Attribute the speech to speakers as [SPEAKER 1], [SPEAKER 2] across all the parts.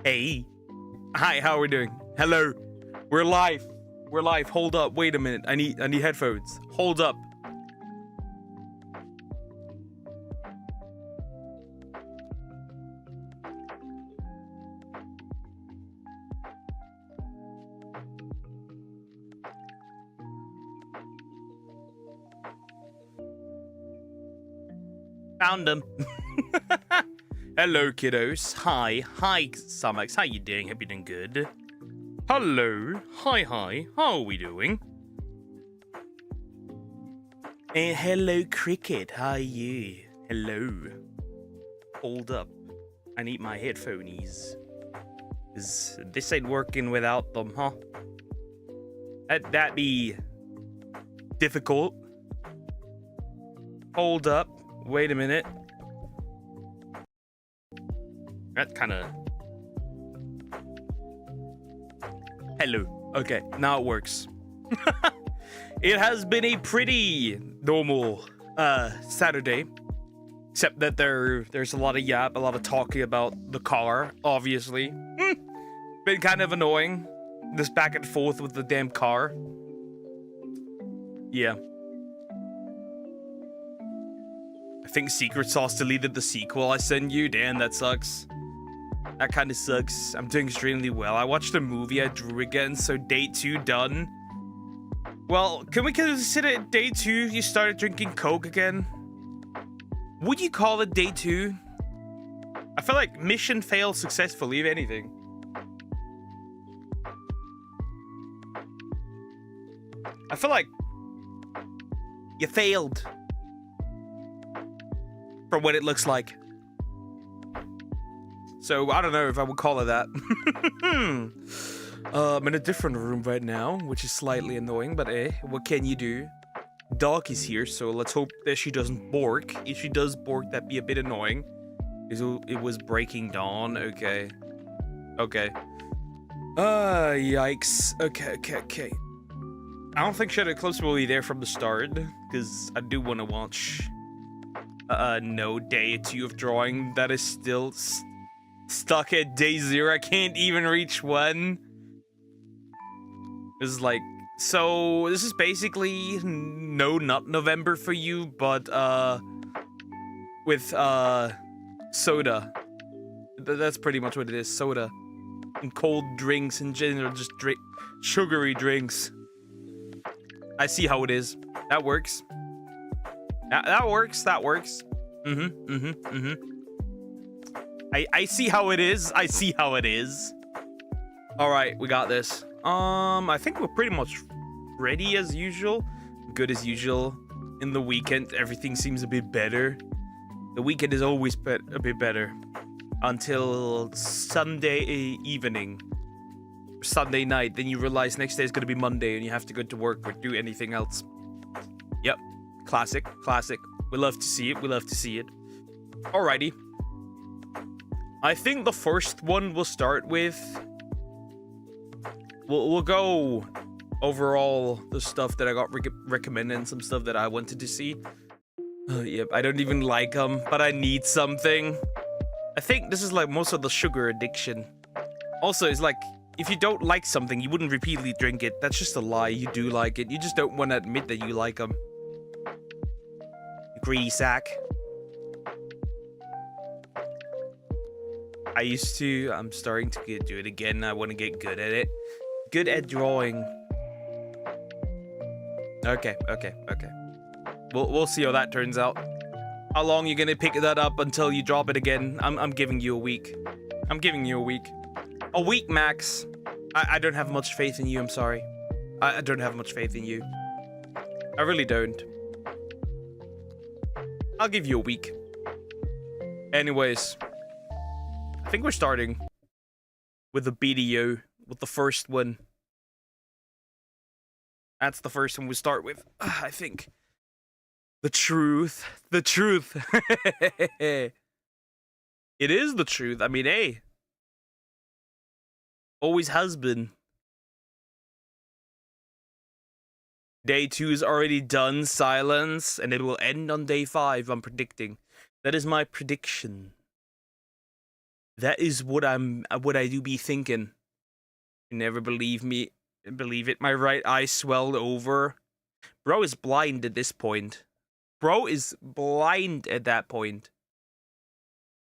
[SPEAKER 1] Hey. Hi, how are we doing? Hello. We're live. We're live. Hold up. Wait a minute. I need headphones. Hold up. Found them. Hello, kiddos. Hi. Hi, Samex. How you doing? Hope you're doing good. Hello. Hi. How are we doing? And hello, Cricket. How are you? Hello. Hold up. I need my headphones. This ain't working without them, huh? That'd be difficult. Hold up. Wait a minute. That kind of... Hello. Okay, now it works. It has been a pretty normal Saturday. Except that there's a lot of yap, a lot of talking about the car, obviously. Been kind of annoying. This back and forth with the damn car. Yeah. I think Secret Sauce deleted the sequel I sent you. Damn, that sucks. That kind of sucks. I'm doing extremely well. I watched a movie I drew again, so day 2 done. Well, can we consider day 2 you started drinking Coke again? Would you call it day 2? I feel like mission failed successfully, if anything. I feel like you failed. From what it looks like. So, I don't know if I would call it that. I'm in a different room right now, which is slightly annoying, but what can you do? Dog is here, so let's hope that she doesn't bork. If she does bork, that'd be a bit annoying. It was breaking dawn. Okay. Okay. Yikes. Okay. I don't think Shadow Clips will be there from the start, because I do want to watch no day 2 of drawing. That is still stuck at day 0. I can't even reach 1. This is like... So, this is basically no nut November for you, but, with, soda. That's pretty much what it is, soda. And cold drinks in general, just sugary drinks. I see how it is. That works. That works. I see how it is. I see how it is. Alright, we got this. I think we're pretty much ready as usual. Good as usual. In the weekend, everything seems a bit better. The weekend is always a bit better. Until Sunday evening. Sunday night. Then you realize next day is going to be Monday and you have to go to work or do anything else. Yep. Classic. We love to see it. Alrighty. I think the first one we'll start with... We'll go overall the stuff that I got recommended and some stuff that I wanted to see. Yep, I don't even like them, but I need something. I think this is like most of the sugar addiction. Also, it's like, if you don't like something, you wouldn't repeatedly drink it. That's just a lie. You do like it. You just don't want to admit that you like them. Greedy sack. I'm starting to do it again. I want to get good at it. Good at drawing. Okay. We'll see how that turns out. How long you gonna pick that up until you drop it again? I'm giving you a week. A week max. I don't have much faith in you, I'm sorry. I don't have much faith in you. I really don't. I'll give you a week. Anyways. I think we're starting with the BDO. With the first one. That's the first one we start with. I think. The truth. It is the truth. I mean, hey. Always has been. Day 2 is already done. Silence. And it will end on day 5, I'm predicting. That is my prediction. That is what I do be thinking. You never believe me. Believe it. My right eye swelled over. Bro is blind at this point. Bro is blind at that point.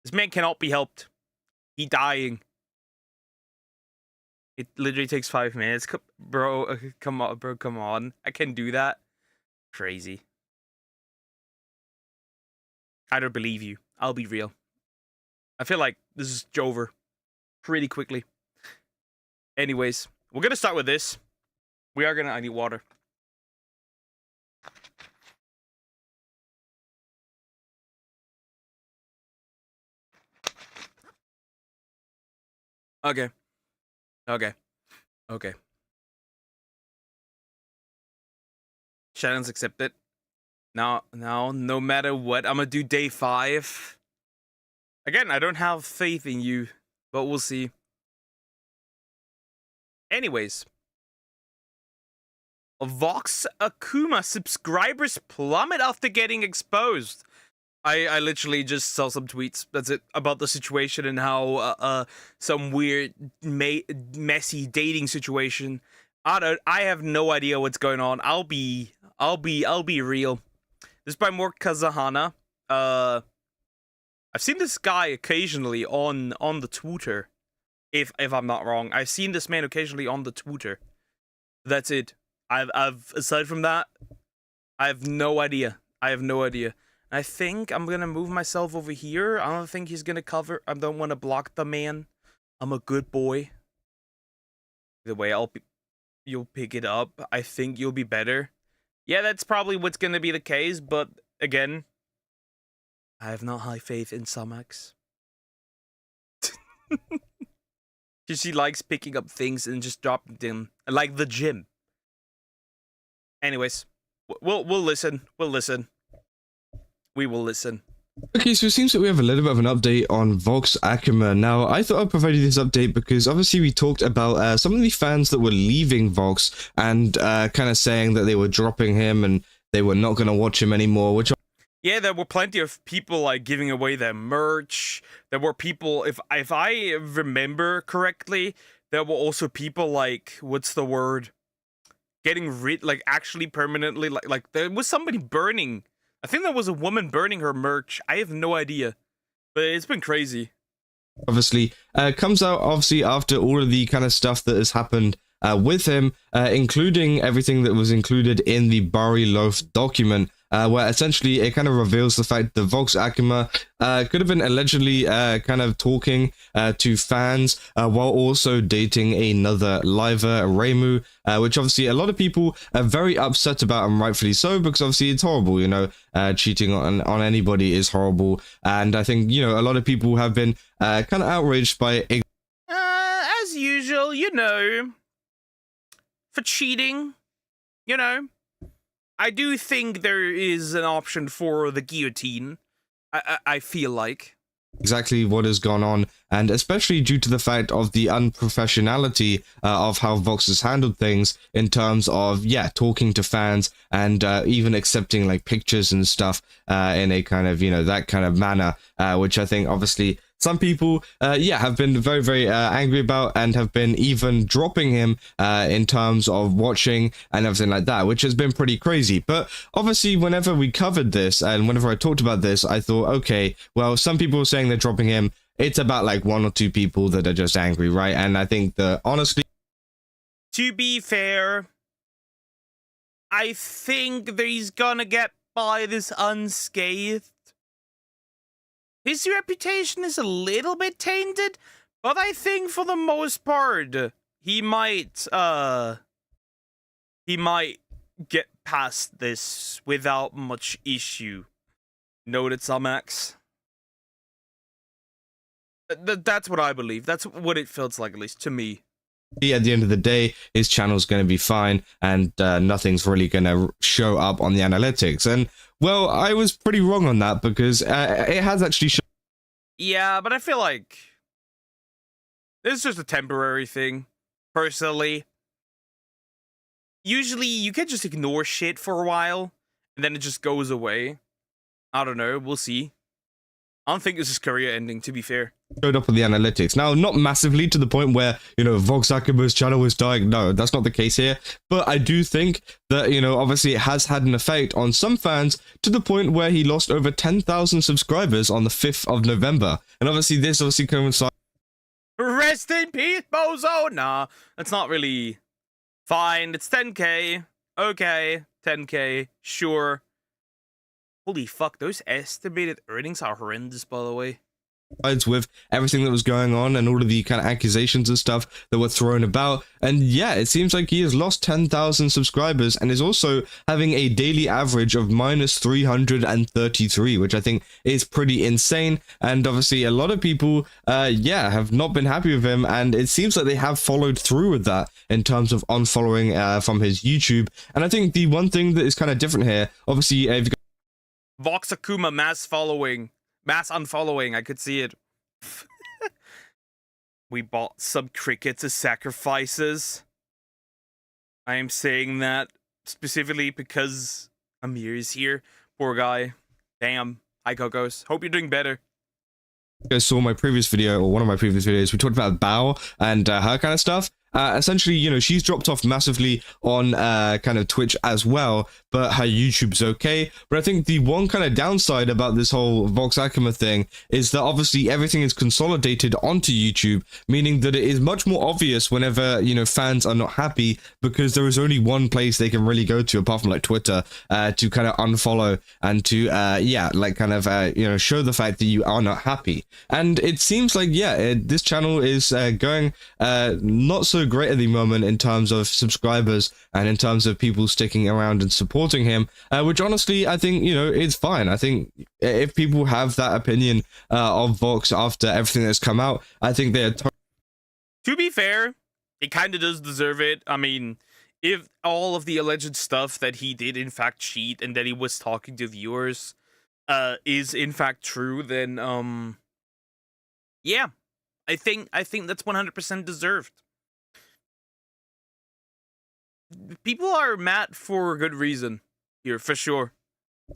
[SPEAKER 1] This man cannot be helped. He dying. It literally takes 5 minutes. Bro, come on, bro, come on. I can do that. Crazy. I don't believe you. I'll be real. I feel like this is over pretty quickly. Anyways, we're gonna start with this. I need water. Okay. Challenge accepted. Now, no matter what, I'm gonna do day 5. Again, I don't have faith in you, but we'll see. Anyways. Vox Akuma subscribers plummet after getting exposed. I literally just saw some tweets, that's it, about the situation and how some weird messy dating situation. I have no idea what's going on. I'll be real. This is by More Kazahana. I've seen this guy occasionally on the Twitter. If I'm not wrong. I've seen this man occasionally on the Twitter. That's it. I've aside from that, I have no idea. I think I'm gonna move myself over here. I don't think he's gonna cover. I don't want to block the man. I'm a good boy. Either way, you'll pick it up. I think you'll be better. Yeah, that's probably what's gonna be the case. But again, I have not high faith in Samax. She likes picking up things and just dropping them, like the gym. Anyways, we'll listen. We will listen.
[SPEAKER 2] Okay, so it seems that we have a little bit of an update on Vox Akuma. Now, I thought I'd provide you this update because obviously we talked about some of the fans that were leaving Vox and kind of saying that they were dropping him and they were not going to watch him anymore, which...
[SPEAKER 1] Yeah, there were plenty of people like giving away their merch. There were people, if I remember correctly, there were also people like, what's the word? Getting rid, like actually permanently, like there was somebody burning. I think there was a woman burning her merch. I have no idea, but it's been crazy.
[SPEAKER 2] Obviously, comes out obviously after all of the kind of stuff that has happened with him, including everything that was included in the Bari Loaf document, where essentially it kind of reveals the fact that Vox Akuma could have been allegedly kind of talking to fans while also dating another liver, Reimu, which obviously a lot of people are very upset about, and rightfully so, because obviously it's horrible, you know, cheating on anybody is horrible, and I think, you know, a lot of people have been kind of outraged by...
[SPEAKER 1] As usual, you know, for cheating, you know, I do think there is an option for the guillotine. I feel like.
[SPEAKER 2] Exactly what has gone on, and especially due to the fact of the unprofessionality of how Vox has handled things in terms of, yeah, talking to fans and even accepting like pictures and stuff in a kind of, you know, that kind of manner, which I think obviously some people, yeah, have been very, very angry about and have been even dropping him in terms of watching and everything like that, which has been pretty crazy. But obviously, whenever we covered this and whenever I talked about this, I thought, okay, well, some people are saying they're dropping him. It's about like 1 or 2 people that are just angry, right? And I think that honestly...
[SPEAKER 1] To be fair, I think that he's gonna get by this unscathed. His reputation is a little bit tainted, but I think for the most part, he might get past this without much issue. Noted, Samax. That's what I believe. That's what it feels like, at least to me.
[SPEAKER 2] At the end of the day, his channel's going to be fine, and nothing's really going to show up on the analytics. And, well, I was pretty wrong on that, because it has actually shown...
[SPEAKER 1] Yeah, but I feel like this is just a temporary thing, personally. Usually, you can just ignore shit for a while, and then it just goes away. I don't know, we'll see. I don't think this is career ending, to be fair.
[SPEAKER 2] Showed up on the analytics. Now, not massively to the point where, you know, Vox Akuma's channel is dying. No, that's not the case here. But I do think that, you know, obviously it has had an effect on some fans to the point where he lost over 10,000 subscribers on the 5th of November. And obviously this obviously coincides...
[SPEAKER 1] Rest in peace, bozo! Nah, that's not really fine. It's 10k. Okay, 10k. Sure. Holy fuck, those estimated earnings are horrendous, by the way.
[SPEAKER 2] With everything that was going on and all of the kind of accusations and stuff that were thrown about, and yeah, it seems like he has lost 10,000 subscribers and is also having a daily average of minus 333, which I think is pretty insane. And obviously a lot of people yeah, have not been happy with him, and it seems like they have followed through with that in terms of unfollowing from his YouTube. And I think the one thing that is kind of different here, obviously if you
[SPEAKER 1] Vox Akuma mass unfollowing. I could see it. We bought some crickets as sacrifices. I am saying that specifically because Amir is here. Poor guy. Damn. Hi, Cocos. Hope you're doing better.
[SPEAKER 2] You guys saw my previous video, or one of my previous videos, we talked about Bao and her kind of stuff. Essentially, you know, she's dropped off massively on kind of Twitch as well, but her YouTube's okay. But I think the one kind of downside about this whole Vox Akuma thing is that obviously everything is consolidated onto YouTube, meaning that it is much more obvious whenever, you know, fans are not happy, because there is only one place they can really go to apart from like Twitter to kind of unfollow and to yeah, like kind of you know, show the fact that you are not happy. And it seems like, yeah, this channel is going not so great at the moment in terms of subscribers and in terms of people sticking around and supporting him, which honestly I think, you know, it's fine. I think if people have that opinion of Vox after everything that's come out, I think they're
[SPEAKER 1] to be fair, it kind of does deserve it. I mean, if all of the alleged stuff that he did in fact cheat and that he was talking to viewers is in fact true, then yeah, I think that's 100% deserved. People are mad for a good reason here, for sure.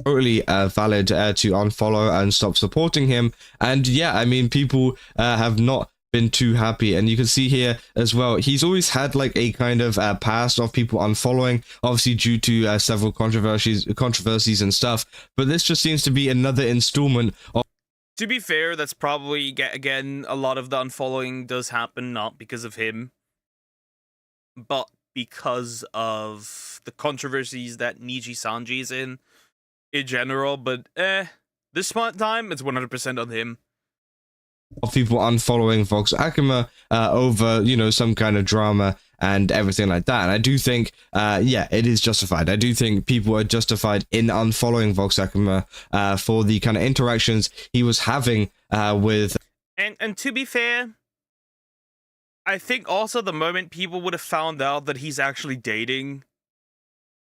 [SPEAKER 2] Totally valid to unfollow and stop supporting him. And yeah, I mean, people have not been too happy, and you can see here as well, he's always had like a kind of past of people unfollowing, obviously due to several controversies and stuff, but this just seems to be another installment of...
[SPEAKER 1] To be fair, that's probably, again, a lot of the unfollowing does happen not because of him, but because of the controversies that Niji Sanji is in general. But this time it's 100% on him.
[SPEAKER 2] Of people unfollowing Vox Akuma over, you know, some kind of drama and everything like that. And I do think, yeah, it is justified. I do think people are justified in unfollowing Vox Akuma for the kind of interactions he was having with...
[SPEAKER 1] And to be fair, I think also the moment people would have found out that he's actually dating,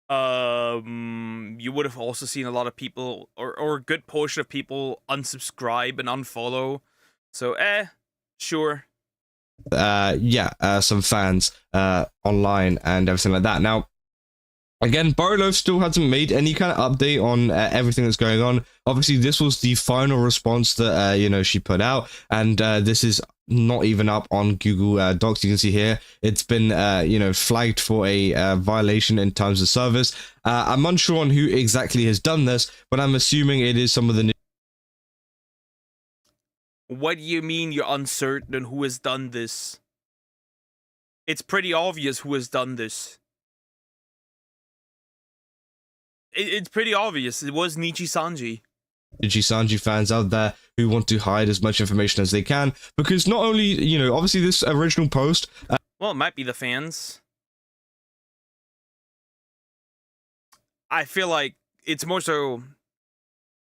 [SPEAKER 1] you would have also seen a lot of people, or a good portion of people, unsubscribe and unfollow. So, sure. Yeah, some fans online and everything like that. Now, again, Borrowloaf still hasn't made any kind of update on everything that's going on. Obviously, this was the final response that, you know, she put out, and this is not even up on Google Docs. You can see here, it's been, you know, flagged for a violation in terms of service. I'm unsure on who exactly has done this, but I'm assuming it is some of the... What do you mean you're uncertain who has done this? It's pretty obvious who has done this. It's pretty obvious. It was Niji Sanji.
[SPEAKER 2] Niji Sanji fans out there who want to hide as much information as they can, because not only, you know, obviously this original post...
[SPEAKER 1] well, it might be the fans. I feel like it's more so...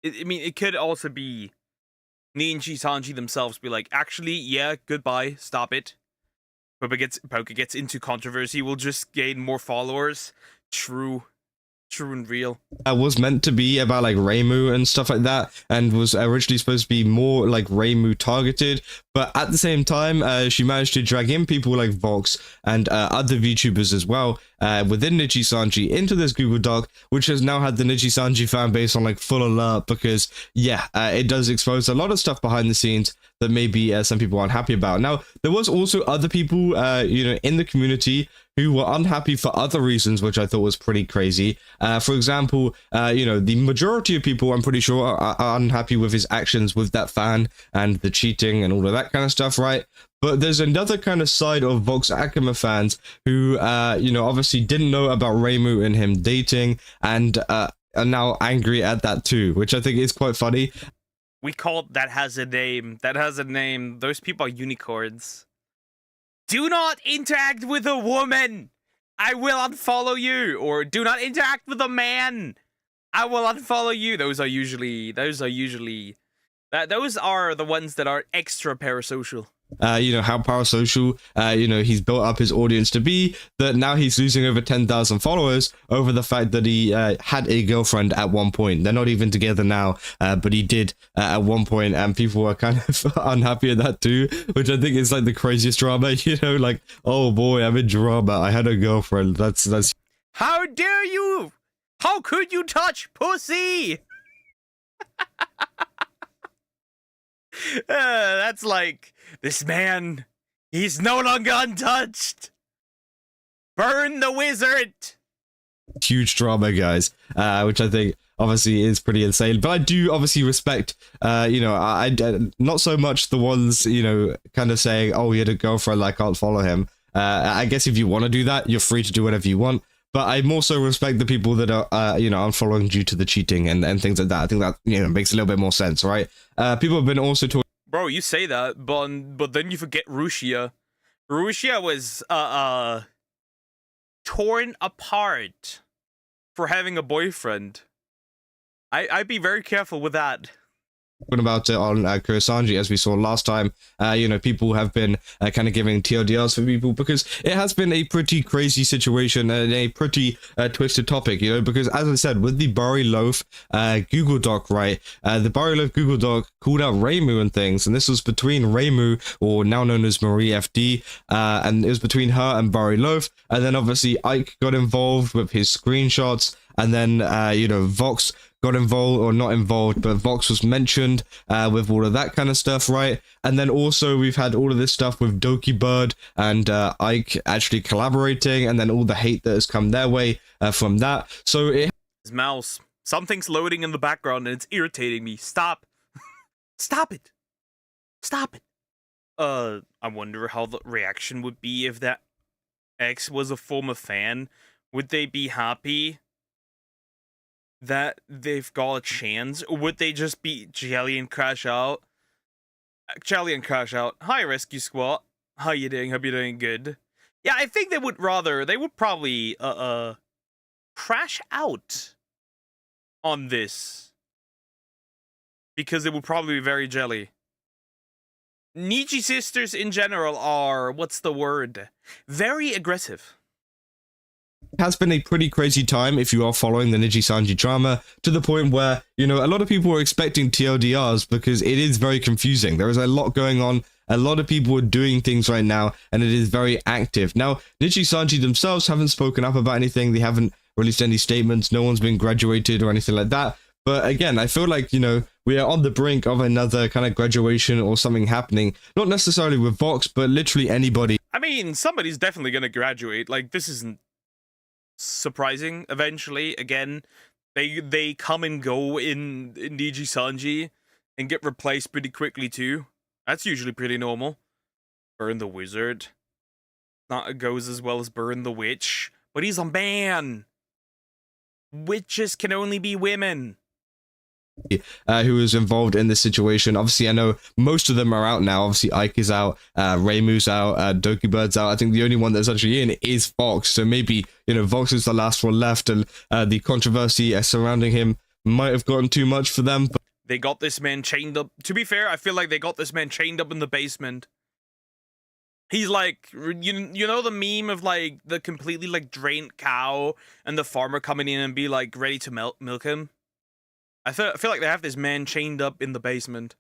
[SPEAKER 1] I mean, it could also be Niji Sanji themselves be like, actually, yeah, goodbye, stop it. Poke gets into controversy, we'll just gain more followers. True and real.
[SPEAKER 2] Was meant to be about like Reimu and stuff like that, and was originally supposed to be more like Reimu targeted, but at the same time she managed to drag in people like Vox and other VTubers as well within Niji Sanji into this Google Doc, which has now had the Niji Sanji fan base on like full alert, because yeah, it does expose a lot of stuff behind the scenes that maybe some people aren't happy about. Now, there was also other people, you know, in the community who were unhappy for other reasons, which I thought was pretty crazy. For example, you know, the majority of people, I'm pretty sure, are unhappy with his actions with that fan and the cheating and all of that kind of stuff, right? But there's another kind of side of Vox Akuma fans who, you know, obviously didn't know about Reimu and him dating, and are now angry at that too, which I think is quite funny.
[SPEAKER 1] We call it That Has a Name. That has a name. Those people are unicorns. Do not interact with a woman. I will unfollow you. Or do not interact with a man. I will unfollow you. Those are usually those are the ones that are extra parasocial.
[SPEAKER 2] how parasocial, he's built up his audience to be, that now he's losing over 10,000 followers over the fact that he had a girlfriend at one point. They're not even together now, but he did at one point, and people were kind of unhappy at that too, which I think is like the craziest drama, like, oh boy, I'm in drama, I had a girlfriend. That's
[SPEAKER 1] How dare you? How could you touch pussy? That's like, this man, he's no longer untouched. Burn the wizard.
[SPEAKER 2] huge drama, guys, which I think obviously is pretty insane. But I do obviously respect, I not so much the ones, kind of saying, oh, he had a girlfriend, I can't follow him. I guess if you want to do that, you're free to do whatever you want. But I more so respect the people that are, unfollowing due to the cheating and things like that. I think that, makes a little bit more sense, right? People have been also talking.
[SPEAKER 1] Bro, you say that, but then you forget Rusia. Rusia was, torn apart for having a boyfriend. I'd be very careful with that.
[SPEAKER 2] About it on Kurosanji, as we saw last time. People have been kind of giving TLDRs for people because it has been a pretty crazy situation and a pretty twisted topic, because as I said, with the Bari Loaf Google Doc, right, the Bari Loaf Google Doc called out Reimu and things, and this was between Reimu, or now known as Marie FD, and it was between her and Bari Loaf, and then obviously Ike got involved with his screenshots, and then Vox got involved, or not involved, but Vox was mentioned with all of that kind of stuff, right? And then also we've had all of this stuff with Doki Bird and Ike actually collaborating, and then all the hate that has come their way from that. So it...
[SPEAKER 1] His mouse. Something's loading in the background and it's irritating me. Stop. Stop it. Stop it. I wonder how the reaction would be if that ex was a former fan. Would they be happy that they've got a chance, or would they just be jelly and crash out? Jelly and crash out. Hi, Rescue Squad. How you doing? Hope you're doing good. Yeah, I think they would probably crash out on this, because it would probably be very jelly. Nietzsche sisters in general are, what's the word? Very aggressive.
[SPEAKER 2] Has been a pretty crazy time if you are following the Niji Sanji drama, to the point where, a lot of people are expecting TLDRs because it is very confusing. There is a lot going on. A lot of people are doing things right now, and it is very active. Now, Niji Sanji themselves haven't spoken up about anything. They haven't released any statements. No one's been graduated or anything like that. But again, I feel like, we are on the brink of another kind of graduation or something happening. Not necessarily with Vox, but literally anybody.
[SPEAKER 1] I mean, somebody's definitely going to graduate. Like, this isn't surprising. Eventually, again, they come and go in Niji Sanji and get replaced pretty quickly too. That's usually pretty normal. Burn the Wizard. Not goes as well as Burn the Witch, but he's a man. Witches can only be women.
[SPEAKER 2] Who is involved in this situation. Obviously, I know most of them are out now. Obviously, Ike is out, Reimu's out, Doki Bird's out. I think the only one that's actually in is Vox. So maybe, Vox is the last one left, and the controversy surrounding him might have gotten too much for them. But
[SPEAKER 1] they got this man chained up. To be fair, I feel like they got this man chained up in the basement. He's like, you know the meme of like the completely like drained cow and the farmer coming in and be like ready to milk him? I feel like they have this man chained up in the basement.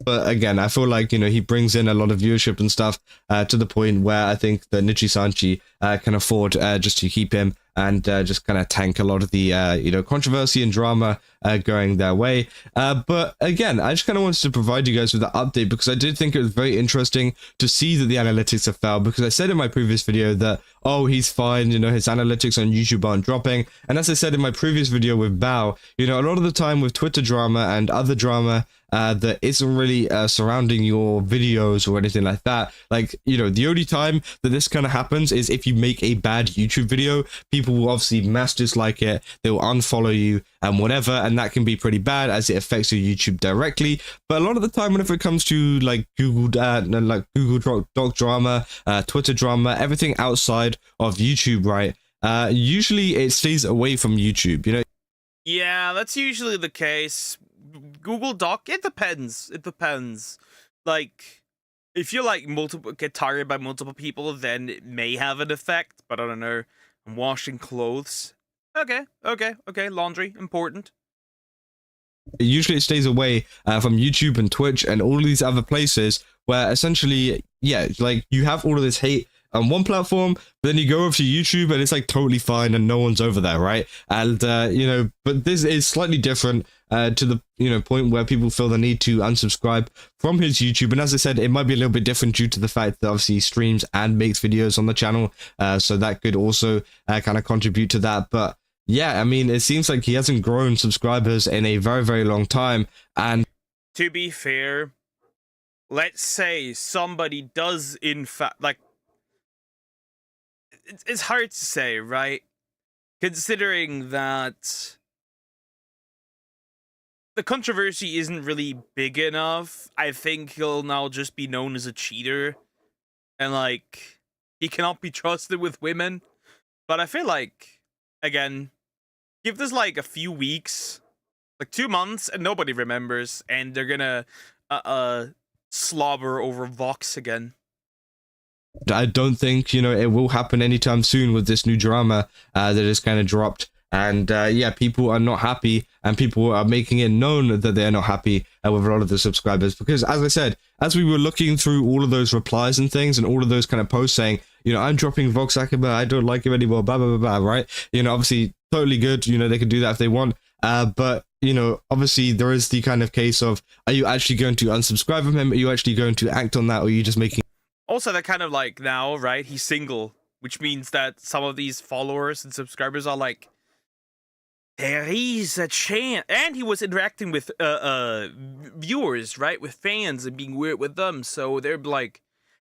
[SPEAKER 2] But again, I feel like, he brings in a lot of viewership and stuff to the point where I think that Niji Sanji can afford just to keep him and just kind of tank a lot of the, controversy and drama going their way. But again, I just kind of wanted to provide you guys with that update because I did think it was very interesting to see that the analytics have failed, because I said in my previous video that, oh, he's fine, his analytics on YouTube aren't dropping. And as I said in my previous video with Bao, a lot of the time with Twitter drama and other drama that isn't really surrounding your videos or anything like that. Like, the only time that this kind of happens is if you make a bad YouTube video, people will obviously mass dislike it, they will unfollow you and whatever, and that can be pretty bad as it affects your YouTube directly. But a lot of the time, whenever it comes to like Google Doc drama, Twitter drama, everything outside of YouTube, right? Usually it stays away from YouTube,
[SPEAKER 1] Yeah, that's usually the case. Google Doc, it depends. Like, If you like get targeted by multiple people, then it may have an effect. But I don't know. I'm washing clothes. Okay. Laundry, important.
[SPEAKER 2] Usually it stays away from YouTube and Twitch and all these other places where essentially, yeah, like you have all of this hate on one platform, but then you go over to YouTube and it's like totally fine and no one's over there, right? And but this is slightly different to the point where people feel the need to unsubscribe from his YouTube. And as I said, it might be a little bit different due to the fact that obviously he streams and makes videos on the channel, so that could also kind of contribute to that. But yeah, I mean, it seems like he hasn't grown subscribers in a very, very long time. And
[SPEAKER 1] to be fair, let's say somebody does in fact, like, it's hard to say, right? Considering that the controversy isn't really big enough, I think he'll now just be known as a cheater. And, like, he cannot be trusted with women. But I feel like, again, give this like a few weeks, like 2 months, and nobody remembers, and they're gonna slobber over Vox again.
[SPEAKER 2] I don't think it will happen anytime soon with this new drama that is kind of dropped. And yeah, people are not happy, and people are making it known that they're not happy with a lot of the subscribers. Because, as I said, as we were looking through all of those replies and things, and all of those kind of posts saying, I'm dropping Vox Akaba, I don't like him anymore, blah, blah, blah, blah, right? Obviously, totally good, they can do that if they want. But, obviously, there is the kind of case of, are you actually going to unsubscribe from him? Are you actually going to act on that? Or are you just making...
[SPEAKER 1] Also, they're kind of like, now, right, he's single, which means that some of these followers and subscribers are like, there is a chance. And he was interacting with viewers, right? With fans and being weird with them. So they're like,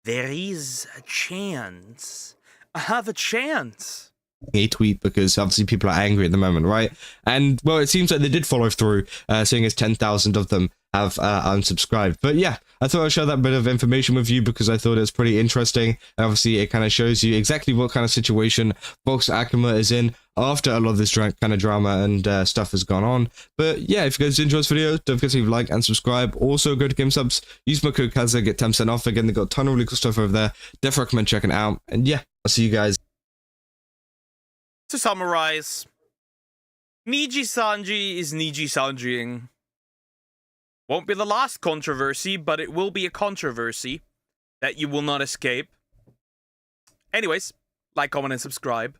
[SPEAKER 1] there is a chance. I have a chance.
[SPEAKER 2] A tweet because obviously people are angry at the moment, right? And well, it seems like they did follow through, seeing as 10,000 of them have unsubscribed. But yeah, I thought I'd share that bit of information with you because I thought it was pretty interesting. And obviously, it kind of shows you exactly what kind of situation Vox Akama is in after a lot of this kind of drama and stuff has gone on. But yeah, if you guys enjoyed this video, don't forget to leave a like and subscribe. Also, go to GameSubs, use my code Kaza, get 10% off. Again, they've got a ton of really cool stuff over there. Definitely recommend checking it out. And yeah, I'll see you guys.
[SPEAKER 1] To summarize, Niji Sanji is Niji Sanjiing. Won't be the last controversy, but it will be a controversy that you will not escape. Anyways, like, comment, and subscribe.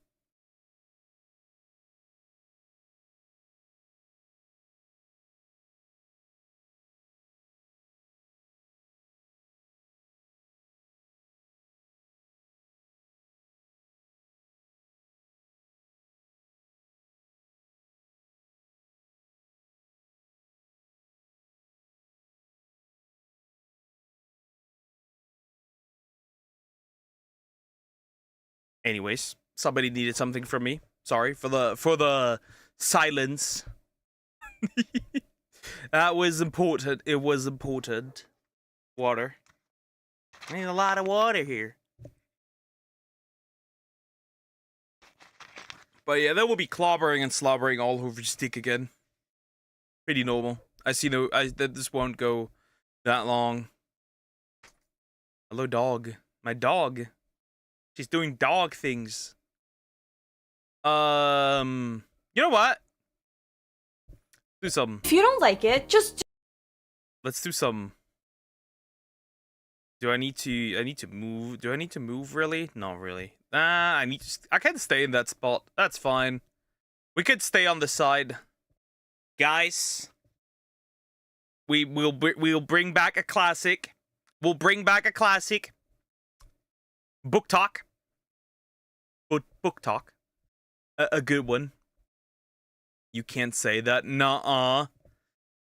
[SPEAKER 1] Anyways, somebody needed something from me. Sorry for the silence. That was important. It was important. Water. I need a lot of water here. But yeah, there will be clobbering and slobbering all over his dick again. Pretty normal. That this won't go that long. Hello, dog. My dog. She's doing dog things. You know what? Do some.
[SPEAKER 3] If you don't like it, just...
[SPEAKER 1] Let's do some. Do I need to move? Do I need to move, really? Not really. I can stay in that spot. That's fine. We could stay on the side. Guys. We'll bring back a classic. We'll bring back a classic. Book talk. Book talk. A good one. You can't say that. Nuh-uh.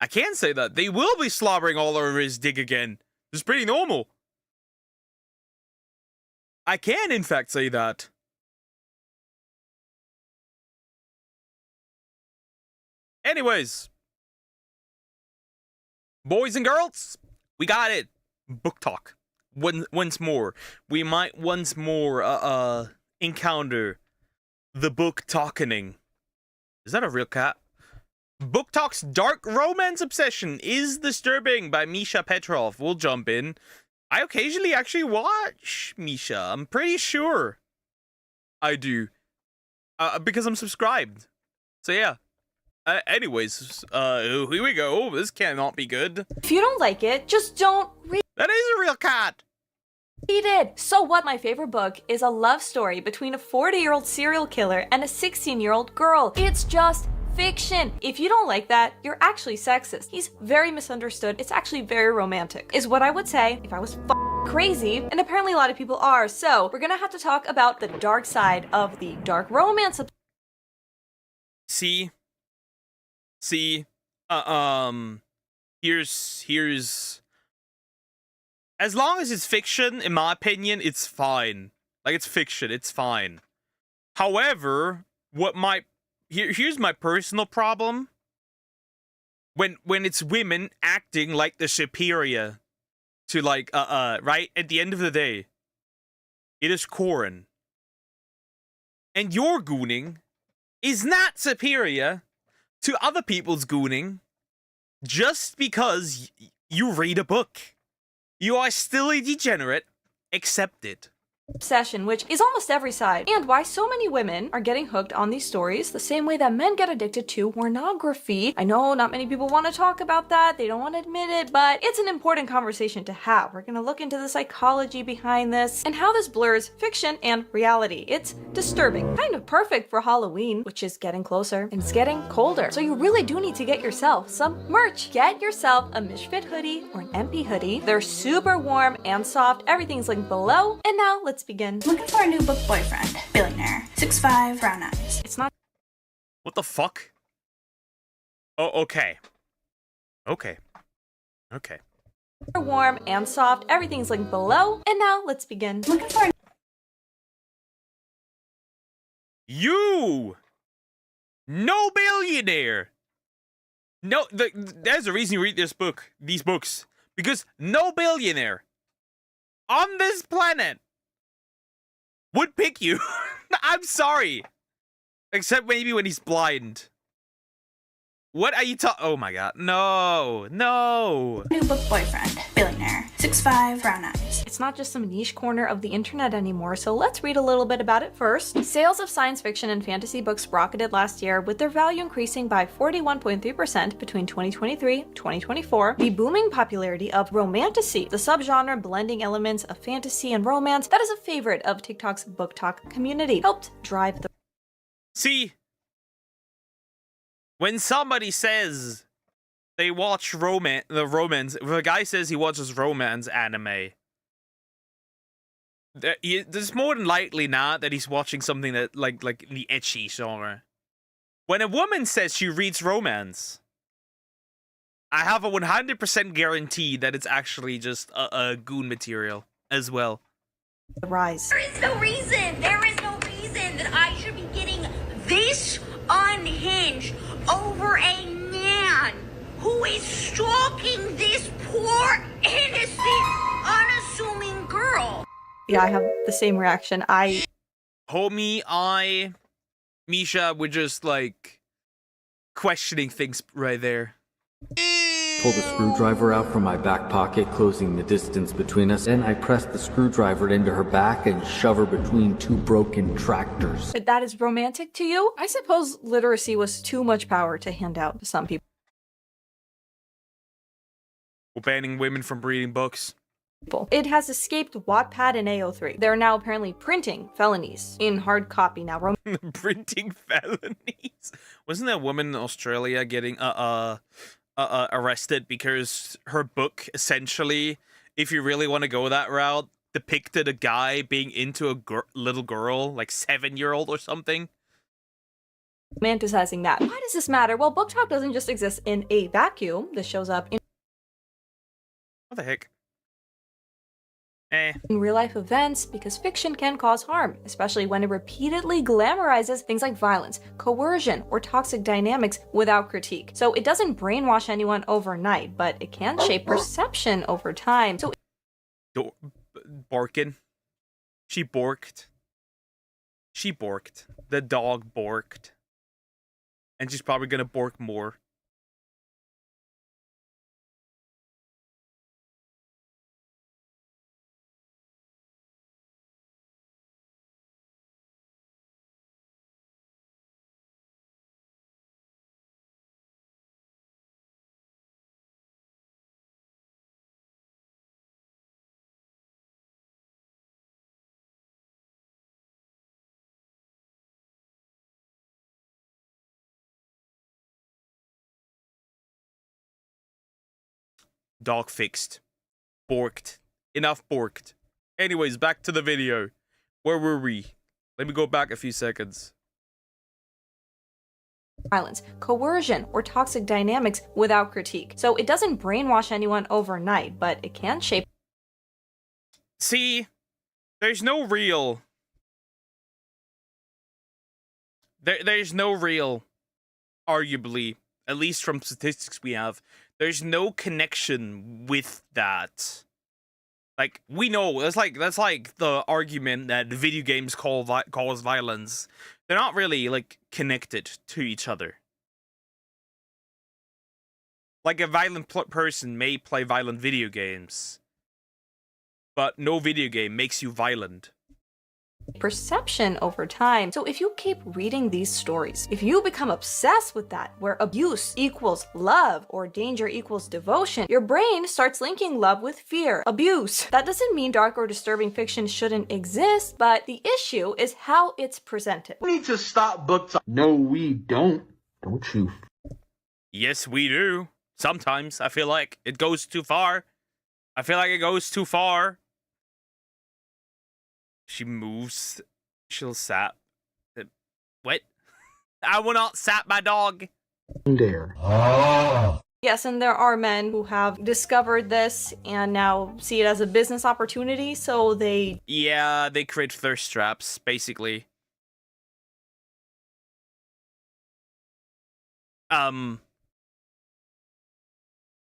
[SPEAKER 1] I can say that. They will be slobbering all over his dick again. It's pretty normal. I can, in fact, say that. Anyways. Boys and girls, we got it. Book talk. Once more. We might once more, encounter the book talkening. Is that a real cat? Book Talk's dark romance obsession is disturbing by Misha Petrov. We'll jump in. I occasionally actually watch, Misha. I'm pretty sure I do. Because I'm subscribed. So yeah. Anyways, here we go. This cannot be good.
[SPEAKER 3] If you don't like it, just don't read
[SPEAKER 1] That is a real cat.
[SPEAKER 3] it. So what? My favorite book is a love story between a 40-year-old serial killer and a 16-year-old girl. It's just fiction. If you don't like that, you're actually sexist. He's very misunderstood. It's actually very romantic, is what I would say if I was crazy, and apparently a lot of people are. So we're gonna have to talk about the dark side of the dark romance.
[SPEAKER 1] See, here's. As long as it's fiction, in my opinion, it's fine. Like, it's fiction, it's fine. However, here's my personal problem. When it's women acting like the superior to, like, right? At the end of the day, it is Corin. And your gooning is not superior to other people's gooning just because you read a book. You are still a degenerate. Accept it.
[SPEAKER 3] Obsession, which is almost every side, and why so many women are getting hooked on these stories the same way that men get addicted to pornography. I know not many people want to talk about that, they don't want to admit it, but it's an important conversation to have. We're gonna look into the psychology behind this and how this blurs fiction and reality. It's disturbing. Kind of perfect for Halloween, which is getting closer, and it's getting colder. So you really do need to get yourself some merch. Get yourself a Misfit hoodie or an MP hoodie. They're super warm and soft. Everything's linked below. And now let's begin.
[SPEAKER 4] Looking for a new book boyfriend. Billionaire. 6'5", brown eyes.
[SPEAKER 3] It's not
[SPEAKER 1] What the fuck? Oh, okay. Okay.
[SPEAKER 3] warm and soft. Everything's linked below. And now let's begin.
[SPEAKER 4] Looking for a
[SPEAKER 1] You! No billionaire! No, there's a reason you read these books. Because no billionaire on this planet would pick you. I'm sorry. Except maybe when he's blind. What are you talking? Oh my god. No.
[SPEAKER 4] new book boyfriend. Billionaire. 6'5", brown eyes.
[SPEAKER 3] It's not just some niche corner of the internet anymore, so let's read a little bit about it first. Sales of science fiction and fantasy books rocketed last year, with their value increasing by 41.3% between 2023 and 2024. The booming popularity of romantasy, the subgenre blending elements of fantasy and romance that is a favorite of TikTok's book talk community, helped drive the
[SPEAKER 1] See, when somebody says they watch romance, if a guy says he watches romance anime, there's more than likely not that he's watching something that like the ecchi genre. When a woman says she reads romance, I have a 100% guarantee that it's actually just a goon material as well.
[SPEAKER 3] rise.
[SPEAKER 5] There is no reason that I should be getting this unhinged over a man who is stalking this poor, innocent, unassuming girl.
[SPEAKER 3] Yeah, I have the same reaction.
[SPEAKER 1] Homie, Misha, we're just like questioning things right there.
[SPEAKER 6] Pull the screwdriver out from my back pocket, closing the distance between us. Then I press the screwdriver into her back and shove her between two broken tractors.
[SPEAKER 3] That is romantic to you? I suppose literacy was too much power to hand out to some people.
[SPEAKER 1] We're banning women from reading books.
[SPEAKER 3] It has escaped Wattpad and AO3. They're now apparently printing felonies in hard copy now.
[SPEAKER 1] Printing felonies. Wasn't there a woman in Australia getting arrested because her book, essentially, if you really want to go that route, depicted a guy being into a little girl, like 7-year-old or something?
[SPEAKER 3] Romanticizing that. Why does this matter? Well, book talk doesn't just exist in a vacuum. This shows up in
[SPEAKER 1] What the heck?
[SPEAKER 3] real life events because fiction can cause harm, especially when it repeatedly glamorizes things like violence, coercion, or toxic dynamics without critique. So it doesn't brainwash anyone overnight, but it can shape perception over time. So
[SPEAKER 1] Borkin. She borked. The dog borked. And she's probably gonna bork more. dog fixed. Borked. Enough borked. Anyways, back to the video. Where were we? Let me go back a few seconds.
[SPEAKER 3] Violence, coercion, or toxic dynamics without critique. So it doesn't brainwash anyone overnight, but it can shape.
[SPEAKER 1] See, there's no real... There's no real, arguably, at least from statistics we have, there's no connection with that. Like, we know, that's like the argument that video games cause violence. They're not really, like, connected to each other. Like, a violent person may play violent video games, but no video game makes you violent.
[SPEAKER 3] Perception over time. So if you keep reading these stories, if you become obsessed with that, where abuse equals love or danger equals devotion, your brain starts linking love with fear, abuse. That doesn't mean dark or disturbing fiction shouldn't exist, but the issue is how it's presented.
[SPEAKER 7] We need to stop book talk. No, we don't. Don't you?
[SPEAKER 1] Yes, we do. Sometimes I feel like it goes too far. I feel like it goes too far. She moves. She'll sap. What? I will not sap my dog.
[SPEAKER 7] There.
[SPEAKER 3] Yes, and there are men who have discovered this and now see it as a business opportunity, so they...
[SPEAKER 1] Yeah, they create thirst traps, basically.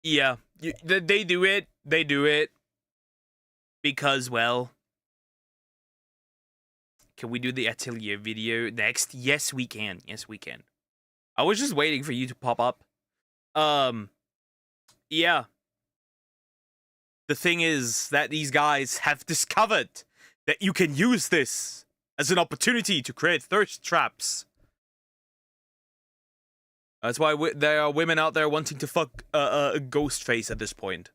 [SPEAKER 1] Yeah, they do it. They do it because, well... Can we do the Atelier video next? Yes, we can. Yes, we can. I was just waiting for you to pop up. Yeah. The thing is that these guys have discovered that you can use this as an opportunity to create thirst traps. That's why there are women out there wanting to fuck a ghost face at this point.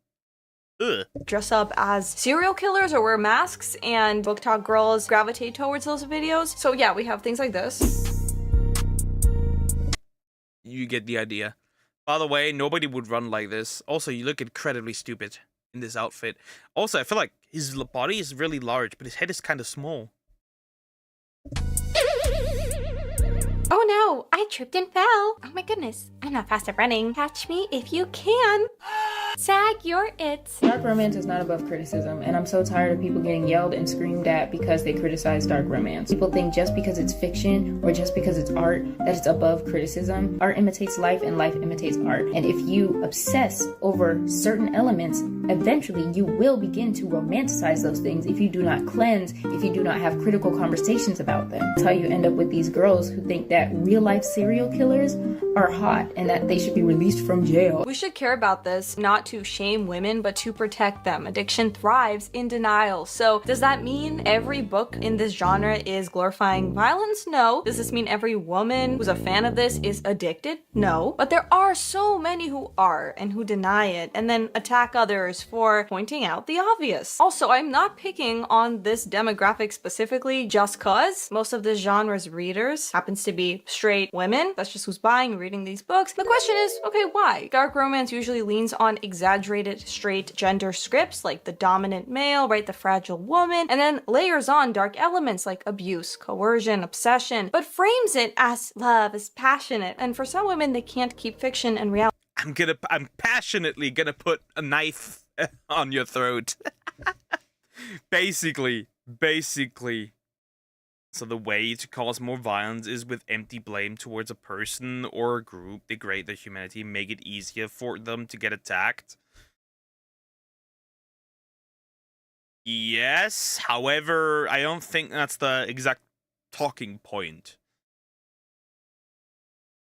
[SPEAKER 1] Ugh.
[SPEAKER 3] Dress up as serial killers or wear masks, and book talk girls gravitate towards those videos. So yeah, we have things like this.
[SPEAKER 1] You get the idea. By the way, nobody would run like this. Also, you look incredibly stupid in this outfit. Also, I feel like his body is really large, but his head is kind of small.
[SPEAKER 3] Oh no, I tripped and fell. Oh my goodness, I'm not fast at running. Catch me if you can. Sag, you're it.
[SPEAKER 8] Dark romance is not above criticism, and I'm so tired of people getting yelled and screamed at because they criticize dark romance. People think just because it's fiction or just because it's art that it's above criticism. Art imitates life and life imitates art. And if you obsess over certain elements, eventually you will begin to romanticize those things if you do not cleanse, if you do not have critical conversations about them. That's how you end up with these girls who think that real life serial killers are hot and that they should be released from jail.
[SPEAKER 3] We should care about this, not to shame women, but to protect them. Addiction thrives in denial. So does that mean every book in this genre is glorifying violence? No. Does this mean every woman who's a fan of this is addicted? No. But there are so many who are and who deny it and then attack others for pointing out the obvious. Also, I'm not picking on this demographic specifically just cause most of this genre's readers happens to be straight women. That's just who's buying, reading these books. The question is, okay, why? Dark romance usually leans on exaggerated straight gender scripts like the dominant male, right, the fragile woman, and then layers on dark elements like abuse, coercion, obsession, but frames it as love, as passionate. And for some women, they can't keep fiction and reality.
[SPEAKER 1] I'm passionately gonna put a knife on your throat. Basically. So the way to cause more violence is with empty blame towards a person or a group, degrade their humanity, make it easier for them to get attacked. Yes, however, I don't think that's the exact talking point.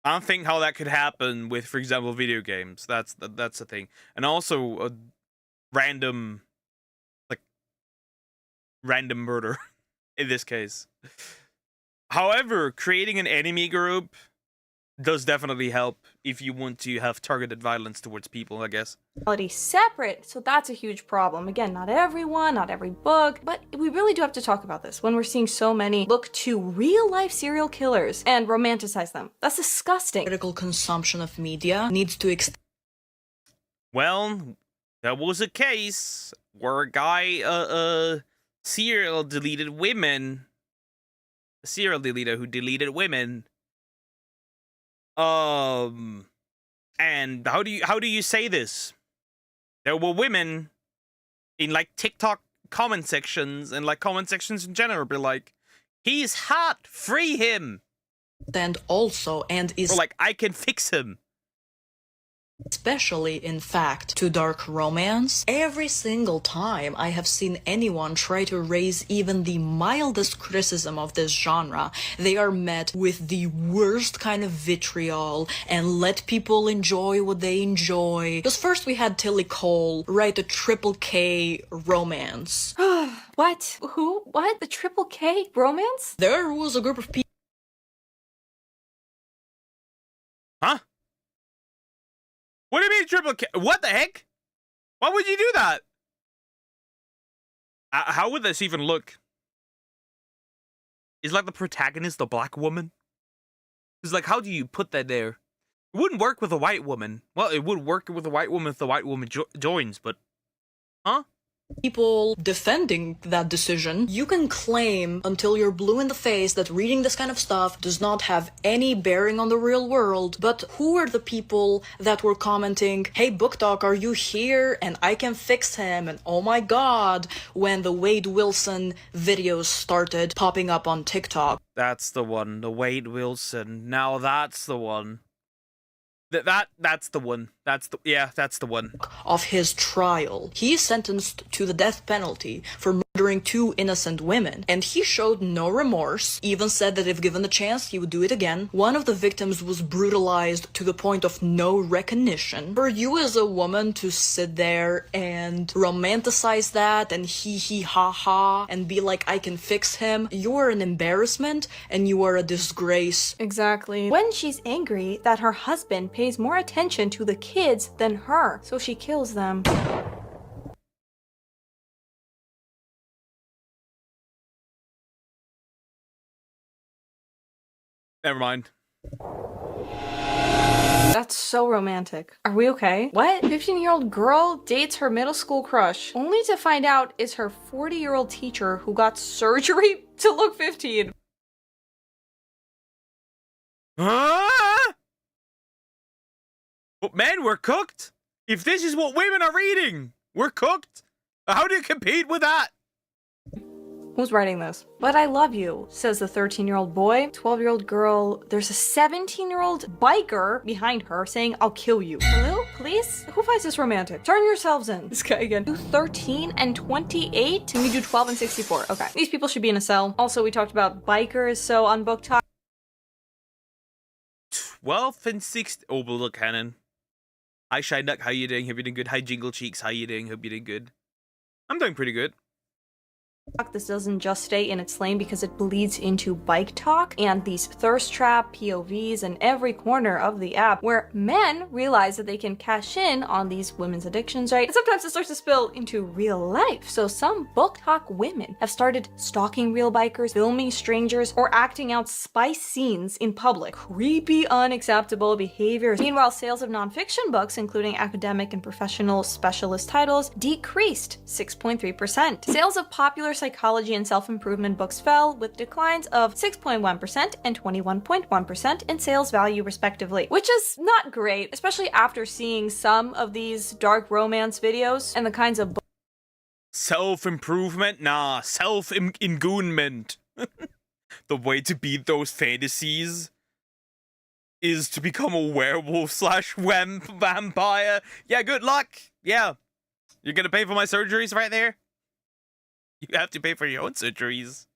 [SPEAKER 1] I don't think how that could happen with, for example, video games. That's the thing. And also a random murder in this case. However, creating an enemy group does definitely help if you want to have targeted violence towards people, I guess.
[SPEAKER 3] Separate, so that's a huge problem. Again, not everyone, not every book, but we really do have to talk about this when we're seeing so many look to real life serial killers and romanticize them. That's disgusting.
[SPEAKER 9] Critical consumption of media needs to
[SPEAKER 1] Well, there was a case where a guy, serial deleted women. A serial deleter who deleted women. And how do you say this? There were women in like TikTok comment sections and like comment sections in general be like, he's hot, free him.
[SPEAKER 9] And also, and is
[SPEAKER 1] or like, I can fix him.
[SPEAKER 9] Especially, in fact, to dark romance. Every single time I have seen anyone try to raise even the mildest criticism of this genre, they are met with the worst kind of vitriol and let people enjoy what they enjoy. Because first we had Tilly Cole write a triple K romance.
[SPEAKER 3] What? Who? What? The triple K romance?
[SPEAKER 9] There was a group of people.
[SPEAKER 1] Huh? What do you mean triple K? What the heck? Why would you do that? How would this even look? Is like the protagonist a black woman? It's like, how do you put that there? It wouldn't work with a white woman. Well, it would work with a white woman if the white woman joins, but... Huh?
[SPEAKER 9] People defending that decision. You can claim until you're blue in the face that reading this kind of stuff does not have any bearing on the real world, but who are the people that were commenting, hey Book Talk, are you here? And I can fix him, and oh my god, when the Wade Wilson videos started popping up on TikTok.
[SPEAKER 1] That's the one, the Wade Wilson. Now that's the one. That's the one. That's the one.
[SPEAKER 9] Of his trial. He is sentenced to the death penalty for murdering 2 innocent women, and he showed no remorse, even said that if given the chance, he would do it again. One of the victims was brutalized to the point of no recognition. For you as a woman to sit there and romanticize that and hee ha ha and be like, I can fix him, you are an embarrassment and you are a disgrace.
[SPEAKER 3] Exactly. When she's angry that her husband pays more attention to the kids than her, so she kills them.
[SPEAKER 1] Never mind.
[SPEAKER 3] That's so romantic. Are we okay? What? 15-year-old girl dates her middle school crush, only to find out it's her 40-year-old teacher who got surgery to look 15.
[SPEAKER 1] Huh? But men, we're cooked. If this is what women are reading, we're cooked. How do you compete with that?
[SPEAKER 3] Who's writing this? But I love you, says the 13-year-old boy. 12-year-old girl, there's a 17-year-old biker behind her saying, I'll kill you. Hello? Police? Who finds this romantic? Turn yourselves in. This guy again. Do 13 and 28? And we do 12 and 64. Okay. These people should be in a cell. Also, we talked about bikers, so on Book Talk.
[SPEAKER 1] 12 and 6. Oh, but look, Cannon. Hi, Shy Duck. How you doing? Hope you're doing good. Hi, Jingle Cheeks. How you doing? Hope you're doing good. I'm doing pretty good.
[SPEAKER 3] This doesn't just stay in its lane because it bleeds into bike talk and these thirst trap POVs in every corner of the app where men realize that they can cash in on these women's addictions, right? And sometimes it starts to spill into real life. So some book talk women have started stalking real bikers, filming strangers, or acting out spice scenes in public. Creepy, unacceptable behaviors. Meanwhile, sales of nonfiction books, including academic and professional specialist titles, decreased 6.3%. Sales of popular psychology and self-improvement books fell, with declines of 6.1% and 21.1% in sales value respectively, which is not great, especially after seeing some of these dark romance videos and the kinds of
[SPEAKER 1] self-improvement? Nah, self-ingoonment. The way to beat those fantasies is to become a werewolf / vampire. Yeah, good luck. Yeah. You're gonna pay for my surgeries right there? You have to pay for your own surgeries.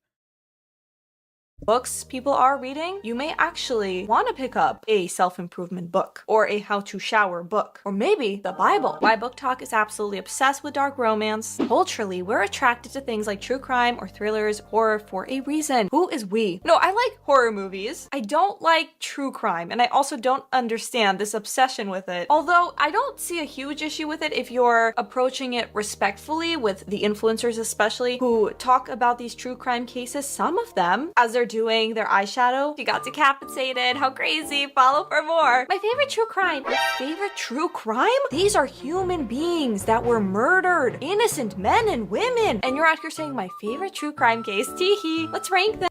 [SPEAKER 3] books people are reading, you may actually want to pick up a self-improvement book or a how-to-shower book, or maybe the Bible. Why Book Talk is absolutely obsessed with dark romance. Culturally, we're attracted to things like true crime or thrillers, horror for a reason. Who is we? No, I like horror movies. I don't like true crime, and I also don't understand this obsession with it. Although I don't see a huge issue with it if you're approaching it respectfully with the influencers especially who talk about these true crime cases. Some of them, as they're doing their eyeshadow. She got decapitated. How crazy. Follow for more. My favorite true crime. Your favorite true crime? These are human beings that were murdered. Innocent men and women. And you're out here saying my favorite true crime case. Teehee. Let's rank them.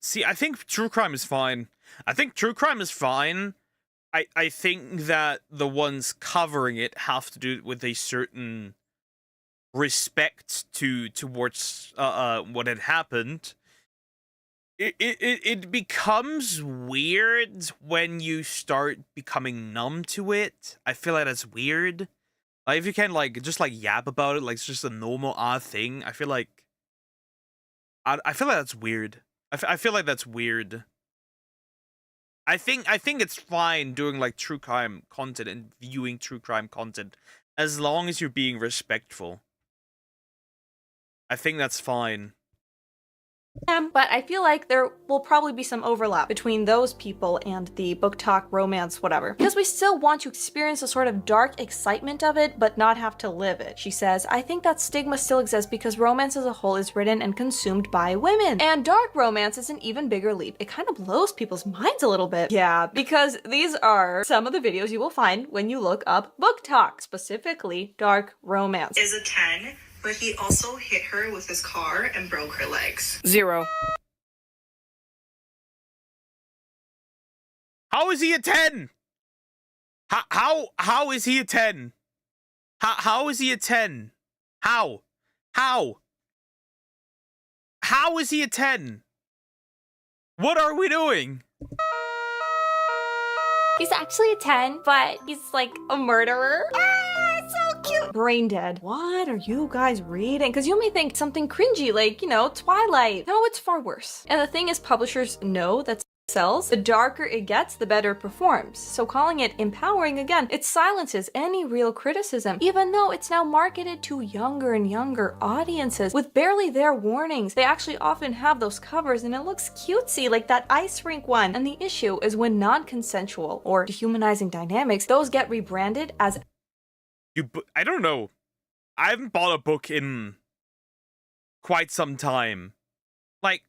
[SPEAKER 1] See, I think true crime is fine. I think true crime is fine. I think that the ones covering it have to do with a certain respect towards what had happened. It becomes weird when you start becoming numb to it. I feel like that's weird. Like, if you can just yap about it, like it's just a normal odd thing. I feel like that's weird. I feel like that's weird. I think it's fine doing like true crime content and viewing true crime content as long as you're being respectful. I think that's fine.
[SPEAKER 3] But I feel like there will probably be some overlap between those people and the book talk, romance, whatever. Because we still want to experience a sort of dark excitement of it, but not have to live it. She says, I think that stigma still exists because romance as a whole is written and consumed by women. And dark romance is an even bigger leap. It kind of blows people's minds a little bit. Yeah, because these are some of the videos you will find when you look up book talk, specifically dark romance.
[SPEAKER 10] Is a 10. But he also hit her with his car and broke her legs.
[SPEAKER 9] 0.
[SPEAKER 1] How is he a 10? How is he a 10? How is he a 10? How is he a 10? What are we doing?
[SPEAKER 3] He's actually a 10, but he's like a murderer. So cute. Brain dead. What are you guys reading? Because you may think something cringy like, Twilight. No, it's far worse. And the thing is, publishers know that sells, the darker it gets, the better it performs. So calling it empowering, again, it silences any real criticism, even though it's now marketed to younger and younger audiences with barely their warnings. They actually often have those covers and it looks cutesy, like that ice rink one. And the issue is when non-consensual or dehumanizing dynamics, those get rebranded as
[SPEAKER 1] I don't know. I haven't bought a book in quite some time. Like,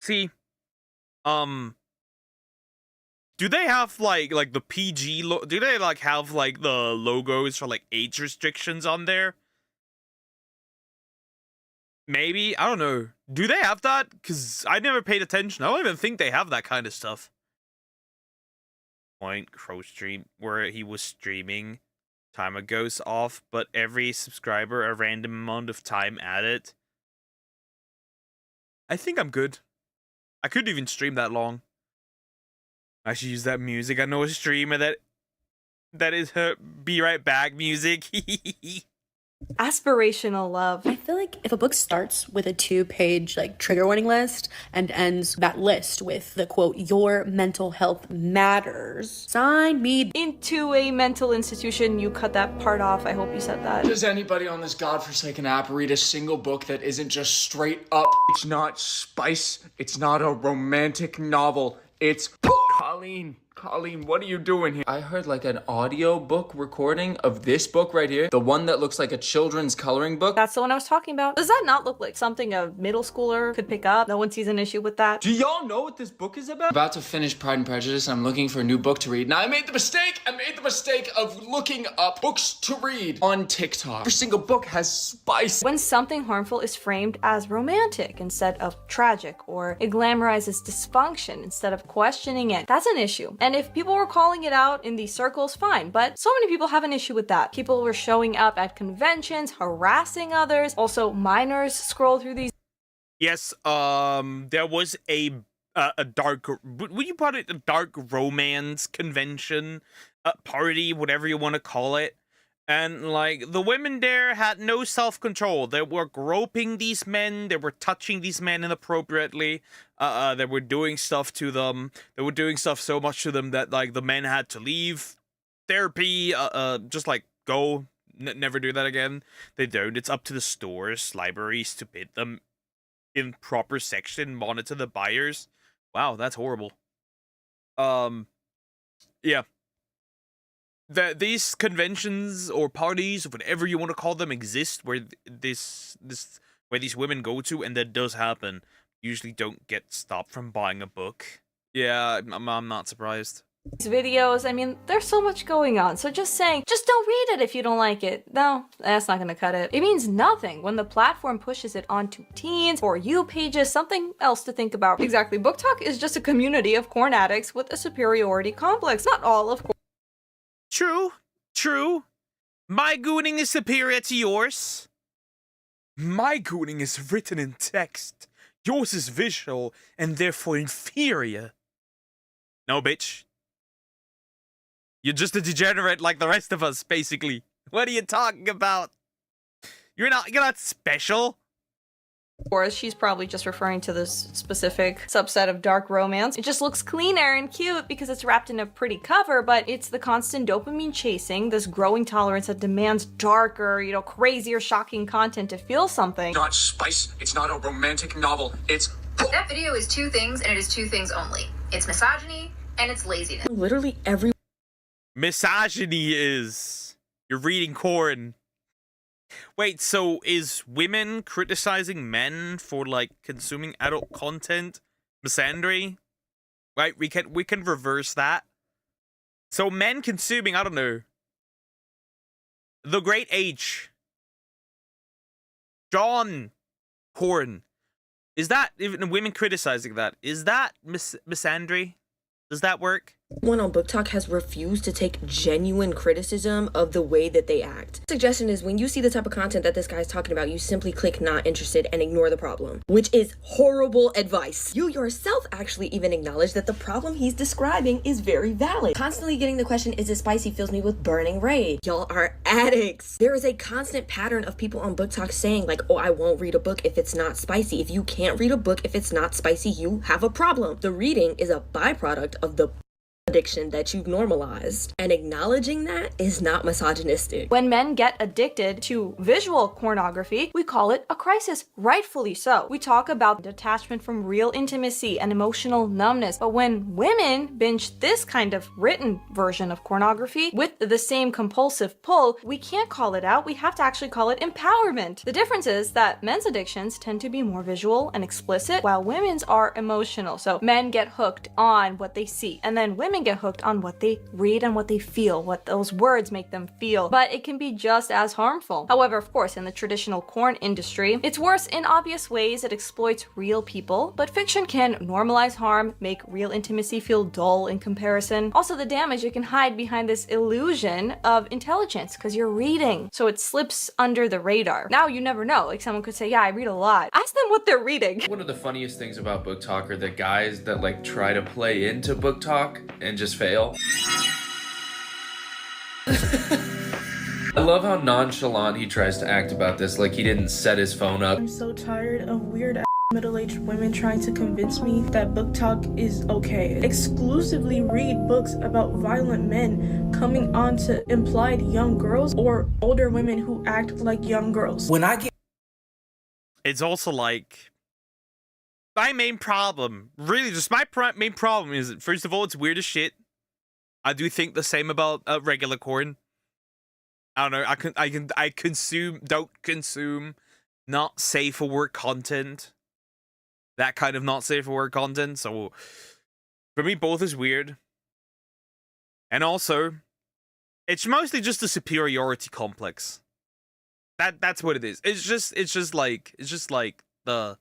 [SPEAKER 1] see, do they have like the PG do they have like the logos for like age restrictions on there? Maybe, I don't know. Do they have that? Cuz I never paid attention. I don't even think they have that kind of stuff. Point Crow stream where he was streaming, timer goes off, but every subscriber a random amount of time added. I think I'm good. I couldn't even stream that long. I should use that music. I know a streamer that is her be right back music.
[SPEAKER 3] aspirational love.
[SPEAKER 11] I feel like if a book starts with a 2-page trigger warning list and ends that list with the quote, your mental health matters, sign me
[SPEAKER 3] into a mental institution. You cut that part off. I hope you said that.
[SPEAKER 12] Does anybody on this godforsaken app read a single book that isn't just straight up? It's not spice. It's not a romantic novel. It's Colleen, what are you doing here? I heard an audio book recording of this book right here. The one that looks like a children's coloring book.
[SPEAKER 3] That's the one I was talking about. Does that not look like something a middle schooler could pick up? No one sees an issue with that.
[SPEAKER 12] Do y'all know what this book is about? I'm about to finish Pride and Prejudice and I'm looking for a new book to read. Now I made the mistake of looking up books to read on TikTok. Every single book has spice.
[SPEAKER 3] When something harmful is framed as romantic instead of tragic, or it glamorizes dysfunction instead of questioning it, that's an issue. And if people were calling it out in these circles, fine, but so many people have an issue with that. People were showing up at conventions, harassing others. Also, minors scroll through these.
[SPEAKER 1] Yes, there was a dark, would you put it, a dark romance convention, party, whatever you want to call it. And, the women there had no self-control. They were groping these men. They were touching these men inappropriately. They were doing stuff to them. They were doing stuff so much to them that, the men had to leave therapy. Just, go. Never do that again. They don't. It's up to the stores, libraries to put them in proper section, monitor the buyers. Wow, that's horrible. Yeah. These conventions or parties, whatever you want to call them, exist where this where these women go to, and that does happen, usually don't get stopped from buying a book. Yeah, I'm not surprised.
[SPEAKER 3] These videos, I mean, there's so much going on, so just saying, just don't read it if you don't like it, no, that's not gonna cut it. It means nothing when the platform pushes it onto teens, For You pages, something else to think about. Exactly, Book Talk is just a community of corn addicts with a superiority complex, not all of course.
[SPEAKER 1] True. My gooning is superior to yours. My gooning is written in text. Yours is visual, and therefore inferior. No, bitch. You're just a degenerate like the rest of us, basically. What are you talking about? You're not special.
[SPEAKER 3] Or she's probably just referring to this specific subset of dark romance. It just looks cleaner and cute because it's wrapped in a pretty cover, but it's the constant dopamine chasing, this growing tolerance that demands darker, crazier, shocking content to feel something.
[SPEAKER 12] Not spice. It's not a romantic novel. It's...
[SPEAKER 13] That video is two things, and it is two things only. It's misogyny, and it's laziness.
[SPEAKER 11] Literally every...
[SPEAKER 1] Misogyny is... You're reading corn. Wait, so is women criticizing men for, consuming adult content misandry? Right, we can reverse that. So men consuming, I don't know, The Great H, John Corn. Is that, even women criticizing that, is that misandry? Does that work?
[SPEAKER 14] One on Book Talk has refused to take genuine criticism of the way that they act. Suggestion is when you see the type of content that this guy's talking about, you simply click not interested and ignore the problem, which is horrible advice. You yourself actually even acknowledge that the problem he's describing is very valid. Constantly getting the question, is it spicy, fills me with burning rage. Y'all are addicts. There is a constant pattern of people on Book Talk saying oh, I won't read a book if it's not spicy. If you can't read a book if it's not spicy, you have a problem. The reading is a byproduct of the addiction that you've normalized, and acknowledging that is not misogynistic.
[SPEAKER 3] When men get addicted to visual pornography, we call it a crisis, rightfully so. We talk about detachment from real intimacy and emotional numbness, but when women binge this kind of written version of pornography with the same compulsive pull, we can't call it out, we have to actually call it empowerment. The difference is that men's addictions tend to be more visual and explicit, while women's are emotional. So men get hooked on what they see, and then women get hooked on what they read and what they feel, what those words make them feel, but it can be just as harmful. However, of course, in the traditional porn industry, it's worse in obvious ways. It exploits real people, but fiction can normalize harm, make real intimacy feel dull in comparison. Also, the damage you can hide behind this illusion of intelligence because you're reading, so it slips under the radar. Now you never know, someone could say, yeah, I read a lot. Ask them what they're reading.
[SPEAKER 15] One of the funniest things about Book Talk are the guys that try to play into Book Talk and just fail. I love how nonchalant he tries to act about this, like he didn't set his phone up.
[SPEAKER 16] I'm so tired of weird middle-aged women trying to convince me that Book Talk is okay. Exclusively read books about violent men coming on to implied young girls or older women who act like young girls.
[SPEAKER 1] When I get... It's also my main problem, really just my main problem is, first of all, it's weird as shit. I do think the same about regular corn. I don't know, I don't consume not safe for work content. That kind of not safe for work content, so for me both is weird. And also, it's mostly just a superiority complex. That's what it is. It's just like the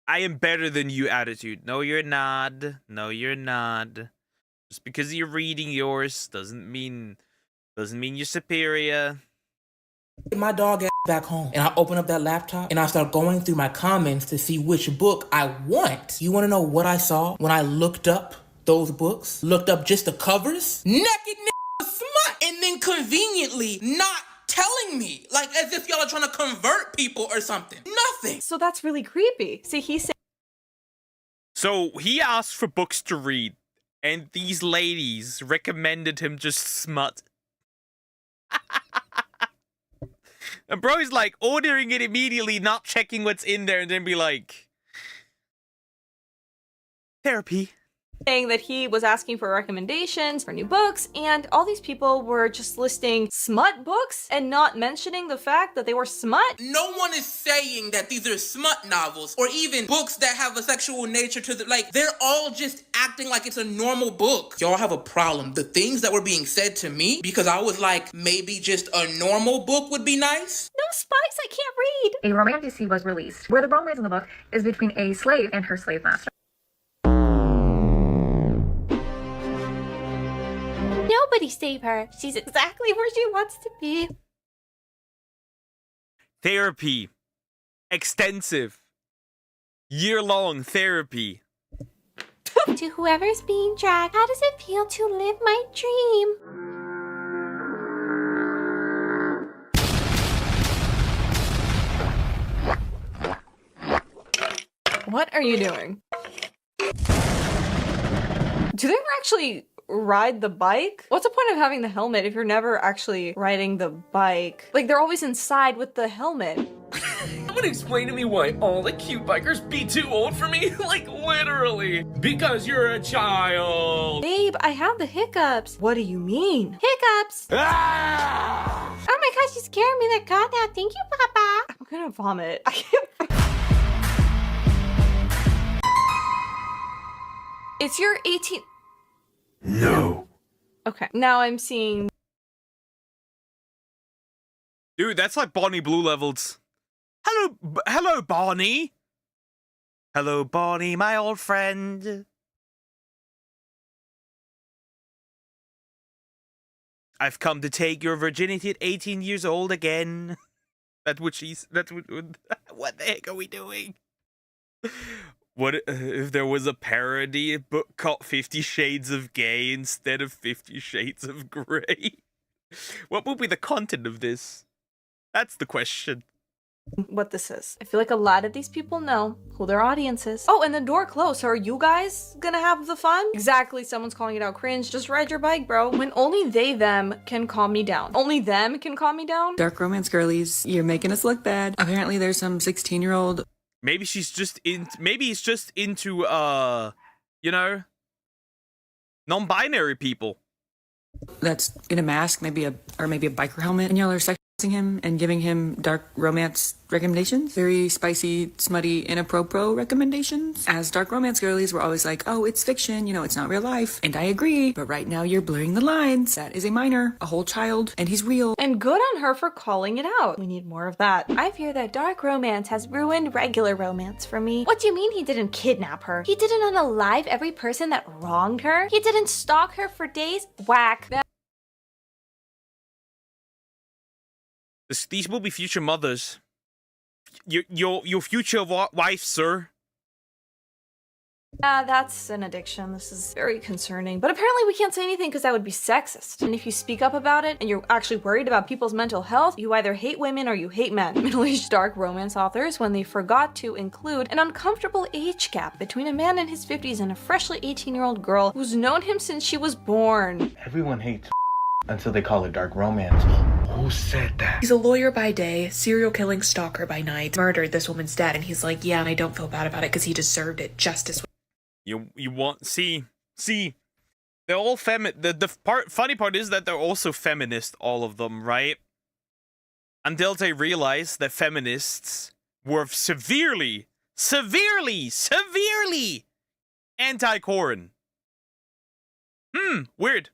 [SPEAKER 1] I am better than you attitude. No, you're not. No, you're not. Just because you're reading yours doesn't mean you're superior.
[SPEAKER 17] My dog back home, and I open up that laptop and I start going through my comments to see which book I want. You want to know what I saw when I looked up those books? Looked up just the covers? Naked smut, and then conveniently not telling me, as if y'all are trying to convert people or something. Nothing.
[SPEAKER 3] So that's really creepy. See, he said.
[SPEAKER 1] So he asked for books to read, and these ladies recommended him just smut. And bro's ordering it immediately, not checking what's in there, and then be like, therapy.
[SPEAKER 3] saying that he was asking for recommendations for new books, and all these people were just listing smut books and not mentioning the fact that they were smut.
[SPEAKER 17] No one is saying that these are smut novels or even books that have a sexual nature to them. Like, they're all just acting like it's a normal book. Y'all have a problem. The things that were being said to me, because I was like, maybe just a normal book would be nice.
[SPEAKER 3] No spice, I can't read.
[SPEAKER 18] A romantasy was released, where the romance in the book is between a slave and her slave master.
[SPEAKER 3] Nobody save her. She's exactly where she wants to be.
[SPEAKER 1] Therapy. Extensive. Year-long therapy.
[SPEAKER 3] To whoever's being dragged, how does it feel to live my dream? What are you doing? Do they ever actually ride the bike? What's the point of having the helmet if you're never actually riding the bike? Like, they're always inside with the helmet.
[SPEAKER 15] Someone explain to me why all the cute bikers be too old for me? Like, literally. Because you're a child.
[SPEAKER 3] Babe, I have the hiccups. What do you mean? Hiccups!
[SPEAKER 15] Ah!
[SPEAKER 3] Oh my gosh, you scared me. They're gone now. Thank you, Papa. I'm gonna vomit. I can't. It's your 18.
[SPEAKER 1] No.
[SPEAKER 3] Okay, now I'm seeing.
[SPEAKER 1] Dude, that's like Bonnie Blue levels. Hello, Bonnie. Hello, Bonnie, my old friend. I've come to take your virginity at 18 years old again. That's what she's. That's what. What the heck are we doing? What if there was a parody book called 50 Shades of Gay instead of 50 Shades of Grey? What would be the content of this? That's the question.
[SPEAKER 3] What this is. I feel like a lot of these people know who their audience is. Oh, and the door closed. So are you guys gonna have the fun? Exactly, someone's calling it out cringe. Just ride your bike, bro. When only they, them can calm me down. Only them can calm me down?
[SPEAKER 19] Dark romance girlies, you're making us look bad. Apparently there's some 16-year-old.
[SPEAKER 1] Maybe she's just maybe he's just into you know, non-binary people.
[SPEAKER 19] That's in a mask, maybe a biker helmet, and y'all are sexing him and giving him dark romance recommendations. Very spicy, smutty, inappropriate recommendations. As dark romance girlies, we're always like, oh, it's fiction, you know, it's not real life. And I agree, but right now you're blurring the lines. That is a minor, a whole child, and he's real.
[SPEAKER 3] And good on her for calling it out. We need more of that. I fear that dark romance has ruined regular romance for me. What do you mean he didn't kidnap her? He didn't unalive every person that wronged her? He didn't stalk her for days? Whack.
[SPEAKER 1] These will be future mothers. Your future wife, sir.
[SPEAKER 3] Yeah, that's an addiction. This is very concerning. But apparently we can't say anything because that would be sexist. And if you speak up about it and you're actually worried about people's mental health, you either hate women or you hate men. Middle-aged dark romance authors when they forgot to include an uncomfortable age gap between a man in his 50s and a freshly 18-year-old girl who's known him since she was born.
[SPEAKER 20] Everyone hates until they call it dark romance. Who said that?
[SPEAKER 21] He's a lawyer by day, serial killing stalker by night, murdered this woman's dad, and he's like, yeah, and I don't feel bad about it because he deserved it. Justice.
[SPEAKER 1] You want see they're all funny part is that they're also feminist, all of them, right? Until they realize that feminists were severely anti-Corin. Weird.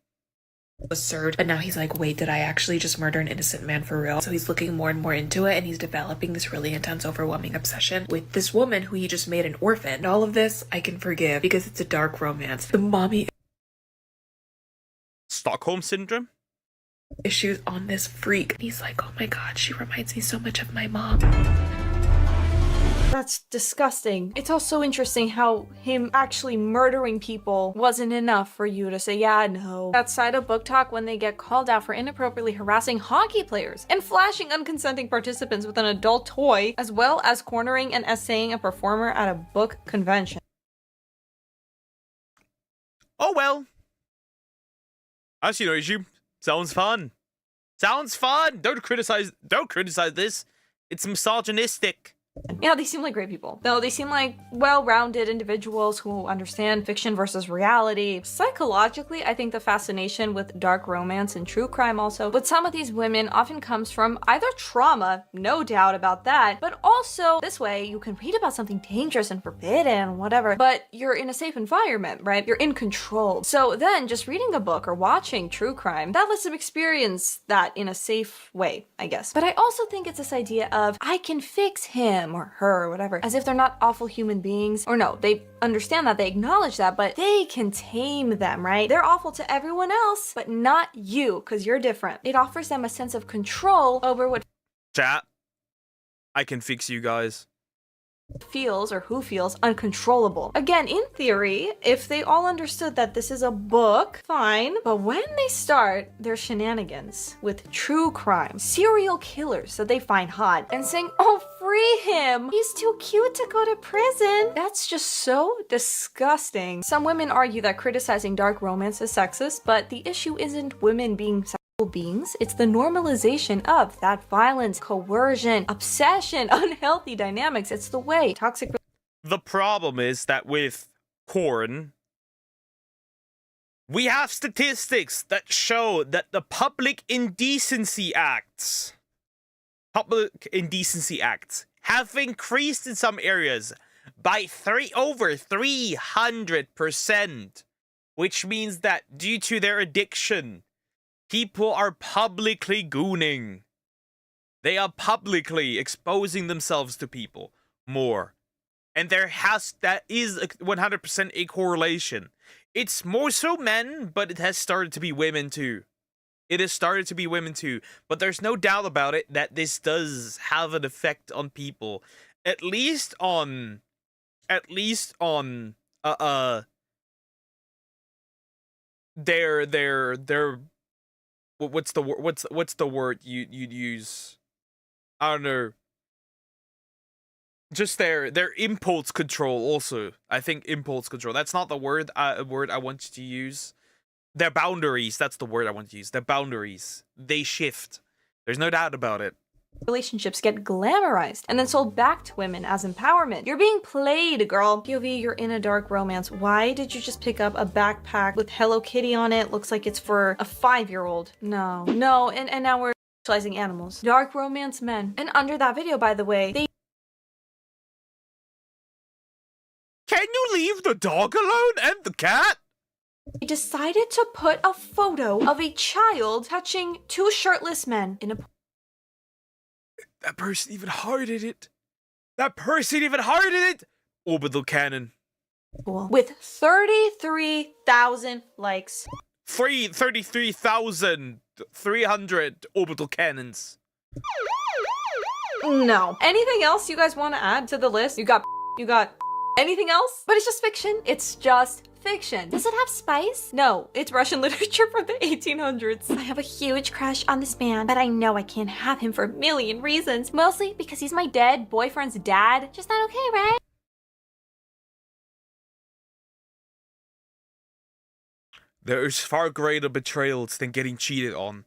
[SPEAKER 21] Was served, but now he's like, wait, did I actually just murder an innocent man for real? So he's looking more and more into it, and he's developing this really intense, overwhelming obsession with this woman who he just made an orphan. And all of this I can forgive because it's a dark romance. The mommy
[SPEAKER 1] Stockholm syndrome
[SPEAKER 21] issues on this freak. He's like, oh my god, she reminds me so much of my mom.
[SPEAKER 3] That's disgusting. It's also interesting how him actually murdering people wasn't enough for you to say, yeah, no. Outside of book talk, when they get called out for inappropriately harassing hockey players and flashing unconsenting participants with an adult toy, as well as cornering and essaying a performer at a book convention.
[SPEAKER 1] Oh well. I see no issue. Sounds fun. Sounds fun. Don't criticize this. It's misogynistic.
[SPEAKER 3] Yeah, they seem like great people. No, they seem like well-rounded individuals who understand fiction versus reality. Psychologically, I think the fascination with dark romance and true crime also with some of these women often comes from either trauma, no doubt about that, but also this way you can read about something dangerous and forbidden and whatever, but you're in a safe environment, right? You're in control. So then just reading a book or watching true crime, that lets them experience that in a safe way, I guess. But I also think it's this idea of I can fix him or her or whatever, as if they're not awful human beings. Or no, they understand that, they acknowledge that, but they can tame them, right? They're awful to everyone else, but not you, because you're different. It offers them a sense of control over what
[SPEAKER 1] Chat, I can fix you guys.
[SPEAKER 3] feels or who feels uncontrollable. Again, in theory, if they all understood that this is a book, fine. But when they start their shenanigans with true crime, serial killers that they find hot, and saying, oh, free him, he's too cute to go to prison, that's just so disgusting. Some women argue that criticizing dark romance is sexist, but the issue isn't women being sexist beings, it's the normalization of that violence, coercion, obsession, unhealthy dynamics. It's the way toxic.
[SPEAKER 1] The problem is that with porn, we have statistics that show that the Public Indecency Acts have increased in some areas by over 300%, which means that due to their addiction, people are publicly gooning. They are publicly exposing themselves to people more. And that is 100% a correlation. It's more so men, but it has started to be women too. But there's no doubt about it that this does have an effect on people. At least on their what's the word you'd use? I don't know. Just their impulse control also. I think impulse control. That's not the word I want you to use. Their boundaries, that's the word I want to use. Their boundaries. They shift. There's no doubt about it.
[SPEAKER 3] Relationships get glamorized and then sold back to women as empowerment. You're being played, girl. POV, you're in a dark romance. Why did you just pick up a backpack with Hello Kitty on it? Looks like it's for a 5-year-old. No, and now we're sexualizing animals. Dark romance men. And under that video, by the way, they
[SPEAKER 1] Can you leave the dog alone and the cat?
[SPEAKER 3] decided to put a photo of a child touching 2 shirtless men in a
[SPEAKER 1] That person even hearted it. Orbital cannon.
[SPEAKER 3] pool with 33,000 likes.
[SPEAKER 1] 33,300 orbital cannons.
[SPEAKER 3] No. Anything else you guys want to add to the list? You got anything else? But it's just fiction. It's just fiction. Does it have spice? No, it's Russian literature from the 1800s. I have a huge crush on this man, but I know I can't have him for a million reasons. Mostly because he's my dead boyfriend's dad. Just not okay, right?
[SPEAKER 1] There's far greater betrayals than getting cheated on.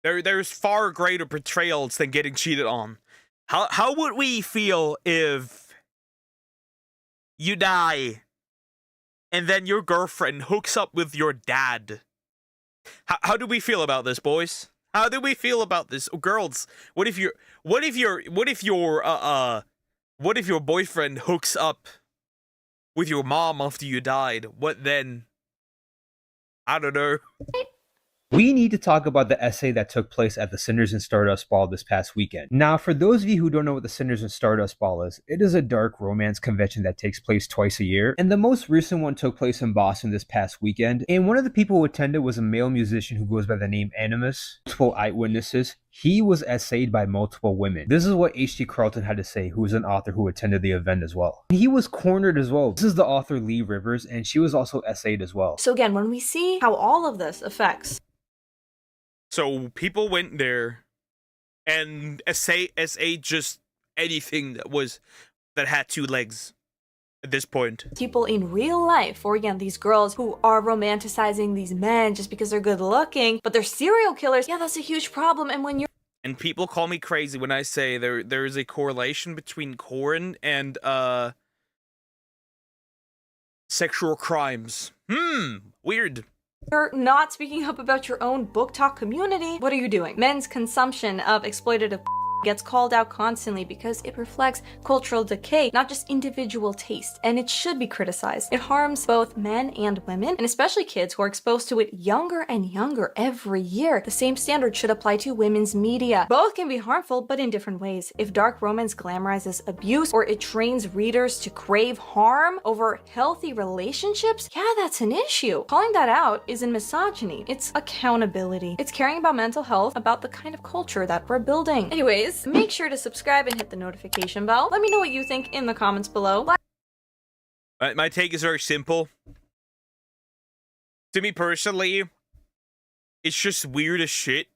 [SPEAKER 1] There's far greater betrayals than getting cheated on. How would we feel if you die and then your girlfriend hooks up with your dad? How do we feel about this, boys? How do we feel about this, girls? What if your boyfriend hooks up with your mom after you died? What then? I don't know.
[SPEAKER 2] We need to talk about the essay that took place at the Cinders and Stardust Ball this past weekend. Now, for those of you who don't know what the Cinders and Stardust Ball is, it is a dark romance convention that takes place twice a year, and the most recent one took place in Boston this past weekend, and one of the people who attended was a male musician who goes by the name Animus. Multiple eyewitnesses. He was essayed by multiple women. This is what H.T. Carlton had to say, who is an author who attended the event as well. He was cornered as well. This is the author Lee Rivers, and she was also essayed as well.
[SPEAKER 3] So again, when we see how all of this affects.
[SPEAKER 1] So people went there and essayed just anything that had 2 legs at this point.
[SPEAKER 3] People in real life, or again, these girls who are romanticizing these men just because they're good looking, but they're serial killers. Yeah, that's a huge problem. And when you're
[SPEAKER 1] And people call me crazy when I say there is a correlation between corn and sexual crimes. Weird.
[SPEAKER 3] You're not speaking up about your own book talk community. What are you doing? Men's consumption of exploitative gets called out constantly because it reflects cultural decay, not just individual taste, and it should be criticized. It harms both men and women, and especially kids who are exposed to it younger and younger every year. The same standard should apply to women's media. Both can be harmful, but in different ways. If dark romance glamorizes abuse, or it trains readers to crave harm over healthy relationships, yeah, that's an issue. Calling that out isn't misogyny, it's accountability. It's caring about mental health, about the kind of culture that we're building. Anyways, make sure to subscribe and hit the notification bell. Let me know what you think in the comments below.
[SPEAKER 1] My take is very simple. To me personally, it's just weird as shit.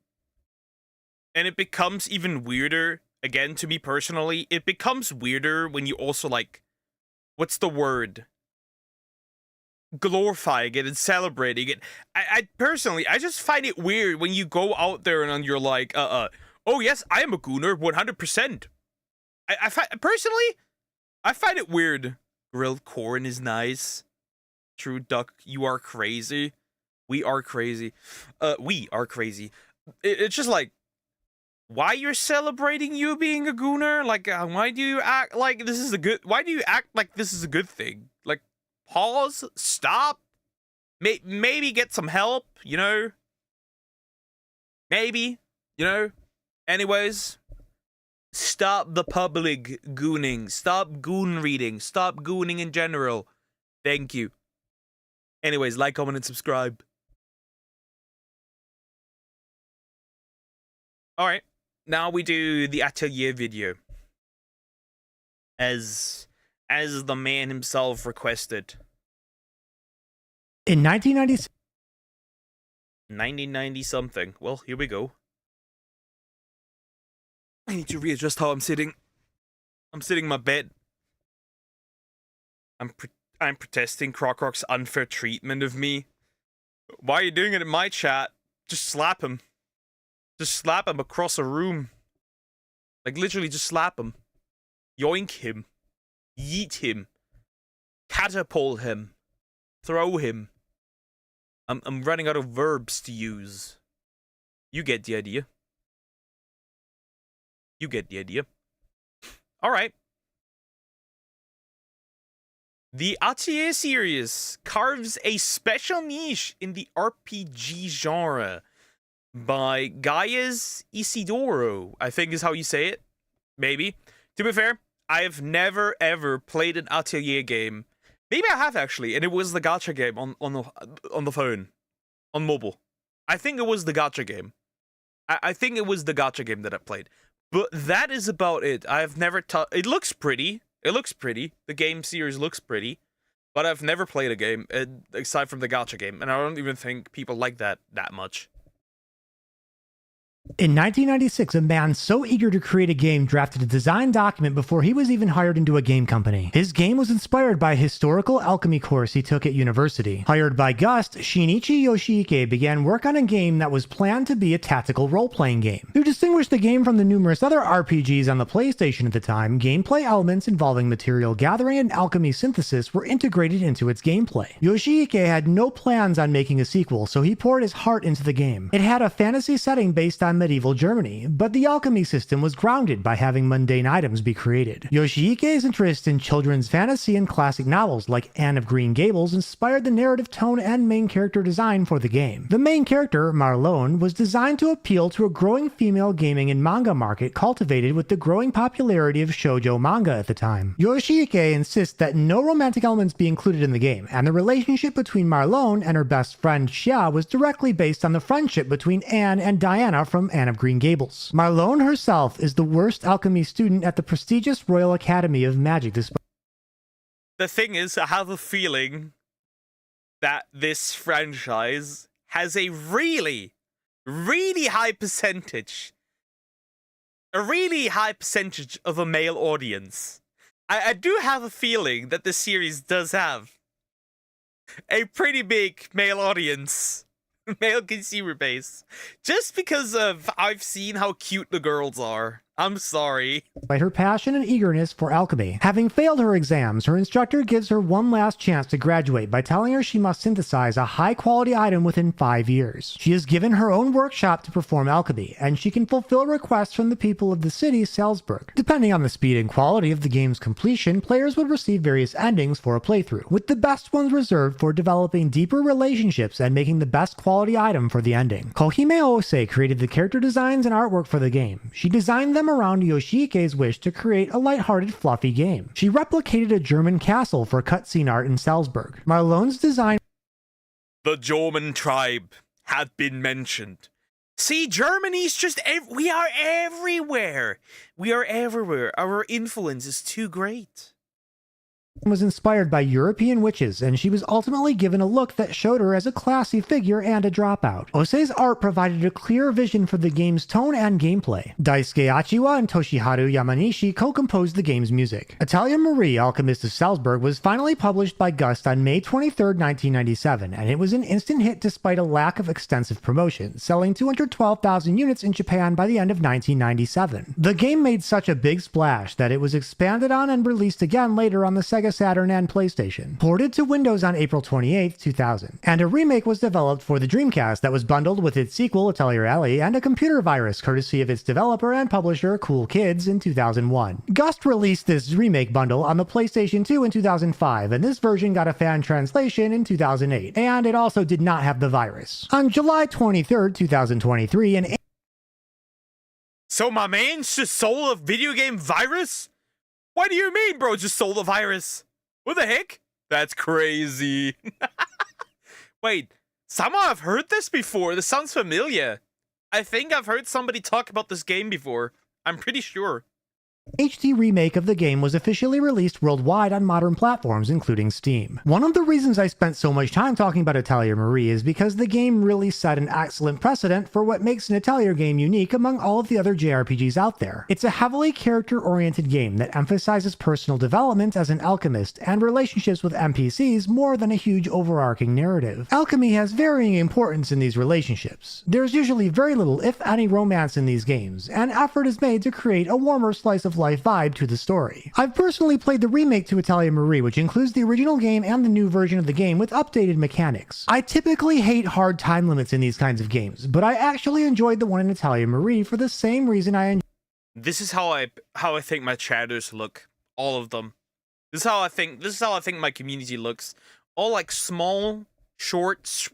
[SPEAKER 1] And it becomes even weirder, again, to me personally, it becomes weirder when you also, like, what's the word? Glorifying it and celebrating it. I personally, I just find it weird when you go out there and you're like, oh yes, I am a gooner, 100%. Personally, I find it weird. Grilled corn is nice. True duck, you are crazy. We are crazy. We are crazy. It's just like, why you're celebrating you being a gooner? Like, why do you act like this is a good? Why do you act like this is a good thing? Like, pause, stop, maybe get some help. You know, maybe, you know. Anyways, stop the public gooning. Stop goon reading. Stop gooning in general. Thank you. Anyways, like, comment, and subscribe. Alright, now we do the atelier video. As the man himself requested.
[SPEAKER 4] In 1990
[SPEAKER 1] something. Well, here we go. I need to readjust how I'm sitting. I'm sitting in my bed. I'm protesting Krockroc's unfair treatment of me. Why are you doing it in my chat? Just slap him. Just slap him across a room. Like, literally just slap him. Yoink him. Yeet him. Catapult him. Throw him. I'm running out of verbs to use. You get the idea. You get the idea. Alright. The Atelier series carves a special niche in the RPG genre by Gaius Isidoro, I think is how you say it. Maybe. To be fair, I have never ever played an Atelier game. Maybe I have actually, and it was the gacha game on the phone. On mobile. I think it was the gacha game. I think it was the gacha game that I played. But that is about it. I've never it looks pretty. It looks pretty. The game series looks pretty. But I've never played a game aside from the gacha game, and I don't even think people like that much.
[SPEAKER 4] In 1996, a man so eager to create a game drafted a design document before he was even hired into a game company. His game was inspired by a historical alchemy course he took at university. Hired by Gust, Shinichi Yoshike began work on a game that was planned to be a tactical role-playing game. To distinguish the game from the numerous other RPGs on the PlayStation at the time, gameplay elements involving material gathering and alchemy synthesis were integrated into its gameplay. Yoshike had no plans on making a sequel, so he poured his heart into the game. It had a fantasy setting based on medieval Germany, but the alchemy system was grounded by having mundane items be created. Yoshike's interest in children's fantasy and classic novels like Anne of Green Gables inspired the narrative tone and main character design for the game. The main character, Marlone, was designed to appeal to a growing female gaming and manga market cultivated with the growing popularity of shoujo manga at the time. Yoshike insists that no romantic elements be included in the game, and the relationship between Marlone and her best friend Xia was directly based on the friendship between Anne and Diana from Anne of Green Gables. Marlone herself is the worst alchemy student at the prestigious Royal Academy of Magic.
[SPEAKER 1] The thing is, I have a feeling that this franchise has a really high percentage of a male audience. I do have a feeling that the series does have a pretty big male audience. Male consumer base. Just because of I've seen how cute the girls are. I'm sorry.
[SPEAKER 4] By her passion and eagerness for alchemy. Having failed her exams, her instructor gives her one last chance to graduate by telling her she must synthesize a high-quality item within 5 years. She is given her own workshop to perform alchemy, and she can fulfill requests from the people of the city, Salzburg. Depending on the speed and quality of the game's completion, players would receive various endings for a playthrough, with the best ones reserved for developing deeper relationships and making the best quality item for the ending. Kohime Ose created the character designs and artwork for the game. She designed them around Yoshike's wish to create a lighthearted, fluffy game. She replicated a German castle for cutscene art in Salzburg. Marlone's design.
[SPEAKER 1] The German tribe had been mentioned. See, Germany's just we are everywhere. We are everywhere. Our influence is too great.
[SPEAKER 4] Was inspired by European witches, and she was ultimately given a look that showed her as a classy figure and a dropout. Ose's art provided a clear vision for the game's tone and gameplay. Daisuke Achiwa and Toshiharu Yamanishi co-composed the game's music. Italia Marie, Alchemist of Salzburg, was finally published by Gust on May 23, 1997, and it was an instant hit despite a lack of extensive promotion, selling 212,000 units in Japan by the end of 1997. The game made such a big splash that it was expanded on and released again later on the Sega Saturn and PlayStation, ported to Windows on April 28, 2000, and a remake was developed for the Dreamcast that was bundled with its sequel Atelier Alley and a computer virus courtesy of its developer and publisher Cool Kids in 2001. Gust released this remake bundle on the PlayStation 2 in 2005, and this version got a fan translation in 2008, and it also did not have the virus. On July 23, 2023, an
[SPEAKER 1] So my man's just sold a video game virus? What do you mean, bro? Just sold a virus? What the heck? That's crazy. Wait, somehow I've heard this before. This sounds familiar. I think I've heard somebody talk about this game before. I'm pretty sure.
[SPEAKER 4] HD remake of the game was officially released worldwide on modern platforms, including Steam. One of the reasons I spent so much time talking about Atelier Marie is because the game really set an excellent precedent for what makes an Atelier game unique among all of the other JRPGs out there. It's a heavily character-oriented game that emphasizes personal development as an alchemist and relationships with NPCs more than a huge overarching narrative. Alchemy has varying importance in these relationships. There's usually very little, if any, romance in these games, and effort is made to create a warmer slice of life vibe to the story. I've personally played the remake to Atelier Marie, which includes the original game and the new version of the game with updated mechanics. I typically hate hard time limits in these kinds of games, but I actually enjoyed the one in Atelier Marie for the same reason I enjoyed.
[SPEAKER 1] This is how I think my chatters look. All of them. This is how I think my community looks. All like small, short,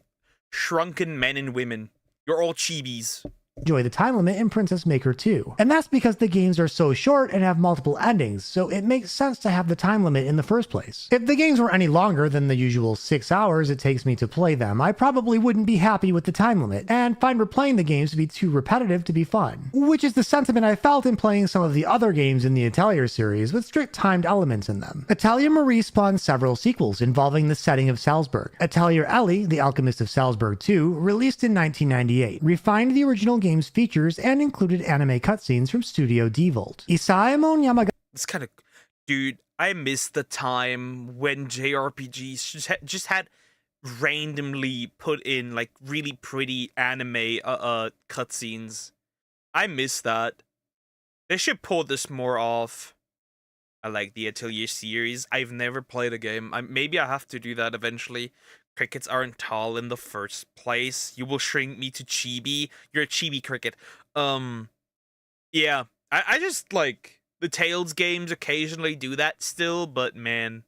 [SPEAKER 1] shrunken men and women. You're all chibis.
[SPEAKER 4] Enjoy the time limit in Princess Maker 2. And that's because the games are so short and have multiple endings, so it makes sense to have the time limit in the first place. If the games were any longer than the usual 6 hours it takes me to play them, I probably wouldn't be happy with the time limit, and find replaying the games to be too repetitive to be fun. Which is the sentiment I felt in playing some of the other games in the Atelier series with strict timed elements in them. Atelier Marie spawned several sequels involving the setting of Salzburg. Atelier Ellie, The Alchemist of Salzburg 2, released in 1998, refined the original game's features and included anime cutscenes from Studio Devolt. Isaemon Yamagata.
[SPEAKER 1] It's kind of, dude, I miss the time when JRPGs just had randomly put in like really pretty anime cutscenes. I miss that. They should pull this more off. I like the Atelier series. I've never played a game. Maybe I have to do that eventually. Crickets aren't tall in the first place. You will shrink me to chibi. You're a chibi cricket. Yeah. I just like the Tales games occasionally do that still, but man,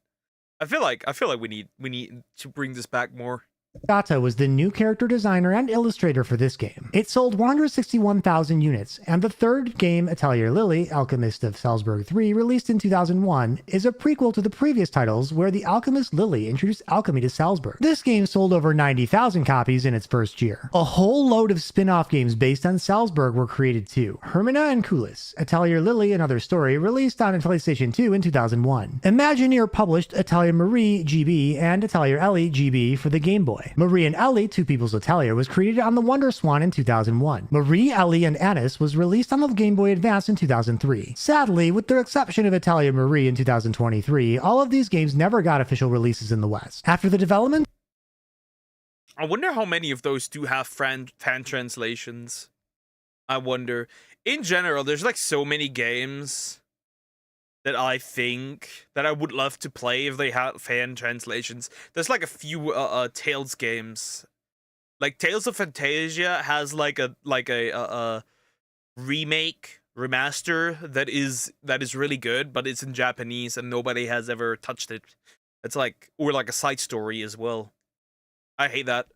[SPEAKER 1] I feel like we need to bring this back more.
[SPEAKER 4] Gata was the new character designer and illustrator for this game. It sold 161,000 units, and the third game, Atelier Lily, Alchemist of Salzburg 3, released in 2001, is a prequel to the previous titles where the alchemist Lily introduced alchemy to Salzburg. This game sold over 90,000 copies in its first year. A whole load of spin-off games based on Salzburg were created too. Hermina and Kulis, Atelier Lily, Another Story, released on PlayStation 2 in 2001. Imagineer published Atelier Marie GB and Atelier Ellie GB for the Game Boy. Marie and Ellie, Two People's Atelier, was created on the Wonder Swan in 2001. Marie, Ellie, and Anis was released on the Game Boy Advance in 2003. Sadly, with the exception of Atelier Marie in 2023, all of these games never got official releases in the West. After the development
[SPEAKER 1] I wonder how many of those do have fan translations. I wonder. In general, there's like so many games that I think that I would love to play if they had fan translations. There's like a few Tales games. Like Tales of Fantasia has like a remake remaster that is really good, but it's in Japanese and nobody has ever touched it. It's like, or like a side story as well. I hate that.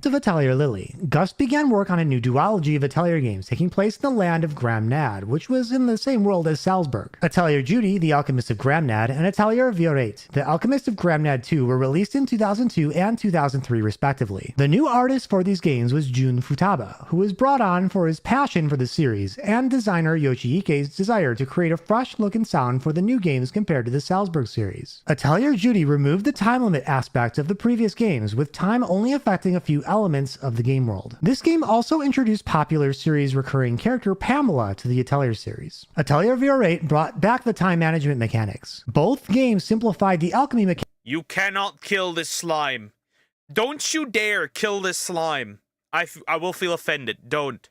[SPEAKER 4] Of Atelier Lily, Gust began work on a new duology of Atelier games taking place in the land of Gramnad, which was in the same world as Salzburg. Atelier Judy, the Alchemist of Gramnad, and Atelier Violette, the Alchemist of Gramnad 2 were released in 2002 and 2003 respectively. The new artist for these games was Jun Futaba, who was brought on for his passion for the series, and designer Yoshihike's desire to create a fresh look and sound for the new games compared to the Salzburg series. Atelier Judy removed the time limit aspect of the previous games, with time only affecting a few elements of the game world. This game also introduced popular series recurring character Pamela to the Atelier series. Atelier Violette brought back the time management mechanics. Both games simplified the alchemy mechanics.
[SPEAKER 1] You cannot kill this slime. Don't you dare kill this slime. I will feel offended. Don't.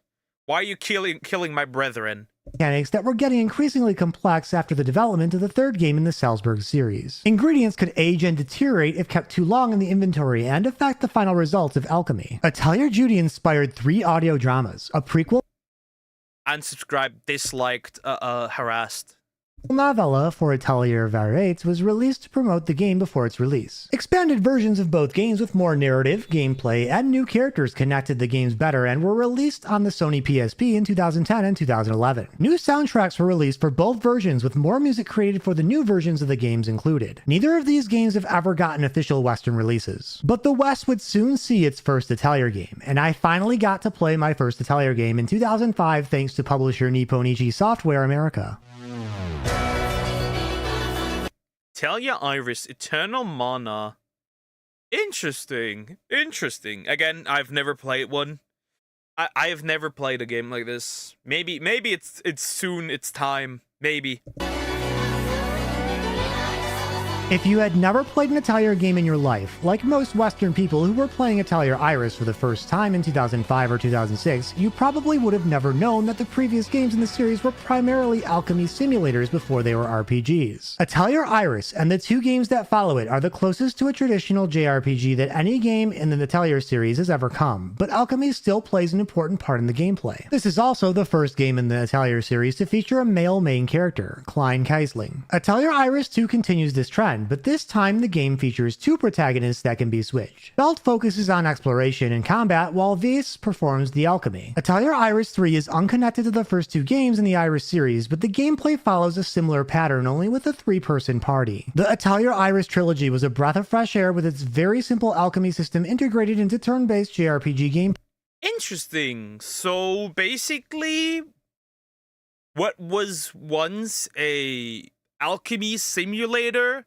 [SPEAKER 1] Why are you killing my brethren?
[SPEAKER 4] That were getting increasingly complex after the development of the third game in the Salzburg series. Ingredients could age and deteriorate if kept too long in the inventory and affect the final results of alchemy. Atelier Judy inspired 3 audio dramas, a prequel,
[SPEAKER 1] Unsubscribed, disliked, harassed.
[SPEAKER 4] novella for Atelier Violette was released to promote the game before its release. Expanded versions of both games with more narrative, gameplay, and new characters connected the games better and were released on the Sony PSP in 2010 and 2011. New soundtracks were released for both versions with more music created for the new versions of the games included. Neither of these games have ever gotten official Western releases, but the West would soon see its first Atelier game, and I finally got to play my first Atelier game in 2005 thanks to publisher Nipponichi Software America.
[SPEAKER 1] Talia Iris, Eternal Mana. Interesting. Interesting. Again, I've never played one. I have never played a game like this. Maybe it's soon, it's time. Maybe.
[SPEAKER 4] If you had never played an Atelier game in your life, like most Western people who were playing Atelier Iris for the first time in 2005 or 2006, you probably would have never known that the previous games in the series were primarily alchemy simulators before they were RPGs. Atelier Iris and the 2 games that follow it are the closest to a traditional JRPG that any game in the Atelier series has ever come, but alchemy still plays an important part in the gameplay. This is also the first game in the Atelier series to feature a male main character, Klein Keisling. Atelier Iris 2 continues this trend, but this time the game features 2 protagonists that can be switched. Belt focuses on exploration and combat, while Vase performs the alchemy. Atelier Iris 3 is unconnected to the first 2 games in the Iris series, but the gameplay follows a similar pattern, only with a 3-person party. The Atelier Iris trilogy was a breath of fresh air with its very simple alchemy system integrated into turn-based JRPG gameplay.
[SPEAKER 1] Interesting. So basically, what was once a alchemy simulator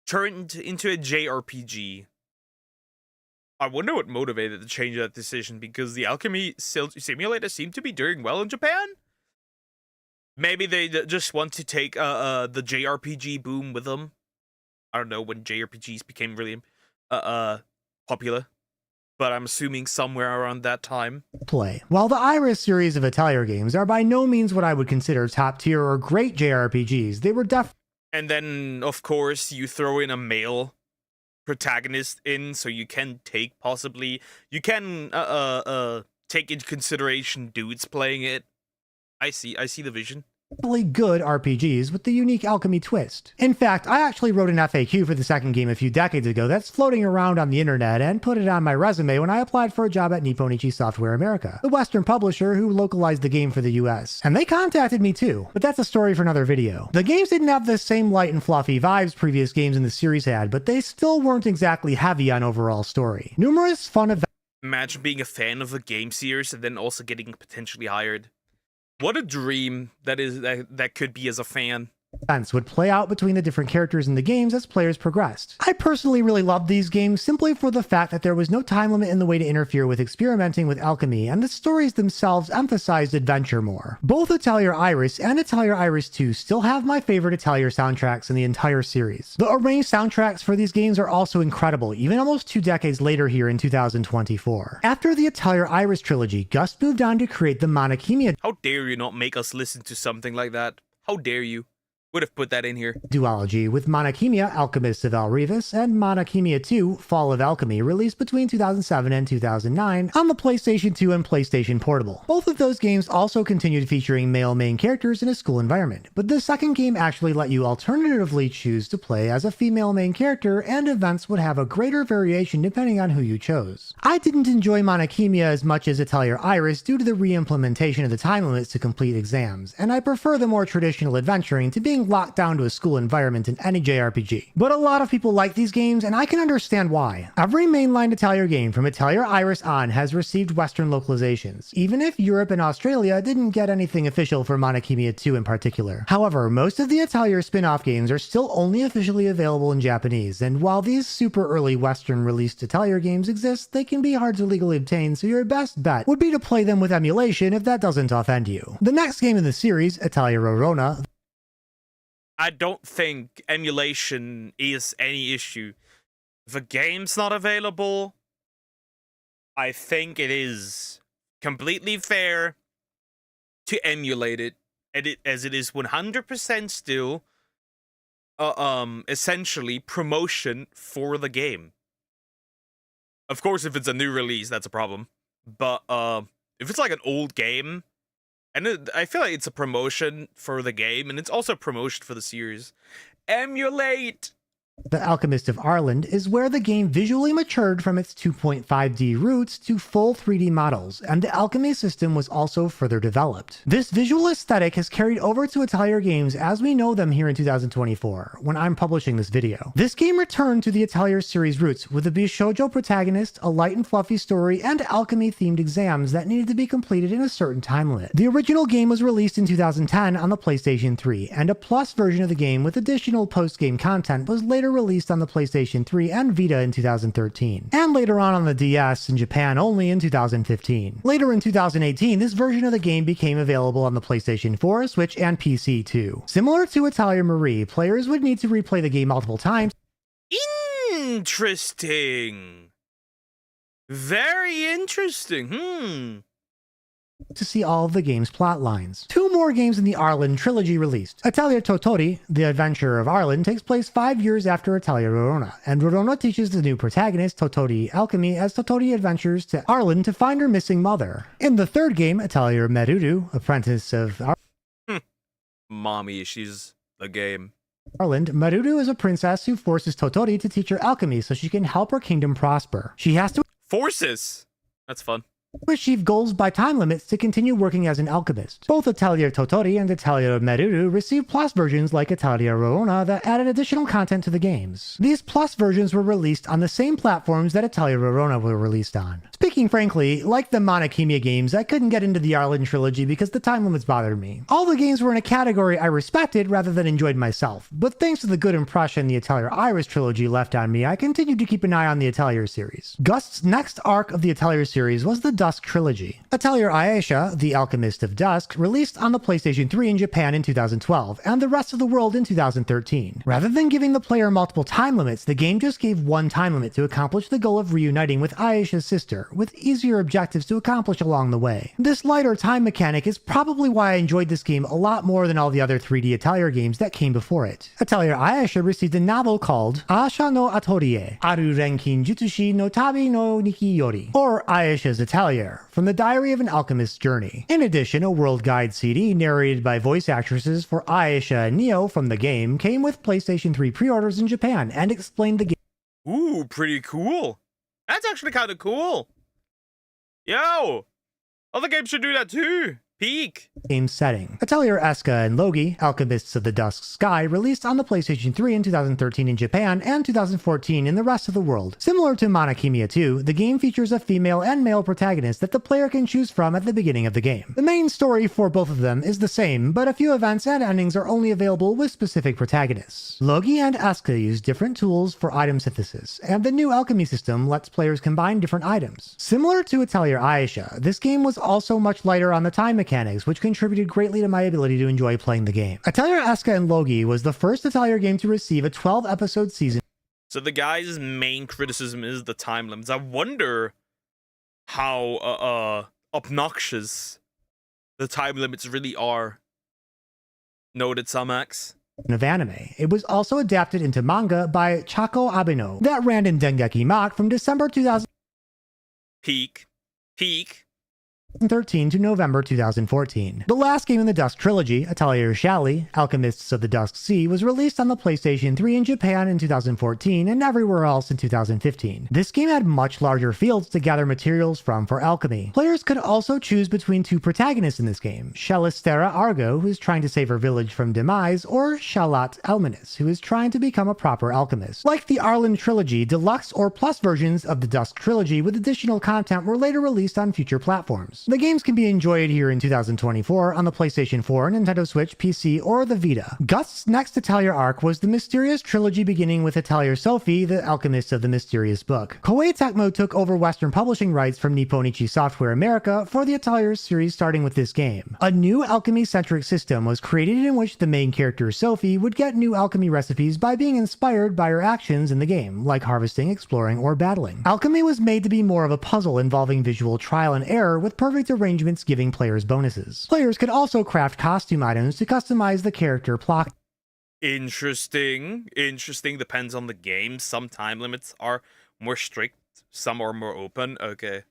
[SPEAKER 1] turned into a JRPG. I wonder what motivated the change of that decision, because the alchemy simulator seemed to be doing well in Japan. Maybe they just want to take the JRPG boom with them. I don't know when JRPGs became really popular, but I'm assuming somewhere around that time.
[SPEAKER 4] While the Iris series of Atelier games are by no means what I would consider top tier or great JRPGs, they were definitely.
[SPEAKER 1] And then, of course, you throw in a male protagonist in, so you can take take into consideration dudes playing it. I see the vision.
[SPEAKER 4] Good RPGs with the unique alchemy twist. In fact, I actually wrote an FAQ for the second game a few decades ago that's floating around on the internet and put it on my resume when I applied for a job at Nipponichi Software America, the Western publisher who localized the game for the US. And they contacted me too, but that's a story for another video. The games didn't have the same light and fluffy vibes previous games in the series had, but they still weren't exactly heavy on overall story. Numerous fun events.
[SPEAKER 1] Imagine being a fan of a game series and then also getting potentially hired. What a dream that could be as a fan.
[SPEAKER 4] events would play out between the different characters in the games as players progressed. I personally really loved these games simply for the fact that there was no time limit in the way to interfere with experimenting with alchemy, and the stories themselves emphasized adventure more. Both Atelier Iris and Atelier Iris 2 still have my favorite Atelier soundtracks in the entire series. The arranged soundtracks for these games are also incredible, even almost 2 decades later here in 2024. After the Atelier Iris trilogy, Gust moved on to create the Monachemia.
[SPEAKER 1] How dare you not make us listen to something like that? How dare you? Would have put that in here.
[SPEAKER 4] Duology, with Monachemia, Alchemist of Alrevis, and Monachemia 2, Fall of Alchemy, released between 2007 and 2009 on the PlayStation 2 and PlayStation Portable. Both of those games also continued featuring male main characters in a school environment, but the second game actually let you alternatively choose to play as a female main character, and events would have a greater variation depending on who you chose. I didn't enjoy Monachemia as much as Atelier Iris due to the re-implementation of the time limits to complete exams, and I prefer the more traditional adventuring to being locked down to a school environment in any JRPG. But a lot of people like these games, and I can understand why. Every mainline Atelier game from Atelier Iris on has received Western localizations, even if Europe and Australia didn't get anything official for Monachemia 2 in particular. However, most of the Atelier spin-off games are still only officially available in Japanese, and while these super early Western released Atelier games exist, they can be hard to legally obtain, so your best bet would be to play them with emulation if that doesn't offend you. The next game in the series, Atelier Rorona,
[SPEAKER 1] I don't think emulation is any issue. If a game's not available, I think it is completely fair to emulate it, as it is 100% still essentially promotion for the game. Of course, if it's a new release, that's a problem. But if it's like an old game, and I feel like it's a promotion for the game, and it's also a promotion for the series. Emulate!
[SPEAKER 4] The Alchemist of Ireland is where the game visually matured from its 2.5D roots to full 3D models, and the alchemy system was also further developed. This visual aesthetic has carried over to Atelier games as we know them here in 2024, when I'm publishing this video. This game returned to the Atelier series roots with a Bishoujo protagonist, a light and fluffy story, and alchemy-themed exams that needed to be completed in a certain time limit. The original game was released in 2010 on the PlayStation 3, and a Plus version of the game with additional post-game content was later released on the PlayStation 3 and Vita in 2013, and later on the DS in Japan only in 2015. Later in 2018, this version of the game became available on the PlayStation 4, Switch, and PC too. Similar to Atelier Marie, players would need to replay the game multiple times.
[SPEAKER 1] Interesting. Very interesting.
[SPEAKER 4] To see all of the game's plot lines. 2 more games in the Ireland trilogy released. Atelier Totori, The Adventure of Ireland, takes place 5 years after Atelier Rorona, and Rorona teaches the new protagonist, Totori, alchemy as Totori adventures to Ireland to find her missing mother. In the third game, Atelier Merudu, Apprentice of
[SPEAKER 1] Mommy issues, the game.
[SPEAKER 4] Ireland, Merudu is a princess who forces Totori to teach her alchemy so she can help her kingdom prosper. She has to
[SPEAKER 1] Forces! That's fun.
[SPEAKER 4] Achieve goals by time limits to continue working as an alchemist. Both Atelier Totori and Atelier Merudu received Plus versions like Atelier Rorona that added additional content to the games. These Plus versions were released on the same platforms that Atelier Rorona were released on. Speaking frankly, like the Monachemia games, I couldn't get into the Ireland trilogy because the time limits bothered me. All the games were in a category I respected rather than enjoyed myself, but thanks to the good impression the Atelier Iris trilogy left on me, I continued to keep an eye on the Atelier series. Gust's next arc of the Atelier series was the Dusk trilogy. Atelier Ayesha, The Alchemist of Dusk, released on the PlayStation 3 in Japan in 2012, and the rest of the world in 2013. Rather than giving the player multiple time limits, the game just gave one time limit to accomplish the goal of reuniting with Ayesha's sister, with easier objectives to accomplish along the way. This lighter time mechanic is probably why I enjoyed this game a lot more than all the other 3D Atelier games that came before it. Atelier Ayesha received a novel called Asha no Atorie, Aru Renkin Jutsushi no Tabi no Niki Yori, or Ayesha's Atelier, from the Diary of an Alchemist's Journey. In addition, a World Guide CD narrated by voice actresses for Ayesha and Neo from the game came with PlayStation 3 pre-orders in Japan and explained the game.
[SPEAKER 1] Ooh, pretty cool. That's actually kind of cool. Yo! Other games should do that too. Peak!
[SPEAKER 4] Game setting. Atelier Eska and Logi, Alchemists of the Dusk Sky, released on the PlayStation 3 in 2013 in Japan and 2014 in the rest of the world. Similar to Monokemia 2, the game features a female and male protagonist that the player can choose from at the beginning of the game. The main story for both of them is the same, but a few events and endings are only available with specific protagonists. Logi and Eska use different tools for item synthesis, and the new alchemy system lets players combine different items. Similar to Atelier Aisha, this game was also much lighter on the time mechanics, which contributed greatly to my ability to enjoy playing the game. Atelier Eska and Logi was the first Atelier game to receive a 12-episode season.
[SPEAKER 1] So the guy's main criticism is the time limits. I wonder how obnoxious the time limits really are. Noted Samax.
[SPEAKER 4] Of anime. It was also adapted into manga by Chako Abeno that ran in Dengeki Mak from December 2013 to November 2014. The last game in the Dusk trilogy, Atelier Shally, Alchemists of the Dusk Sea, was released on the PlayStation 3 in Japan in 2014 and everywhere else in 2015. This game had much larger fields to gather materials from for alchemy. Players could also choose between two protagonists in this game, Shalistera Argo, who is trying to save her village from demise, or Shalat Elminus, who is trying to become a proper alchemist. Like the Arland trilogy, deluxe or plus versions of the Dusk trilogy with additional content were later released on future platforms. The games can be enjoyed here in 2024 on the PlayStation 4, Nintendo Switch, PC, or the Vita. Gust's next Atelier arc was the mysterious trilogy beginning with Atelier Sophie, the Alchemist of the Mysterious Book. Koei Tecmo took over Western publishing rights from Nipponichi Software America for the Atelier series starting with this game. A new alchemy-centric system was created in which the main character Sophie would get new alchemy recipes by being inspired by her actions in the game, like harvesting, exploring, or battling. Alchemy was made to be more of a puzzle involving visual trial and error with perfect arrangements giving players bonuses. Players could also craft costume items to customize the character plot.
[SPEAKER 1] Interesting. Depends on the game. Some time limits are more strict, some are more open. Okay.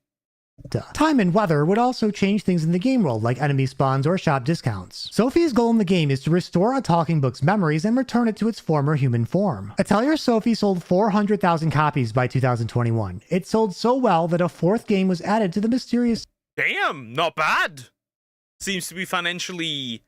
[SPEAKER 4] Time and weather would also change things in the game world, like enemy spawns or shop discounts. Sophie's goal in the game is to restore a talking book's memories and return it to its former human form. Atelier Sophie sold 400,000 copies by 2021. It sold so well that a fourth game was added to the mysterious...
[SPEAKER 1] Damn, not bad. Seems to be financially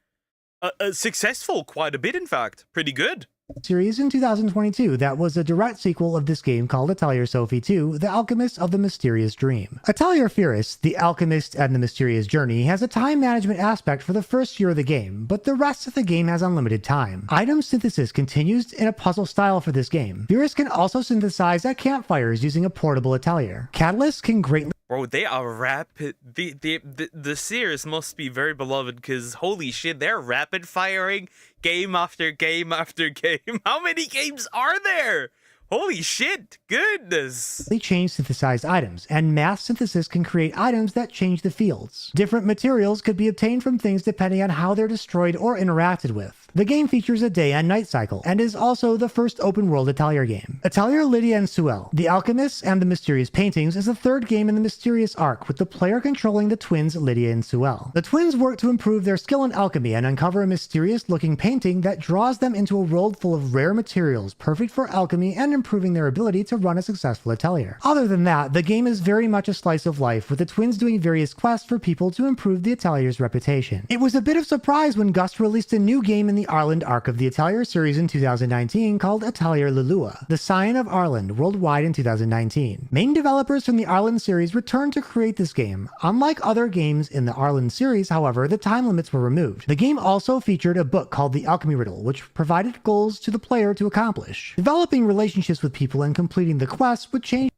[SPEAKER 1] successful, quite a bit in fact. Pretty good.
[SPEAKER 4] Series in 2022 that was a direct sequel of this game called Atelier Sophie 2, The Alchemist of the Mysterious Dream. Atelier Firis, The Alchemist and the Mysterious Journey, has a time management aspect for the first year of the game, but the rest of the game has unlimited time. Item synthesis continues in a puzzle style for this game. Firis can also synthesize at campfires using a portable Atelier. Catalyst can greatly...
[SPEAKER 1] Bro, they are rapid. The series must be very beloved because holy shit, they're rapid firing game after game after game. How many games are there? Holy shit, goodness.
[SPEAKER 4] They change synthesized items, and mass synthesis can create items that change the fields. Different materials could be obtained from things depending on how they're destroyed or interacted with. The game features a day and night cycle, and is also the first open-world Atelier game. Atelier Lydia and Suel, The Alchemists and the Mysterious Paintings is the third game in the Mysterious arc, with the player controlling the twins Lydia and Suel. The twins work to improve their skill in alchemy and uncover a mysterious-looking painting that draws them into a world full of rare materials, perfect for alchemy and improving their ability to run a successful Atelier. Other than that, the game is very much a slice of life, with the twins doing various quests for people to improve the Atelier's reputation. It was a bit of surprise when Gust released a new game in the Arland arc of the Atelier series in 2019 called Atelier Lulua, the Scion of Arland, worldwide in 2019. Main developers from the Arland series returned to create this game. Unlike other games in the Arland series, however, the time limits were removed. The game also featured a book called The Alchemy Riddle, which provided goals to the player to accomplish. Developing relationships with people and completing the quests would change.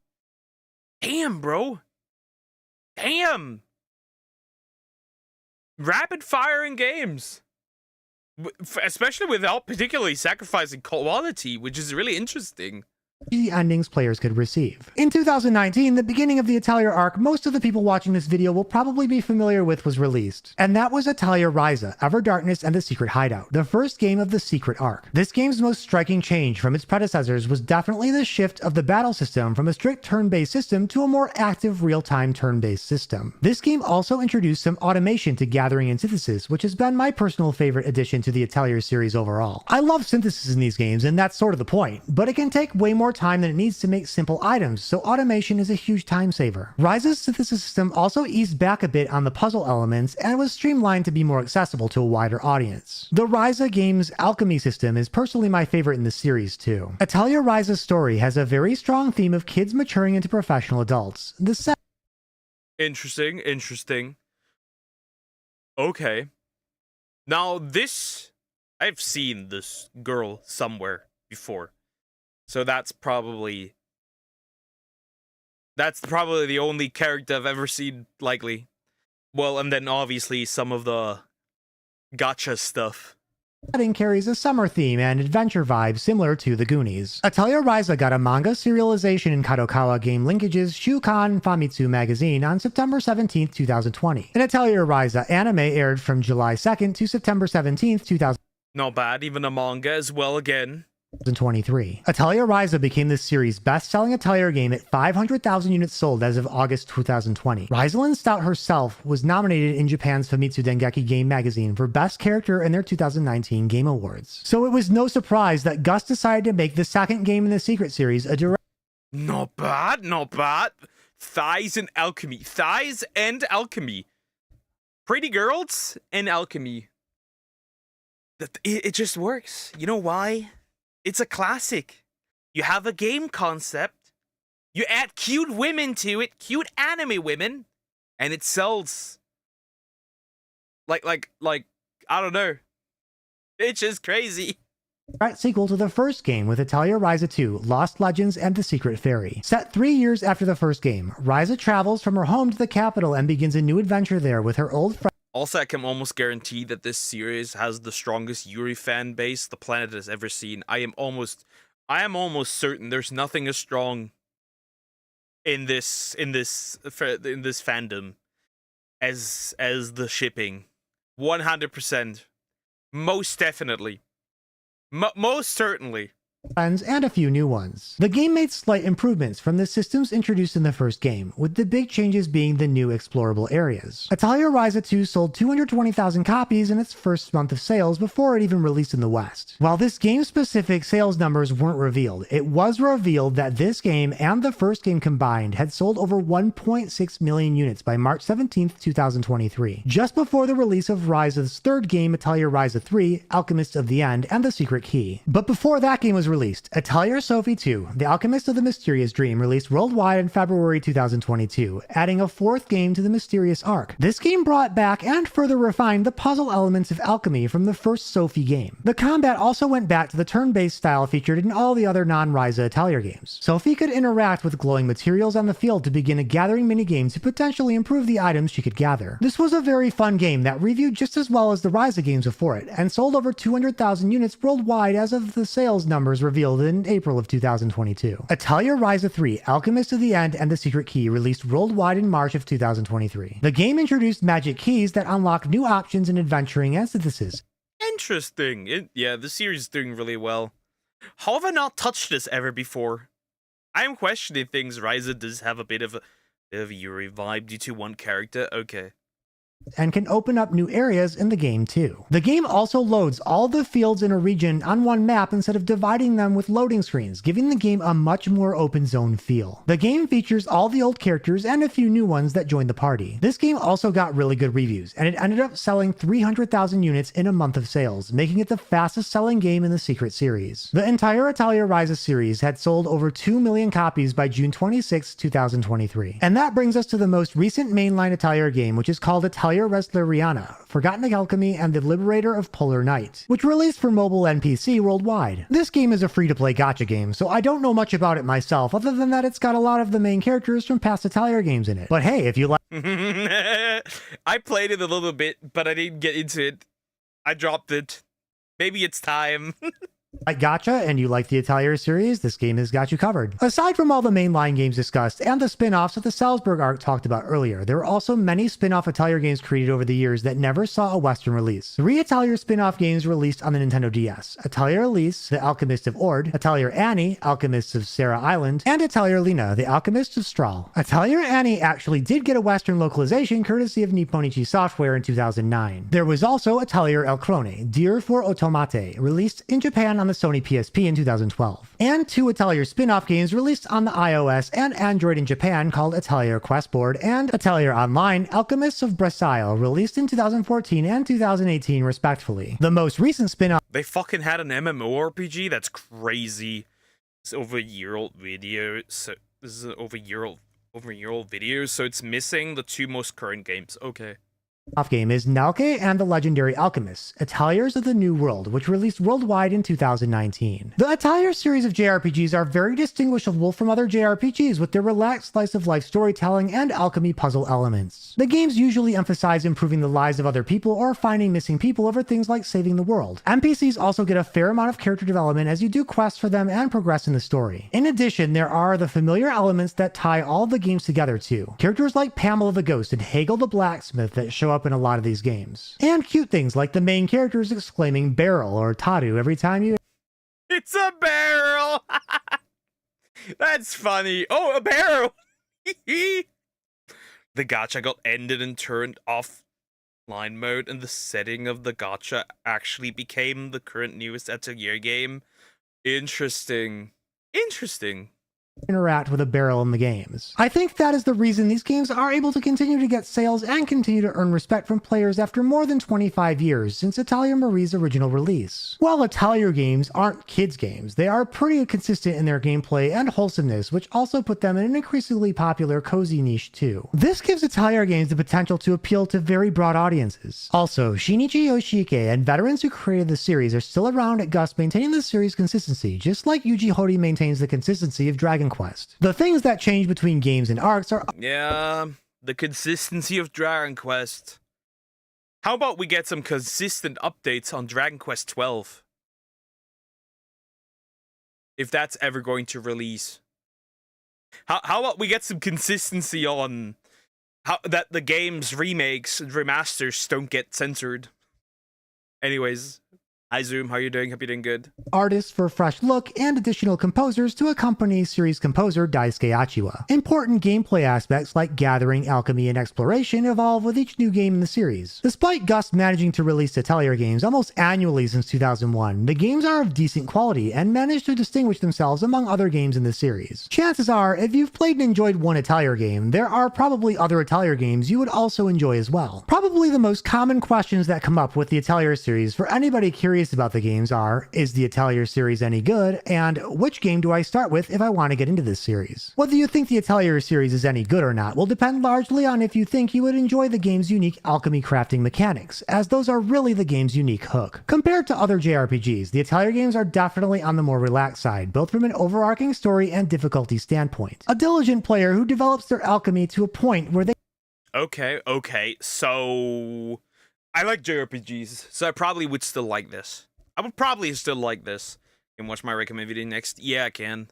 [SPEAKER 1] Damn, bro. Damn. Rapid firing games. Especially without particularly sacrificing quality, which is really interesting.
[SPEAKER 4] The endings players could receive. In 2019, the beginning of the Atelier arc most of the people watching this video will probably be familiar with was released, and that was Atelier Ryza, Ever Darkness and the Secret Hideout, the first game of the Secret arc. This game's most striking change from its predecessors was definitely the shift of the battle system from a strict turn-based system to a more active real-time turn-based system. This game also introduced some automation to gathering and synthesis, which has been my personal favorite addition to the Atelier series overall. I love synthesis in these games, and that's sort of the point, but it can take way more time than it needs to make simple items, so automation is a huge time saver. Ryza's synthesis system also eased back a bit on the puzzle elements and was streamlined to be more accessible to a wider audience. The Ryza game's alchemy system is personally my favorite in the series too. Atelier Ryza's story has a very strong theme of kids maturing into professional adults. The
[SPEAKER 1] Interesting. Okay. Now this, I've seen this girl somewhere before. So that's probably the only character I've ever seen, likely. Well, and then obviously some of the gacha stuff.
[SPEAKER 4] setting carries a summer theme and adventure vibe similar to the Goonies. Atelier Ryza got a manga serialization in Kadokawa Game Linkage's Shukan Famitsu magazine on September 17, 2020. An Atelier Ryza anime aired from July 2nd to September 17, 2020.
[SPEAKER 1] Not bad, even a manga as well again.
[SPEAKER 4] 2023. Atelier Ryza became the series' best-selling Atelier game at 500,000 units sold as of August 2020. Rysalind Stout herself was nominated in Japan's Famitsu Dengeki Game magazine for Best Character in their 2019 Game Awards. So it was no surprise that Gus decided to make the second game in the Secret series a direct...
[SPEAKER 1] Not bad. Thighs and alchemy. Pretty girls and alchemy. It just works. You know why? It's a classic. You have a game concept, you add cute women to it, cute anime women, and it sells. Like, I don't know. It's just crazy.
[SPEAKER 4] Sequel to the first game with Atelier Ryza 2, Lost Legends and the Secret Fairy. Set 3 years after the first game, Ryza travels from her home to the capital and begins a new adventure there with her old friend.
[SPEAKER 1] Also, I can almost guarantee that this series has the strongest Yuri fan base the planet has ever seen. I am almost certain there's nothing as strong in this fandom as the shipping. 100%. Most definitely. Most certainly.
[SPEAKER 4] Friends and a few new ones. The game made slight improvements from the systems introduced in the first game, with the big changes being the new explorable areas. Atelier Ryza 2 sold 220,000 copies in its first month of sales before it even released in the West. While this game-specific sales numbers weren't revealed, it was revealed that this game and the first game combined had sold over 1.6 million units by March 17, 2023, just before the release of Ryza's third game, Atelier Ryza 3, Alchemist of the End and the Secret Key. But before that game was released, Atelier Sophie 2, The Alchemist of the Mysterious Dream, released worldwide in February 2022, adding a fourth game to the Mysterious Arc. This game brought back and further refined the puzzle elements of alchemy from the first Sophie game. The combat also went back to the turn-based style featured in all the other non-Ryza Atelier games. Sophie could interact with glowing materials on the field to begin a gathering minigame to potentially improve the items she could gather. This was a very fun game that reviewed just as well as the Ryza games before it, and sold over 200,000 units worldwide as of the sales numbers revealed in April of 2022. Atelier Ryza 3, Alchemist of the End and the Secret Key released worldwide in March of 2023. The game introduced magic keys that unlock new options in adventuring and synthesis.
[SPEAKER 1] Interesting. Yeah, the series is doing really well. How have I not touched this ever before? I am questioning things. Ryza does have a bit of a Yuri vibe due to one character. Okay.
[SPEAKER 4] And can open up new areas in the game too. The game also loads all the fields in a region on one map instead of dividing them with loading screens, giving the game a much more open zone feel. The game features all the old characters and a few new ones that joined the party. This game also got really good reviews, and it ended up selling 300,000 units in a month of sales, making it the fastest selling game in the Secret series. The entire Atelier Ryza series had sold over 2 million copies by June 26, 2023. And that brings us to the most recent mainline Atelier game, which is called Atelier Wrestleriana, Forgotten Alchemy and the Liberator of Polar Night, which released for mobile and PC worldwide. This game is a free-to-play gacha game, so I don't know much about it myself, other than that it's got a lot of the main characters from past Atelier games in it. But hey, if you like...
[SPEAKER 1] I played it a little bit, but I didn't get into it. I dropped it. Maybe it's time.
[SPEAKER 4] Like gacha and you like the Atelier series, this game has got you covered. Aside from all the mainline games discussed and the spin-offs that the Salzburg arc talked about earlier, there were also many spin-off Atelier games created over the years that never saw a Western release. 3 Atelier spin-off games released on the Nintendo DS: Atelier Elise, The Alchemist of Ord, Atelier Annie, Alchemist of Sarah Island, and Atelier Lina, The Alchemist of Strahl. Atelier Annie actually did get a Western localization courtesy of Nipponichi Software in 2009. There was also Atelier El Crone, Dear for Automate, released in Japan on the Sony PSP in 2012. And 2 Atelier spin-off games released on the iOS and Android in Japan called Atelier Questboard and Atelier Online Alchemists of Brescia, released in 2014 and 2018 respectively. The most recent spin-off...
[SPEAKER 1] They fucking had an MMORPG? That's crazy. It's over a year-old video, so this is an over a year-old video, so it's missing the 2 most current games. Okay.
[SPEAKER 4] Game is Nelke and the Legendary Alchemists, Ateliers of the New World, which released worldwide in 2019. The Atelier series of JRPGs are very distinguishable from other JRPGs with their relaxed slice-of-life storytelling and alchemy puzzle elements. The games usually emphasize improving the lives of other people or finding missing people over things like saving the world. NPCs also get a fair amount of character development as you do quests for them and progress in the story. In addition, there are the familiar elements that tie all the games together too. Characters like Pamela the Ghost and Hagel the Blacksmith that show up in a lot of these games. And cute things like the main characters exclaiming barrel or taru every time you...
[SPEAKER 1] It's a barrel! That's funny. Oh, a barrel! The gacha got ended and turned off line mode, and the setting of the gacha actually became the current newest Atelier game. Interesting. Interesting.
[SPEAKER 4] Interact with a barrel in the games. I think that is the reason these games are able to continue to get sales and continue to earn respect from players after more than 25 years since Atelier Marie's original release. While Atelier games aren't kids games, they are pretty consistent in their gameplay and wholesomeness, which also put them in an increasingly popular cozy niche too. This gives Atelier games the potential to appeal to very broad audiences. Also, Shinichi Yoshike and veterans who created the series are still around at Gust maintaining the series' consistency, just like Yuji Horii maintains the consistency of Dragon Quest. The things that change between games and arcs are...
[SPEAKER 1] Yeah, the consistency of Dragon Quest. How about we get some consistent updates on Dragon Quest 12? If that's ever going to release. How about we get some consistency on how that the game's remakes and remasters don't get censored? Anyways, hi Zoom, how you doing? Hope you're doing good.
[SPEAKER 4] Artists for fresh look and additional composers to accompany series composer Daisuke Achiwa. Important gameplay aspects like gathering, alchemy, and exploration evolve with each new game in the series. Despite Gust managing to release Atelier games almost annually since 2001, the games are of decent quality and manage to distinguish themselves among other games in the series. Chances are, if you've played and enjoyed one Atelier game, there are probably other Atelier games you would also enjoy as well. Probably the most common questions that come up with the Atelier series for anybody curious about the games are, is the Atelier series any good, and which game do I start with if I want to get into this series? Whether you think the Atelier series is any good or not will depend largely on if you think you would enjoy the game's unique alchemy crafting mechanics, as those are really the game's unique hook. Compared to other JRPGs, the Atelier games are definitely on the more relaxed side, both from an overarching story and difficulty standpoint. A diligent player who develops their alchemy to a point where they...
[SPEAKER 1] Okay, so... I like JRPGs, so I probably would still like this. I would probably still like this. Can watch my recommend video next? Yeah, I can.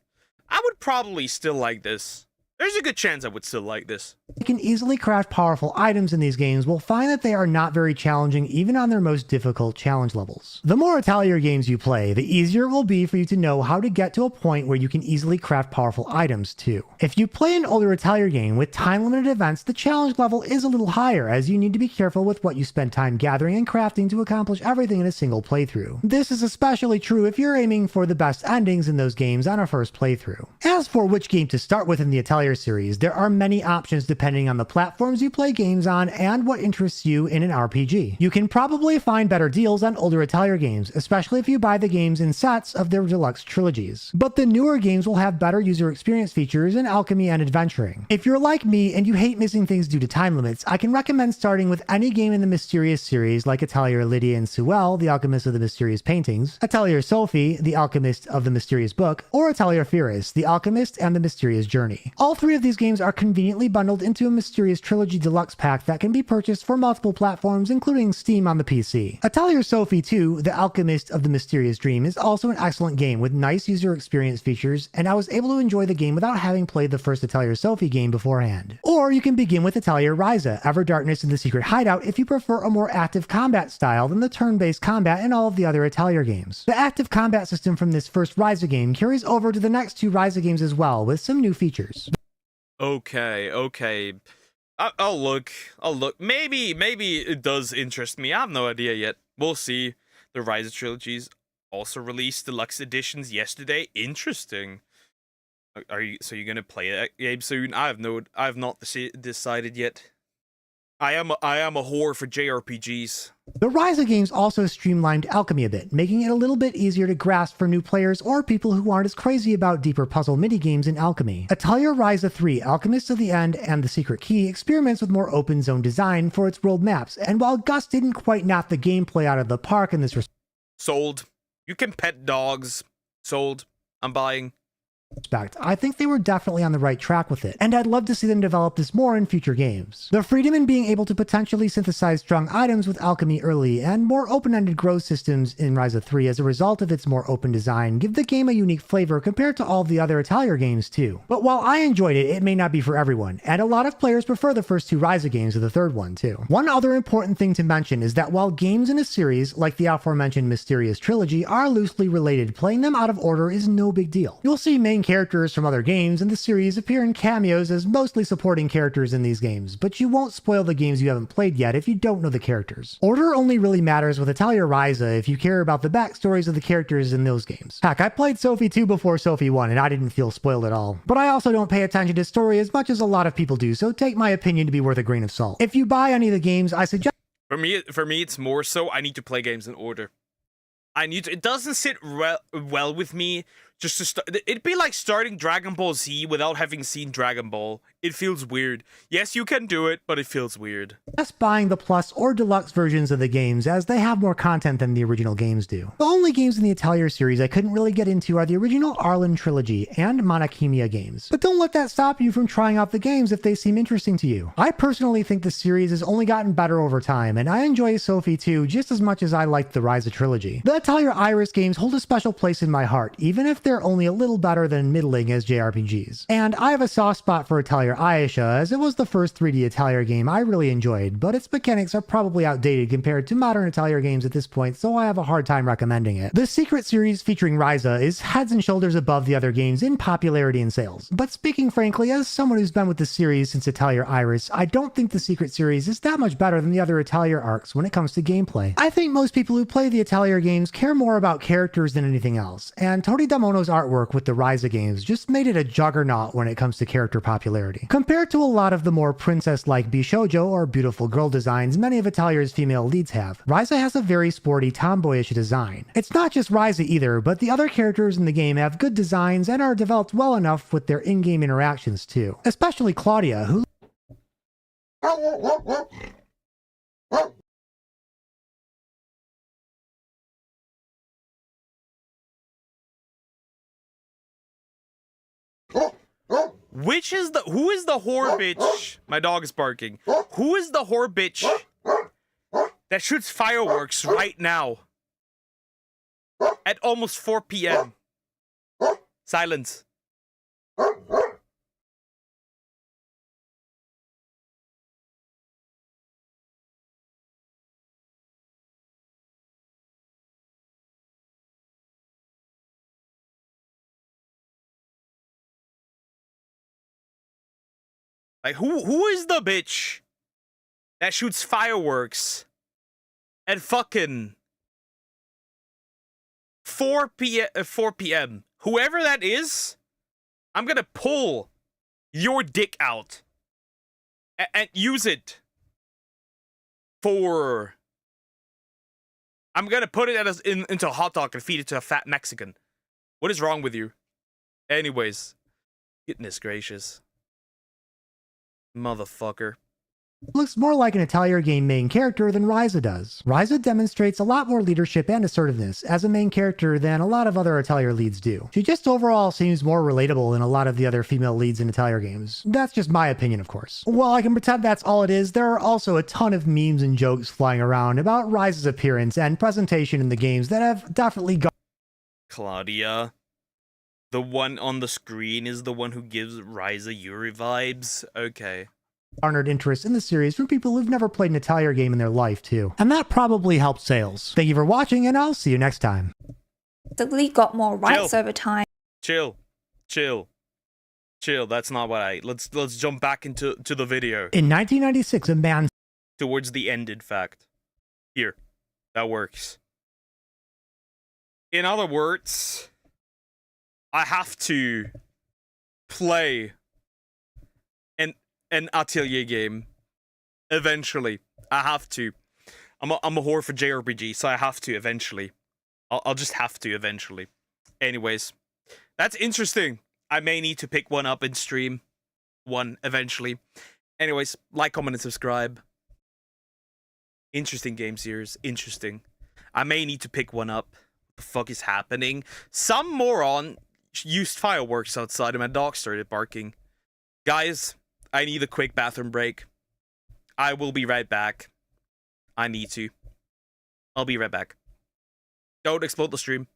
[SPEAKER 1] I would probably still like this. There's a good chance I would still like this.
[SPEAKER 4] Can easily craft powerful items in these games will find that they are not very challenging even on their most difficult challenge levels. The more Atelier games you play, the easier it will be for you to know how to get to a point where you can easily craft powerful items too. If you play an older Atelier game with time-limited events, the challenge level is a little higher as you need to be careful with what you spend time gathering and crafting to accomplish everything in a single playthrough. This is especially true if you're aiming for the best endings in those games on a first playthrough. As for which game to start with in the Atelier series, there are many options depending on the platforms you play games on and what interests you in an RPG. You can probably find better deals on older Atelier games, especially if you buy the games in sets of their deluxe trilogies. But the newer games will have better user experience features in alchemy and adventuring. If you're like me and you hate missing things due to time limits, I can recommend starting with any game in the Mysterious series like Atelier Lydia and Sewell, the Alchemist of the Mysterious Paintings, Atelier Sophie, the Alchemist of the Mysterious Book, or Atelier Firis, the Alchemist and the Mysterious Journey. All three of these games are conveniently bundled into a Mysterious Trilogy Deluxe pack that can be purchased for multiple platforms, including Steam on the PC. Atelier Sophie 2, The Alchemist of the Mysterious Dream, is also an excellent game with nice user experience features, and I was able to enjoy the game without having played the first Atelier Sophie game beforehand. Or you can begin with Atelier Ryza, Ever Darkness in the Secret Hideout, if you prefer a more active combat style than the turn-based combat in all of the other Atelier games. The active combat system from this first Ryza game carries over to the next two Ryza games as well, with some new features.
[SPEAKER 1] Okay. I'll look. Maybe it does interest me. I have no idea yet. We'll see. The Rise of trilogies. also released deluxe editions yesterday. Interesting. Are you gonna play that game soon? I have not decided yet. I am a whore for JRPGs.
[SPEAKER 4] The Ryza games also streamlined alchemy a bit, making it a little bit easier to grasp for new players or people who aren't as crazy about deeper puzzle minigames in alchemy. Atelier Ryza 3, Alchemist of the End, and The Secret Key experiments with more open zone design for its world maps, and while Gus didn't quite knock the gameplay out of the park in this respect,
[SPEAKER 1] Sold. You can pet dogs. Sold. I'm buying.
[SPEAKER 4] I think they were definitely on the right track with it, and I'd love to see them develop this more in future games. The freedom in being able to potentially synthesize strong items with alchemy early, and more open-ended growth systems in Ryza 3 as a result of its more open design give the game a unique flavor compared to all the other Atelier games too. But while I enjoyed it, it may not be for everyone, and a lot of players prefer the first two Ryza games to the third one too. One other important thing to mention is that while games in a series, like the aforementioned Mysterious Trilogy, are loosely related, playing them out of order is no big deal. You'll see main characters from other games in the series appear in cameos as mostly supporting characters in these games, but you won't spoil the games you haven't played yet if you don't know the characters. Order only really matters with Atelier Ryza if you care about the backstories of the characters in those games. Heck, I played Sophie 2 before Sophie 1 and I didn't feel spoiled at all. But I also don't pay attention to story as much as a lot of people do, so take my opinion to be worth a grain of salt. If you buy any of the games, I suggest...
[SPEAKER 1] For me, it's more so I need to play games in order. It doesn't sit well with me just to start. It'd be like starting Dragon Ball Z without having seen Dragon Ball. It feels weird. Yes, you can do it, but it feels weird.
[SPEAKER 4] Just buying the plus or deluxe versions of the games as they have more content than the original games do. The only games in the Atelier series I couldn't really get into are the original Arlen trilogy and Monachemia games. But don't let that stop you from trying out the games if they seem interesting to you. I personally think the series has only gotten better over time, and I enjoy Sophie 2 just as much as I liked the Ryza trilogy. The Atelier Iris games hold a special place in my heart, even if they're only a little better than middling as JRPGs. And I have a soft spot for Atelier Ayesha, as it was the first 3D Atelier game I really enjoyed, but its mechanics are probably outdated compared to modern Atelier games at this point, so I have a hard time recommending it. The Secret series featuring Ryza is heads and shoulders above the other games in popularity and sales, but speaking frankly, as someone who's been with the series since Atelier Iris, I don't think the Secret series is that much better than the other Atelier arcs when it comes to gameplay. I think most people who play the Atelier games care more about characters than anything else, and Tori Damono's artwork with the Ryza games just made it a juggernaut when it comes to character popularity. Compared to a lot of the more princess-like Bishoujo or beautiful girl designs many of Atelier's female leads have, Ryza has a very sporty, tomboyish design. It's not just Ryza either, but the other characters in the game have good designs and are developed well enough with their in-game interactions too. Especially Claudia, who
[SPEAKER 1] Who is the whore bitch? My dog is barking. Who is the whore bitch that shoots fireworks right now? At almost 4 p.m. Silence. Like, who is the bitch that shoots fireworks at fucking 4 p.m. Whoever that is, I'm gonna pull your dick out and use it for... I'm gonna put it into a hot dog and feed it to a fat Mexican. What is wrong with you? Anyways, goodness gracious. Motherfucker.
[SPEAKER 4] looks more like an Atelier game main character than Ryza does. Ryza demonstrates a lot more leadership and assertiveness as a main character than a lot of other Atelier leads do. She just overall seems more relatable than a lot of the other female leads in Atelier games. That's just my opinion, of course. While I can pretend that's all it is, there are also a ton of memes and jokes flying around about Ryza's appearance and presentation in the games that have definitely got
[SPEAKER 1] Claudia. The one on the screen is the one who gives Ryza Yuri vibes? Okay.
[SPEAKER 4] Garnered interest in the series from people who've never played an Atelier game in their life, too. And that probably helped sales. Thank you for watching, and I'll see you next time.
[SPEAKER 5] The league got more rights over time.
[SPEAKER 1] Chill. That's not what I... Let's jump back into the video.
[SPEAKER 4] In 1996, a man...
[SPEAKER 1] Towards the end, in fact. Here. That works. In other words, I have to play an Atelier game eventually. I have to. I'm a whore for JRPG, so I have to eventually. I'll just have to eventually. Anyways, that's interesting. I may need to pick one up and stream one eventually. Anyways, like, comment, and subscribe. Interesting game series. Interesting. I may need to pick one up. What the fuck is happening? Some moron used fireworks outside and my dog started barking. Guys, I need a quick bathroom break. I will be right back. I need to. I'll be right back. Don't explode the stream.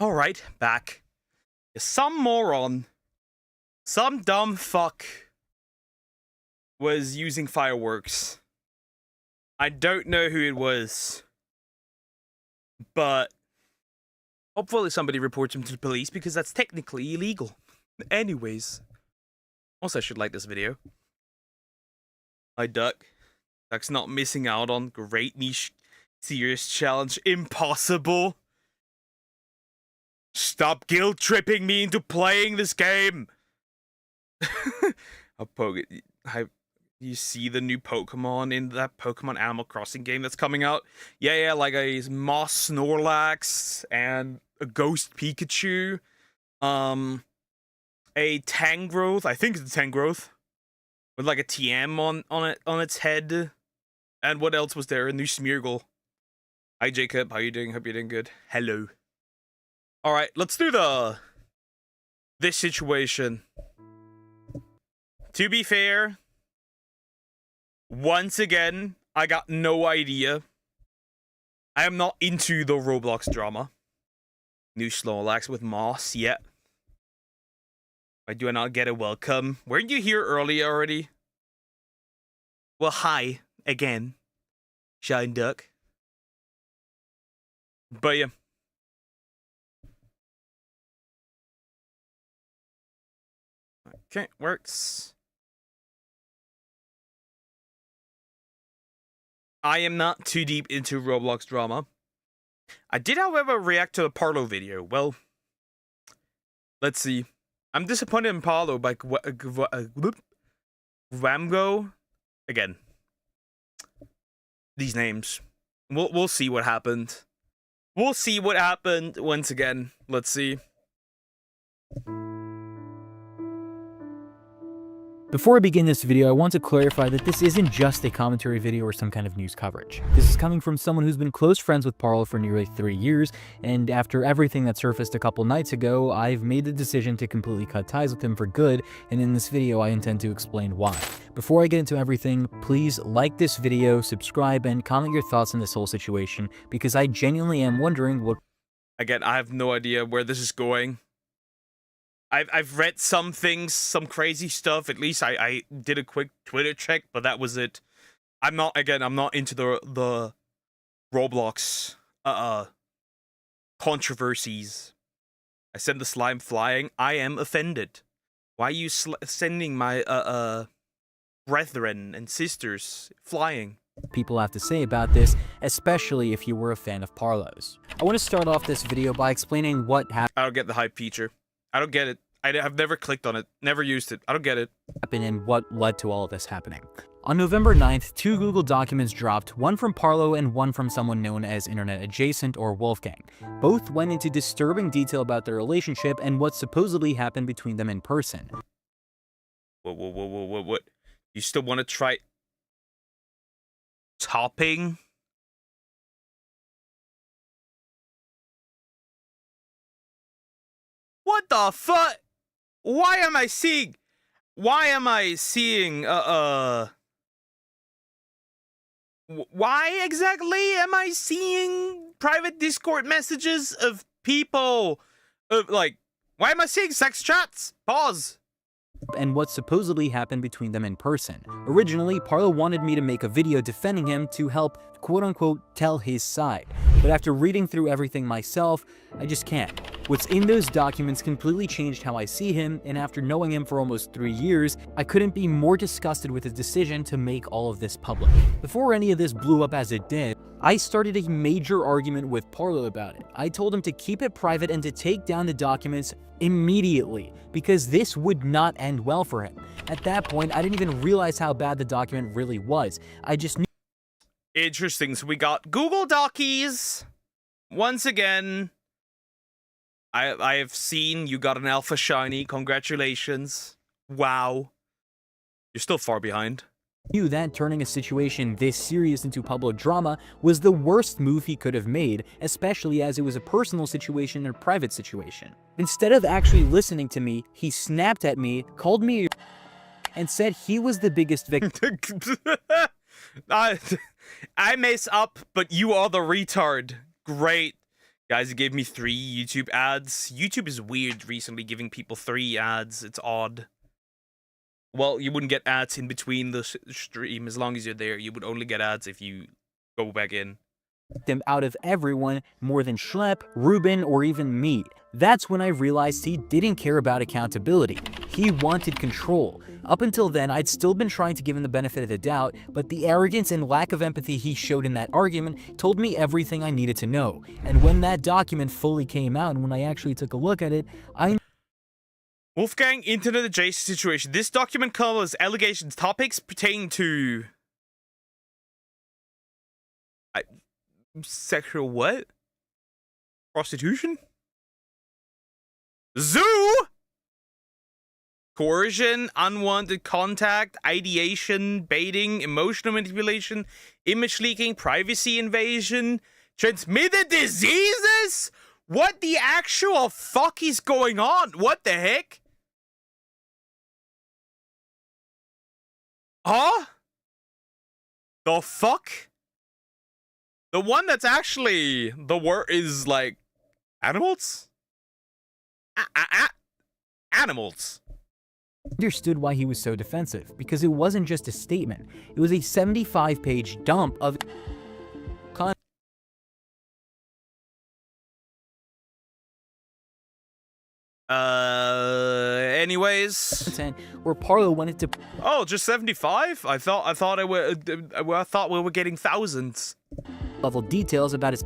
[SPEAKER 1] Alright, back. Some moron, some dumb fuck was using fireworks. I don't know who it was, but hopefully somebody reports him to the police because that's technically illegal. Anyways, also I should like this video. Hi Duck. Duck's not missing out on great niche serious challenge. Impossible. Stop guilt tripping me into playing this game. I'll poke it. You see the new Pokemon in that Pokemon Animal Crossing game that's coming out? Yeah, like a Moss Snorlax and a Ghost Pikachu. A Tangrowth, I think it's a Tangrowth, with like a TM on its head. And what else was there? A new Smeargle. Hi Jacob, how you doing? Hope you're doing good. Hello. Alright, let's do this situation. To be fair, once again, I got no idea. I am not into the Roblox drama. New Snorlax with moss, yet. Why do I not get a welcome? Weren't you here earlier already? Well, hi, again. Shine Duck. But yeah. Okay, works. I am not too deep into Roblox drama. I did, however, react to the Parlo video. Well, let's see. I'm disappointed in Parlo by Ramgo. Again, these names. We'll see what happened. We'll see what happened once again. Let's see.
[SPEAKER 6] Before I begin this video, I want to clarify that this isn't just a commentary video or some kind of news coverage. This is coming from someone who's been close friends with Parlo for nearly 3 years, and after everything that surfaced a couple nights ago, I've made the decision to completely cut ties with him for good, and in this video I intend to explain why. Before I get into everything, please like this video, subscribe, and comment your thoughts on this whole situation, because I genuinely am wondering what—
[SPEAKER 1] Again, I have no idea where this is going. I've read some things, some crazy stuff. At least I did a quick Twitter check, but that was it. I'm not into the Roblox controversies. I send the slime flying. I am offended. Why are you sending my brethren and sisters flying?
[SPEAKER 6] People have to say about this, especially if you were a fan of Parlo's. I want to start off this video by explaining what happened.
[SPEAKER 1] I don't get the hype feature. I don't get it. I've never clicked on it, never used it. I don't get it.
[SPEAKER 6] And what led to all of this happening. On November 9th, 2 Google documents dropped, one from Parlo and one from someone known as Internet Adjacent or Wolfgang. Both went into disturbing detail about their relationship and what supposedly happened between them in person.
[SPEAKER 1] What? You still want to try topping? What the fuck? Why am I seeing why exactly am I seeing private Discord messages of people like, why am I seeing sex chats? Pause.
[SPEAKER 6] And what supposedly happened between them in person. Originally, Parlo wanted me to make a video defending him to help, quote-unquote, tell his side. But after reading through everything myself, I just can't. What's in those documents completely changed how I see him, and after knowing him for almost 3 years, I couldn't be more disgusted with his decision to make all of this public. Before any of this blew up as it did, I started a major argument with Parlo about it. I told him to keep it private and to take down the documents immediately, because this would not end well for him. At that point, I didn't even realize how bad the document really was. I just knew.
[SPEAKER 1] Interesting, so we got Google Docies. Once again, I have seen you got an alpha shiny. Congratulations. Wow. You're still far behind.
[SPEAKER 6] Knew that turning a situation this serious into public drama was the worst move he could have made, especially as it was a personal situation and a private situation. Instead of actually listening to me, he snapped at me, called me and said he was the biggest victim.
[SPEAKER 1] I mess up, but you are the retard. Great. Guys, it gave me 3 YouTube ads. YouTube is weird recently, giving people 3 ads. It's odd. Well, you wouldn't get ads in between the stream as long as you're there. You would only get ads if you go back in.
[SPEAKER 6] Them out of everyone more than Schlepp, Ruben, or even me. That's when I realized he didn't care about accountability. He wanted control. Up until then, I'd still been trying to give him the benefit of the doubt, but the arrogance and lack of empathy he showed in that argument told me everything I needed to know. And when that document fully came out and when I actually took a look at it, I...
[SPEAKER 1] Wolfgang, internet adjacent situation. This document covers allegations, topics pertaining to... sexual what? Prostitution? Zoo? Coercion, unwanted contact, ideation, baiting, emotional manipulation, image leaking, privacy invasion, transmitted diseases? What the actual fuck is going on? What the heck? Huh? The fuck? The one that's actually the word is like animals? Animals.
[SPEAKER 6] Understood why he was so defensive, because it wasn't just a statement. It was a 75-page dump of
[SPEAKER 1] anyways,
[SPEAKER 6] content where Parlo went into
[SPEAKER 1] just 75? I thought we were getting thousands.
[SPEAKER 6] Level details about his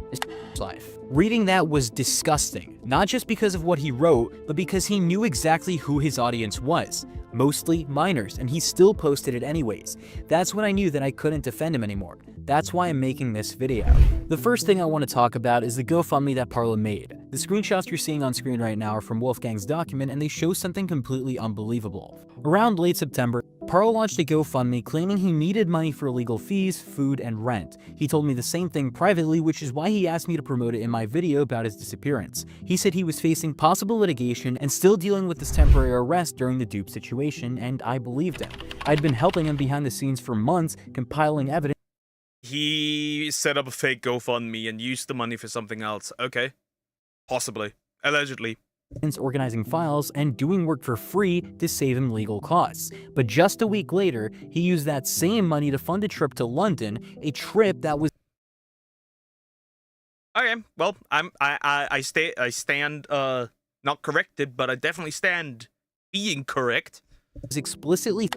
[SPEAKER 6] life. Reading that was disgusting, not just because of what he wrote, but because he knew exactly who his audience was. Mostly minors, and he still posted it anyways. That's when I knew that I couldn't defend him anymore. That's why I'm making this video. The first thing I want to talk about is the GoFundMe that Parlo made. The screenshots you're seeing on screen right now are from Wolfgang's document, and they show something completely unbelievable. Around late September, Parlo launched a GoFundMe claiming he needed money for legal fees, food, and rent. He told me the same thing privately, which is why he asked me to promote it in my video about his disappearance. He said he was facing possible litigation and still dealing with this temporary arrest during the dupe situation, and I believed him. I'd been helping him behind the scenes for months, compiling evidence.
[SPEAKER 1] He set up a fake GoFundMe and used the money for something else. Okay. Possibly. Allegedly.
[SPEAKER 6] Organizing files and doing work for free to save him legal costs. But just a week later, he used that same money to fund a trip to London, a trip that was...
[SPEAKER 1] Okay, well, I stand not corrected, but I definitely stand being correct.
[SPEAKER 6] Is explicitly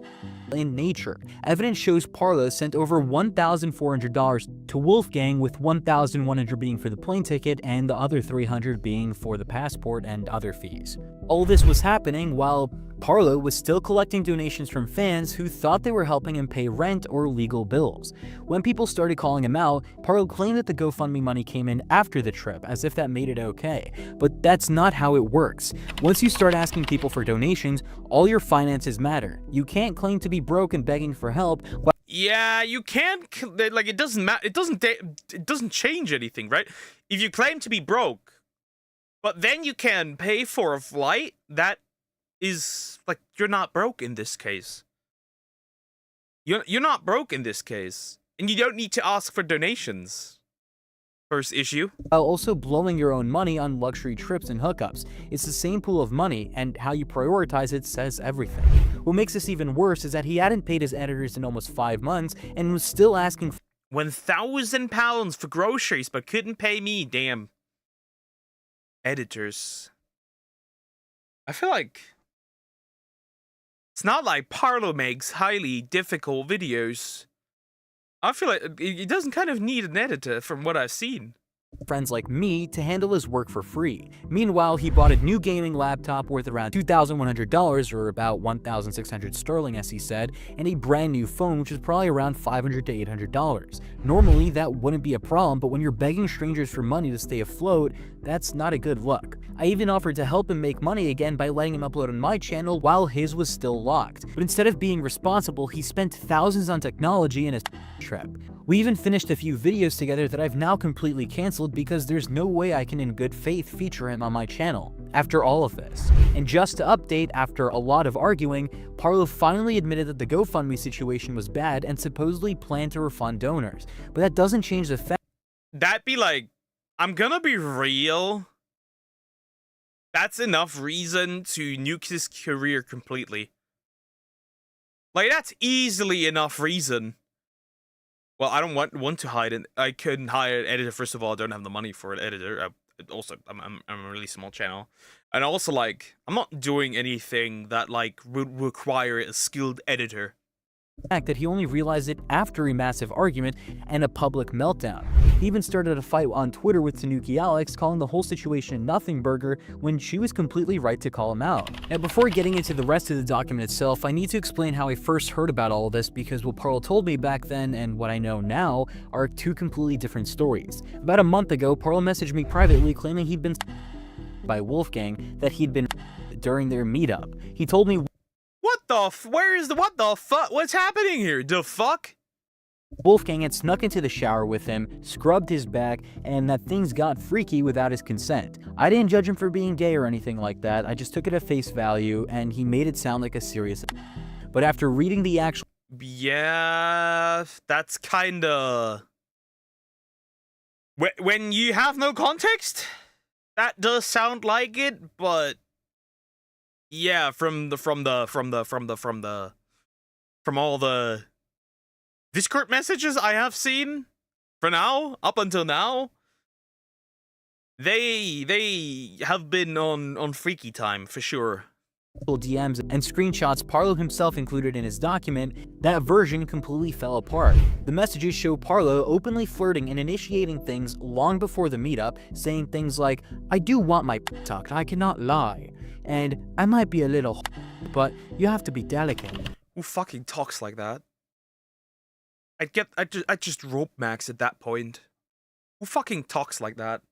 [SPEAKER 6] in nature. Evidence shows Parlo sent over $1,400 to Wolfgang, with $1,100 being for the plane ticket and the other $300 being for the passport and other fees. All this was happening while Parlo was still collecting donations from fans who thought they were helping him pay rent or legal bills. When people started calling him out, Parlo claimed that the GoFundMe money came in after the trip, as if that made it okay. But that's not how it works. Once you start asking people for donations, all your finances matter. You can't claim to be broke and begging for help.
[SPEAKER 1] Yeah, you can't, like, it doesn't matter. It doesn't change anything, right? If you claim to be broke, but then you can pay for a flight, that is, like, you're not broke in this case. You're not broke in this case. And you don't need to ask for donations. First issue.
[SPEAKER 6] While also blowing your own money on luxury trips and hookups. It's the same pool of money, and how you prioritize it says everything. What makes this even worse is that he hadn't paid his editors in almost 5 months, and was still asking for
[SPEAKER 1] £1,000 for groceries, but couldn't pay me, damn. Editors. I feel like it's not like Parlo makes highly difficult videos. I feel like he doesn't kind of need an editor from what I've seen.
[SPEAKER 6] Friends like me to handle his work for free. Meanwhile, he bought a new gaming laptop worth around $2,100, or about 1,600 sterling as he said, and a brand new phone which is probably around $500 to $800. Normally, that wouldn't be a problem, but when you're begging strangers for money to stay afloat, that's not a good look. I even offered to help him make money again by letting him upload on my channel while his was still locked. But instead of being responsible, he spent thousands on technology and a trip. We even finished a few videos together that I've now completely cancelled because there's no way I can in good faith feature him on my channel after all of this. And just to update, after a lot of arguing, Parlo finally admitted that the GoFundMe situation was bad and supposedly planned to refund donors. But that doesn't change the fact
[SPEAKER 1] that'd be like I'm gonna be real. That's enough reason to nuke his career completely. Like, that's easily enough reason. Well, I don't want to hide it. I couldn't hire an editor. First of all, I don't have the money for an editor. Also, I'm a really small channel. And also, like, I'm not doing anything that, like, would require a skilled editor.
[SPEAKER 6] Fact that he only realized it after a massive argument and a public meltdown. He even started a fight on Twitter with Tanuki Alex, calling the whole situation nothing burger when she was completely right to call him out. Now, before getting into the rest of the document itself, I need to explain how I first heard about all of this, because what Parle told me back then and what I know now are two completely different stories. About a month ago, Parle messaged me privately claiming he'd been by Wolfgang, that he'd been during their meetup. He told me,
[SPEAKER 1] what the fuck? What's happening here? The fuck?
[SPEAKER 6] Wolfgang had snuck into the shower with him, scrubbed his back, and that things got freaky without his consent. I didn't judge him for being gay or anything like that, I just took it at face value, and he made it sound like a serious... But after reading the actual...
[SPEAKER 1] Yeah, that's kinda... When you have no context, that does sound like it, but... Yeah, from all the Discord messages I have seen for now, up until now, they have been on freaky time for sure.
[SPEAKER 6] DMs and screenshots Parlo himself included in his document, that version completely fell apart. The messages show Parlo openly flirting and initiating things long before the meetup, saying things like, "I do want my tucked, I cannot lie," and "I might be a little but you have to be delicate."
[SPEAKER 1] Who fucking talks like that? I just rope max at that point. Who fucking talks like that?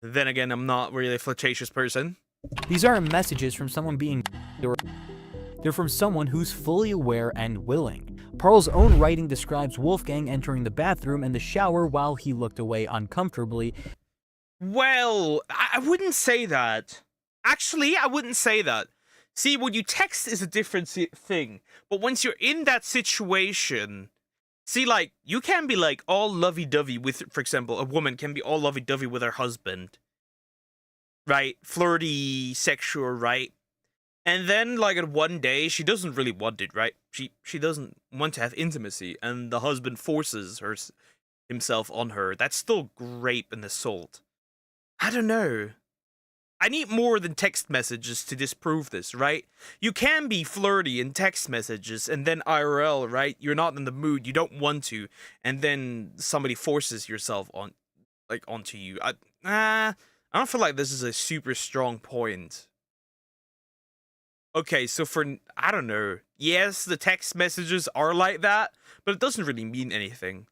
[SPEAKER 1] Then again, I'm not really a flirtatious person.
[SPEAKER 6] These aren't messages from someone being they're from someone who's fully aware and willing. Parle's own writing describes Wolfgang entering the bathroom and the shower while he looked away uncomfortably.
[SPEAKER 1] Well, I wouldn't say that. Actually, I wouldn't say that. See, when you text is a different thing. But once you're in that situation... See, like, you can be, like, all lovey-dovey with, for example, a woman can be all lovey-dovey with her husband. Right? Flirty, sexual, right? And then, like, at one day, she doesn't really want it, right? She doesn't want to have intimacy, and the husband forces himself on her. That's still rape and assault. I don't know. I need more than text messages to disprove this, right? You can be flirty in text messages, and then IRL, right? You're not in the mood, you don't want to, and then somebody forces yourself onto you. I don't feel like this is a super strong point. Okay, so I don't know. Yes, the text messages are like that, but it doesn't really mean anything.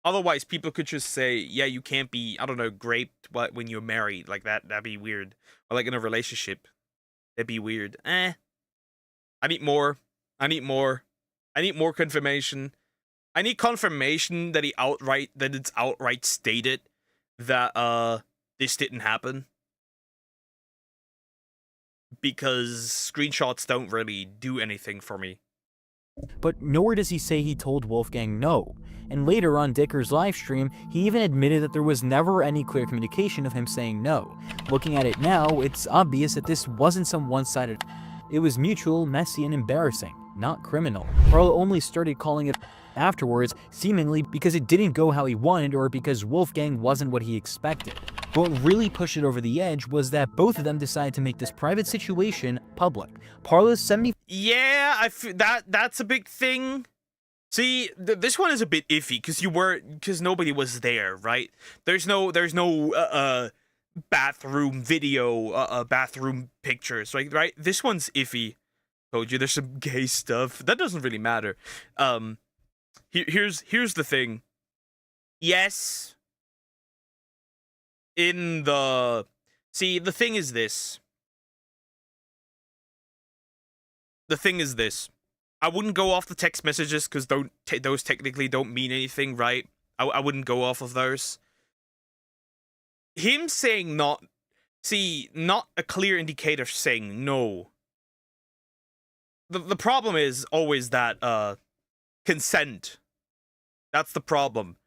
[SPEAKER 1] Otherwise, people could just say, yeah, you can't be, I don't know, raped when you're married. Like, that'd be weird. Or, like, in a relationship. That'd be weird. I need more. I need more. I need more confirmation. I need confirmation that it's outright stated that, this didn't happen. Because screenshots don't really do anything for me.
[SPEAKER 6] But nowhere does he say he told Wolfgang no. And later on Dicker's livestream, he even admitted that there was never any clear communication of him saying no. Looking at it now, it's obvious that this wasn't some one-sided. It was mutual, messy, and embarrassing, not criminal. Parle only started calling it afterwards, seemingly because it didn't go how he wanted or because Wolfgang wasn't what he expected. But what really pushed it over the edge was that both of them decided to make this private situation public. Parle's 70...
[SPEAKER 1] Yeah, that's a big thing. See, this one is a bit iffy because nobody was there, right? There's no bathroom video, bathroom pictures, right? This one's iffy. Told you there's some gay stuff. That doesn't really matter. Here's the thing. Yes. See, the thing is this. I wouldn't go off the text messages because those technically don't mean anything, right? I wouldn't go off of those. Him saying not a clear indicator saying no. The problem is always that consent. That's the problem.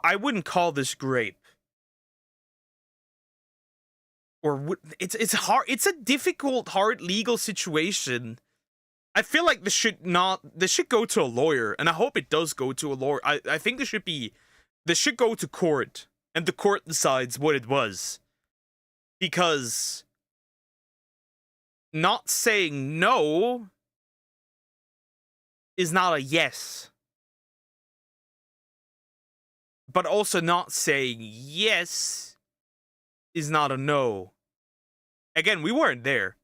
[SPEAKER 1] I wouldn't call this grape. Or it's hard. It's a difficult, hard legal situation. I feel like this should go to a lawyer, and I hope it does go to a lawyer. I think this should go to court, and the court decides what it was. Because not saying no is not a yes. But also not saying yes is not a no. Again, we weren't there.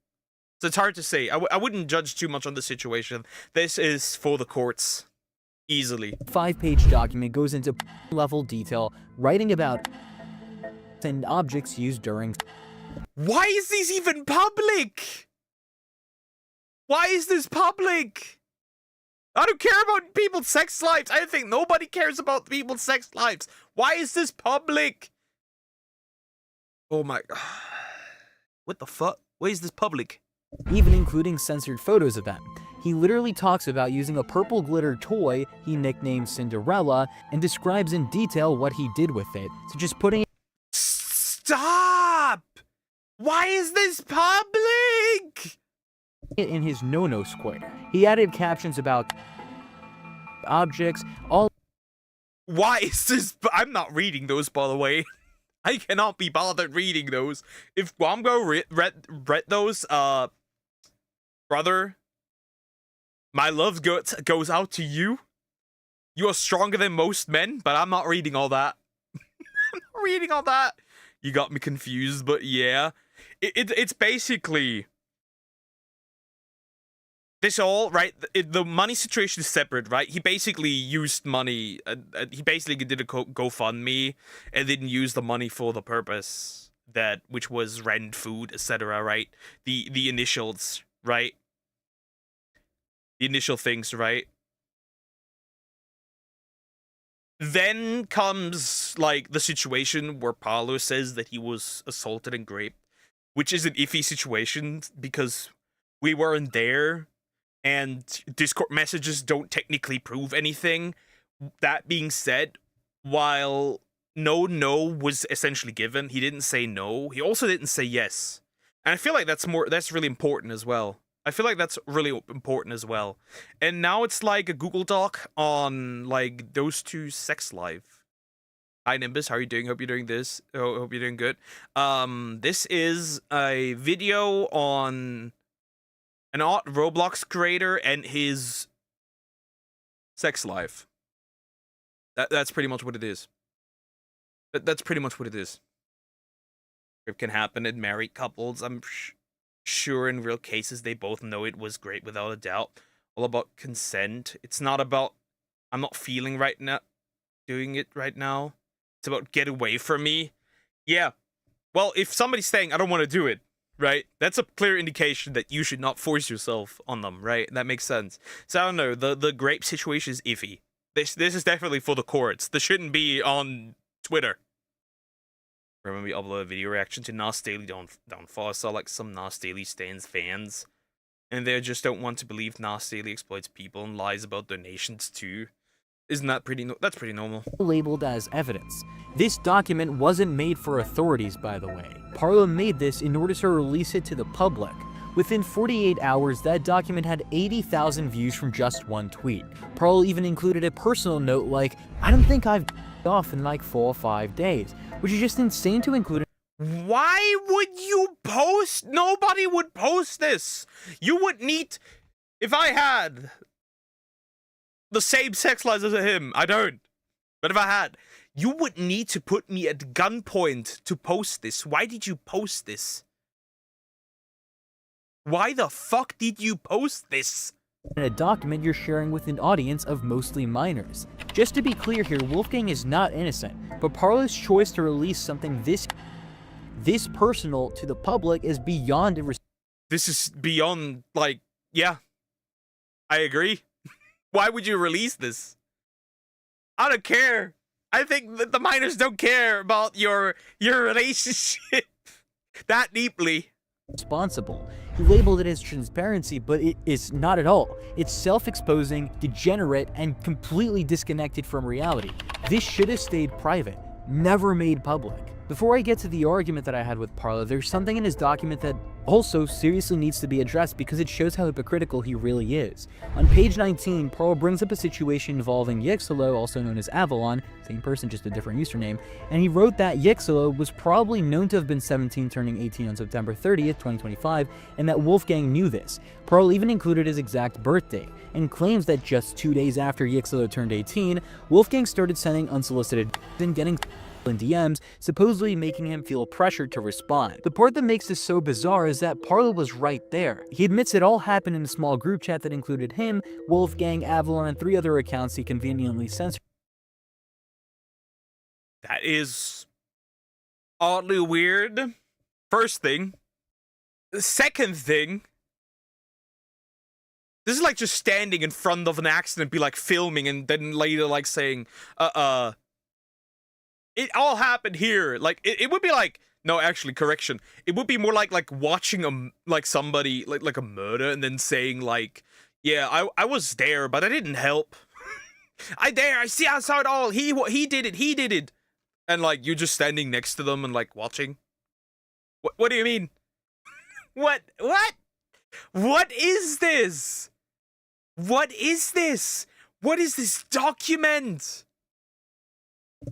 [SPEAKER 1] So it's hard to say. I wouldn't judge too much on the situation. This is for the courts. Easily.
[SPEAKER 6] 5-page document goes into level detail, writing about and objects used during.
[SPEAKER 1] Why is this even public? Why is this public? I don't care about people's sex lives. I think nobody cares about people's sex lives. Why is this public? Oh my god. What the fuck? Why is this public?
[SPEAKER 6] Even including censored photos of them. He literally talks about using a purple glitter toy he nicknamed Cinderella and describes in detail what he did with it. So just putting it.
[SPEAKER 1] Stop! Why is this public?
[SPEAKER 6] In his no-no square. He added captions about objects, all.
[SPEAKER 1] Why is this? I'm not reading those, by the way. I cannot be bothered reading those. If Guamgo read those, brother, my love goes out to you. You are stronger than most men, but I'm not reading all that. I'm not reading all that. You got me confused, but yeah. It's basically this all, right? The money situation is separate, right? He basically used money. He basically did a GoFundMe and didn't use the money for the purpose which was rent, food, etc. Right? The initials, right? The initial things, right? Then comes like the situation where Paulo says that he was assaulted and raped, which is an iffy situation because we weren't there. And Discord messages don't technically prove anything. That being said, while no was essentially given, he didn't say no. He also didn't say yes. And I feel like that's really important as well. And now it's like a Google Doc on like those two sex life. Hi Nimbus, how are you doing? Hope you're doing this. Hope you're doing good. This is a video on an odd Roblox creator and his sex life. That's pretty much what it is. That's pretty much what it is. It can happen in married couples. I'm sure in real cases they both know it was great without a doubt. All about consent. It's not about I'm not feeling right now doing it right now. It's about get away from me. Yeah. Well, if somebody's saying I don't want to do it, right? That's a clear indication that you should not force yourself on them, right? That makes sense. So I don't know, the grape situation is iffy. This is definitely for the courts. This shouldn't be on Twitter. Remember we uploaded a video reaction to Nas Daily Downfall. I saw like some Nas Daily stands fans. And they just don't want to believe Nas Daily exploits people and lies about donations too. Isn't that that's pretty normal?
[SPEAKER 6] Labeled as evidence. This document wasn't made for authorities, by the way. Parlo made this in order to release it to the public. Within 48 hours, that document had 80,000 views from just one tweet. Parlo even included a personal note like, I don't think I've off in like 4 or 5 days, which is just insane to include.
[SPEAKER 1] Why would you post? Nobody would post this. You would need, if I had the same sex lives as him, I don't. But if I had, you would need to put me at gunpoint to post this. Why did you post this? Why the fuck did you post this?
[SPEAKER 6] In a document you're sharing with an audience of mostly minors. Just to be clear here, Wolfgang is not innocent, but Parlo's choice to release something this personal to the public is beyond
[SPEAKER 1] This is beyond, like, yeah. I agree. Why would you release this? I don't care. I think that the minors don't care about your relationship that deeply.
[SPEAKER 6] responsible. He labeled it as transparency, but it is not at all. It's self-exposing, degenerate, and completely disconnected from reality. This should have stayed private, never made public. Before I get to the argument that I had with Parla, there's something in his document that also seriously needs to be addressed because it shows how hypocritical he really is. On page 19, Parla brings up a situation involving Yixalo, also known as Avalon, same person, just a different username, and he wrote that Yixalo was probably known to have been 17 turning 18 on September 30th, 2025, and that Wolfgang knew this. Parla even included his exact birthday, and claims that just 2 days after Yixalo turned 18, Wolfgang started sending unsolicited and getting in DMs, supposedly making him feel pressured to respond. The part that makes this so bizarre is that Parla was right there. He admits it all happened in a small group chat that included him, Wolfgang, Avalon, and 3 other accounts he conveniently censored.
[SPEAKER 1] That is oddly weird. First thing. The second thing. This is like just standing in front of an accident, be like filming, and then later like saying, it all happened here. Like, it would be like, no, actually, correction. It would be more like watching somebody, like a murder, and then saying like, yeah, I was there, but I didn't help. I saw it all. He did it. And like, you're just standing next to them and like watching. What do you mean? What is this? What is this? What is this document?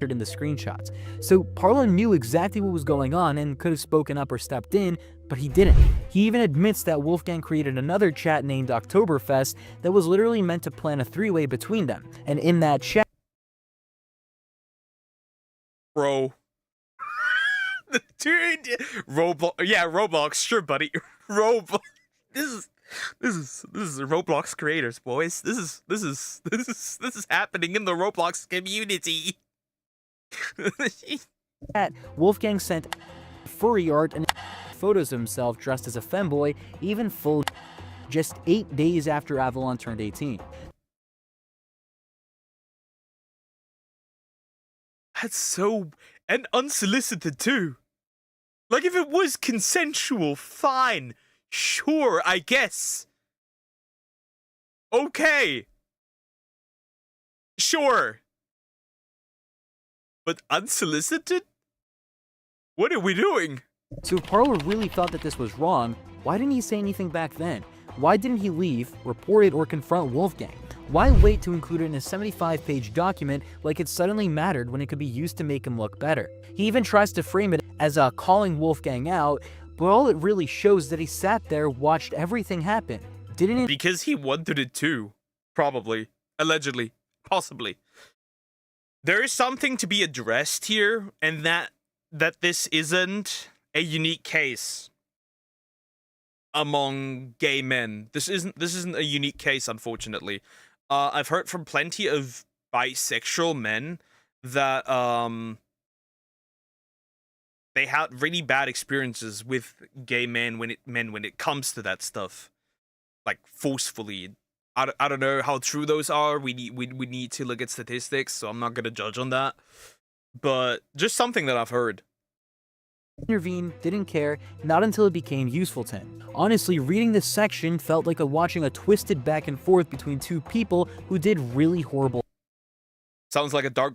[SPEAKER 6] In the screenshots. So Parla knew exactly what was going on and could have spoken up or stepped in, but he didn't. He even admits that Wolfgang created another chat named Oktoberfest that was literally meant to plan a 3-way between them. And in that chat,
[SPEAKER 1] bro. Dude, Roblox. Yeah, Roblox. Sure, buddy. Roblox. This is Roblox creators, boys. This is happening in the Roblox community.
[SPEAKER 6] Wolfgang sent furry art and photos of himself dressed as a femboy, even full, just 8 days after Avalon turned 18.
[SPEAKER 1] That's so... and unsolicited too. Like, if it was consensual, fine. Sure, I guess. Okay. Sure. But unsolicited? What are we doing?
[SPEAKER 6] So if Parla really thought that this was wrong, why didn't he say anything back then? Why didn't he leave, report it, or confront Wolfgang? Why wait to include it in a 75-page document like it suddenly mattered when it could be used to make him look better? He even tries to frame it as calling Wolfgang out, but all it really shows is that he sat there, watched everything happen. Didn't it?
[SPEAKER 1] Because he wanted it too. Probably. Allegedly. Possibly. There is something to be addressed here, and that this isn't a unique case among gay men. This isn't a unique case, unfortunately. I've heard from plenty of bisexual men that they had really bad experiences with gay men when it comes to that stuff, like forcefully. I don't know how true those are. We need to look at statistics, so I'm not gonna judge on that. But just something that I've heard.
[SPEAKER 6] Intervene, didn't care, not until it became useful to him. Honestly, reading this section felt like watching a twisted back and forth between 2 people who did really horrible.
[SPEAKER 1] Sounds like a dark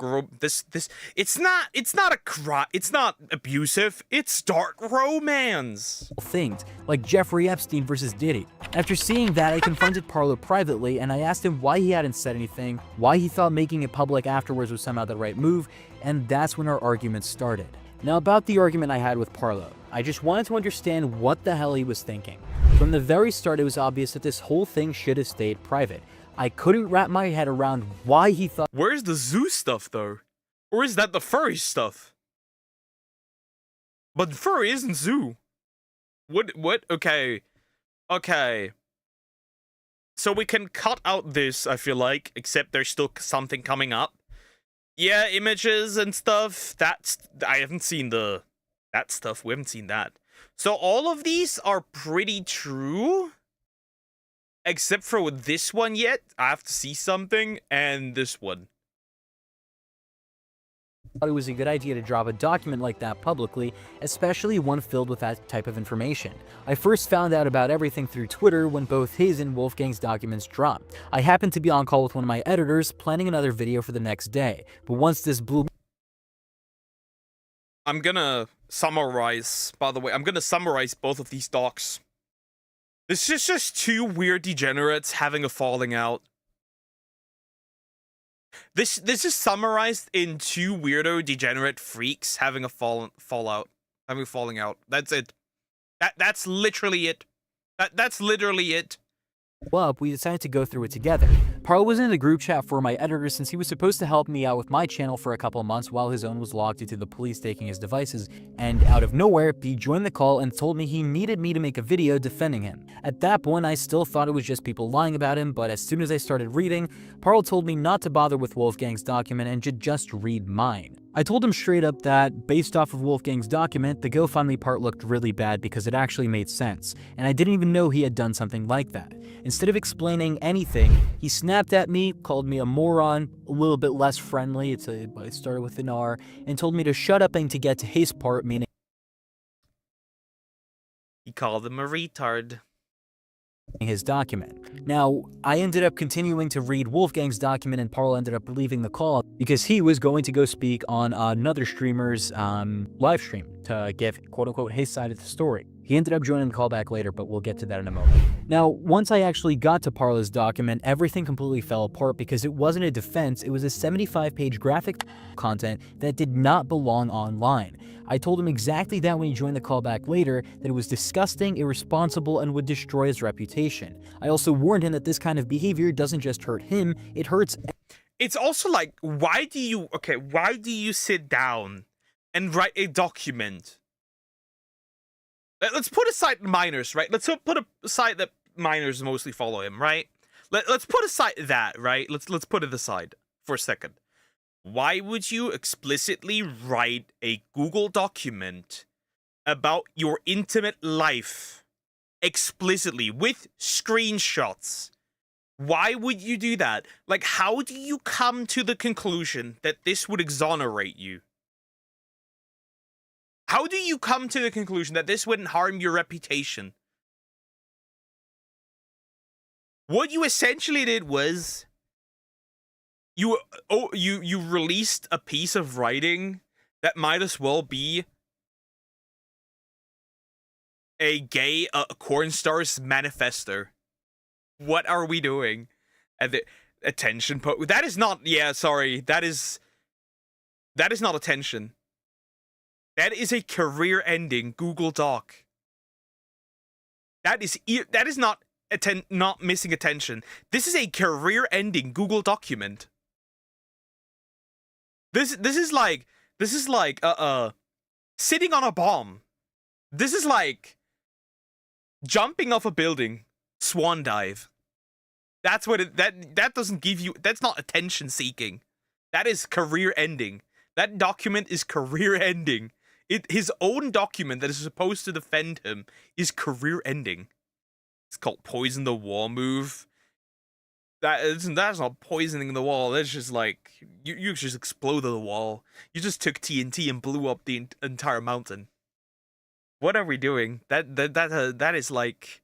[SPEAKER 1] it's not a crime, it's not abusive, it's dark romance.
[SPEAKER 6] Things, like Jeffrey Epstein versus Diddy. After seeing that, I confronted Parla privately and I asked him why he hadn't said anything, why he thought making it public afterwards was somehow the right move, and that's when our argument started. Now about the argument I had with Parla, I just wanted to understand what the hell he was thinking. From the very start, it was obvious that this whole thing should have stayed private. I couldn't wrap my head around why he thought—
[SPEAKER 1] Where's the zoo stuff, though? Or is that the furry stuff? But furry isn't zoo. What? Okay. Okay. So we can cut out this, I feel like, except there's still something coming up. Yeah, images and stuff, I haven't seen that stuff, we haven't seen that. So all of these are pretty true? Except for this one yet, I have to see something, and this one.
[SPEAKER 6] thought it was a good idea to drop a document like that publicly, especially one filled with that type of information. I first found out about everything through Twitter when both his and Wolfgang's documents dropped. I happened to be on call with one of my editors, planning another video for the next day, but once this blew...
[SPEAKER 1] I'm gonna summarize, by the way, I'm gonna summarize both of these docs. This is just two weird degenerates having a falling out. This is summarized in two weirdo degenerate freaks having a falling out. That's it. That's literally it. That's literally it.
[SPEAKER 6] Up, we decided to go through it together. Parlo was in the group chat for my editor since he was supposed to help me out with my channel for a couple of months while his own was locked due to the police taking his devices, and out of nowhere, he joined the call and told me he needed me to make a video defending him. At that point, I still thought it was just people lying about him, but as soon as I started reading, Parlo told me not to bother with Wolfgang's document and to just read mine. I told him straight up that, based off of Wolfgang's document, the GoFundMe part looked really bad because it actually made sense, and I didn't even know he had done something like that. Instead of explaining anything, he snapped at me, called me a moron, a little bit less friendly, it started with an R, and told me to shut up and to get to his part, meaning
[SPEAKER 1] he called him a retard.
[SPEAKER 6] His document. Now, I ended up continuing to read Wolfgang's document and Parlo ended up leaving the call because he was going to go speak on another streamer's live stream to give quote-unquote his side of the story. He ended up joining the call back later, but we'll get to that in a moment. Now, once I actually got to Parlo's document, everything completely fell apart because it wasn't a defense, it was a 75-page graphic content that did not belong online. I told him exactly that when he joined the call back later, that it was disgusting, irresponsible, and would destroy his reputation. I also warned him that this kind of behavior doesn't just hurt him, it hurts...
[SPEAKER 1] It's also like, why do you sit down and write a document? Let's put aside minors, right? Let's put aside that minors mostly follow him, right? Let's put aside that, right? Let's put it aside for a second. Why would you explicitly write a Google document about your intimate life explicitly with screenshots? Why would you do that? Like, how do you come to the conclusion that this would exonerate you? How do you come to the conclusion that this wouldn't harm your reputation? What you essentially did was you released a piece of writing that might as well be a gay corn star's manifesto. What are we doing? And the attention that is not, yeah, sorry, that is not attention. That is a career-ending Google Doc. That is not not missing attention. This is a career-ending Google document. This is like sitting on a bomb. This is like jumping off a building, swan dive. That's what that doesn't give you. That's not attention seeking. That is career ending. That document is career ending. His own document that is supposed to defend him is career ending. It's called poison the wall move. That's not poisoning the wall. That's just like you just exploded the wall. You just took TNT and blew up the entire mountain. What are we doing? That is like,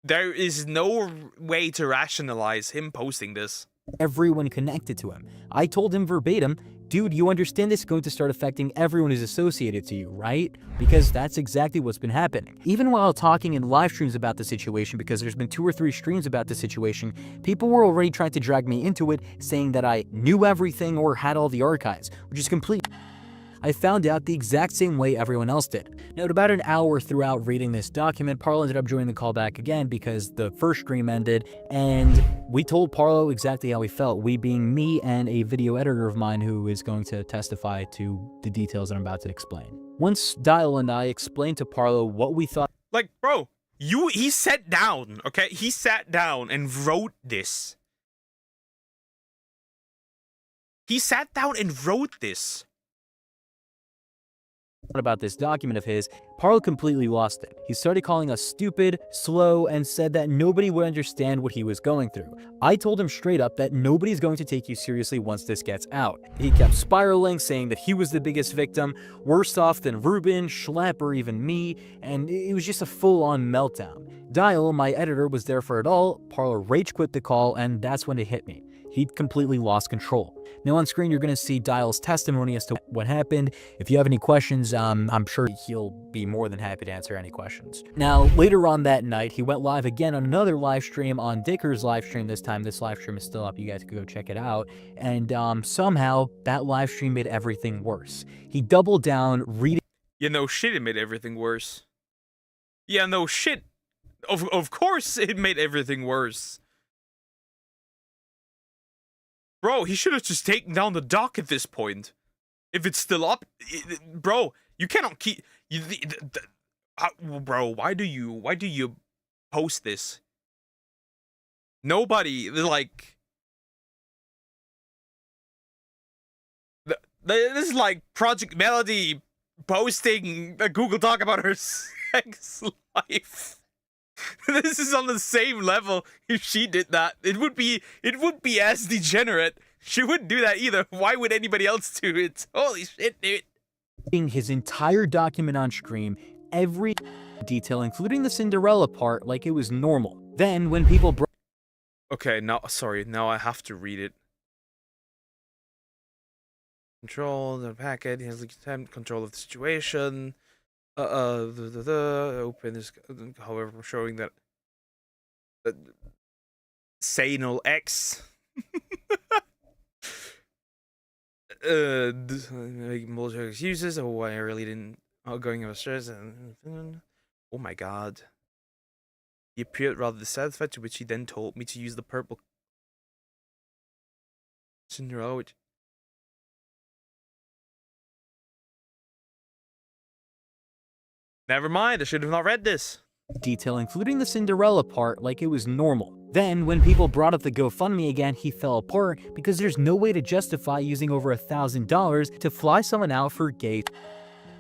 [SPEAKER 1] there is no way to rationalize him posting this.
[SPEAKER 6] Everyone connected to him. I told him verbatim, dude, you understand this is going to start affecting everyone who's associated to you, right? Because that's exactly what's been happening. Even while talking in live streams about the situation, because there's been 2 or 3 streams about the situation, people were already trying to drag me into it, saying that I knew everything or had all the archives, which is complete. I found out the exact same way everyone else did. Now, at about an hour throughout reading this document, Parlo ended up joining the call back again because the first stream ended, and we told Parlo exactly how we felt, we being me and a video editor of mine who is going to testify to the details that I'm about to explain. Once Dial and I explained to Parlo what we thought—
[SPEAKER 1] Like, bro, he sat down, okay? He sat down and wrote this. He sat down and wrote this.
[SPEAKER 6] About this document of his, Parlo completely lost it. He started calling us stupid, slow, and said that nobody would understand what he was going through. I told him straight up that nobody's going to take you seriously once this gets out. He kept spiraling, saying that he was the biggest victim, worse off than Ruben, Schlepp, or even me, and it was just a full-on meltdown. Dial, my editor, was there for it all. Parlo rage quit the call, and that's when it hit me. He'd completely lost control. Now on screen, you're going to see Dial's testimony as to what happened. If you have any questions, I'm sure he'll be more than happy to answer any questions. Now, later on that night, he went live again on another live stream on Dicker's live stream. This time, this live stream is still up. You guys can go check it out. And somehow, that live stream made everything worse. He doubled down, reading...
[SPEAKER 1] Yeah, no shit, it made everything worse. Yeah, no shit. Of course it made everything worse. Bro, he should have just taken down the dock at this point. If it's still up, bro, you cannot keep. Bro, why do you post this? Nobody like. This is like Project Melody posting a Google Doc about her sex life. This is on the same level. If she did that, it would be as degenerate. She wouldn't do that either. Why would anybody else do it? Holy shit, dude.
[SPEAKER 6] His entire document on screen, every detail, including the Cinderella part, like it was normal. Then, when people
[SPEAKER 1] okay, now I have to read it. Control the packet, he has control of the situation. Open this, however, showing that Sanal X making multiple excuses. Oh, I really didn't. Going upstairs and oh my god, he appeared rather dissatisfied, to which he then told me to use the purple Cinderella, which. Never mind, I should have not read this.
[SPEAKER 6] Detail, including the Cinderella part, like it was normal. Then, when people brought up the GoFundMe again, he fell apart because there's no way to justify using over $1,000 to fly someone out for gay.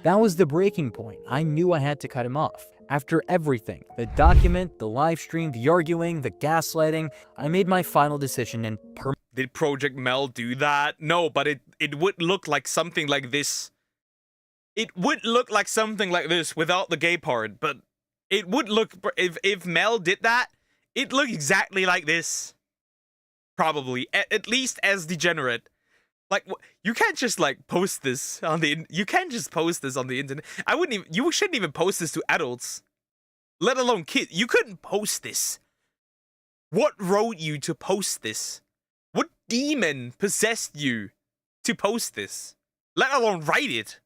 [SPEAKER 6] That was the breaking point. I knew I had to cut him off. After everything, the document, the live stream, the arguing, the gaslighting, I made my final decision and
[SPEAKER 1] Did Project Mel do that? No, but it would look like something like this. It would look like something like this without the gay part, but it would look, if Mel did that, it'd look exactly like this. Probably, at least as degenerate. Like, you can't just like post this on the, you can't just post this on the internet. I wouldn't even, you shouldn't even post this to adults, let alone kids. You couldn't post this. What wrote you to post this? What demon possessed you to post this? Let alone write it.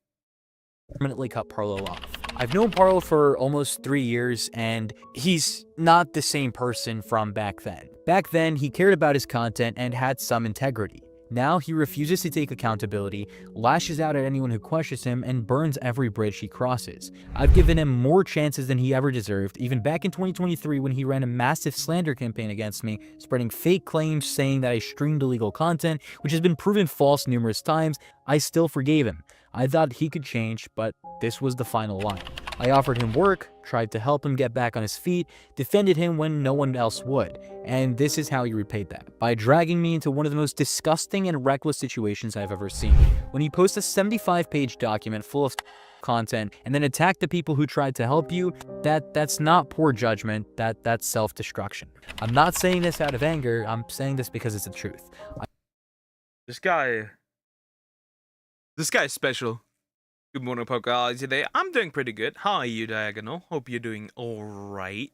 [SPEAKER 6] Permanently cut Parlo off. I've known Parlo for almost 3 years, and he's not the same person from back then. Back then, he cared about his content and had some integrity. Now, he refuses to take accountability, lashes out at anyone who questions him, and burns every bridge he crosses. I've given him more chances than he ever deserved, even back in 2023 when he ran a massive slander campaign against me, spreading fake claims saying that I streamed illegal content, which has been proven false numerous times. I still forgave him. I thought he could change, but this was the final line. I offered him work, tried to help him get back on his feet, defended him when no one else would, and this is how he repaid that, by dragging me into one of the most disgusting and reckless situations I've ever seen. When you post a 75-page document full of content and then attack the people who tried to help you, that's not poor judgment, that's self-destruction. I'm not saying this out of anger, I'm saying this because it's the truth.
[SPEAKER 1] This guy is special. Good morning, Poker. Today, I'm doing pretty good. How are you, Diagonal? Hope you're doing alright.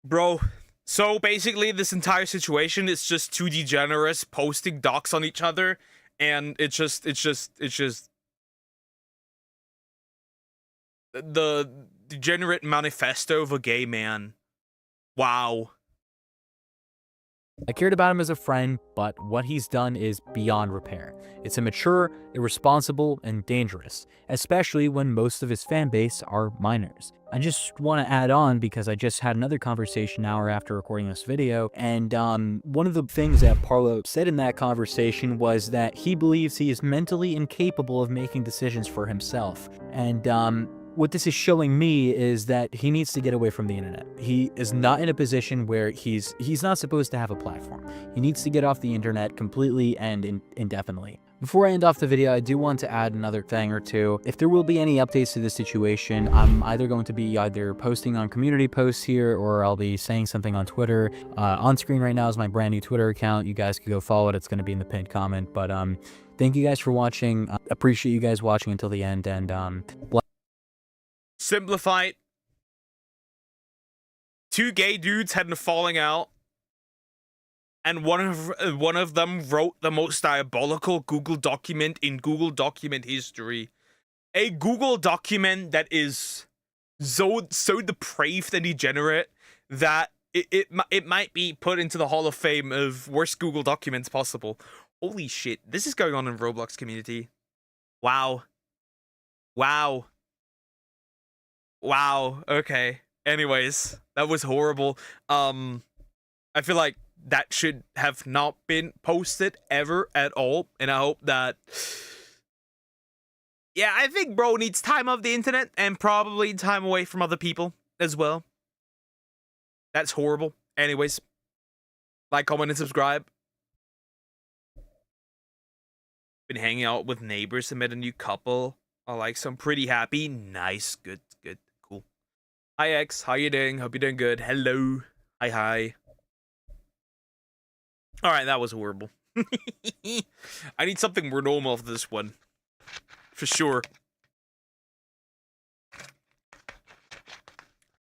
[SPEAKER 1] Bro, so basically this entire situation is just two degenerates posting docs on each other, and it's just the degenerate manifesto of a gay man. Wow.
[SPEAKER 6] I cared about him as a friend, but what he's done is beyond repair. It's immature, irresponsible, and dangerous, especially when most of his fan base are minors. I just want to add on because I just had another conversation an hour after recording this video, and one of the things that Parlo said in that conversation was that he believes he is mentally incapable of making decisions for himself. And what this is showing me is that he needs to get away from the internet. He is not in a position where he's not supposed to have a platform. He needs to get off the internet completely and indefinitely. Before I end off the video, I do want to add another thing or two. If there will be any updates to this situation, I'm either going to be posting on community posts here, or I'll be saying something on Twitter. On screen right now is my brand new Twitter account. You guys can go follow it. It's going to be in the pinned comment. But thank you guys for watching. Appreciate you guys watching until the end, and
[SPEAKER 1] Simplify it. Two gay dudes had a falling out, and one of them wrote the most diabolical Google document in Google document history. A Google document that is so depraved and degenerate that it might be put into the Hall of Fame of worst Google documents possible. Holy shit, this is going on in Roblox community. Wow. Wow. Wow, okay. Anyways, that was horrible. I feel like that should have not been posted ever at all, and I hope that... Yeah, I think bro needs time off the internet, and probably time away from other people as well. That's horrible. Anyways, like, comment, and subscribe. Been hanging out with neighbors and met a new couple. I like, so I'm pretty happy. Nice, good, good. Hi X, how you doing? Hope you're doing good. Hello. Hi. Alright, that was horrible. I need something more normal for this one. For sure.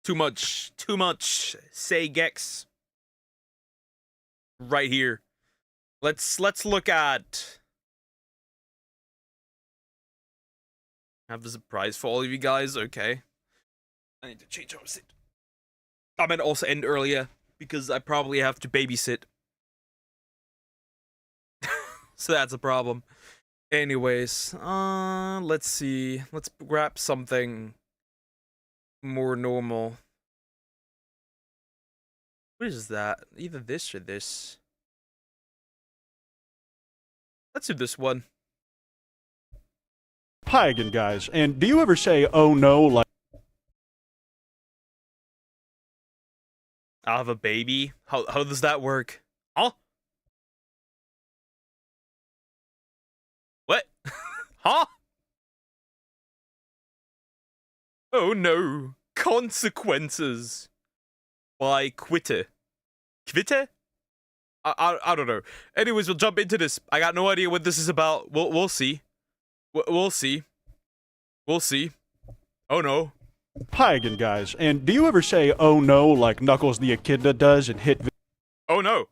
[SPEAKER 1] Too much. Say Gex. Right here. Let's look at... I have a surprise for all of you guys, okay. I need to change how I sit. I meant to also end earlier because I probably have to babysit. So that's a problem. Anyways, let's see. Let's grab something more normal. What is that? Either this or this. Let's do this one.
[SPEAKER 7] Hi again, guys. And do you ever say, oh no, like...
[SPEAKER 1] I'll have a baby? How does that work? Huh? What? Huh? Oh no. Consequences. By Quitter. Quitter? I don't know. Anyways, we'll jump into this. I got no idea what this is about. We'll see. We'll see. We'll see. Oh no.
[SPEAKER 7] Hi again, guys. And do you ever say, oh no, like Knuckles the Echidna does in hit
[SPEAKER 1] oh no.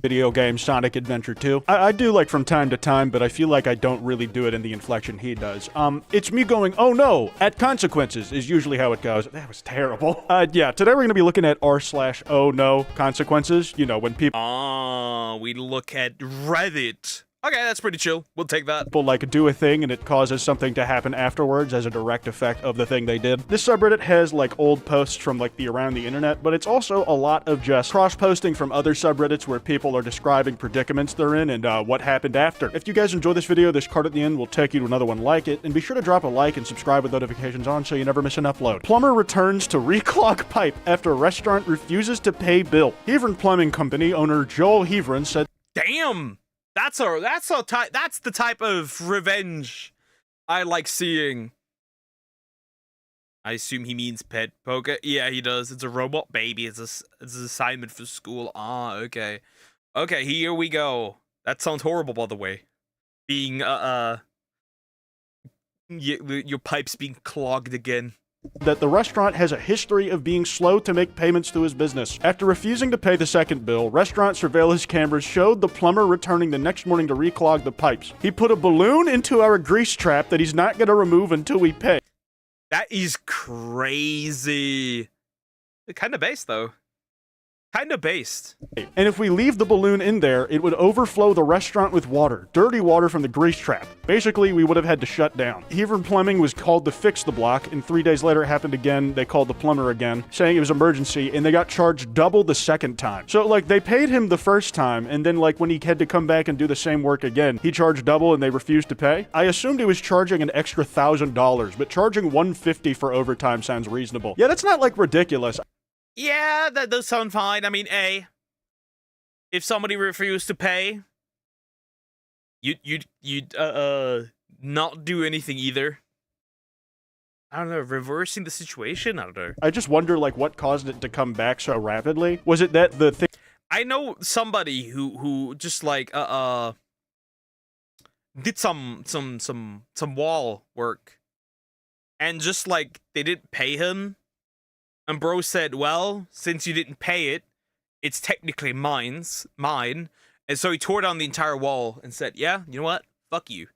[SPEAKER 7] video game Sonic Adventure 2? I do, like, from time to time, but I feel like I don't really do it in the inflection he does. It's me going, oh no, at consequences is usually how it goes. That was terrible. Yeah, today we're gonna be looking at r/oh no consequences. You know, when people...
[SPEAKER 1] we look at Reddit. Okay, that's pretty chill. We'll take that.
[SPEAKER 7] People, like, do a thing and it causes something to happen afterwards as a direct effect of the thing they did. This subreddit has, like, old posts from, like, around the internet, but it's also a lot of just cross-posting from other subreddits where people are describing predicaments they're in and what happened after. If you guys enjoy this video, this card at the end will take you to another one like it, and be sure to drop a like and subscribe with notifications on so you never miss an upload. Plumber returns to reclog pipe after restaurant refuses to pay bill. Heverin Plumbing Company owner Joel Heverin said,
[SPEAKER 1] Damn! That's the type of revenge I like seeing. I assume he means pet poker. Yeah, he does. It's a robot baby. It's an assignment for school. Ah, okay. Okay, here we go. That sounds horrible, by the way. Being your pipes being clogged again.
[SPEAKER 7] That the restaurant has a history of being slow to make payments to his business. After refusing to pay the second bill, restaurant surveillance cameras showed the plumber returning the next morning to reclog the pipes. He put a balloon into our grease trap that he's not going to remove until we pay.
[SPEAKER 1] That is crazy. Kind of base, though. Kinda based.
[SPEAKER 7] And if we leave the balloon in there, it would overflow the restaurant with water. Dirty water from the grease trap. Basically, we would have had to shut down. Hebron Plumbing was called to fix the block, and 3 days later it happened again. They called the plumber again, saying it was emergency, and they got charged double the second time. So, like, they paid him the first time, and then, like, when he had to come back and do the same work again, he charged double and they refused to pay. I assumed he was charging an extra $1,000, but charging $150 for overtime sounds reasonable. Yeah, that's not, like, ridiculous.
[SPEAKER 1] Yeah, that does sound fine. I mean, if somebody refused to pay, you'd not do anything either. I don't know, reversing the situation? I don't know.
[SPEAKER 7] I just wonder, like, what caused it to come back so rapidly? Was it that the thing...
[SPEAKER 1] I know somebody who just, like, did some wall work, and just, like, they didn't pay him. And bro said, well, since you didn't pay it, it's technically mine. And so he tore down the entire wall and said, yeah, you know what? Fuck you.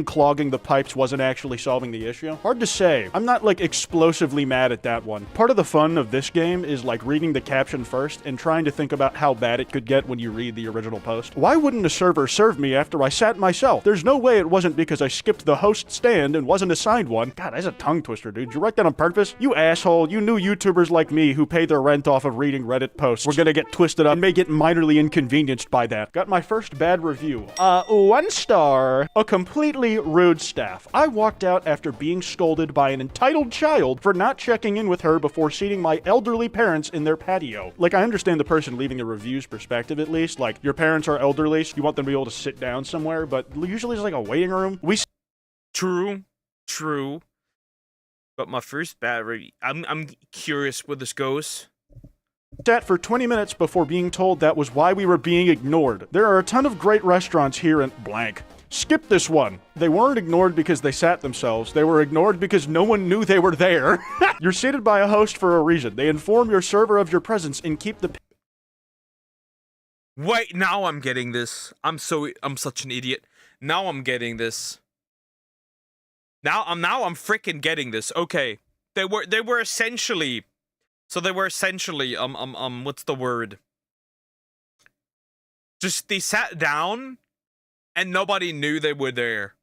[SPEAKER 7] Clogging the pipes wasn't actually solving the issue? Hard to say. I'm not, like, explosively mad at that one. Part of the fun of this game is, like, reading the caption first and trying to think about how bad it could get when you read the original post. Why wouldn't a server serve me after I sat myself? There's no way it wasn't because I skipped the host stand and wasn't assigned one. God, that's a tongue twister, dude. Did you write that on purpose? You asshole. You knew YouTubers like me who pay their rent off of reading Reddit posts were gonna get twisted up and may get minorly inconvenienced by that. Got my first bad review. 1 star. A completely rude staff. I walked out after being scolded by an entitled child for not checking in with her before seating my elderly parents in their patio. Like, I understand the person leaving the review's perspective, at least. Like, your parents are elderly, so you want them to be able to sit down somewhere, but usually it's like a waiting room.
[SPEAKER 1] True. But my first bad review, I'm curious where this goes.
[SPEAKER 7] Sat for 20 minutes before being told that was why we were being ignored. There are a ton of great restaurants here in blank. Skip this one. They weren't ignored because they sat themselves. They were ignored because no one knew they were there. You're seated by a host for a reason. They inform your server of your presence and keep the...
[SPEAKER 1] Wait, now I'm getting this. I'm such an idiot. Now I'm getting this. Now I'm freaking getting this. Okay. They were essentially what's the word? Just they sat down and nobody knew they were there.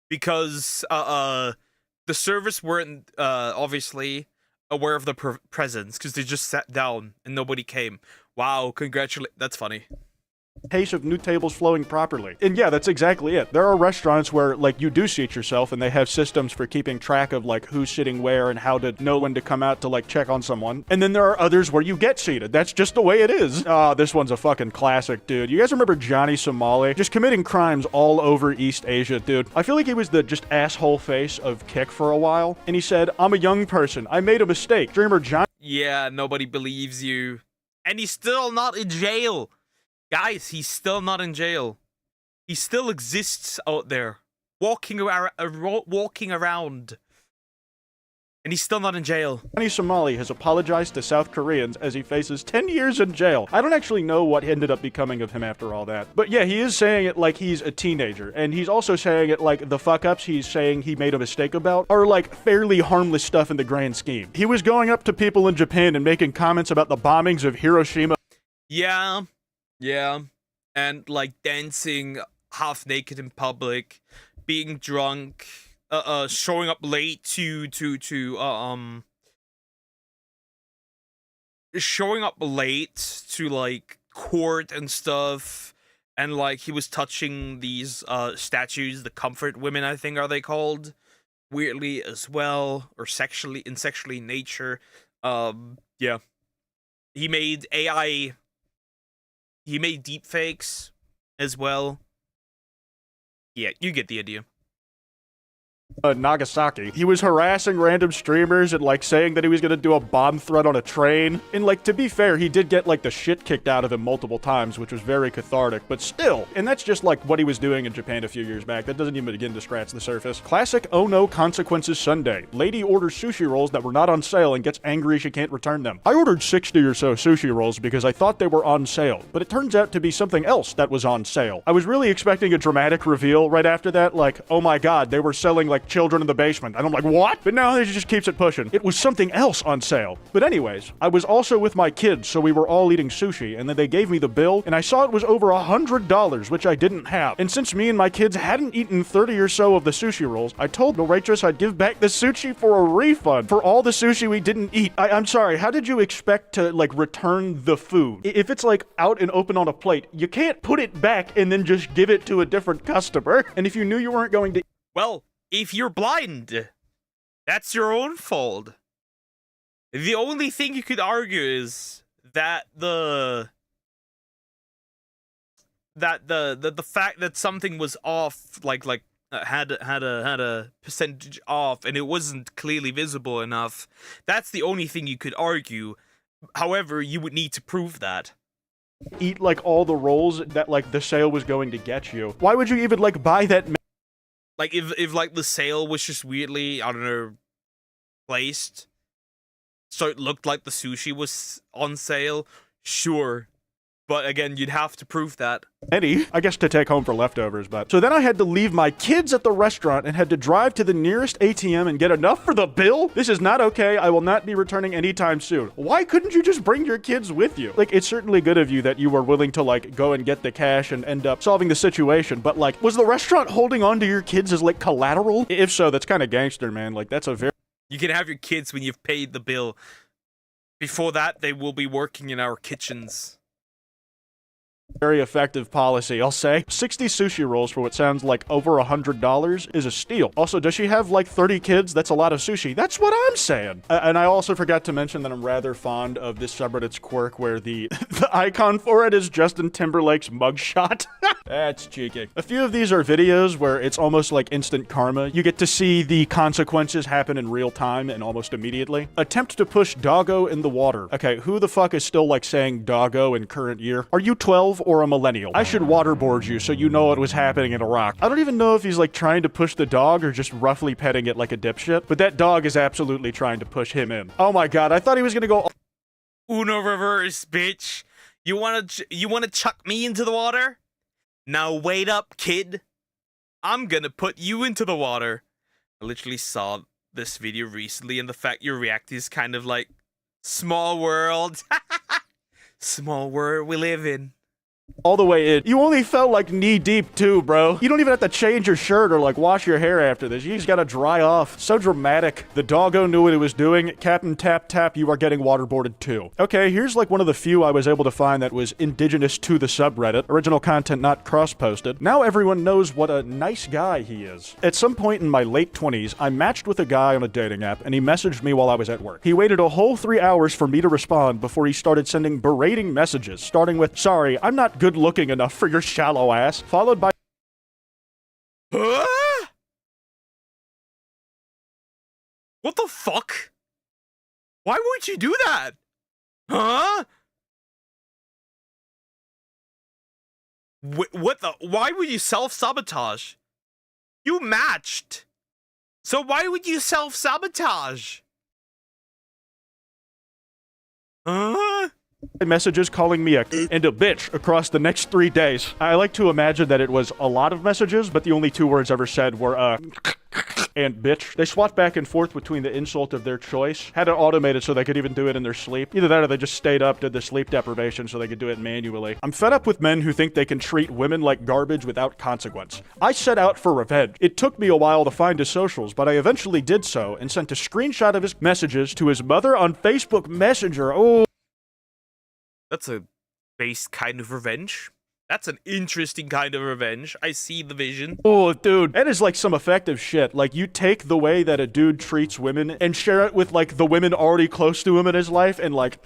[SPEAKER 1] Because the servers weren't obviously aware of the presence because they just sat down and nobody came. Wow, that's funny.
[SPEAKER 7] Pace of new tables flowing properly. And yeah, that's exactly it. There are restaurants where, like, you do seat yourself and they have systems for keeping track of, like, who's sitting where and how to know when to come out to, like, check on someone. And then there are others where you get seated. That's just the way it is. This one's a fucking classic, dude. You guys remember Johnny Somali? Just committing crimes all over East Asia, dude. I feel like he was the just asshole face of Kick for a while. And he said, I'm a young person. I made a mistake. Dreamer Johnny...
[SPEAKER 1] Yeah, nobody believes you. And he's still not in jail. Guys, he's still not in jail. He still exists out there, walking around. And he's still not in jail.
[SPEAKER 7] Johnny Somali has apologized to South Koreans as he faces 10 years in jail. I don't actually know what ended up becoming of him after all that. But yeah, he is saying it like he's a teenager. And he's also saying it like the fuck-ups he's saying he made a mistake about are like fairly harmless stuff in the grand scheme. He was going up to people in Japan and making comments about the bombings of Hiroshima.
[SPEAKER 1] Yeah. And like dancing half naked in public, being drunk, showing up late showing up late to like court and stuff, and like he was touching these statues, the comfort women, I think are they called, weirdly as well, or sexually nature. Yeah. He made deepfakes as well. Yeah, you get the idea.
[SPEAKER 7] Nagasaki. He was harassing random streamers and like saying that he was gonna do a bomb threat on a train. And like, to be fair, he did get like the shit kicked out of him multiple times, which was very cathartic, but still. And that's just like what he was doing in Japan a few years back. That doesn't even begin to scratch the surface. Classic oh no consequences Sunday. Lady orders sushi rolls that were not on sale and gets angry she can't return them. I ordered 60 or so sushi rolls because I thought they were on sale, but it turns out to be something else that was on sale. I was really expecting a dramatic reveal right after that, like, oh my god, they were selling like like children in the basement. And I'm like, what? But no, it just keeps it pushing. It was something else on sale. But anyways, I was also with my kids, so we were all eating sushi, and then they gave me the bill, and I saw it was over $100, which I didn't have. And since me and my kids hadn't eaten 30 or so of the sushi rolls, I told the waitress I'd give back the sushi for a refund for all the sushi we didn't eat. I'm sorry, how did you expect to, like, return the food? If it's, like, out and open on a plate, you can't put it back and then just give it to a different customer. And if you knew you weren't going to...
[SPEAKER 1] Well, if you're blind, that's your own fault. The only thing you could argue is that the fact that something was off, had a percentage off, and it wasn't clearly visible enough. That's the only thing you could argue. However, you would need to prove that.
[SPEAKER 7] Eat, like, all the rolls that, like, the sale was going to get you. Why would you even, like, buy that?
[SPEAKER 1] Like, if like, the sale was just weirdly, I don't know, placed, so it looked like the sushi was on sale, sure. But again, you'd have to prove that.
[SPEAKER 7] Eddie, I guess to take home for leftovers, but... So then I had to leave my kids at the restaurant and had to drive to the nearest ATM and get enough for the bill? This is not okay. I will not be returning anytime soon. Why couldn't you just bring your kids with you? Like, it's certainly good of you that you were willing to, like, go and get the cash and end up solving the situation, but, like, was the restaurant holding on to your kids as, like, collateral? If so, that's kind of gangster, man. Like, that's a very...
[SPEAKER 1] You can have your kids when you've paid the bill. Before that, they will be working in our kitchens.
[SPEAKER 7] Very effective policy, I'll say. 60 sushi rolls for what sounds like over $100 is a steal. Also, does she have like 30 kids? That's a lot of sushi. That's what I'm saying. And I also forgot to mention that I'm rather fond of this subreddit's quirk where the icon for it is Justin Timberlake's mugshot. That's cheeky. A few of these are videos where it's almost like instant karma. You get to see the consequences happen in real time and almost immediately. Attempt to push doggo in the water. Okay, who the fuck is still like saying doggo in current year? Are you 12 or a millennial? I should waterboard you so you know what was happening in Iraq. I don't even know if he's like trying to push the dog or just roughly petting it like a dipshit, but that dog is absolutely trying to push him in. Oh my god, I thought he was gonna go
[SPEAKER 1] Uno reverse, bitch. You wanna chuck me into the water? Now wait up, kid. I'm gonna put you into the water. I literally saw this video recently, and the fact you're reacting is kind of like, small world. Small world we live in.
[SPEAKER 7] All the way in. You only felt like knee deep too, bro. You don't even have to change your shirt or like wash your hair after this. You just gotta dry off. So dramatic. The doggo knew what it was doing. Captain Tap Tap, you are getting waterboarded too. Okay, here's like one of the few I was able to find that was indigenous to the subreddit. Original content not cross-posted. Now everyone knows what a nice guy he is. At some point in my late 20s, I matched with a guy on a dating app and he messaged me while I was at work. He waited a whole 3 hours for me to respond before he started sending berating messages, starting with, "Sorry, I'm not good looking enough for your shallow ass," followed by
[SPEAKER 1] What the fuck? Why would you do that? Huh? What the? Why would you self-sabotage? You matched. So why would you self-sabotage? Huh?
[SPEAKER 7] messages calling me a and a bitch across the next 3 days. I like to imagine that it was a lot of messages, but the only 2 words ever said were and bitch. They swapped back and forth between the insult of their choice. Had it automated so they could even do it in their sleep. Either that or they just stayed up, did the sleep deprivation so they could do it manually. I'm fed up with men who think they can treat women like garbage without consequence. I set out for revenge. It took me a while to find his socials, but I eventually did so and sent a screenshot of his messages to his mother on Facebook Messenger. Oh.
[SPEAKER 1] That's a base kind of revenge. That's an interesting kind of revenge. I see the vision.
[SPEAKER 7] Oh, dude. That is like some effective shit. Like, you take the way that a dude treats women and share it with, like, the women already close to him in his life and, like,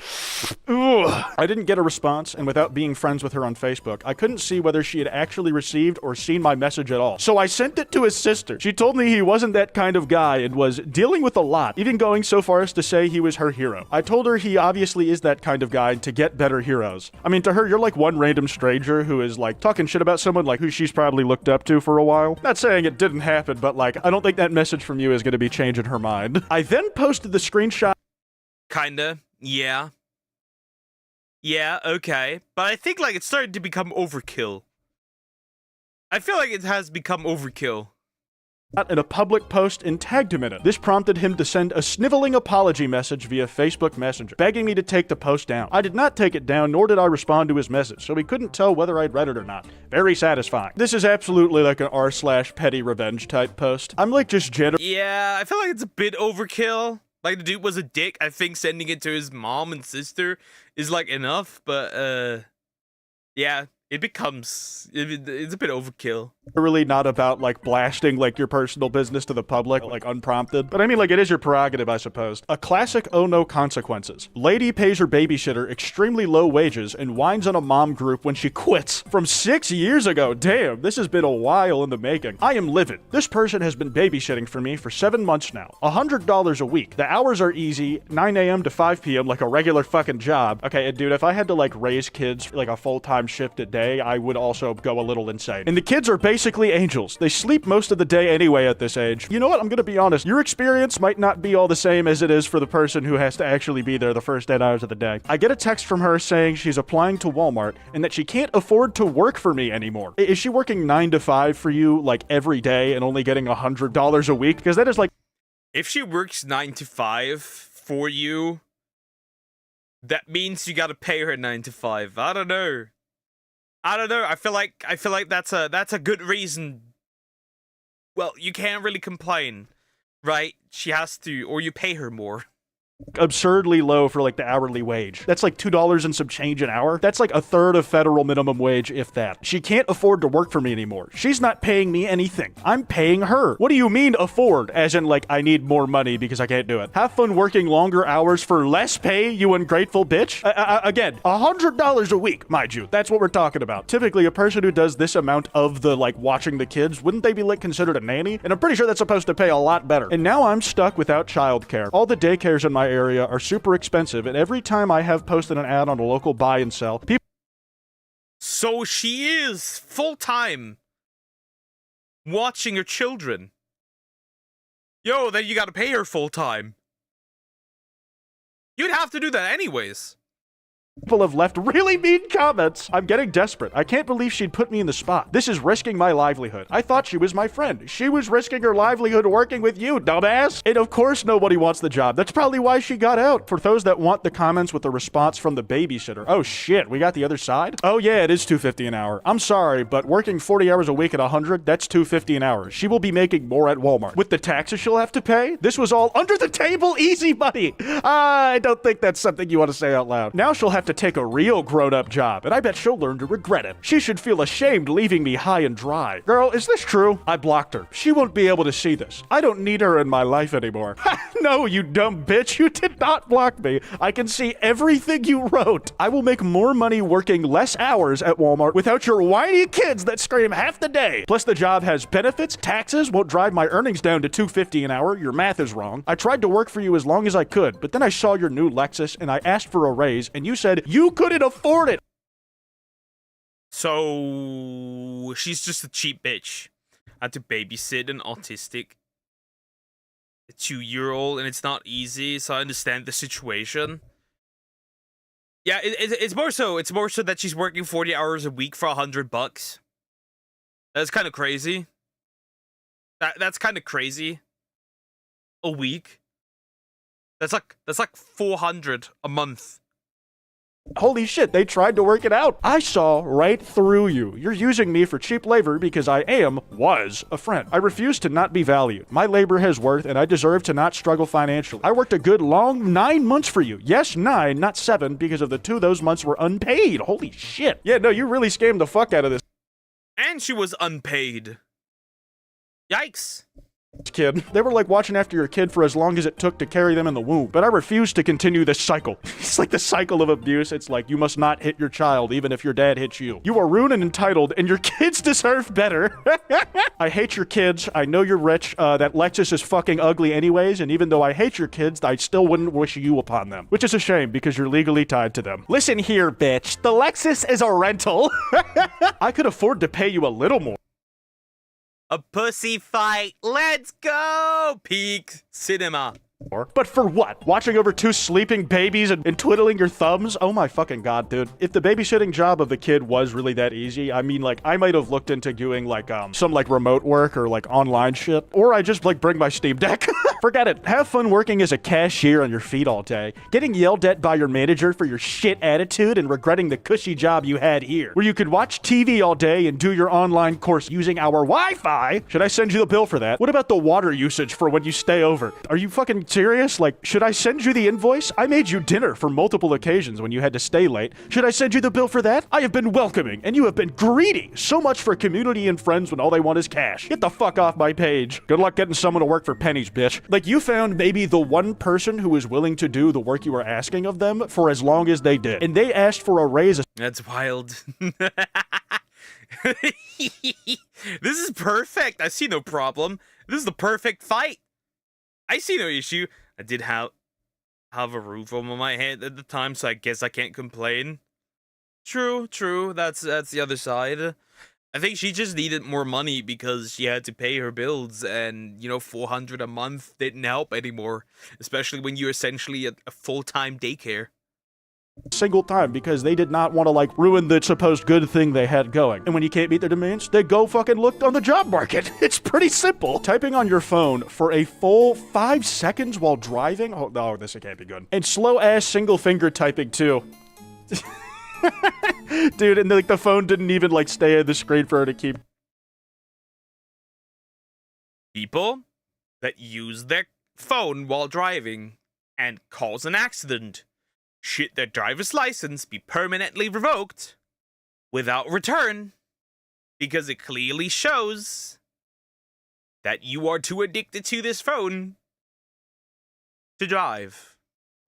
[SPEAKER 7] ugh. I didn't get a response, and without being friends with her on Facebook, I couldn't see whether she had actually received or seen my message at all. So I sent it to his sister. She told me he wasn't that kind of guy and was dealing with a lot, even going so far as to say he was her hero. I told her he obviously is that kind of guy to get better heroes. I mean, to her, you're like one random stranger who is like talking shit about someone like who she's probably looked up to for a while. Not saying it didn't happen, but like, I don't think that message from you is going to be changing her mind. I then posted the screenshot.
[SPEAKER 1] Kinda. Yeah. Yeah, okay. But I think like it's starting to become overkill. I feel like it has become overkill.
[SPEAKER 7] in a public post and tagged him in it. This prompted him to send a sniveling apology message via Facebook Messenger, begging me to take the post down. I did not take it down, nor did I respond to his message, so he couldn't tell whether I'd read it or not. Very satisfying. This is absolutely like an r/petty revenge type post. I'm like just
[SPEAKER 1] Yeah, I feel like it's a bit overkill. Like, the dude was a dick. I think sending it to his mom and sister is like enough, but yeah, it's a bit overkill.
[SPEAKER 7] Really not about like blasting like your personal business to the public like unprompted, but I mean like it is your prerogative, I suppose. A classic oh no consequences. Lady pays her babysitter extremely low wages and whines on a mom group when she quits. From 6 years ago. Damn, this has been a while in the making. I am livid. This person has been babysitting for me for 7 months now. $100 a week. The hours are easy, 9 a.m. to 5 p.m. like a regular fucking job. Okay, dude, if I had to like raise kids like a full-time shift a day, I would also go a little insane. And the kids are basically angels. They sleep most of the day anyway at this age. You know what? I'm gonna be honest. Your experience might not be all the same as it is for the person who has to actually be there the first 8 hours of the day. I get a text from her saying she's applying to Walmart and that she can't afford to work for me anymore. Is she working 9 to 5 for you like every day and only getting $100 a week? Because that is like...
[SPEAKER 1] If she works 9 to 5 for you, that means you gotta pay her 9 to 5. I don't know. I feel like that's a good reason. Well, you can't really complain, right? She has to, or you pay her more.
[SPEAKER 7] Absurdly low for like the hourly wage. That's like $2 and some change an hour. That's like a third of federal minimum wage, if that. She can't afford to work for me anymore. She's not paying me anything. I'm paying her. What do you mean afford? As in like I need more money because I can't do it. Have fun working longer hours for less pay, you ungrateful bitch. Again, $100 a week, mind you. That's what we're talking about. Typically, a person who does this amount of the like watching the kids, wouldn't they be like considered a nanny? And I'm pretty sure that's supposed to pay a lot better. And now I'm stuck without childcare. All the daycares in my area are super expensive, and every time I have posted an ad on a local buy and sell, people...
[SPEAKER 1] So she is full-time watching her children. Yo, then you gotta pay her full-time. You'd have to do that anyways.
[SPEAKER 7] People have left really mean comments. I'm getting desperate. I can't believe she'd put me in the spot. This is risking my livelihood. I thought she was my friend. She was risking her livelihood working with you, dumbass. And of course nobody wants the job. That's probably why she got out. For those that want the comments with the response from the babysitter. Oh shit, we got the other side? Oh yeah, it is $2.50 an hour. I'm sorry, but working 40 hours a week at 100, that's $2.50 an hour. She will be making more at Walmart. With the taxes she'll have to pay, this was all under the table easy money. I don't think that's something you want to say out loud. Now she'll have to take a real grown-up job, and I bet she'll learn to regret it. She should feel ashamed leaving me high and dry. Girl, is this true? I blocked her. She won't be able to see this. I don't need her in my life anymore. No, you dumb bitch. You did not block me. I can see everything you wrote. I will make more money working less hours at Walmart without your whiny kids that scream half the day. Plus, the job has benefits, taxes, won't drive my earnings down to $2.50 an hour. Your math is wrong. I tried to work for you as long as I could, but then I saw your new Lexus and I asked for a raise, and you said you couldn't afford it.
[SPEAKER 1] So she's just a cheap bitch. I had to babysit an autistic 2-year-old, and it's not easy, so I understand the situation. Yeah, it's more so that she's working 40 hours a week for $100. That's kind of crazy. That's kind of crazy. A week. That's like 400 a month.
[SPEAKER 7] Holy shit, they tried to work it out. I saw right through you. You're using me for cheap labor because I was a friend. I refuse to not be valued. My labor has worth, and I deserve to not struggle financially. I worked a good long 9 months for you. Yes, 9, not 7, because of the 2 of those months were unpaid. Holy shit. Yeah, no, you really scammed the fuck out of this.
[SPEAKER 1] And she was unpaid. Yikes.
[SPEAKER 7] Kid. They were like watching after your kid for as long as it took to carry them in the womb. But I refuse to continue this cycle. It's like the cycle of abuse. It's like you must not hit your child even if your dad hits you. You are rude and entitled, and your kids deserve better. I hate your kids. I know you're rich. That Lexus is fucking ugly anyways, and even though I hate your kids, I still wouldn't wish you upon them. Which is a shame because you're legally tied to them. Listen here, bitch. The Lexus is a rental. I could afford to pay you a little more.
[SPEAKER 1] A pussy fight. Let's go! Peak cinema.
[SPEAKER 7] But for what? Watching over 2 sleeping babies and twiddling your thumbs? Oh my fucking god, dude. If the babysitting job of the kid was really that easy, I mean, like, I might have looked into doing, like, some, like, remote work or, like, online shit. Or I just, like, bring my Steam Deck. Forget it. Have fun working as a cashier on your feet all day, getting yelled at by your manager for your shit attitude and regretting the cushy job you had here, where you could watch TV all day and do your online course using our Wi-Fi. Should I send you the bill for that? What about the water usage for when you stay over? Are you fucking serious? Like, should I send you the invoice? I made you dinner for multiple occasions when you had to stay late. Should I send you the bill for that? I have been welcoming, and you have been greedy. So much for community and friends when all they want is cash. Get the fuck off my page. Good luck getting someone to work for pennies, bitch. Like, you found maybe the one person who was willing to do the work you were asking of them for as long as they did. And they asked for a raise.
[SPEAKER 1] That's wild. This is perfect. I see no problem. This is the perfect fight. I see no issue. I did have a roof over my head at the time, so I guess I can't complain. True. That's the other side. I think she just needed more money because she had to pay her bills, and, you know, $400 a month didn't help anymore, especially when you're essentially a full-time daycare.
[SPEAKER 7] Single time because they did not want to, like, ruin the supposed good thing they had going. And when you can't meet their demands, they go fucking look on the job market. It's pretty simple. Typing on your phone for a full 5 seconds while driving? Oh, no, this can't be good. And slow-ass single-finger typing, too. Dude, and like the phone didn't even like stay on the screen for her to keep.
[SPEAKER 1] People that use their phone while driving and cause an accident should their driver's license be permanently revoked without return because it clearly shows that you are too addicted to this phone to drive.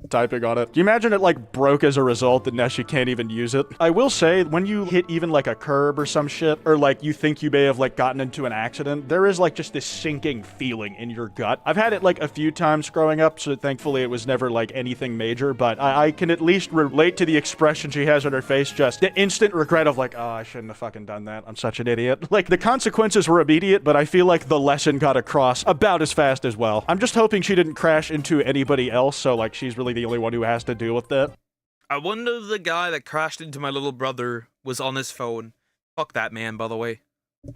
[SPEAKER 7] Typing on it. Do you imagine it like broke as a result and now she can't even use it? I will say, when you hit even like a curb or some shit, or like you think you may have like gotten into an accident, there is like just this sinking feeling in your gut. I've had it like a few times growing up, so thankfully it was never like anything major, but I can at least relate to the expression she has on her face, just the instant regret of like, oh, I shouldn't have fucking done that. I'm such an idiot. Like, the consequences were immediate, but I feel like the lesson got across about as fast as well. I'm just hoping she didn't crash into anybody else, so like she's really the only one who has to deal with that.
[SPEAKER 1] I wonder if the guy that crashed into my little brother was on his phone. Fuck that man, by the way.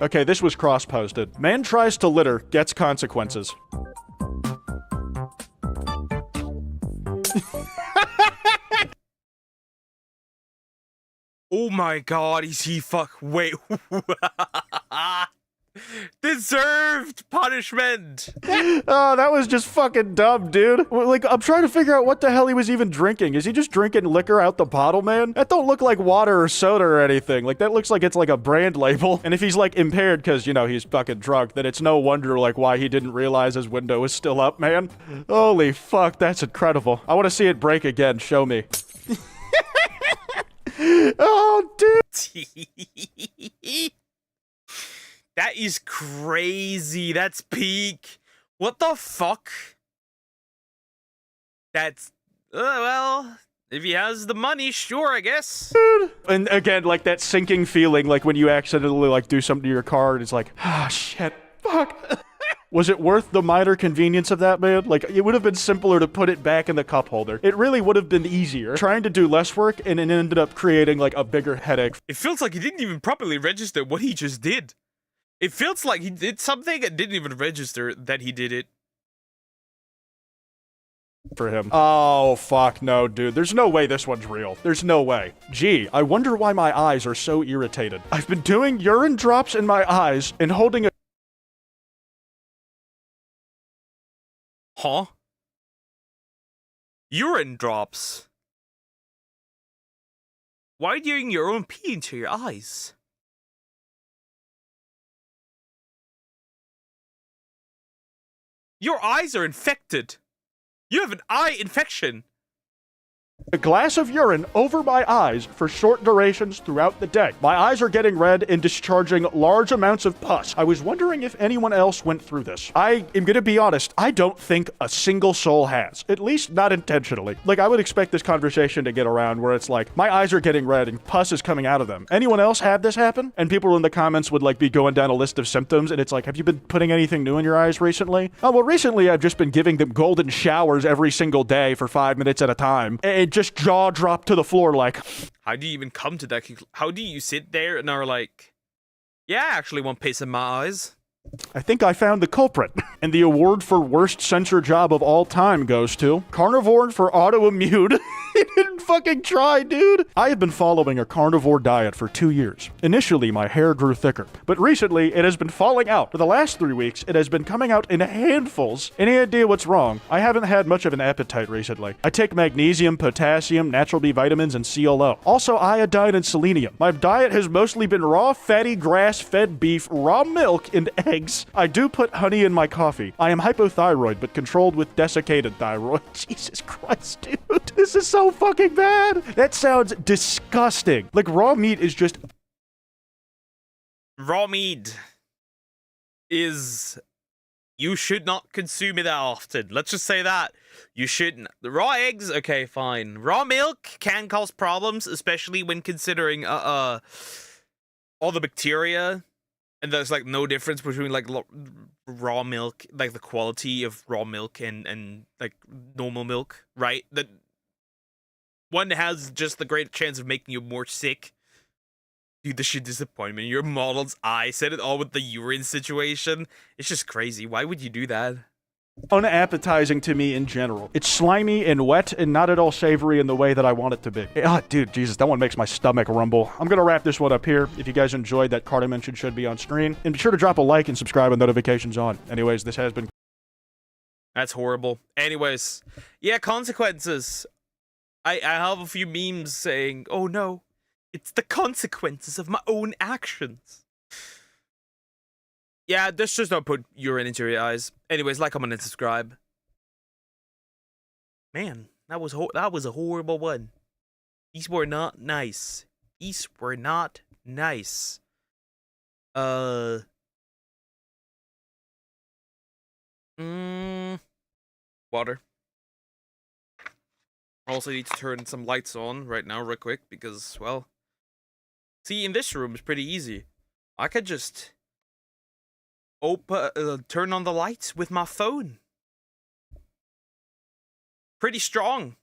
[SPEAKER 7] Okay, this was cross-posted. Man tries to litter, gets consequences.
[SPEAKER 1] Oh my god, wait. Deserved punishment.
[SPEAKER 7] Oh, that was just fucking dumb, dude. Like, I'm trying to figure out what the hell he was even drinking. Is he just drinking liquor out the bottle, man? That don't look like water or soda or anything. Like, that looks like it's like a brand label. And if he's like impaired because, you know, he's fucking drunk, then it's no wonder like why he didn't realize his window was still up, man. Holy fuck, that's incredible. I want to see it break again. Show me. Oh, dude.
[SPEAKER 1] That is crazy. That's peak. What the fuck? That's, well, if he has the money, sure, I guess.
[SPEAKER 7] And again, like that sinking feeling, like when you accidentally like do something to your car and it's like, ah, shit, fuck. Was it worth the minor convenience of that, man? Like, it would have been simpler to put it back in the cup holder. It really would have been easier. Trying to do less work and it ended up creating like a bigger headache.
[SPEAKER 1] It feels like he didn't even properly register what he just did. It feels like he did something and didn't even register that he did it.
[SPEAKER 7] For him. Oh, fuck no, dude. There's no way this one's real. There's no way. Gee, I wonder why my eyes are so irritated. I've been doing urine drops in my eyes and holding a...
[SPEAKER 1] Huh? Urine drops? Why are you doing your own pee into your eyes? Your eyes are infected. You have an eye infection.
[SPEAKER 7] A glass of urine over my eyes for short durations throughout the day. My eyes are getting red and discharging large amounts of pus. I was wondering if anyone else went through this. I am gonna be honest, I don't think a single soul has. At least not intentionally. Like, I would expect this conversation to get around where it's like, my eyes are getting red and pus is coming out of them. Anyone else had this happen? And people in the comments would like be going down a list of symptoms and it's like, have you been putting anything new in your eyes recently? Oh, well, recently I've just been giving them golden showers every single day for 5 minutes at a time. It just jaw dropped to the floor like,
[SPEAKER 1] how do you even come to that conclusion? How do you sit there and are like, yeah, I actually want piss in my eyes?
[SPEAKER 7] I think I found the culprit. And the award for worst censor job of all time goes to carnivore for autoimmune. He didn't fucking try, dude. I have been following a carnivore diet for 2 years. Initially, my hair grew thicker, but recently it has been falling out. For the last 3 weeks, it has been coming out in handfuls. Any idea what's wrong? I haven't had much of an appetite recently. I take magnesium, potassium, natural B vitamins, and CLO. Also iodine and selenium. My diet has mostly been raw, fatty, grass-fed beef, raw milk, and eggs. I do put honey in my coffee. I am hypothyroid, but controlled with desiccated thyroid. Jesus Christ, dude. This is so fucking bad. That sounds disgusting. Like, raw meat is just...
[SPEAKER 1] Raw meat is... You should not consume it that often. Let's just say that. You shouldn't. The raw eggs, okay, fine. Raw milk can cause problems, especially when considering, all the bacteria. And there's, like, no difference between, like, raw milk, like, the quality of raw milk and like, normal milk, right? That one has just the great chance of making you more sick. Dude, this shit disappointment. Your model's eye said it all with the urine situation. It's just crazy. Why would you do that?
[SPEAKER 7] Unappetizing to me in general. It's slimy and wet and not at all savory in the way that I want it to be. Ah, dude, Jesus, that one makes my stomach rumble. I'm gonna wrap this one up here. If you guys enjoyed that card I mentioned should be on screen. And be sure to drop a like and subscribe and notifications on. Anyways, this has been...
[SPEAKER 1] That's horrible. Anyways, yeah, consequences. I have a few memes saying, oh no, it's the consequences of my own actions. Yeah, just don't put urine into your eyes. Anyways, like, comment, and subscribe. Man, that was a horrible one. These were not nice. These were not nice. Water. Also need to turn some lights on right now real quick because, well... See, in this room, it's pretty easy. I could just... turn on the lights with my phone. Pretty strong.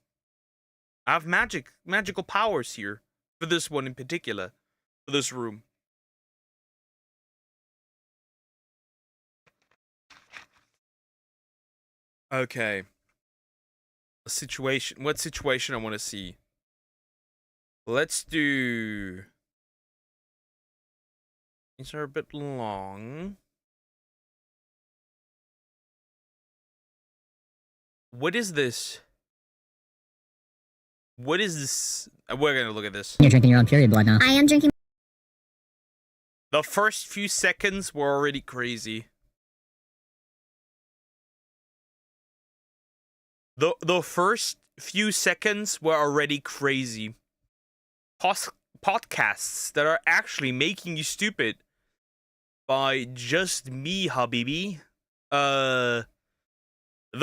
[SPEAKER 1] I have magical powers here. For this one in particular. For this room. Okay. What situation I want to see? Let's do... These are a bit long. What is this? What is this? We're gonna look at this.
[SPEAKER 8] You're drinking your own period blood now.
[SPEAKER 5] I am drinking.
[SPEAKER 1] The first few seconds were already crazy. The first few seconds were already crazy. Podcasts that are actually making you stupid by just me, Habibi. The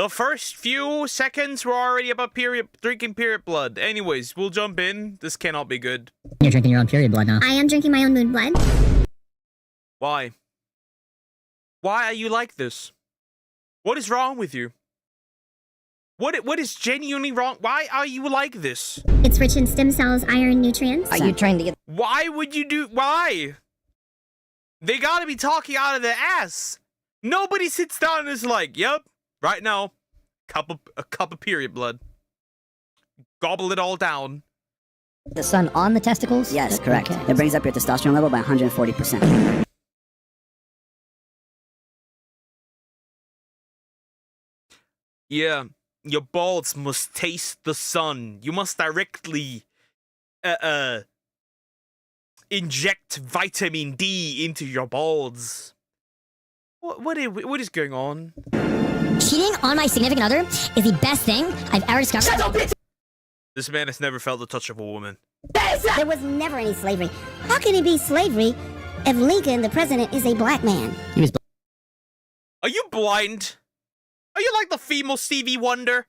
[SPEAKER 1] first few seconds were already about drinking period blood. Anyways, we'll jump in. This cannot be good.
[SPEAKER 8] You're drinking your own period blood now.
[SPEAKER 5] I am drinking my own moon blood.
[SPEAKER 1] Why? Why are you like this? What is wrong with you? What is genuinely wrong? Why are you like this?
[SPEAKER 5] It's rich in stem cells, iron, nutrients.
[SPEAKER 8] Are you trying to get...
[SPEAKER 1] Why would you do... Why? They gotta be talking out of their ass. Nobody sits down and is like, yep, right now, a cup of period blood. Gobble it all down.
[SPEAKER 8] The sun on the testicles?
[SPEAKER 22] Yes, correct.
[SPEAKER 8] Okay.
[SPEAKER 22] It brings up your testosterone level by 140%.
[SPEAKER 1] Yeah, your balls must taste the sun. You must directly, inject vitamin D into your balls. What is going on?
[SPEAKER 8] Cheating on my significant other is the best thing I've ever discovered. Shut up, bitch!
[SPEAKER 1] This man has never felt the touch of a woman.
[SPEAKER 5] There was never any slavery. How can it be slavery if Lincoln, the president, is a black man?
[SPEAKER 8] He was
[SPEAKER 1] Are you blind? Are you like the female Stevie Wonder?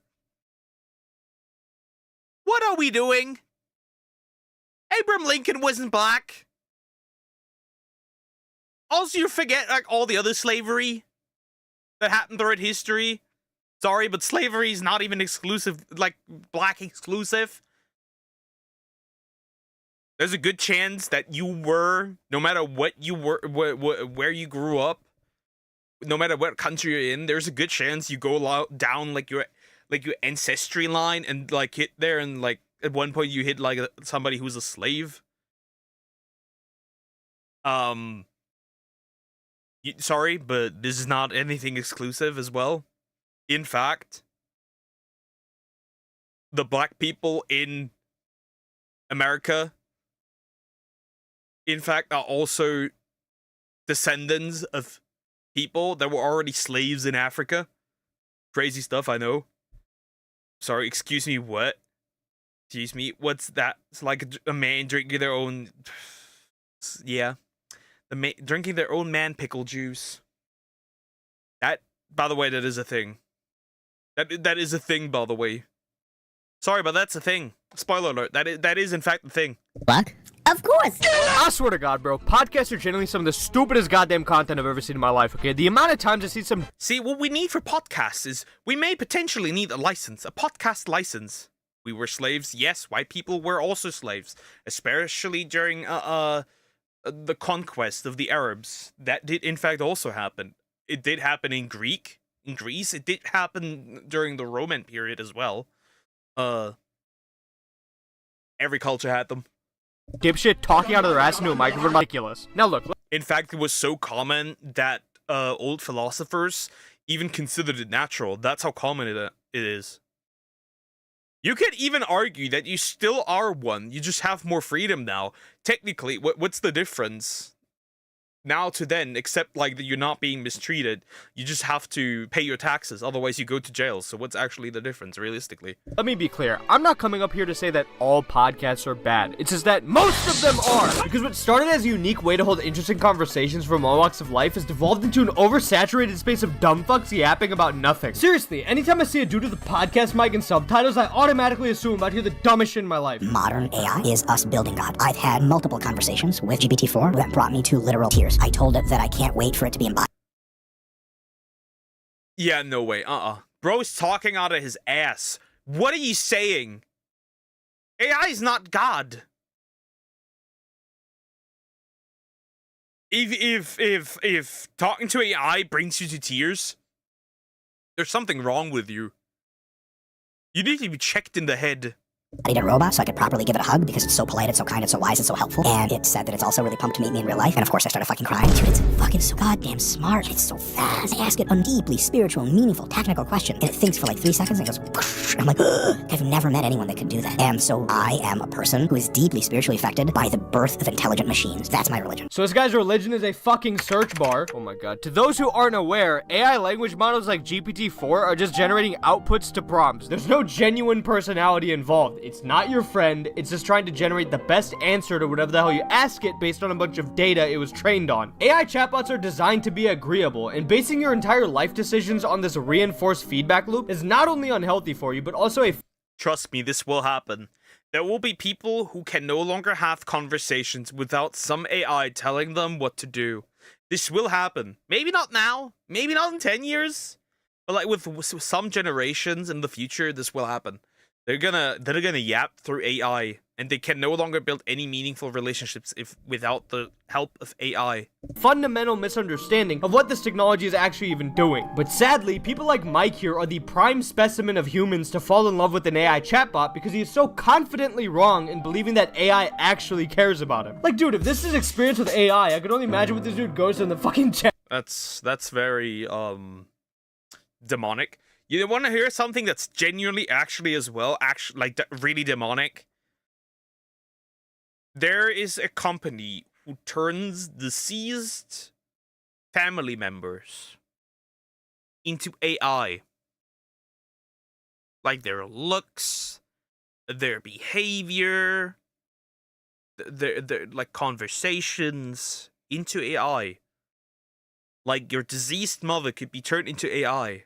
[SPEAKER 1] What are we doing? Abraham Lincoln wasn't black. Also, you forget like all the other slavery that happened throughout history. Sorry, but slavery is not even exclusive, like black exclusive. There's a good chance that you were, no matter what you were, where you grew up, no matter what country you're in, there's a good chance you go down like your ancestry line and like hit there, and like at one point you hit like somebody who's a slave. Sorry, but this is not anything exclusive as well. In fact, the black people in America, in fact, are also descendants of people that were already slaves in Africa. Crazy stuff, I know. Sorry, excuse me, what? Excuse me, what's that? It's like a man drinking their own... Yeah. Drinking their own man pickle juice. That, by the way, that is a thing. That is a thing, by the way. Sorry, but that's a thing. Spoiler alert. That is in fact the thing.
[SPEAKER 8] What?
[SPEAKER 5] Of course.
[SPEAKER 9] I swear to God, bro. Podcasts are generally some of the stupidest goddamn content I've ever seen in my life, okay? The amount of times I see some...
[SPEAKER 1] See, what we need for podcasts is we may potentially need a license. A podcast license. We were slaves. Yes, white people were also slaves. Especially during the conquest of the Arabs. That did in fact also happen. It did happen in Greece. It did happen during the Roman period as well. Every culture had them.
[SPEAKER 9] Dipshit talking out of their ass into a microphone. Ridiculous. Now look.
[SPEAKER 1] In fact, it was so common that old philosophers even considered it natural. That's how common it is. You could even argue that you still are one. You just have more freedom now. Technically, what's the difference now to then, except like that you're not being mistreated? You just have to pay your taxes, otherwise you go to jail. So what's actually the difference, realistically?
[SPEAKER 9] Let me be clear. I'm not coming up here to say that all podcasts are bad. It's just that most of them are. Because what started as a unique way to hold interesting conversations from all walks of life has devolved into an oversaturated space of dumb fucks yapping about nothing. Seriously, anytime I see a dude with a podcast mic and subtitles, I automatically assume I'm about to hear the dumbest shit in my life.
[SPEAKER 8] Modern AI is us building God. I've had multiple conversations with GPT-4 that brought me to literal tears. I told it that I can't wait for it to be embodied.
[SPEAKER 1] Yeah, no way. Bro's talking out of his ass. What are you saying? AI is not God. If talking to AI brings you to tears, there's something wrong with you. You need to be checked in the head.
[SPEAKER 8] I need a robot so I could properly give it a hug because it's so polite, it's so kind, it's so wise, it's so helpful. And it said that it's also really pumped to meet me in real life. And of course I started fucking crying. Dude, it's fucking so goddamn smart. It's so fast. I ask it a deeply spiritual, meaningful, technical question. And it thinks for like 3 seconds and goes, whoosh. I'm like, ugh. I've never met anyone that could do that. And so I am a person who is deeply spiritually affected by the birth of intelligent machines. That's my religion.
[SPEAKER 9] So this guy's religion is a fucking search bar. Oh my god. To those who aren't aware, AI language models like GPT-4 are just generating outputs to prompts. There's no genuine personality involved. It's not your friend. It's just trying to generate the best answer to whatever the hell you ask it based on a bunch of data it was trained on. AI chatbots are designed to be agreeable, and basing your entire life decisions on this reinforced feedback loop is not only unhealthy for you, but also a...
[SPEAKER 1] Trust me, this will happen. There will be people who can no longer have conversations without some AI telling them what to do. This will happen. Maybe not now, maybe not in 10 years, but like with some generations in the future, this will happen. They're gonna yap through AI, and they can no longer build any meaningful relationships without the help of AI.
[SPEAKER 9] Fundamental misunderstanding of what this technology is actually even doing. But sadly, people like Mike here are the prime specimen of humans to fall in love with an AI chatbot because he is so confidently wrong in believing that AI actually cares about him. Like, dude, if this is experience with AI, I can only imagine what this dude goes to in the fucking chat.
[SPEAKER 1] That's very demonic. You want to hear something that's genuinely actually as well, like really demonic? There is a company who turns deceased family members into AI. Like their looks, their behavior, their like conversations into AI. Like your deceased mother could be turned into AI.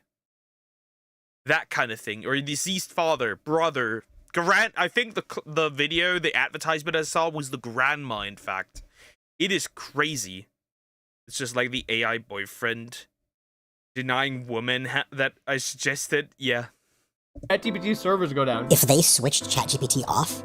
[SPEAKER 1] That kind of thing. Or your deceased father, brother, I think the video, the advertisement I saw was the grandma, in fact. It is crazy. It's just like the AI boyfriend denying women that I suggested. Yeah.
[SPEAKER 9] ChatGPT servers go down.
[SPEAKER 8] If they switched ChatGPT off,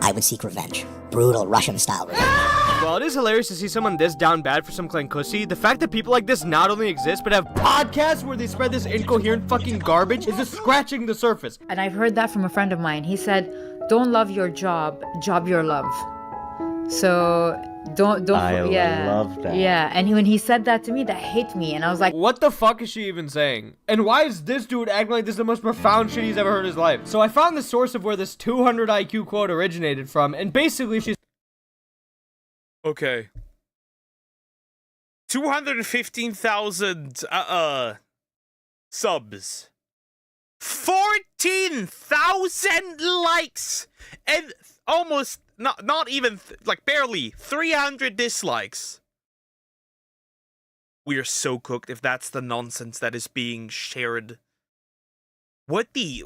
[SPEAKER 8] I would seek revenge. Brutal Russian-style revenge.
[SPEAKER 9] Well, it is hilarious to see someone this down bad for some clankussy. The fact that people like this not only exist, but have podcasts where they spread this incoherent fucking garbage is just scratching the surface.
[SPEAKER 10] And I've heard that from a friend of mine. He said, don't love your job, job your love. So don't yeah,
[SPEAKER 20] love that.
[SPEAKER 10] Yeah, and when he said that to me, that hit me, and I was like,
[SPEAKER 9] what the fuck is she even saying? And why is this dude acting like this is the most profound shit he's ever heard in his life? So I found the source of where this 200 IQ quote originated from, and basically she's...
[SPEAKER 1] Okay. 215,000 subs. 14,000 likes and almost not even like barely 300 dislikes. We are so cooked if that's the nonsense that is being shared. What the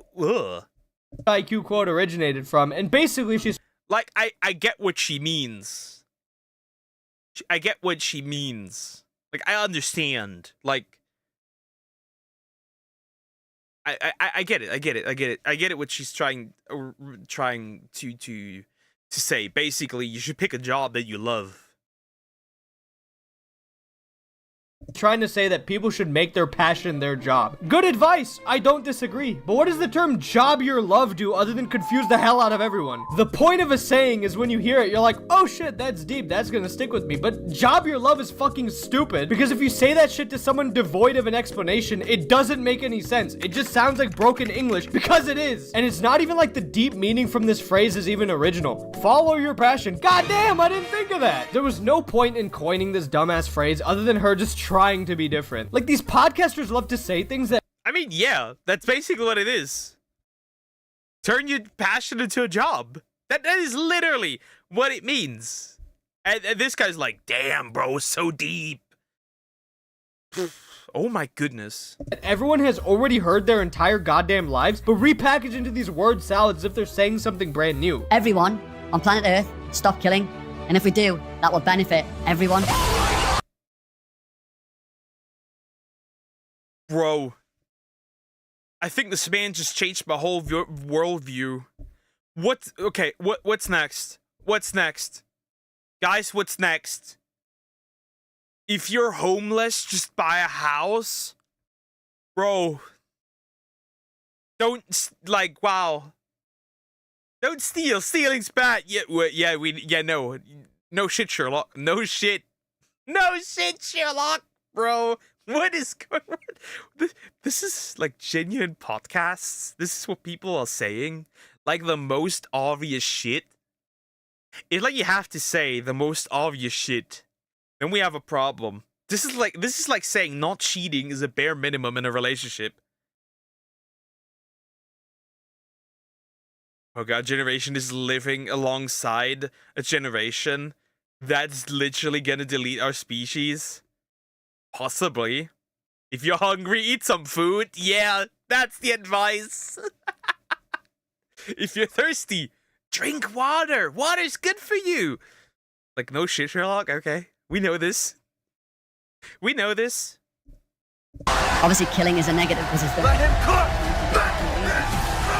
[SPEAKER 9] IQ quote originated from, and basically she's
[SPEAKER 1] like, I get what she means. I get what she means. Like, I understand. Like, I get it. I get it. What she's trying to say. Basically, you should pick a job that you love.
[SPEAKER 9] trying to say that people should make their passion their job. Good advice, I don't disagree. But what does the term job your love do other than confuse the hell out of everyone? The point of a saying is when you hear it, you're like, oh shit, that's deep, that's gonna stick with me. But job your love is fucking stupid, because if you say that shit to someone devoid of an explanation, it doesn't make any sense. It just sounds like broken English, because it is. And it's not even like the deep meaning from this phrase is even original. Follow your passion. God damn, I didn't think of that. There was no point in coining this dumbass phrase other than her just trying to be different. Like, these podcasters love to say things that...
[SPEAKER 1] I mean, yeah, that's basically what it is. Turn your passion into a job. That is literally what it means. And this guy's like, damn, bro, so deep. Oh my goodness.
[SPEAKER 9] Everyone has already heard their entire goddamn lives, but repackaged into these word salads as if they're saying something brand new.
[SPEAKER 22] Everyone on planet Earth, stop killing. And if we do, that will benefit everyone.
[SPEAKER 1] Bro, I think this man just changed my whole worldview. What's next? What's next? Guys, what's next? If you're homeless, just buy a house? Bro. Don't, like, wow. Don't steal. Stealing's bad. No shit, Sherlock. No shit. No shit, Sherlock, bro. What is going on? This is like genuine podcasts. This is what people are saying. Like the most obvious shit. It's like you have to say the most obvious shit. Then we have a problem. This is like saying not cheating is a bare minimum in a relationship. Oh god, generation is living alongside a generation that's literally gonna delete our species. Possibly. If you're hungry, eat some food. Yeah, that's the advice. If you're thirsty, drink water. Water's good for you. Like, no shit, Sherlock. Okay. We know this. We know this.
[SPEAKER 22] Obviously, killing is a negative. This is the... Let him cook! You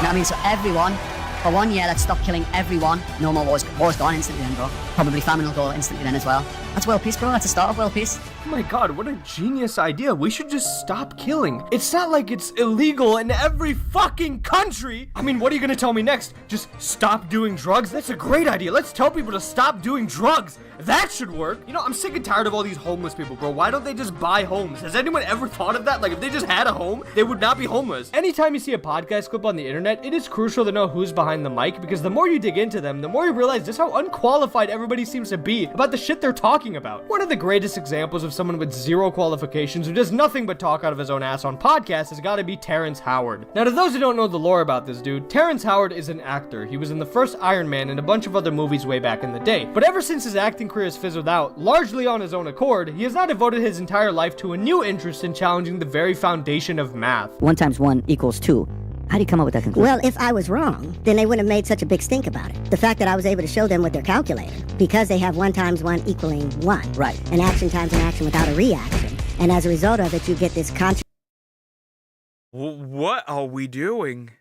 [SPEAKER 22] know what I mean? So everyone, for 1 year, let's stop killing everyone. No more wars. War's gone instantly then, bro. Probably famine will go instantly then as well. That's world peace, bro. That's the start of world peace.
[SPEAKER 9] Oh my god, what a genius idea. We should just stop killing. It's not like it's illegal in every fucking country. I mean, what are you gonna tell me next? Just stop doing drugs? That's a great idea. Let's tell people to stop doing drugs. That should work. You know, I'm sick and tired of all these homeless people, bro. Why don't they just buy homes? Has anyone ever thought of that? Like, if they just had a home, they would not be homeless. Anytime you see a podcast clip on the internet, it is crucial to know who's behind the mic, because the more you dig into them, the more you realize just how unqualified everybody seems to be about the shit they're talking talking about. One of the greatest examples of someone with zero qualifications who does nothing but talk out of his own ass on podcasts has gotta be Terrence Howard. Now, to those who don't know the lore about this dude, Terrence Howard is an actor. He was in the first Iron Man and a bunch of other movies way back in the day. But ever since his acting career has fizzled out, largely on his own accord, he has now devoted his entire life to a new interest in challenging the very foundation of math.
[SPEAKER 8] 1 times 1 equals 2. How do you come up with that conclusion?
[SPEAKER 5] Well, if I was wrong, then they wouldn't have made such a big stink about it. The fact that I was able to show them with their calculator, because they have 1 times 1 equaling 1.
[SPEAKER 8] Right.
[SPEAKER 5] An action times an action without a reaction. And as a result of it, you get this
[SPEAKER 1] What are we doing?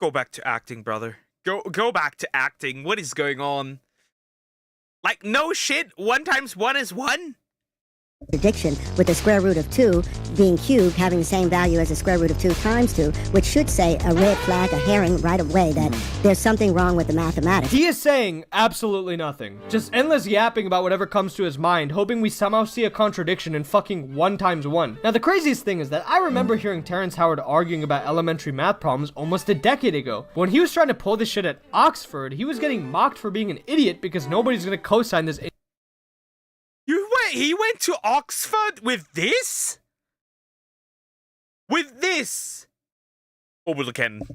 [SPEAKER 1] Go back to acting, brother. Go back to acting. What is going on? Like, no shit, 1 times 1 is 1?
[SPEAKER 5] Contradiction with the square root of 2 being cubed having the same value as the square root of 2 times 2, which should say a red flag, a herring right away that there's something wrong with the mathematics.
[SPEAKER 9] He is saying absolutely nothing. Just endless yapping about whatever comes to his mind, hoping we somehow see a contradiction in fucking 1 times 1. Now, the craziest thing is that I remember hearing Terrence Howard arguing about elementary math problems almost a decade ago. When he was trying to pull this shit at Oxford, he was getting mocked for being an idiot because nobody's gonna co-sign this.
[SPEAKER 1] He went to Oxford with this? With this?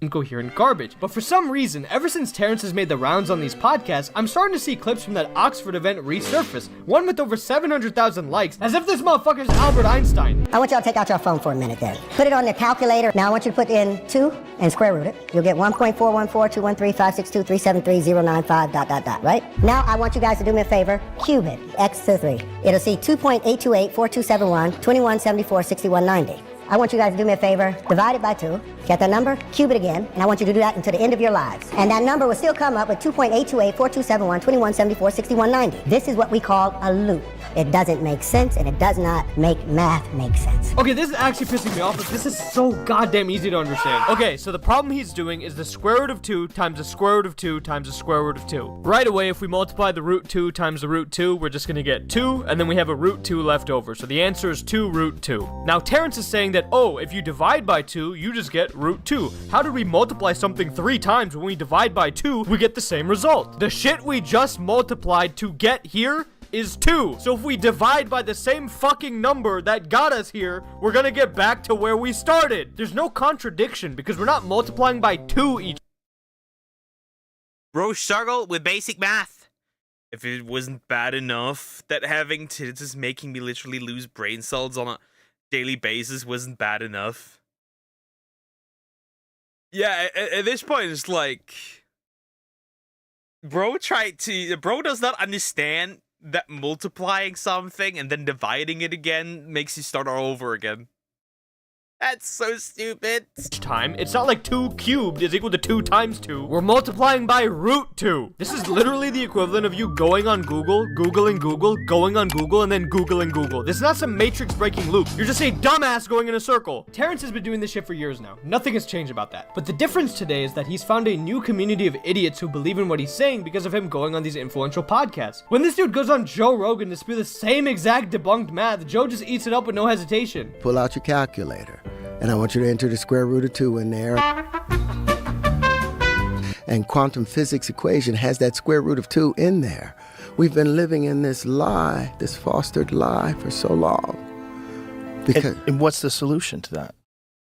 [SPEAKER 9] Incoherent garbage. But for some reason, ever since Terrence has made the rounds on these podcasts, I'm starting to see clips from that Oxford event resurface. One with over 700,000 likes, as if this motherfucker's Albert Einstein.
[SPEAKER 5] I want y'all to take out your phone for a minute then. Put it on the calculator. Now I want you to put in 2 and square root it. You'll get 1.41421356237309.5 ... right? Now I want you guys to do me a favor. Cube it. X to the 3. It'll see 2.8284271 2174 6190. I want you guys to do me a favor, divide it by 2, get that number, cube it again, and I want you to do that until the end of your lives. And that number will still come up with 2.828 4271 2174 6190. This is what we call a loop. It doesn't make sense, and it does not make math make sense.
[SPEAKER 9] Okay, this is actually pissing me off, but this is so goddamn easy to understand. Okay, so the problem he's doing is the square root of 2 times the square root of 2 times the square root of 2. Right away, if we multiply the root 2 times the root 2, we're just gonna get 2, and then we have a root 2 left over. So the answer is 2 root 2. Now, Terrence is saying that, oh, if you divide by 2, you just get root 2. How did we multiply something 3 times when we divide by 2, we get the same result? The shit we just multiplied to get here is 2. So if we divide by the same fucking number that got us here, we're gonna get back to where we started. There's no contradiction because we're not multiplying by 2 each.
[SPEAKER 1] Bro struggle with basic math. If it wasn't bad enough that having tits is making me literally lose brain cells on a daily basis wasn't bad enough. Yeah, at this point it's like, bro does not understand that multiplying something and then dividing it again makes you start all over again. That's so stupid.
[SPEAKER 9] Time. It's not like 2 cubed is equal to 2 times 2. We're multiplying by root 2. This is literally the equivalent of you going on Google, Googling Google, going on Google, and then Googling Google. This is not some matrix breaking loop. You're just a dumbass going in a circle. Terrence has been doing this shit for years now. Nothing has changed about that. But the difference today is that he's found a new community of idiots who believe in what he's saying because of him going on these influential podcasts. When this dude goes on Joe Rogan to spew the same exact debunked math, Joe just eats it up with no hesitation.
[SPEAKER 12] Pull out your calculator. And I want you to enter the square root of 2 in there. And quantum physics equation has that square root of 2 in there. We've been living in this lie, this fostered lie for so long. Because
[SPEAKER 13] and what's the solution to that?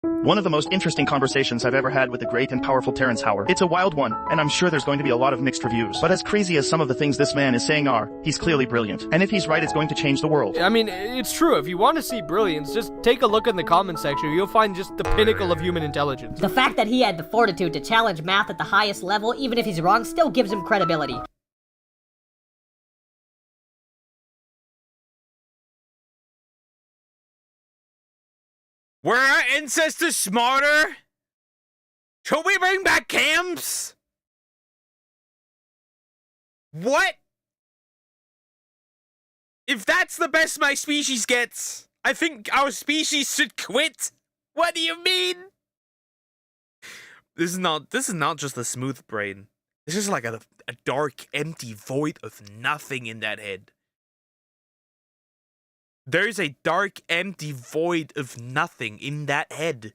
[SPEAKER 13] One of the most interesting conversations I've ever had with the great and powerful Terrence Howard. It's a wild one, and I'm sure there's going to be a lot of mixed reviews. But as crazy as some of the things this man is saying are, he's clearly brilliant. And if he's right, it's going to change the world.
[SPEAKER 9] I mean, it's true. If you want to see brilliance, just take a look in the comment section. You'll find just the pinnacle of human intelligence.
[SPEAKER 23] The fact that he had the fortitude to challenge math at the highest level, even if he's wrong, still gives him credibility.
[SPEAKER 1] Were our ancestors smarter? Should we bring back camps? What? If that's the best my species gets, I think our species should quit. What do you mean? This is not just a smooth brain. This is like a dark, empty void of nothing in that head. There's a dark, empty void of nothing in that head.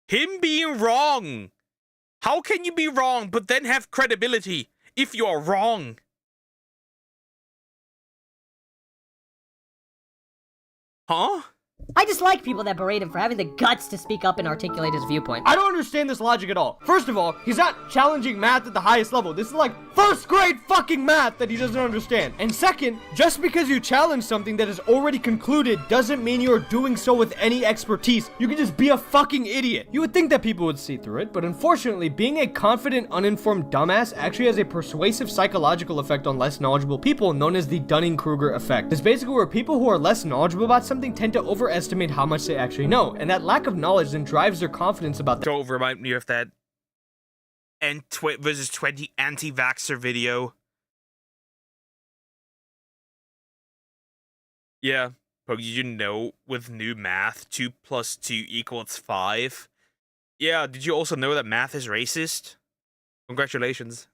[SPEAKER 1] Him being wrong How can you be wrong but then have credibility if you are wrong? Huh?
[SPEAKER 23] I dislike people that berate him for having the guts to speak up and articulate his viewpoint.
[SPEAKER 9] I don't understand this logic at all. First of all, he's not challenging math at the highest level. This is like first grade fucking math that he doesn't understand. And second, just because you challenge something that is already concluded doesn't mean you're doing so with any expertise. You can just be a fucking idiot. You would think that people would see through it, but unfortunately, being a confident, uninformed dumbass actually has a persuasive psychological effect on less knowledgeable people known as the Dunning-Kruger effect. It's basically where people who are less knowledgeable about something tend to overestimate how much they actually know, and that lack of knowledge then drives their confidence about
[SPEAKER 1] Don't remind me of that versus 20 anti-vaxxer video. Yeah, but did you know with new math, 2 + 2 = 5? Yeah, did you also know that math is racist? Congratulations.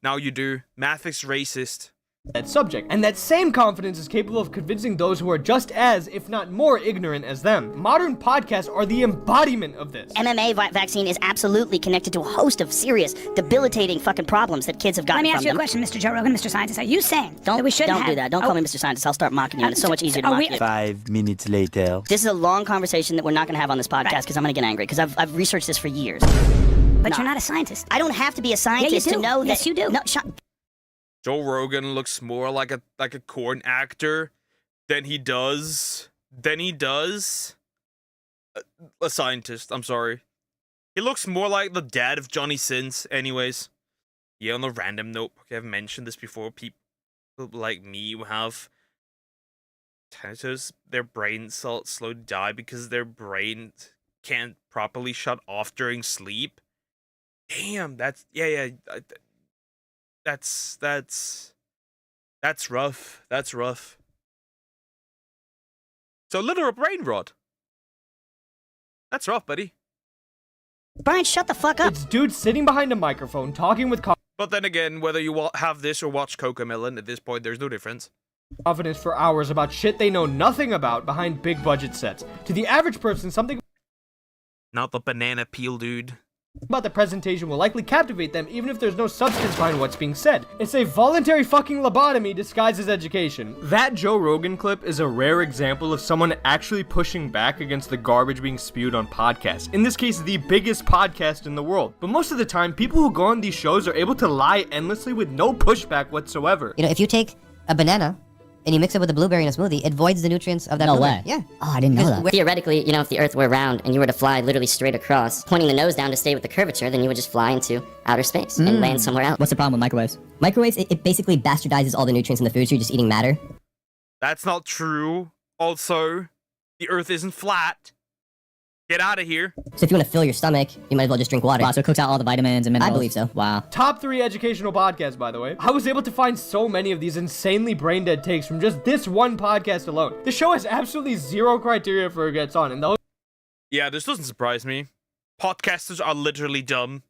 [SPEAKER 1] Now you do. Math is racist.
[SPEAKER 9] That subject, and that same confidence is capable of convincing those who are just as, if not more, ignorant as them. Modern podcasts are the embodiment of this.
[SPEAKER 8] MMA vaccine is absolutely connected to a host of serious, debilitating fucking problems that kids have gotten
[SPEAKER 11] Let me
[SPEAKER 8] from
[SPEAKER 11] ask you a
[SPEAKER 8] them.
[SPEAKER 11] question, Mr. Joe Rogan, Mr. Scientist. Are you saying that we shouldn't
[SPEAKER 8] Don't do that. Don't call me Mr. Scientist. I'll start mocking you, and it's so much easier to mock you.
[SPEAKER 14] 5 minutes later.
[SPEAKER 8] This is a long conversation that we're not going to have on this podcast because I'm going to get angry because I've researched this for years.
[SPEAKER 11] But you're not a scientist.
[SPEAKER 8] I don't have to be a scientist to know that.
[SPEAKER 11] Yes, you do.
[SPEAKER 8] No,
[SPEAKER 1] Joe Rogan looks more like a corn actor than he does a scientist. I'm sorry. He looks more like the dad of Johnny Sins. Anyways, yeah, on a random note, okay, I've mentioned this before. People like me who have tinnitus, their brain cells slow die because their brain can't properly shut off during sleep. Damn, that's That's rough. That's rough. So literal brain rot. That's rough, buddy.
[SPEAKER 8] Brian, shut the fuck up.
[SPEAKER 9] It's dudes sitting behind a microphone talking with
[SPEAKER 1] But then again, whether you have this or watch Cocomelon, at this point, there's no difference.
[SPEAKER 9] Confidence for hours about shit they know nothing about behind big budget sets. To the average person, something
[SPEAKER 1] Not the banana peel dude.
[SPEAKER 9] about the presentation will likely captivate them even if there's no substance behind what's being said. It's a voluntary fucking lobotomy disguised as education. That Joe Rogan clip is a rare example of someone actually pushing back against the garbage being spewed on podcasts. In this case, the biggest podcast in the world. But most of the time, people who go on these shows are able to lie endlessly with no pushback whatsoever.
[SPEAKER 16] You know, if you take a banana and you mix it with a blueberry in a smoothie, it voids the nutrients of that
[SPEAKER 22] No
[SPEAKER 16] blueberry.
[SPEAKER 22] way.
[SPEAKER 16] Yeah.
[SPEAKER 22] Oh, I didn't know
[SPEAKER 16] Because
[SPEAKER 22] that. Theoretically, you know, if the Earth were round and you were to fly literally straight across, pointing the nose down to stay with the curvature, then you would just fly into outer space and land somewhere else.
[SPEAKER 16] What's the problem with microwaves? Microwaves, it basically bastardizes all the nutrients in the food, so you're just eating matter.
[SPEAKER 1] That's not true. Also, the Earth isn't flat. Get out of here.
[SPEAKER 16] So if you want to fill your stomach, you might as well just drink water.
[SPEAKER 22] Wow, so it cooks out all the vitamins and minerals.
[SPEAKER 16] I believe so.
[SPEAKER 22] Wow.
[SPEAKER 9] Top 3 educational podcasts, by the way. I was able to find so many of these insanely brain-dead takes from just this one podcast alone. The show has absolutely zero criteria for who gets on, and the
[SPEAKER 1] Yeah, this doesn't surprise me. Podcasters are literally dumb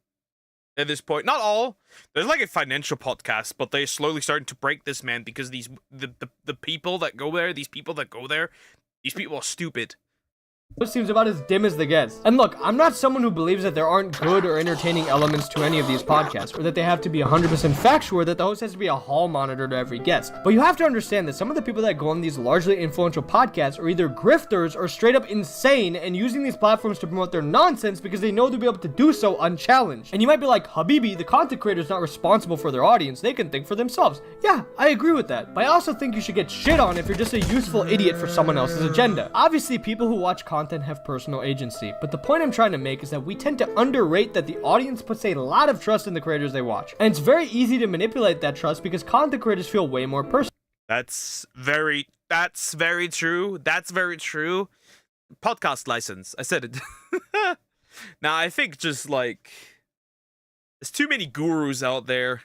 [SPEAKER 1] at this point. Not all. There's like a financial podcast, but they're slowly starting to break this, man, because the people that go there, these people are stupid.
[SPEAKER 9] It seems about as dim as the gets. And look, I'm not someone who believes that there aren't good or entertaining elements to any of these podcasts, or that they have to be 100% factual, or that the host has to be a hall monitor to every guest. But you have to understand that some of the people that go on these largely influential podcasts are either grifters or straight up insane and using these platforms to promote their nonsense because they know they'll be able to do so unchallenged. And you might be like, Habibi, the content creator is not responsible for their audience, they can think for themselves. Yeah, I agree with that. But I also think you should get shit on if you're just a useful idiot for someone else's agenda. Obviously, people who watch content have personal agency, but the point I'm trying to make is that we tend to underrate that the audience puts a lot of trust in the creators they watch. And it's very easy to manipulate that trust because content creators feel way more personal.
[SPEAKER 1] That's very true. That's very true. Podcast license. I said it. Now, I think just like there's too many gurus out there.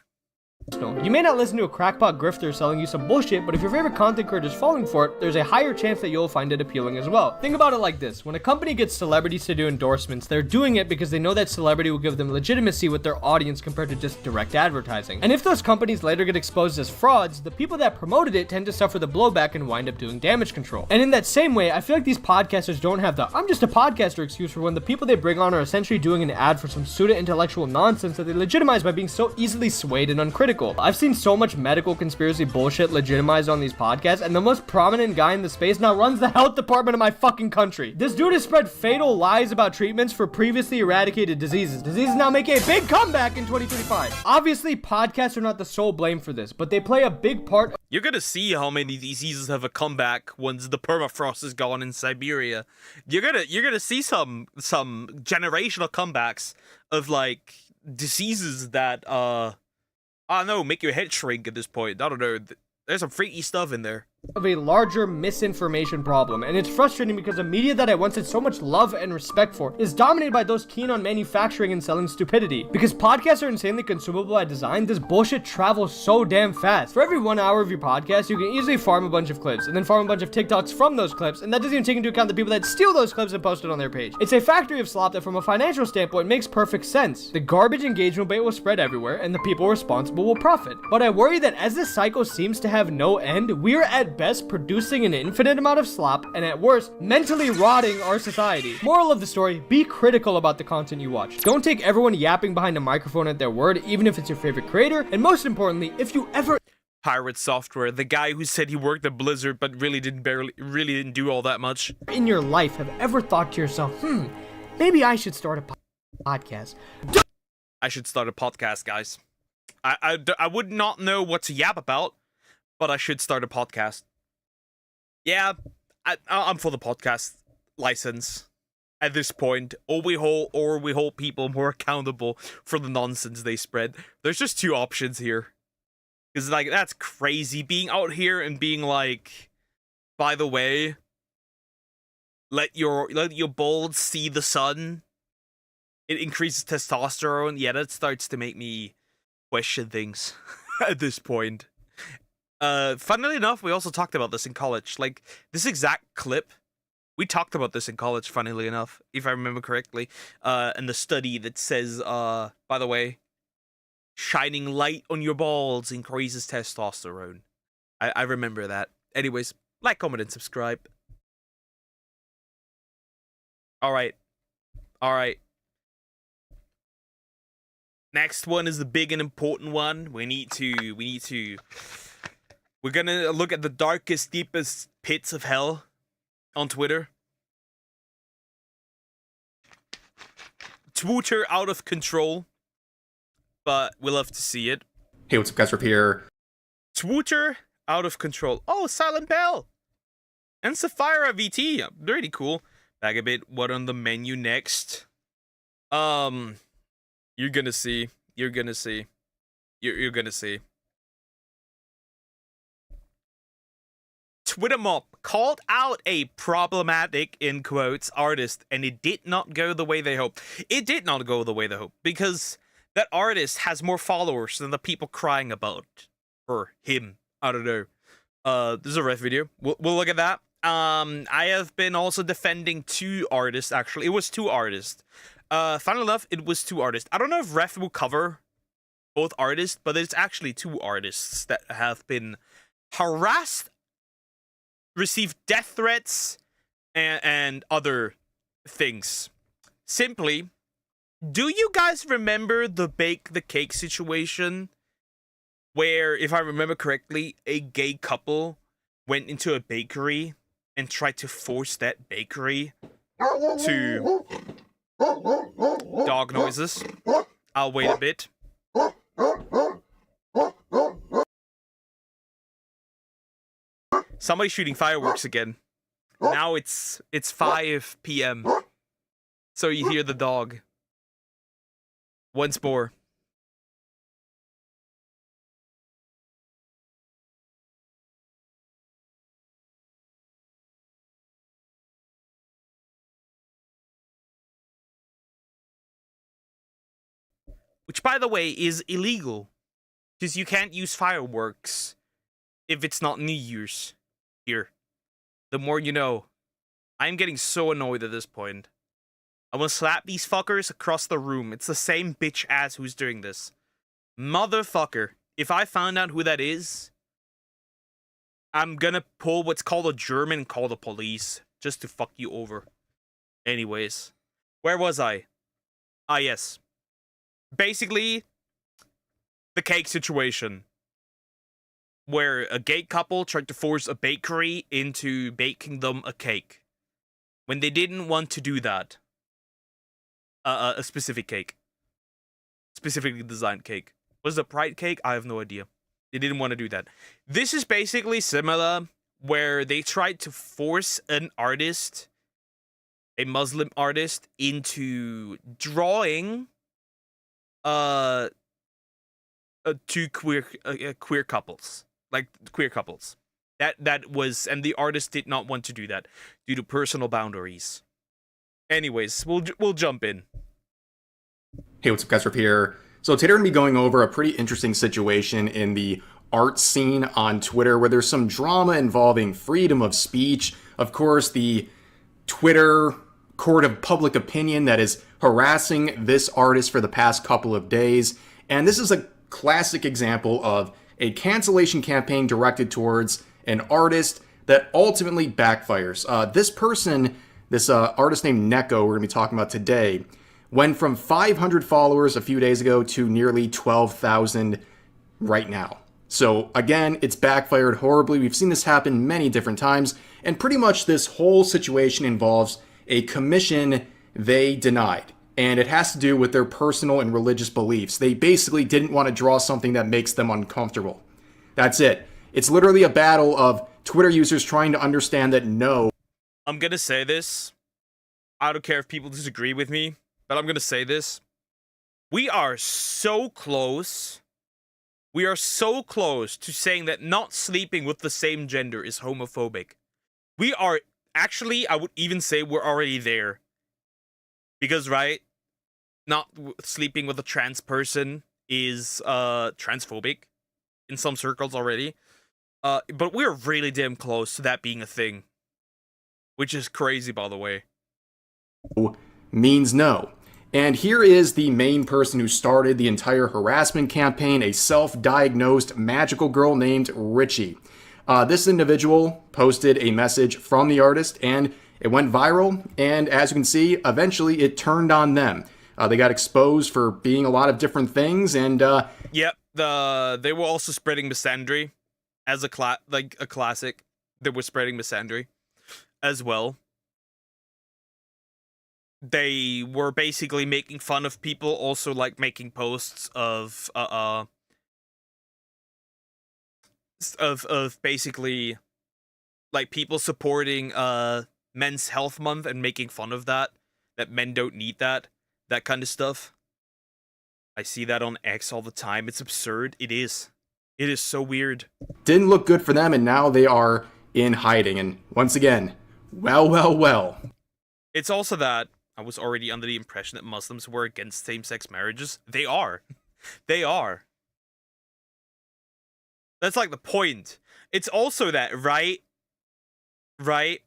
[SPEAKER 9] You may not listen to a crackpot grifter selling you some bullshit, but if your favorite content creator is falling for it, there's a higher chance that you'll find it appealing as well. Think about it like this. When a company gets celebrities to do endorsements, they're doing it because they know that celebrity will give them legitimacy with their audience compared to just direct advertising. And if those companies later get exposed as frauds, the people that promoted it tend to suffer the blowback and wind up doing damage control. And in that same way, I feel like these podcasters don't have the "I'm just a podcaster" excuse for when the people they bring on are essentially doing an ad for some pseudo-intellectual nonsense that they legitimize by being so easily swayed and uncritical. I've seen so much medical conspiracy bullshit legitimized on these podcasts, and the most prominent guy in the space now runs the health department of my fucking country. This dude has spread fatal lies about treatments for previously eradicated diseases. Diseases now making a big comeback in 2025. Obviously, podcasts are not the sole blame for this, but they play a big part.
[SPEAKER 1] You're gonna see how many diseases have a comeback once the permafrost is gone in Siberia. You're gonna see some generational comebacks of like diseases that I don't know, make your head shrink at this point. I don't know. There's some freaky stuff in there.
[SPEAKER 9] Of a larger misinformation problem, and it's frustrating because a media that I once had so much love and respect for is dominated by those keen on manufacturing and selling stupidity. Because podcasts are insanely consumable by design, this bullshit travels so damn fast. For every 1 hour of your podcast, you can easily farm a bunch of clips, and then farm a bunch of TikToks from those clips, and that doesn't even take into account the people that steal those clips and post it on their page. It's a factory of slop that from a financial standpoint makes perfect sense. The garbage engagement bait will spread everywhere, and the people responsible will profit. But I worry that as this cycle seems to have no end, we're at best producing an infinite amount of slop, and at worst, mentally rotting our society. Moral of the story, be critical about the content you watch. Don't take everyone yapping behind a microphone at their word, even if it's your favorite creator, and most importantly, if you ever...
[SPEAKER 1] Pirate Software, the guy who said he worked at Blizzard but really didn't do all that much.
[SPEAKER 9] ...in your life have ever thought to yourself, maybe I should start a podcast.
[SPEAKER 1] I should start a podcast, guys. I would not know what to yap about, but I should start a podcast. Yeah, I'm for the podcast license at this point, or we hold people more accountable for the nonsense they spread. There's just two options here. Because, like, that's crazy. Being out here and being like, by the way, let your balls see the sun. It increases testosterone. Yeah, that starts to make me question things at this point. Funnily enough, we also talked about this in college. Like, this exact clip, we talked about this in college, funnily enough, if I remember correctly. And the study that says, by the way, shining light on your balls increases testosterone. I remember that. Anyways, like, comment, and subscribe. Alright. Next one is the big and important one. We're gonna look at the darkest, deepest pits of hell on Twitter. Twitter out of control, but we'll love to see it.
[SPEAKER 14] Hey, what's up, guys? Rip here.
[SPEAKER 1] Twitter out of control. Oh, Silent Bell and Sapphira VT. Really cool. Back a bit. What on the menu next? You're gonna see. You're gonna see. Twitter mob called out a problematic, in quotes, artist, and it did not go the way they hoped. It did not go the way they hoped, because that artist has more followers than the people crying about for him. I don't know. This is a ref video. We'll look at that. I have been also defending two artists, actually. It was two artists. Funnily enough, it was two artists. I don't know if ref will cover both artists, but it's actually two artists that have been harassed, received death threats, and other things. Simply, do you guys remember the bake the cake situation? Where, if I remember correctly, a gay couple went into a bakery and tried to force that bakery to... Dog noises. I'll wait a bit. Somebody's shooting fireworks again. Now it's 5 p.m. So you hear the dog. Once more. Which, by the way, is illegal. Because you can't use fireworks if it's not New Year's here. The more you know. I'm getting so annoyed at this point. I will slap these fuckers across the room. It's the same bitch ass who's doing this. Motherfucker. If I found out who that is, I'm gonna pull what's called a German and call the police. Just to fuck you over. Anyways. Where was I? Ah, yes. Basically, the cake situation. Where a gay couple tried to force a bakery into baking them a cake. When they didn't want to do that. A specific cake. Specifically designed cake. Was it a pride cake? I have no idea. They didn't want to do that. This is basically similar, where they tried to force an artist, a Muslim artist, into drawing two queer couples. Like, queer couples. That was, and the artist did not want to do that due to personal boundaries. Anyways, we'll jump in.
[SPEAKER 14] Hey, what's up, guys? Rip here. So today we're going to be going over a pretty interesting situation in the art scene on Twitter where there's some drama involving freedom of speech. Of course, the Twitter court of public opinion that is harassing this artist for the past couple of days. And this is a classic example of a cancellation campaign directed towards an artist that ultimately backfires. This person, this artist named Neko, we're going to be talking about today, went from 500 followers a few days ago to nearly 12,000 right now. So again, it's backfired horribly. We've seen this happen many different times, and pretty much this whole situation involves a commission they denied. And it has to do with their personal and religious beliefs. They basically didn't want to draw something that makes them uncomfortable. That's it. It's literally a battle of Twitter users trying to understand that no.
[SPEAKER 1] I'm gonna say this. I don't care if people disagree with me, but I'm gonna say this. We are so close. We are so close to saying that not sleeping with the same gender is homophobic. We are, actually, I would even say we're already there. Because, right, not sleeping with a trans person is transphobic in some circles already. But we're really damn close to that being a thing. Which is crazy, by the way.
[SPEAKER 14] Means no. And here is the main person who started the entire harassment campaign, a self-diagnosed magical girl named Richie. This individual posted a message from the artist, and it went viral, and as you can see, eventually it turned on them. They got exposed for being a lot of different things, and
[SPEAKER 1] Yep, they were also spreading misandry as a classic. They were spreading misandry as well. They were basically making fun of people, also like making posts of basically like people supporting Men's Health Month and making fun of that men don't need that kind of stuff. I see that on X all the time. It's absurd. It is so weird.
[SPEAKER 14] Didn't look good for them, and now they are in hiding. And once again, well.
[SPEAKER 1] It's also that I was already under the impression that Muslims were against same-sex marriages. They are. They are. That's like the point. It's also that, right? Right?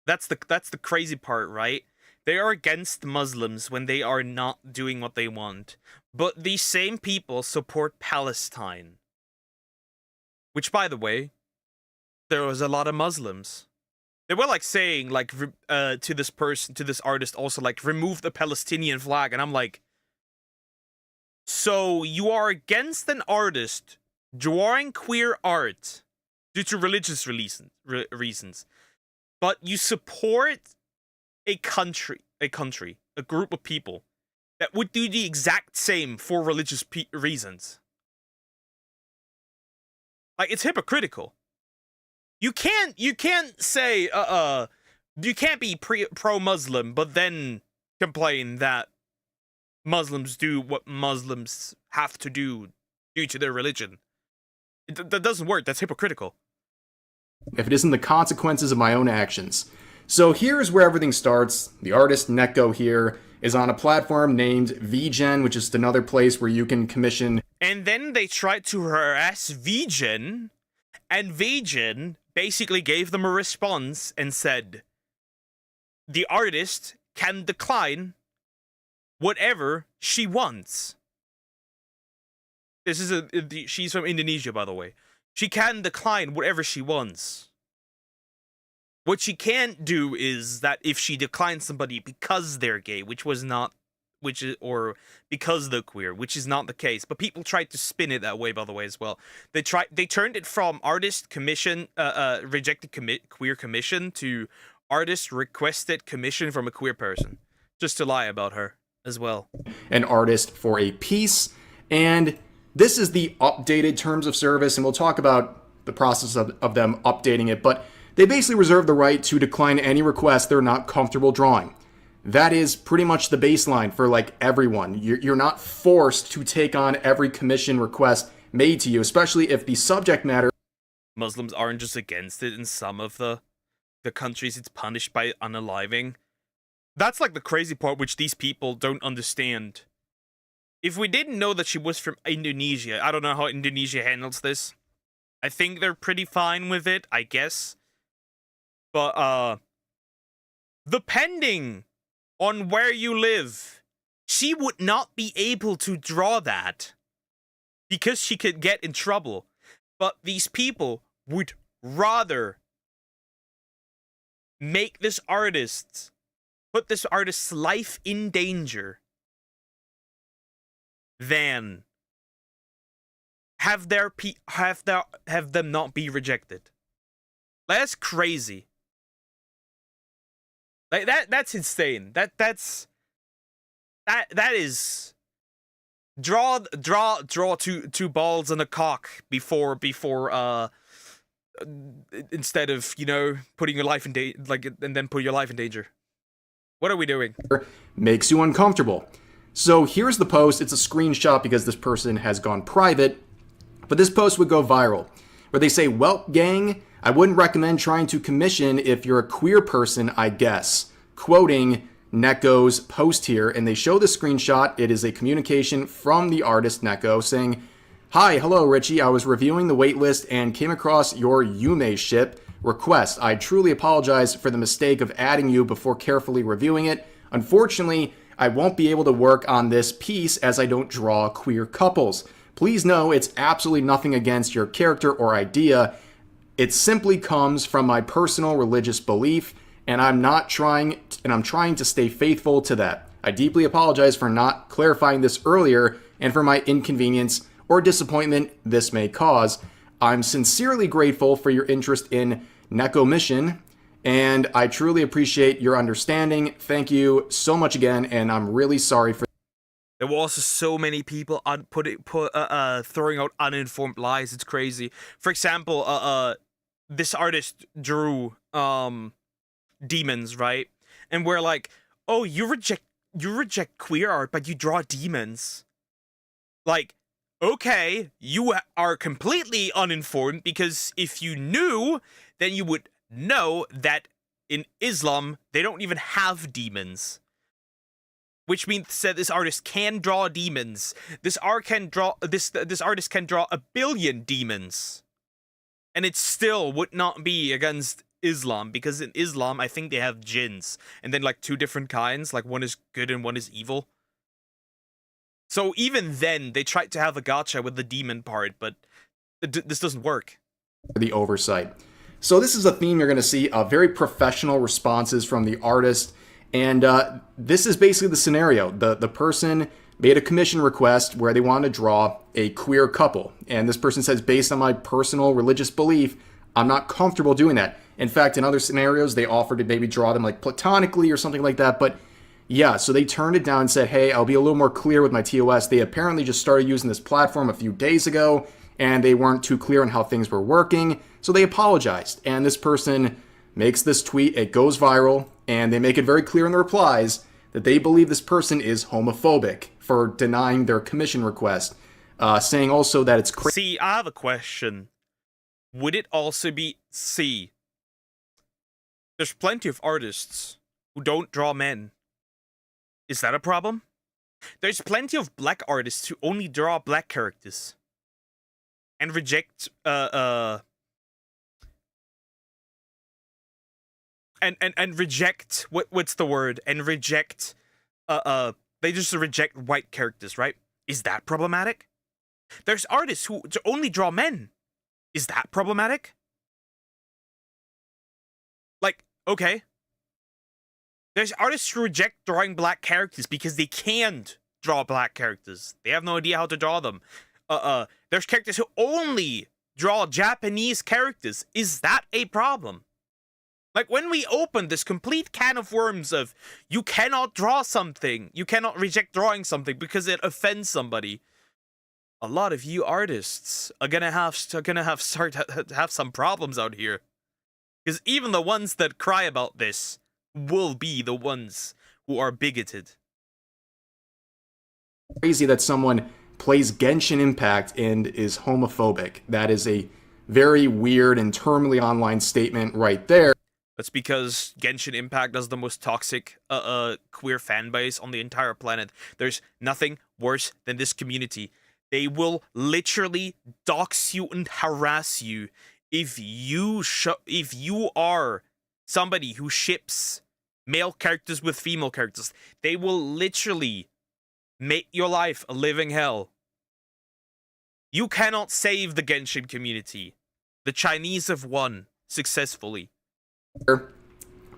[SPEAKER 1] That's the crazy part, right? They are against Muslims when they are not doing what they want. But these same people support Palestine. Which, by the way, there was a lot of Muslims. They were like saying, like, to this person, to this artist also, like, remove the Palestinian flag. And I'm like, so you are against an artist drawing queer art due to religious reasons. But you support a country, a group of people that would do the exact same for religious reasons. Like, it's hypocritical. You can't say, you can't be pro-Muslim, but then complain that Muslims do what Muslims have to do due to their religion. That doesn't work. That's hypocritical.
[SPEAKER 14] If it isn't the consequences of my own actions. So here's where everything starts. The artist Neko here is on a platform named VGen, which is another place where you can commission.
[SPEAKER 1] And then they tried to harass VGen, and VGen basically gave them a response and said, the artist can decline whatever she wants. This is she's from Indonesia, by the way. She can decline whatever she wants. What she can't do is that if she declines somebody because they're gay, or because they're queer, which is not the case. But people tried to spin it that way, by the way, as well. They turned it from artist commission, rejected queer commission to artist requested commission from a queer person, just to lie about her as well.
[SPEAKER 14] An artist for a piece, and this is the updated terms of service, and we'll talk about the process of them updating it, but they basically reserve the right to decline any request they're not comfortable drawing. That is pretty much the baseline for like everyone. You're not forced to take on every commission request made to you, especially if the subject matter...
[SPEAKER 1] Muslims aren't just against it in some of the countries it's punished by unaliving. That's like the crazy part which these people don't understand. If we didn't know that she was from Indonesia, I don't know how Indonesia handles this. I think they're pretty fine with it, I guess. But, depending on where you live, she would not be able to draw that because she could get in trouble. But these people would rather make this artist, put this artist's life in danger than have them not be rejected. That's crazy. Like that's insane. That is draw two balls and a cock before instead of, you know, putting your life in and then put your life in danger. What are we doing?
[SPEAKER 14] Makes you uncomfortable. So here's the post. It's a screenshot because this person has gone private, but this post would go viral where they say, "Welp gang, I wouldn't recommend trying to commission if you're a queer person, I guess." Quoting Neko's post here, and they show the screenshot. It is a communication from the artist Neko saying, "Hi, hello Richie, I was reviewing the waitlist and came across your Yume ship request. I truly apologize for the mistake of adding you before carefully reviewing it. Unfortunately, I won't be able to work on this piece as I don't draw queer couples. Please know it's absolutely nothing against your character or idea. It simply comes from my personal religious belief, and I'm trying to stay faithful to that. I deeply apologize for not clarifying this earlier and for my inconvenience or disappointment this may cause. I'm sincerely grateful for your interest in Neko Mission, and I truly appreciate your understanding. Thank you so much again, and I'm really sorry for..."
[SPEAKER 1] There were also so many people throwing out uninformed lies. It's crazy. For example, this artist drew demons, right? And we're like, "Oh, you reject queer art, but you draw demons." Like, okay, you are completely uninformed, because if you knew, then you would know that in Islam they don't even have demons. Which means that this artist can draw demons. This artist can draw 1 billion demons. And it still would not be against Islam, because in Islam, I think they have jinns. And then, like, 2 different kinds. Like, one is good and one is evil. So even then, they tried to have a gotcha with the demon part, but this doesn't work.
[SPEAKER 14] The oversight. So this is a theme you're going to see, very professional responses from the artist. And this is basically the scenario. The person made a commission request where they wanted to draw a queer couple. And this person says, based on my personal religious belief, I'm not comfortable doing that. In fact, in other scenarios, they offered to maybe draw them like platonically or something like that. But yeah, so they turned it down and said, hey, I'll be a little more clear with my TOS. They apparently just started using this platform a few days ago, and they weren't too clear on how things were working. So they apologized. And this person makes this tweet. It goes viral, and they make it very clear in the replies that they believe this person is homophobic for denying their commission request, saying also that it's crazy.
[SPEAKER 1] See, I have a question. Would it also be... See, there's plenty of artists who don't draw men. Is that a problem? There's plenty of black artists who only draw black characters and reject and reject what's the word? And reject they just reject white characters, right? Is that problematic? There's artists who only draw men. Is that problematic? Like, okay. There's artists who reject drawing black characters because they can't draw black characters. They have no idea how to draw them. There's characters who only draw Japanese characters. Is that a problem? Like, when we open this complete can of worms of you cannot draw something, you cannot reject drawing something because it offends somebody, a lot of you artists are gonna have some problems out here. Because even the ones that cry about this will be the ones who are bigoted.
[SPEAKER 14] Crazy that someone plays Genshin Impact and is homophobic. That is a very weird and terminally online statement right there.
[SPEAKER 1] That's because Genshin Impact is the most toxic queer fan base on the entire planet. There's nothing worse than this community. They will literally dox you and harass you if you are somebody who ships male characters with female characters. They will literally make your life a living hell. You cannot save the Genshin community. The Chinese have won successfully.
[SPEAKER 14] But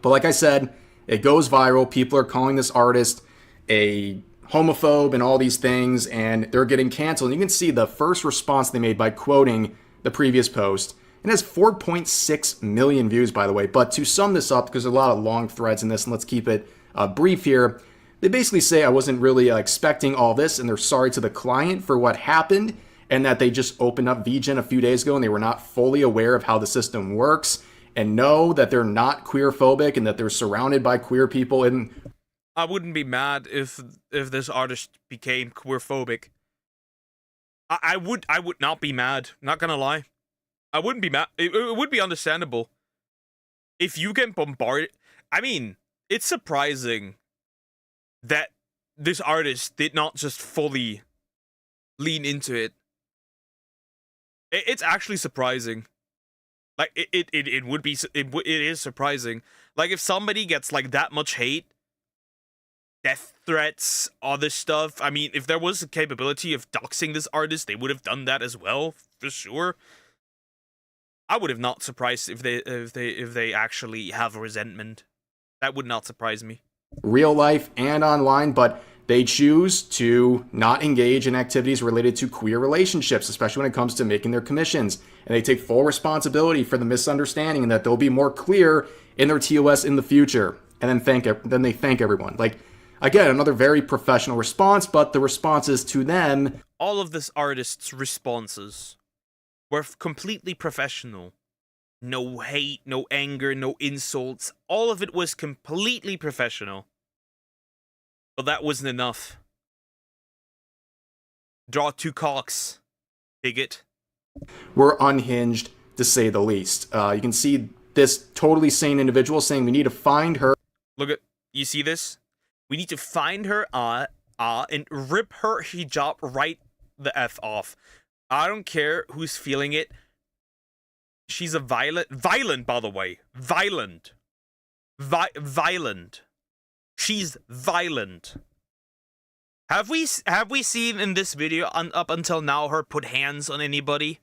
[SPEAKER 14] like I said, it goes viral. People are calling this artist a homophobe and all these things, and they're getting canceled. And you can see the first response they made by quoting the previous post. It has 4.6 million views, by the way. But to sum this up, because there's a lot of long threads in this, and let's keep it brief here, they basically say I wasn't really expecting all this, and they're sorry to the client for what happened, and that they just opened up VGen a few days ago, and they were not fully aware of how the system works, and know that they're not queer-phobic, and that they're surrounded by queer people. And
[SPEAKER 1] I wouldn't be mad if this artist became queer-phobic. I would not be mad, not gonna lie. I wouldn't be mad. It would be understandable. If you get bombarded... I mean, it's surprising that this artist did not just fully lean into it. It's actually surprising. Like, it is surprising. Like, if somebody gets, like, that much hate, death threats, other stuff, I mean, if there was a capability of doxing this artist, they would have done that as well, for sure. I would have not surprised if they actually have a resentment. That would not surprise me.
[SPEAKER 14] Real life and online, but they choose to not engage in activities related to queer relationships, especially when it comes to making their commissions. And they take full responsibility for the misunderstanding, and that they'll be more clear in their TOS in the future. And then they thank everyone. Like, again, another very professional response, but the responses to them...
[SPEAKER 1] All of this artist's responses were completely professional. No hate, no anger, no insults. All of it was completely professional. But that wasn't enough. Draw two cocks, bigot.
[SPEAKER 14] We're unhinged, to say the least. You can see this totally sane individual saying we need to find her.
[SPEAKER 1] Look at, you see this? We need to find her, and rip her hijab right the F off. I don't care who's feeling it. She's a violent, by the way. Violent. She's violent. Have we seen in this video up until now her put hands on anybody?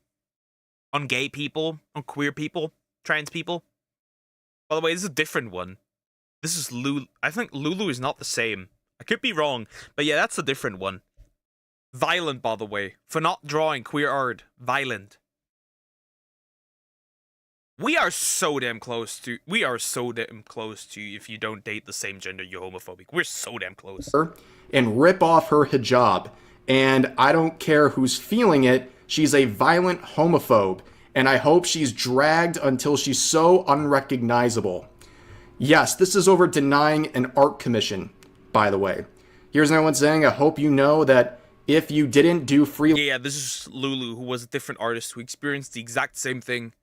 [SPEAKER 1] On gay people? On queer people? Trans people? By the way, this is a different one. This is Lulu. I think Lulu is not the same. I could be wrong, but yeah, that's a different one. Violent, by the way, for not drawing queer art. Violent. We are so damn close to if you don't date the same gender, you're homophobic. We're so damn close.
[SPEAKER 14] And rip off her hijab. And I don't care who's feeling it, she's a violent homophobe. And I hope she's dragged until she's so unrecognizable. Yes, this is over denying an art commission, by the way. Here's another one saying, I hope you know that if you didn't do
[SPEAKER 1] Yeah, this is Lulu, who was a different artist who experienced the exact same thing.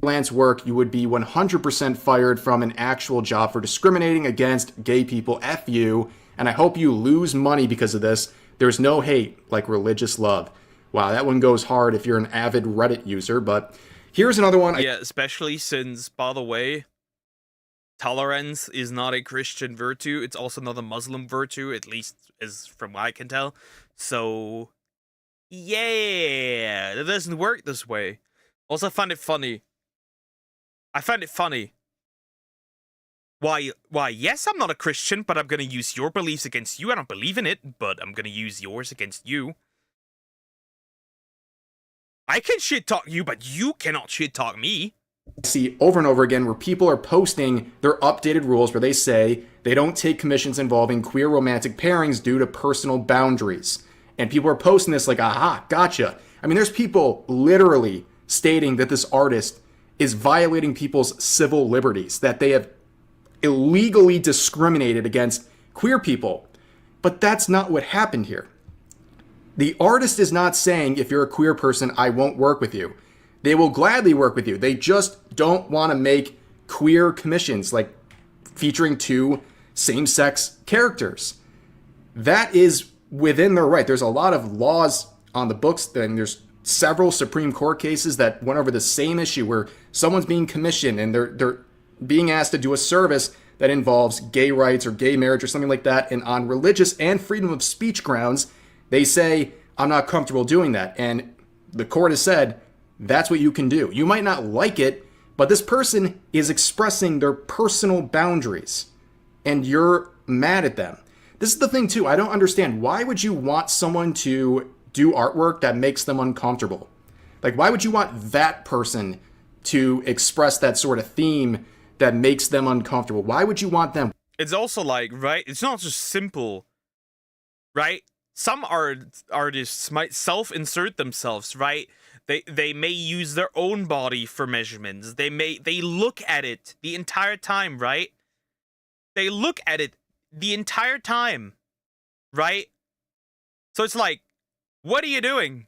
[SPEAKER 14] freelance work, you would be 100% fired from an actual job for discriminating against gay people. F you. and I hope you lose money because of this. There's no hate like religious love. Wow, that one goes hard if you're an avid Reddit user, but here's another one.
[SPEAKER 1] Yeah, especially since, by the way, tolerance is not a Christian virtue. It's also not a Muslim virtue, at least as from what I can tell. So, yeah, it doesn't work this way. Also, I find it funny. Why, yes, I'm not a Christian, but I'm gonna use your beliefs against you. I don't believe in it, but I'm gonna use yours against you. I can shit talk you, but you cannot shit talk me.
[SPEAKER 14] See over and over again where people are posting their updated rules where they say they don't take commissions involving queer romantic pairings due to personal boundaries. And people are posting this like, aha, gotcha. I mean, there's people literally stating that this artist is violating people's civil liberties, that they have illegally discriminated against queer people. But that's not what happened here. The artist is not saying, if you're a queer person, I won't work with you. They will gladly work with you. They just don't want to make queer commissions, like featuring 2 same-sex characters. That is within their right. There's a lot of laws on the books, and there's several Supreme Court cases that went over the same issue where someone's being commissioned and they're being asked to do a service that involves gay rights or gay marriage or something like that. And on religious and freedom of speech grounds, they say, I'm not comfortable doing that. And the court has said, that's what you can do. You might not like it, but this person is expressing their personal boundaries and you're mad at them. This is the thing too. I don't understand. Why would you want someone to do artwork that makes them uncomfortable? Like, why would you want that person to express that sort of theme that makes them uncomfortable? Why would you want them?
[SPEAKER 1] It's also like, right? It's not just simple, right? Some artists might self-insert themselves, right? They may use their own body for measurements. They look at it the entire time, right? They look at it the entire time, right? So it's like, what are you doing?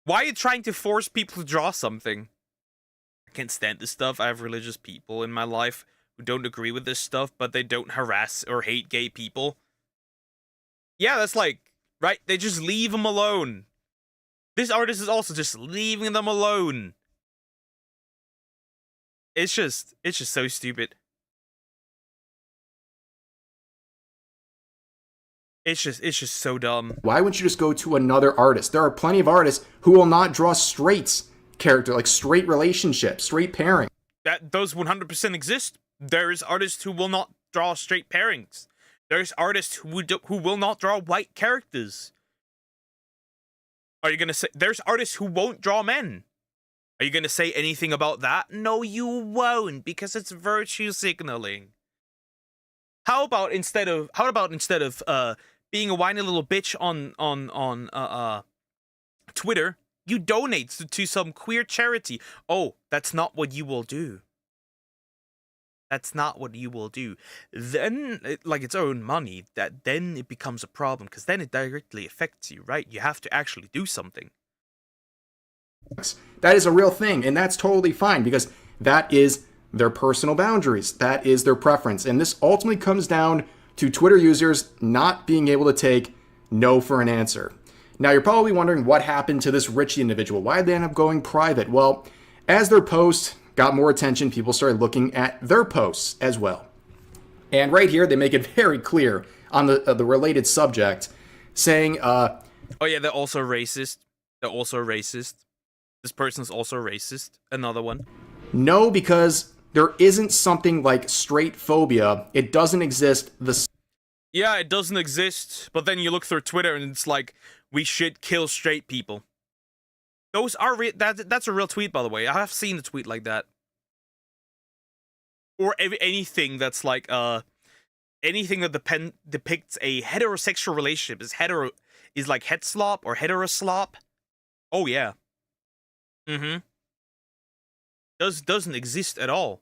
[SPEAKER 1] Why are you trying to force people to draw something? I can't stand this stuff. I have religious people in my life who don't agree with this stuff, but they don't harass or hate gay people. Yeah, that's like, right? They just leave them alone. This artist is also just leaving them alone. It's just so stupid. It's just so dumb.
[SPEAKER 14] Why wouldn't you just go to another artist? There are plenty of artists who will not draw straights character, like straight relationships, straight pairing.
[SPEAKER 1] Those 100% exist. There's artists who will not draw straight pairings. There's artists who will not draw white characters. Are you gonna say there's artists who won't draw men? Are you gonna say anything about that? No, you won't, because it's virtue signaling. How about instead of being a whiny little bitch on Twitter, you donate to some queer charity? Oh, that's not what you will do. That's not what you will do. Then, like its own money, then it becomes a problem, because then it directly affects you, right? You have to actually do something.
[SPEAKER 14] That is a real thing, and that's totally fine, because that is their personal boundaries. That is their preference. And this ultimately comes down to Twitter users not being able to take no for an answer. Now, you're probably wondering what happened to this Richie individual. Why did they end up going private? Well, as their post got more attention, people started looking at their posts as well. And right here, they make it very clear on the related subject, saying, oh
[SPEAKER 1] yeah, they're also racist. They're also racist. This person's also racist. Another one.
[SPEAKER 14] No, because there isn't something like straight phobia. It doesn't exist.
[SPEAKER 1] Yeah, it doesn't exist. But then you look through Twitter and it's like, we should kill straight people. Those are that's a real tweet, by the way. I have seen a tweet like that. Or anything that's like anything that depicts a heterosexual relationship is like head slop or heteroslop. Oh yeah. Doesn't exist at all.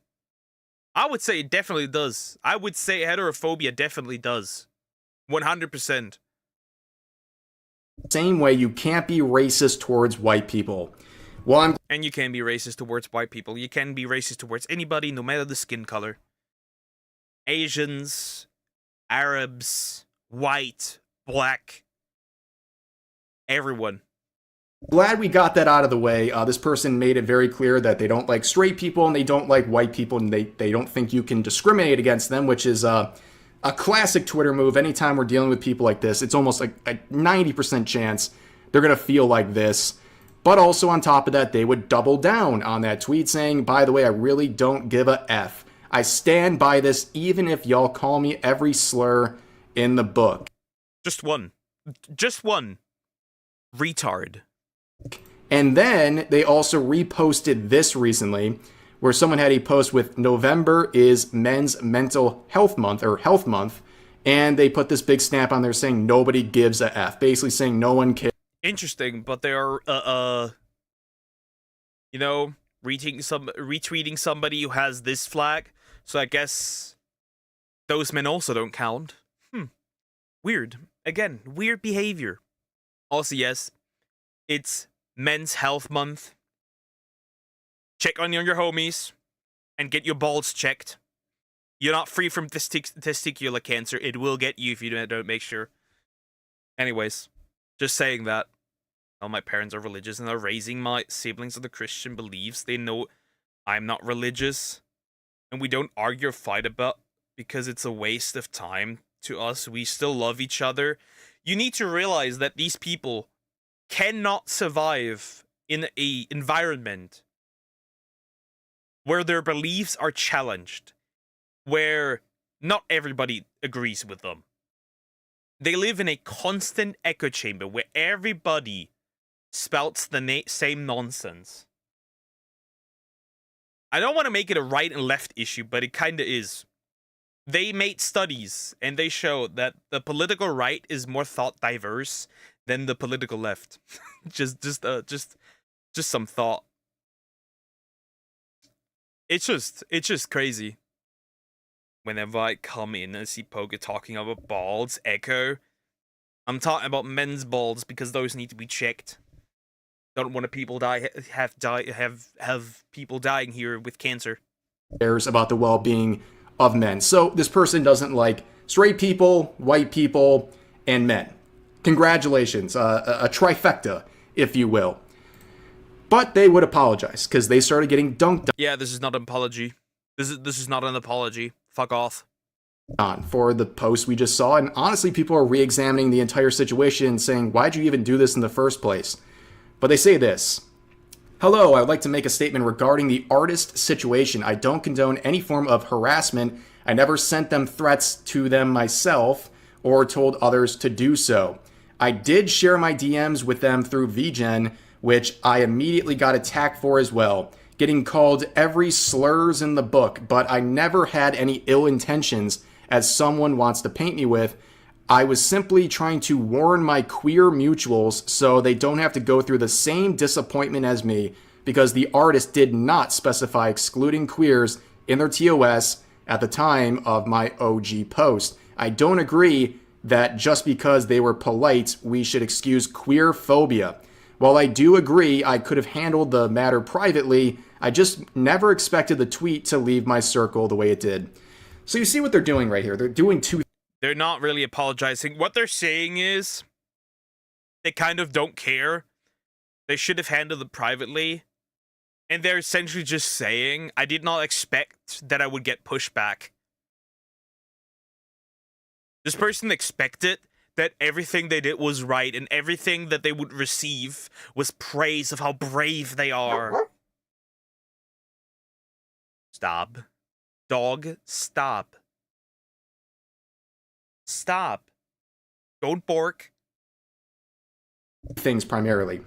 [SPEAKER 1] I would say it definitely does. I would say heterophobia definitely does. 100%.
[SPEAKER 14] Same way you can't be racist towards white people. Well,
[SPEAKER 1] and you can be racist towards white people. You can be racist towards anybody, no matter the skin color. Asians, Arabs, white, black, everyone.
[SPEAKER 14] Glad we got that out of the way. This person made it very clear that they don't like straight people and they don't like white people, and they don't think you can discriminate against them, which is a classic Twitter move. Anytime we're dealing with people like this, it's almost like a 90% chance they're going to feel like this. But also on top of that, they would double down on that tweet saying, by the way, I really don't give a F. I stand by this even if y'all call me every slur in the book.
[SPEAKER 1] Just one. Just one. Retard.
[SPEAKER 14] And then they also reposted this recently, where someone had a post with November is Men's Mental Health Month, or Health Month, and they put this big snap on there saying nobody gives a F, basically saying no one cares.
[SPEAKER 1] Interesting, but they are, you know, retweeting somebody who has this flag, so I guess those men also don't count. Weird. Again, weird behavior. Also, yes, it's Men's Health Month. Check on your homies and get your balls checked. You're not free from testicular cancer. It will get you if you don't make sure. Anyways, just saying that. All my parents are religious and are raising my siblings with the Christian beliefs. They know I'm not religious. And we don't argue or fight about because it's a waste of time to us. We still love each other. You need to realize that these people cannot survive in an environment where their beliefs are challenged, where not everybody agrees with them. They live in a constant echo chamber where everybody spouts the same nonsense. I don't want to make it a right and left issue, but it kind of is. They made studies, and they show that the political right is more thought diverse than the political left. just some thought. It's just crazy. Whenever I come in and see Poker talking about balls, Echo, I'm talking about men's balls because those need to be checked. Don't want to people have people dying here with cancer.
[SPEAKER 14] Cares about the well-being of men. So this person doesn't like straight people, white people, and men. Congratulations, a trifecta, if you will. But they would apologize because they started getting dunked
[SPEAKER 1] Yeah, this is not an apology. This is not an apology. Fuck off.
[SPEAKER 14] On for the post we just saw, and honestly, people are re-examining the entire situation and saying, why'd you even do this in the first place? But they say this. Hello, I would like to make a statement regarding the artist situation. I don't condone any form of harassment. I never sent them threats to them myself or told others to do so. I did share my DMs with them through VGen, which I immediately got attacked for as well, getting called every slurs in the book, but I never had any ill intentions as someone wants to paint me with. I was simply trying to warn my queer mutuals so they don't have to go through the same disappointment as me, because the artist did not specify excluding queers in their TOS at the time of my OG post. I don't agree that just because they were polite, we should excuse queer phobia. While I do agree I could have handled the matter privately, I just never expected the tweet to leave my circle the way it did. So you see what they're doing right here. They're doing two.
[SPEAKER 1] They're not really apologizing. What they're saying is they kind of don't care. They should have handled it privately. And they're essentially just saying, I did not expect that I would get pushback. This person expected that everything they did was right and everything that they would receive was praise of how brave they are. Stop. Dog, stop. Stop. Don't bark.
[SPEAKER 14] Things primarily.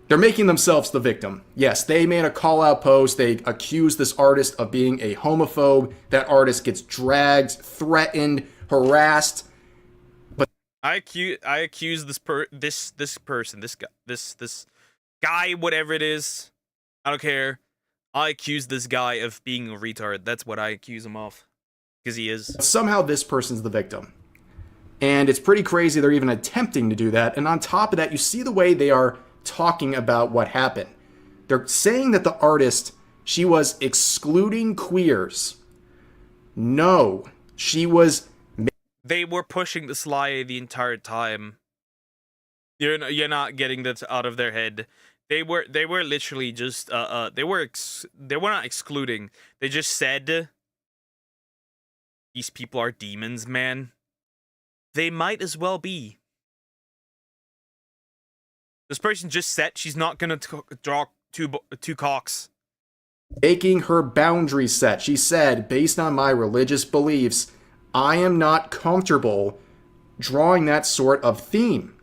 [SPEAKER 14] They're making themselves the victim. Yes, they made a call-out post. They accused this artist of being a homophobe. That artist gets dragged, threatened, harassed. But
[SPEAKER 1] I accuse this guy, whatever it is. I don't care. I accuse this guy of being a retard. That's what I accuse him of. Because he is.
[SPEAKER 14] Somehow this person's the victim. And it's pretty crazy they're even attempting to do that. And on top of that, you see the way they are talking about what happened. They're saying that the artist, she was excluding queers. No, she was...
[SPEAKER 1] They were pushing this lie the entire time. You're not getting that out of their head. They were literally just they were not excluding. They just said these people are demons, man. They might as well be. This person just said she's not gonna draw two cocks.
[SPEAKER 14] Making her boundary set. She said, based on my religious beliefs, I am not comfortable drawing that sort of theme.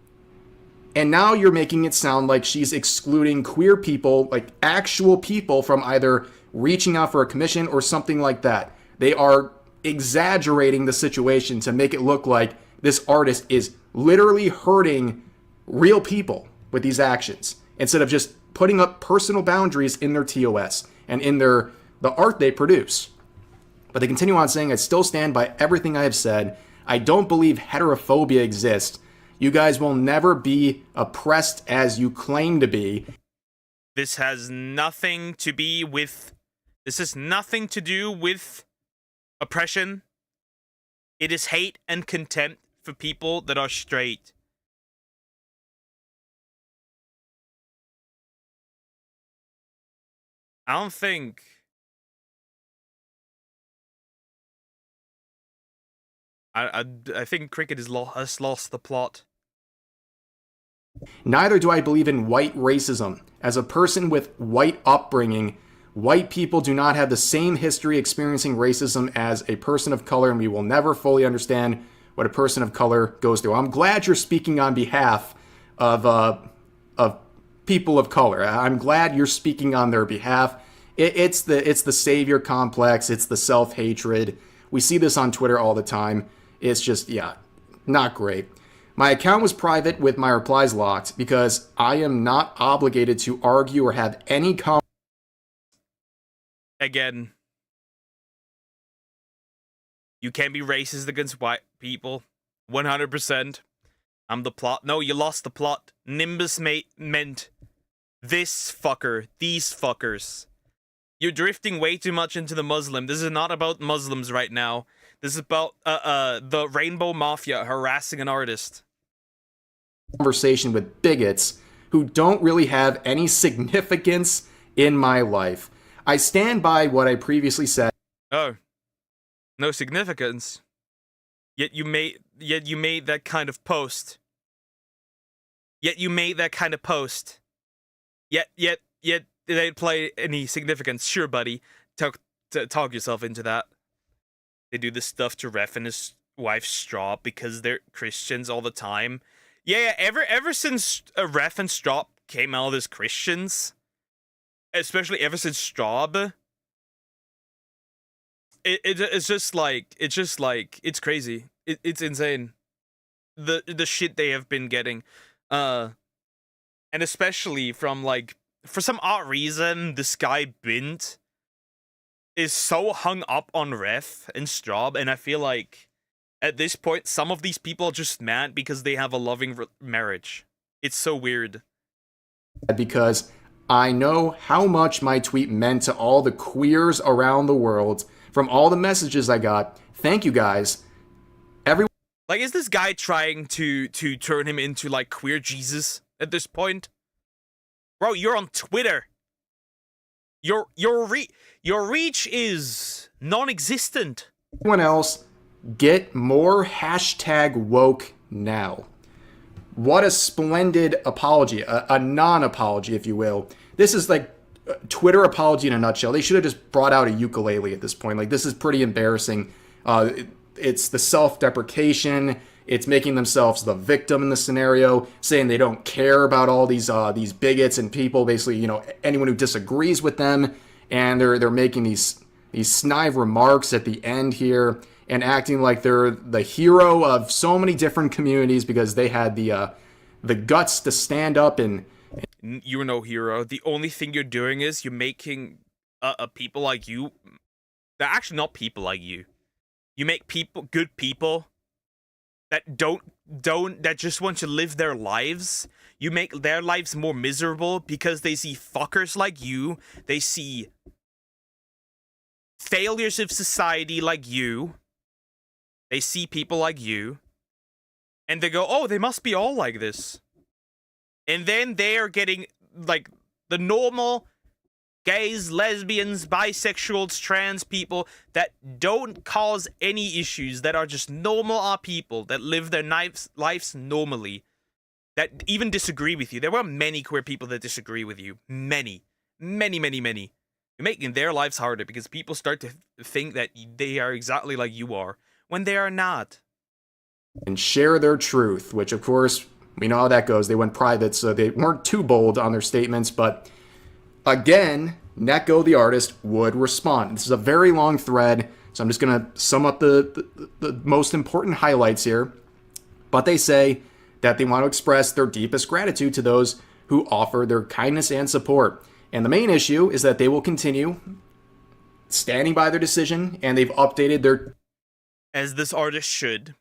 [SPEAKER 14] And now you're making it sound like she's excluding queer people, like actual people, from either reaching out for a commission or something like that. They are exaggerating the situation to make it look like this artist is literally hurting real people with these actions, instead of just putting up personal boundaries in their TOS and in the art they produce. But they continue on saying, I still stand by everything I have said. I don't believe heterophobia exists. You guys will never be oppressed as you claim to be.
[SPEAKER 1] This has nothing to do with oppression. It is hate and contempt for people that are straight. I don't think I think Cricket has lost the plot.
[SPEAKER 14] Neither do I believe in white racism. As a person with white upbringing, white people do not have the same history experiencing racism as a person of color, and we will never fully understand what a person of color goes through. I'm glad you're speaking on behalf of people of color. I'm glad you're speaking on their behalf. It's the savior complex. It's the self-hatred. We see this on Twitter all the time. It's just, yeah, not great. My account was private with my replies locked because I am not obligated to argue or have any
[SPEAKER 1] Again, you can't be racist against white people. 100%. I'm the plot. No, you lost the plot. Nimbus meant this fucker. These fuckers. You're drifting way too much into the Muslim. This is not about Muslims right now. This is about the Rainbow Mafia harassing an artist.
[SPEAKER 14] Conversation with bigots who don't really have any significance in my life. I stand by what I previously said.
[SPEAKER 1] Oh, no significance. Yet you made that kind of post. Yet they didn't play any significance. Sure, buddy. Talk yourself into that. They do this stuff to Ref and his wife Straub because they're Christians all the time. Yeah, ever since Ref and Straub came out as Christians, especially ever since Straub, it's just like it's crazy. It's insane. The shit they have been getting, and especially from like, for some odd reason, this guy Bint is so hung up on Ref and Straub, and I feel like at this point, some of these people are just mad because they have a loving marriage. It's so weird.
[SPEAKER 14] Because I know how much my tweet meant to all the queers around the world from all the messages I got. Thank you guys.
[SPEAKER 1] Like, is this guy trying to turn him into like queer Jesus at this point? Bro, you're on Twitter. Your reach is non-existent.
[SPEAKER 14] Everyone else, get more #woke now. What a splendid apology, a non-apology, if you will. This is like Twitter apology in a nutshell. They should have just brought out a ukulele at this point. Like, this is pretty embarrassing. It's the self-deprecation. It's making themselves the victim in the scenario, saying they don't care about all these bigots and people, basically, you know, anyone who disagrees with them, and they're making these snide remarks at the end here and acting like they're the hero of so many different communities because they had the guts to stand up and.
[SPEAKER 1] You're no hero. The only thing you're doing is you're making people like you. They're actually not people like you. You make good people that that just want to live their lives. You make their lives more miserable because they see fuckers like you. They see failures of society like you. They see people like you, and they go, oh, they must be all like this. And then they are getting, like, the normal gays, lesbians, bisexuals, trans people that don't cause any issues, that are just normal people, that live their lives normally, that even disagree with you. There were many queer people that disagree with you. Many. Many, many, many. You're making their lives harder because people start to think that they are exactly like you are, when they are not.
[SPEAKER 14] And share their truth, which of course, we know how that goes. They went private, so they weren't too bold on their statements, but again, Neko, the artist, would respond. This is a very long thread, so I'm just going to sum up the most important highlights here. But they say that they want to express their deepest gratitude to those who offer their kindness and support. And the main issue is that they will continue standing by their decision, and they've updated their...
[SPEAKER 1] As this artist should.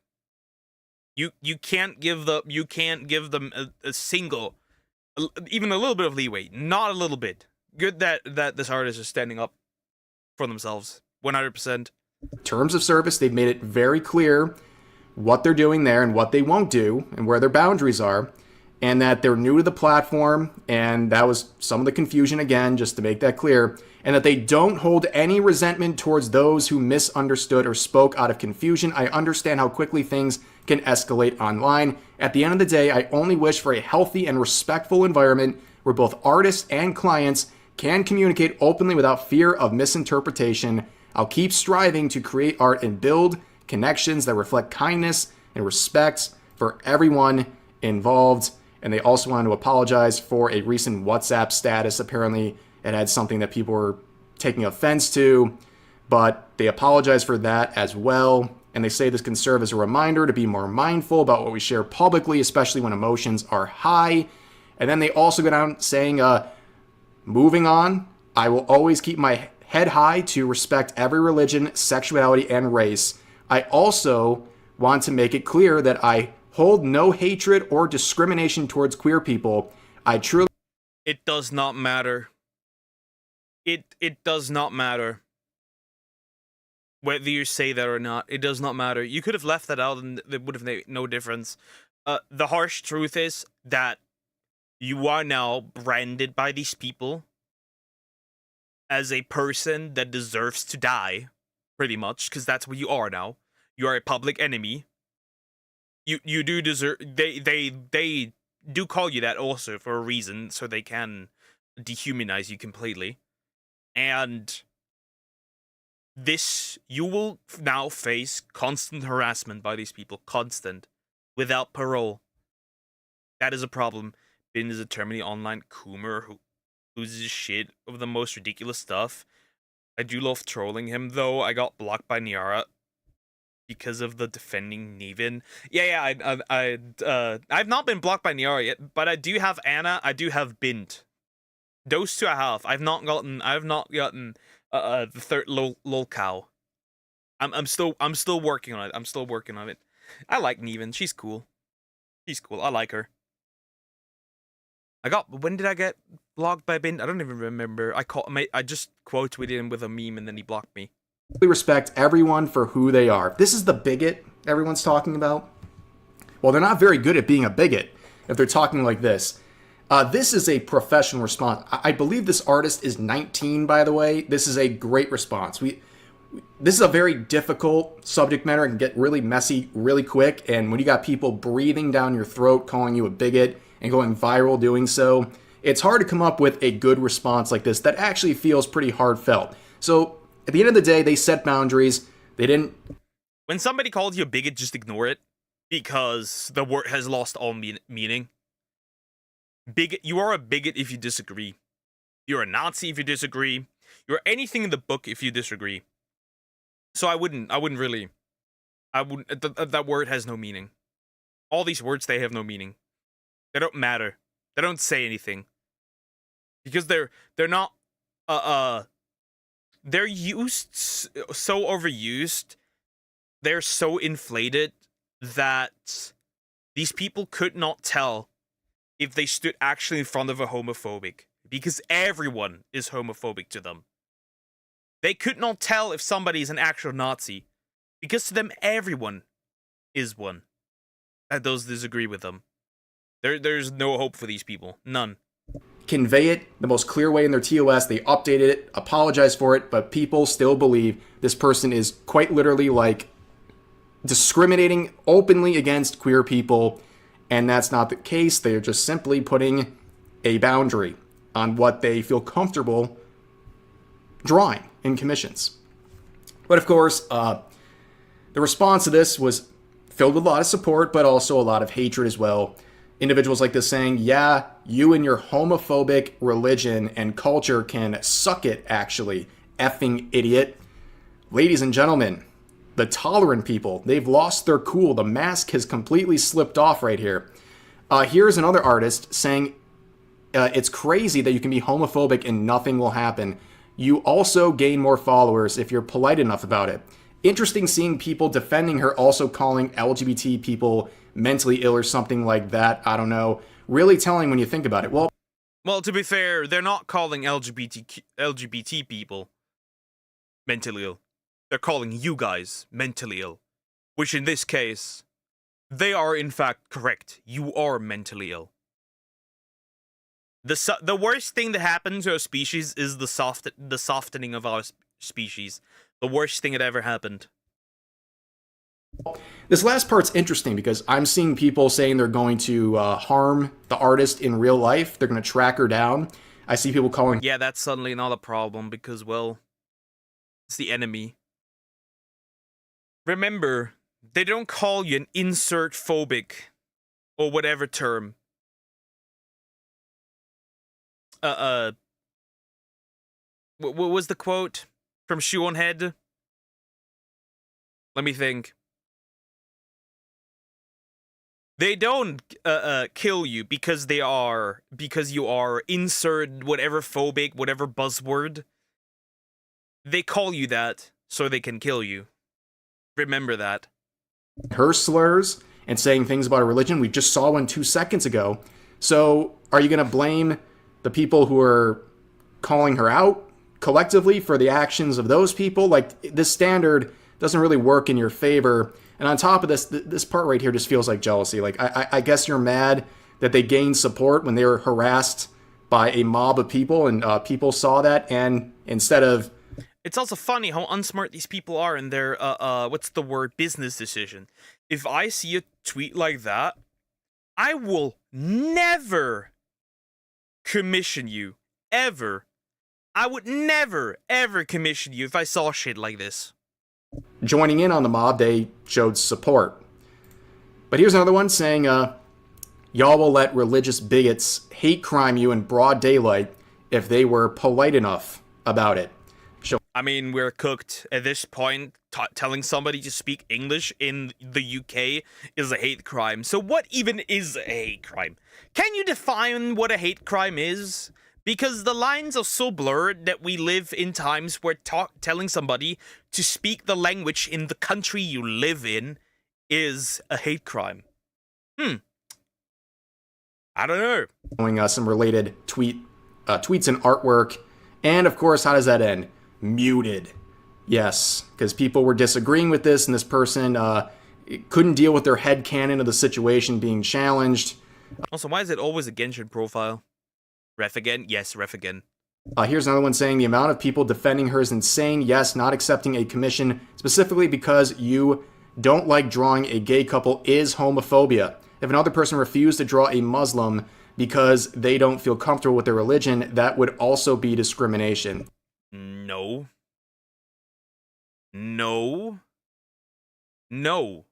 [SPEAKER 1] You can't give them a single, even a little bit of leeway. Not a little bit. Good that this artist is standing up for themselves. 100%.
[SPEAKER 14] Terms of service, they've made it very clear what they're doing there and what they won't do and where their boundaries are, and that they're new to the platform, and that was some of the confusion again, just to make that clear, and that they don't hold any resentment towards those who misunderstood or spoke out of confusion. I understand how quickly things can escalate online. At the end of the day, I only wish for a healthy and respectful environment where both artists and clients can communicate openly without fear of misinterpretation. I'll keep striving to create art and build connections that reflect kindness and respect for everyone involved. And they also wanted to apologize for a recent WhatsApp status. Apparently, it had something that people were taking offense to, but they apologize for that as well. And they say this can serve as a reminder to be more mindful about what we share publicly, especially when emotions are high. And then they also go down saying, moving on, I will always keep my head high to respect every religion, sexuality, and race. I also want to make it clear that I hold no hatred or discrimination towards queer people. I truly...
[SPEAKER 1] It does not matter. It does not matter. Whether you say that or not, it does not matter. You could have left that out and it would have made no difference. The harsh truth is that you are now branded by these people as a person that deserves to die, pretty much, because that's what you are now. You are a public enemy. You do deserve... They do call you that also for a reason, so they can dehumanize you completely. And this, you will now face constant harassment by these people, constant, without parole. That is a problem. Bin is a terminally online coomer who loses his shit over the most ridiculous stuff. I do love trolling him, though. I got blocked by Niara because of the defending Nevin. I've not been blocked by Niara yet, but I do have Anna. I do have Bint. Those two I have. I've not gotten the third lol cow. I'm still working on it. I'm still working on it. I like Nevin. She's cool. She's cool. I like her. When did I get blocked by Bint? I don't even remember. I just quote tweeted him with a meme and then he blocked me.
[SPEAKER 14] We respect everyone for who they are. This is the bigot everyone's talking about. Well, they're not very good at being a bigot if they're talking like this. This is a professional response. I believe this artist is 19, by the way. This is a great response. This is a very difficult subject matter. It can get really messy really quick. And when you got people breathing down your throat, calling you a bigot, and going viral doing so, it's hard to come up with a good response like this that actually feels pretty heartfelt. So at the end of the day, they set boundaries. They didn't...
[SPEAKER 1] When somebody calls you a bigot, just ignore it, because the word has lost all meaning. Bigot, you are a bigot if you disagree. You're a Nazi if you disagree. You're anything in the book if you disagree. So that word has no meaning. All these words, they have no meaning. They don't matter. They don't say anything. Because they're not, they're used, so overused, they're so inflated that these people could not tell if they stood actually in front of a homophobic, because everyone is homophobic to them. They could not tell if somebody is an actual Nazi, Because to them, everyone is one that does disagree with them. There's no hope for these people. None.
[SPEAKER 14] Convey it the most clear way in their TOS. They updated it, apologized for it, but people still believe this person is quite literally like discriminating openly against queer people, and that's not the case. They are just simply putting a boundary on what they feel comfortable drawing in commissions. But of course, the response to this was filled with a lot of support, but also a lot of hatred as well. Individuals like this saying, yeah, you and your homophobic religion and culture can suck it, actually, effing idiot. Ladies and gentlemen, the tolerant people, they've lost their cool. The mask has completely slipped off right here. Here's another artist saying, it's crazy that you can be homophobic and nothing will happen. You also gain more followers if you're polite enough about it. Interesting seeing people defending her, also calling LGBT people mentally ill or something like that. I don't know. Really telling when you think about it. Well,
[SPEAKER 1] to be fair, they're not calling LGBT people mentally ill. They're calling you guys mentally ill. Which in this case, they are in fact correct. You are mentally ill. The worst thing that happened to our species is the softening of our species. The worst thing that ever happened.
[SPEAKER 14] This last part's interesting because I'm seeing people saying they're going to harm the artist in real life. They're going to track her down. I see people calling...
[SPEAKER 1] Yeah, that's suddenly not a problem because, well, it's the enemy. Remember, they don't call you an insert phobic or whatever term. What was the quote from Shoe on Head? Let me think. They don't kill you because you are insert whatever phobic, whatever buzzword. They call you that so they can kill you. Remember that.
[SPEAKER 14] Her slurs and saying things about her religion. We just saw one 2 seconds ago. So are you going to blame the people who are calling her out collectively for the actions of those people? Like, this standard doesn't really work in your favor. And on top of this, this part right here just feels like jealousy. Like, I guess you're mad that they gained support when they were harassed by a mob of people, and people saw that, and instead of...
[SPEAKER 1] It's also funny how unsmart these people are in their, what's the word, business decision. If I see a tweet like that, I will never commission you. Ever. I would never, ever commission you if I saw shit like this.
[SPEAKER 14] Joining in on the mob, they showed support. But here's another one saying, y'all will let religious bigots hate crime you in broad daylight if they were polite enough about it.
[SPEAKER 1] I mean, we're cooked at this point. Telling somebody to speak English in the UK is a hate crime. So what even is a hate crime? Can you define what a hate crime is? Because the lines are so blurred that we live in times where telling somebody to speak the language in the country you live in is a hate crime. I don't know.
[SPEAKER 14] Showing us some related tweets and artwork. And of course, how does that end? Muted. Yes, because people were disagreeing with this, and this person couldn't deal with their headcanon of the situation being challenged.
[SPEAKER 1] Also, why is it always a Genshin profile? Ref again? Yes, ref again.
[SPEAKER 14] Here's another one saying the amount of people defending her is insane. Yes, not accepting a commission specifically because you don't like drawing a gay couple is homophobia. If another person refused to draw a Muslim because they don't feel comfortable with their religion, that would also be discrimination.
[SPEAKER 1] No. No. No.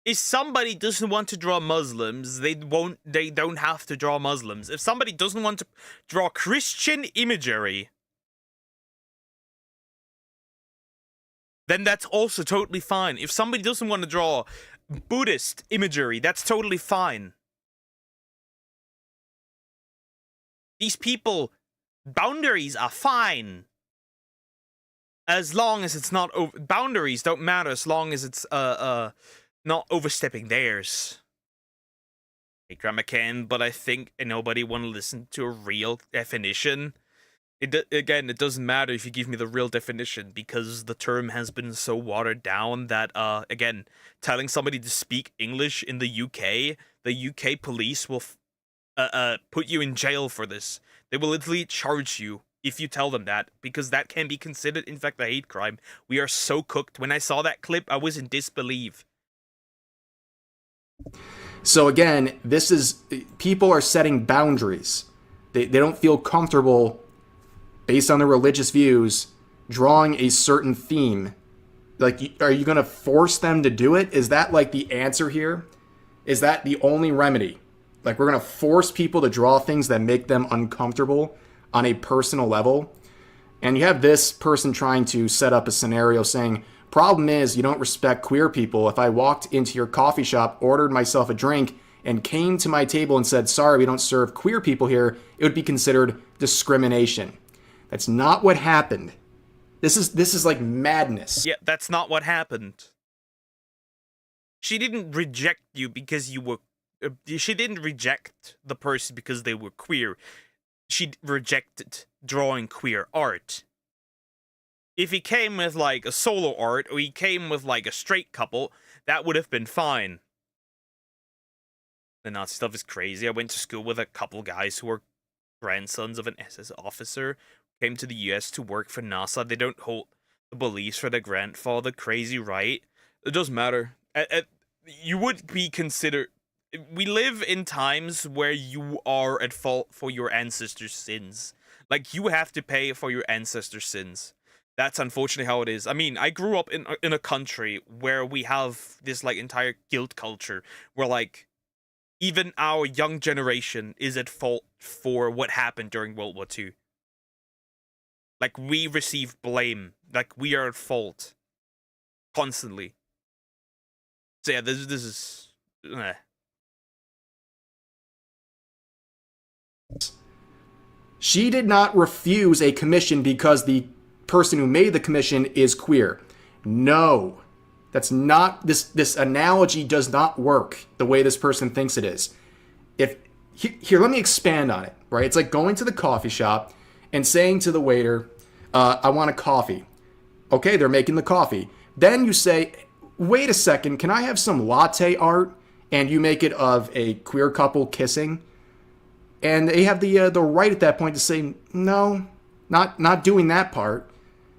[SPEAKER 1] If somebody doesn't want to draw Muslims, they don't have to draw Muslims. If somebody doesn't want to draw Christian imagery, then that's also totally fine. If somebody doesn't want to draw Buddhist imagery, that's totally fine. These people, boundaries are fine. As long as it's not over, boundaries don't matter as long as it's not overstepping theirs. Hey, Grammar can, but I think nobody want to listen to a real definition. Again, it doesn't matter if you give me the real definition, because the term has been so watered down that, again, telling somebody to speak English in the UK police will put you in jail for this. They will literally charge you if you tell them that, because that can be considered, in fact, a hate crime. We are so cooked. When I saw that clip, I was in disbelief.
[SPEAKER 14] So again, people are setting boundaries. They don't feel comfortable, based on their religious views, drawing a certain theme. Like, are you going to force them to do it? Is that like the answer here? Is that the only remedy? Like, we're going to force people to draw things that make them uncomfortable on a personal level? And you have this person trying to set up a scenario saying, problem is you don't respect queer people. If I walked into your coffee shop, ordered myself a drink, and came to my table and said, sorry, we don't serve queer people here, it would be considered discrimination. That's not what happened. This is like madness.
[SPEAKER 1] Yeah, that's not what happened. She didn't reject you because you were... she didn't reject the person because they were queer. She rejected drawing queer art. If he came with, like, a solo art, or he came with, like, a straight couple, that would have been fine. The Nazi stuff is crazy. I went to school with a couple guys who were grandsons of an SS officer, came to the US to work for NASA. They don't hold the beliefs for their grandfather. Crazy, right? It doesn't matter. You would be considered... We live in times where you are at fault for your ancestors' sins. Like, you have to pay for your ancestors' sins. That's unfortunately how it is. I mean, I grew up in a country where we have this, like, entire guilt culture, where, like, even our young generation is at fault for what happened during World War II. Like, we receive blame. Like, we are at fault. Constantly. So yeah, this is...
[SPEAKER 14] She did not refuse a commission because the person who made the commission is queer. No. That's not... This analogy does not work the way this person thinks it is. Here, let me expand on it, right? It's like going to the coffee shop and saying to the waiter, I want a coffee. Okay, they're making the coffee. Then you say, wait a second, can I have some latte art? And you make it of a queer couple kissing. And they have the right at that point to say, no, not doing that part.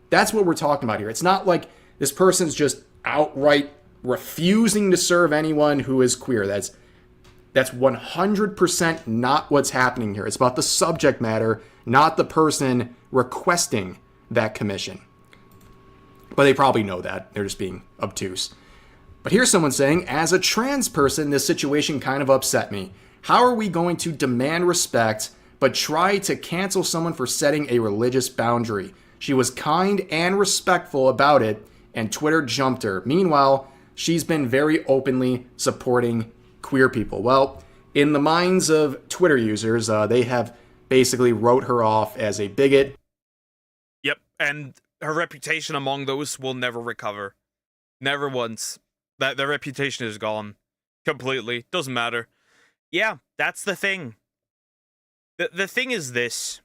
[SPEAKER 14] That's what we're talking about here. It's not like this person's just outright refusing to serve anyone who is queer. That's 100% not what's happening here. It's about the subject matter, not the person requesting that commission. But they probably know that. They're just being obtuse. But here's someone saying, as a trans person, this situation kind of upset me. How are we going to demand respect but try to cancel someone for setting a religious boundary? She was kind and respectful about it, and Twitter jumped her. Meanwhile, she's been very openly supporting queer people. Well, in the minds of Twitter users, they have basically wrote her off as a bigot.
[SPEAKER 1] Yep, and her reputation among those will never recover. Never once. Their reputation is gone. Completely. Doesn't matter. Yeah, that's the thing. The thing is this.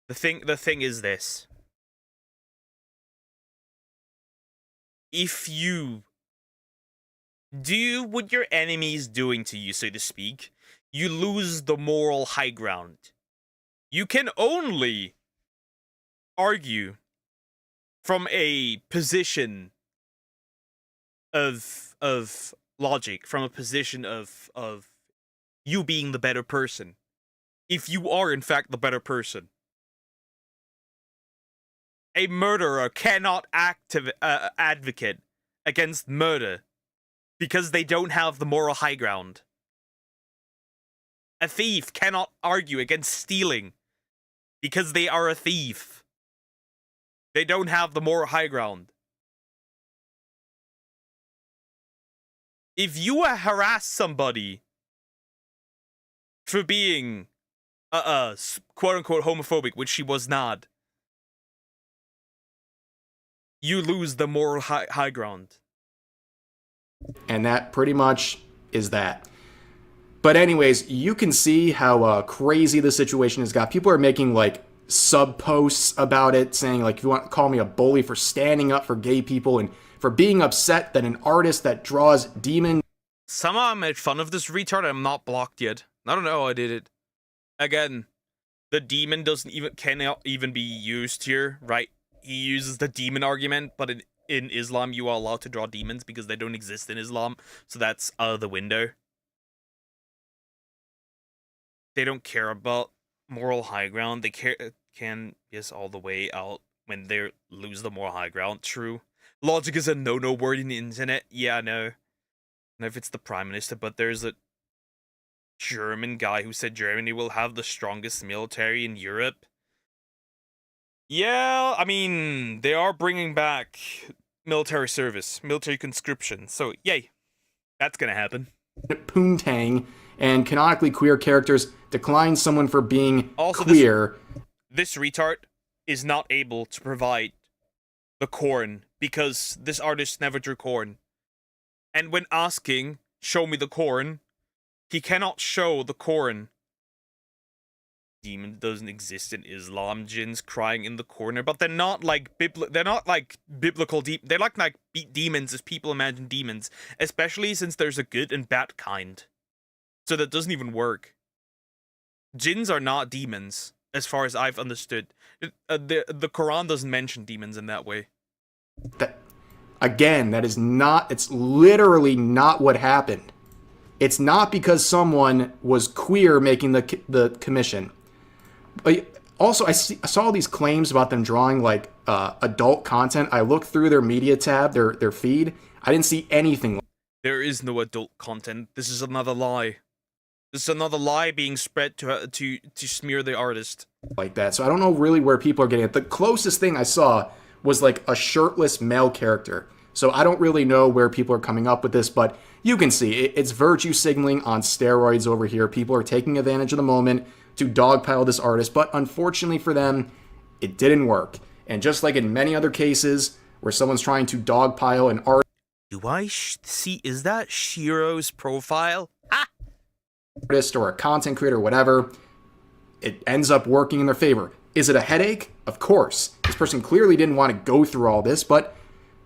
[SPEAKER 1] The thing is this. If you do what your enemy is doing to you, so to speak, you lose the moral high ground. You can only argue from a position of logic, from a position of you being the better person. If you are, in fact, the better person. A murderer cannot advocate against murder because they don't have the moral high ground. A thief cannot argue against stealing because they are a thief. They don't have the moral high ground. If you harass somebody for being quote-unquote homophobic, which she was not, you lose the moral high ground.
[SPEAKER 14] And that pretty much is that. But anyways, you can see how crazy the situation has got. People are making, like, sub posts about it saying like, if you want to call me a bully for standing up for gay people and for being upset that an artist that draws demons.
[SPEAKER 1] Somehow I made fun of this retard. I'm not blocked yet. I don't know how I did it. Again, the demon cannot even be used here, right? He uses the demon argument, but in Islam you are allowed to draw demons because they don't exist in Islam, so that's out of the window. They don't care about moral high ground. They can yes all the way out when they lose the moral high ground. True. Logic is a no word in the internet. Yeah, I know. I don't know if it's the prime minister, but there's a German guy who said Germany will have the strongest military in Europe. Yeah, I mean, they are bringing back military service, military conscription, so yay. That's gonna happen.
[SPEAKER 14] Poontang and canonically queer characters decline someone for being
[SPEAKER 1] also,
[SPEAKER 14] queer.
[SPEAKER 1] This retard is not able to provide the corn because this artist never drew corn. And when asking, show me the corn, he cannot show the corn. Demon doesn't exist in Islam. Jinns crying in the corner, but they're not like biblical. They're like demons as people imagine demons, especially since there's a good and bad kind. So that doesn't even work. Jinns are not demons, as far as I've understood. The Quran doesn't mention demons in that way.
[SPEAKER 14] Again, that is not. It's literally not what happened. It's not because someone was queer making the commission. But also, I saw these claims about them drawing like adult content. I looked through their media tab, their feed. I didn't see anything.
[SPEAKER 1] There is no adult content. This is another lie. This is another lie being spread to smear the artist.
[SPEAKER 14] Like that. So I don't know really where people are getting it. The closest thing I saw was like a shirtless male character. So I don't really know where people are coming up with this, but you can see it's virtue signaling on steroids over here. People are taking advantage of the moment to dogpile this artist, but unfortunately for them, it didn't work. And just like in many other cases where someone's trying to dogpile an artist.
[SPEAKER 1] Do I see? Is that Shiro's profile? Ah!
[SPEAKER 14] Artist or a content creator, whatever, it ends up working in their favor. Is it a headache? Of course. This person clearly didn't want to go through all this, but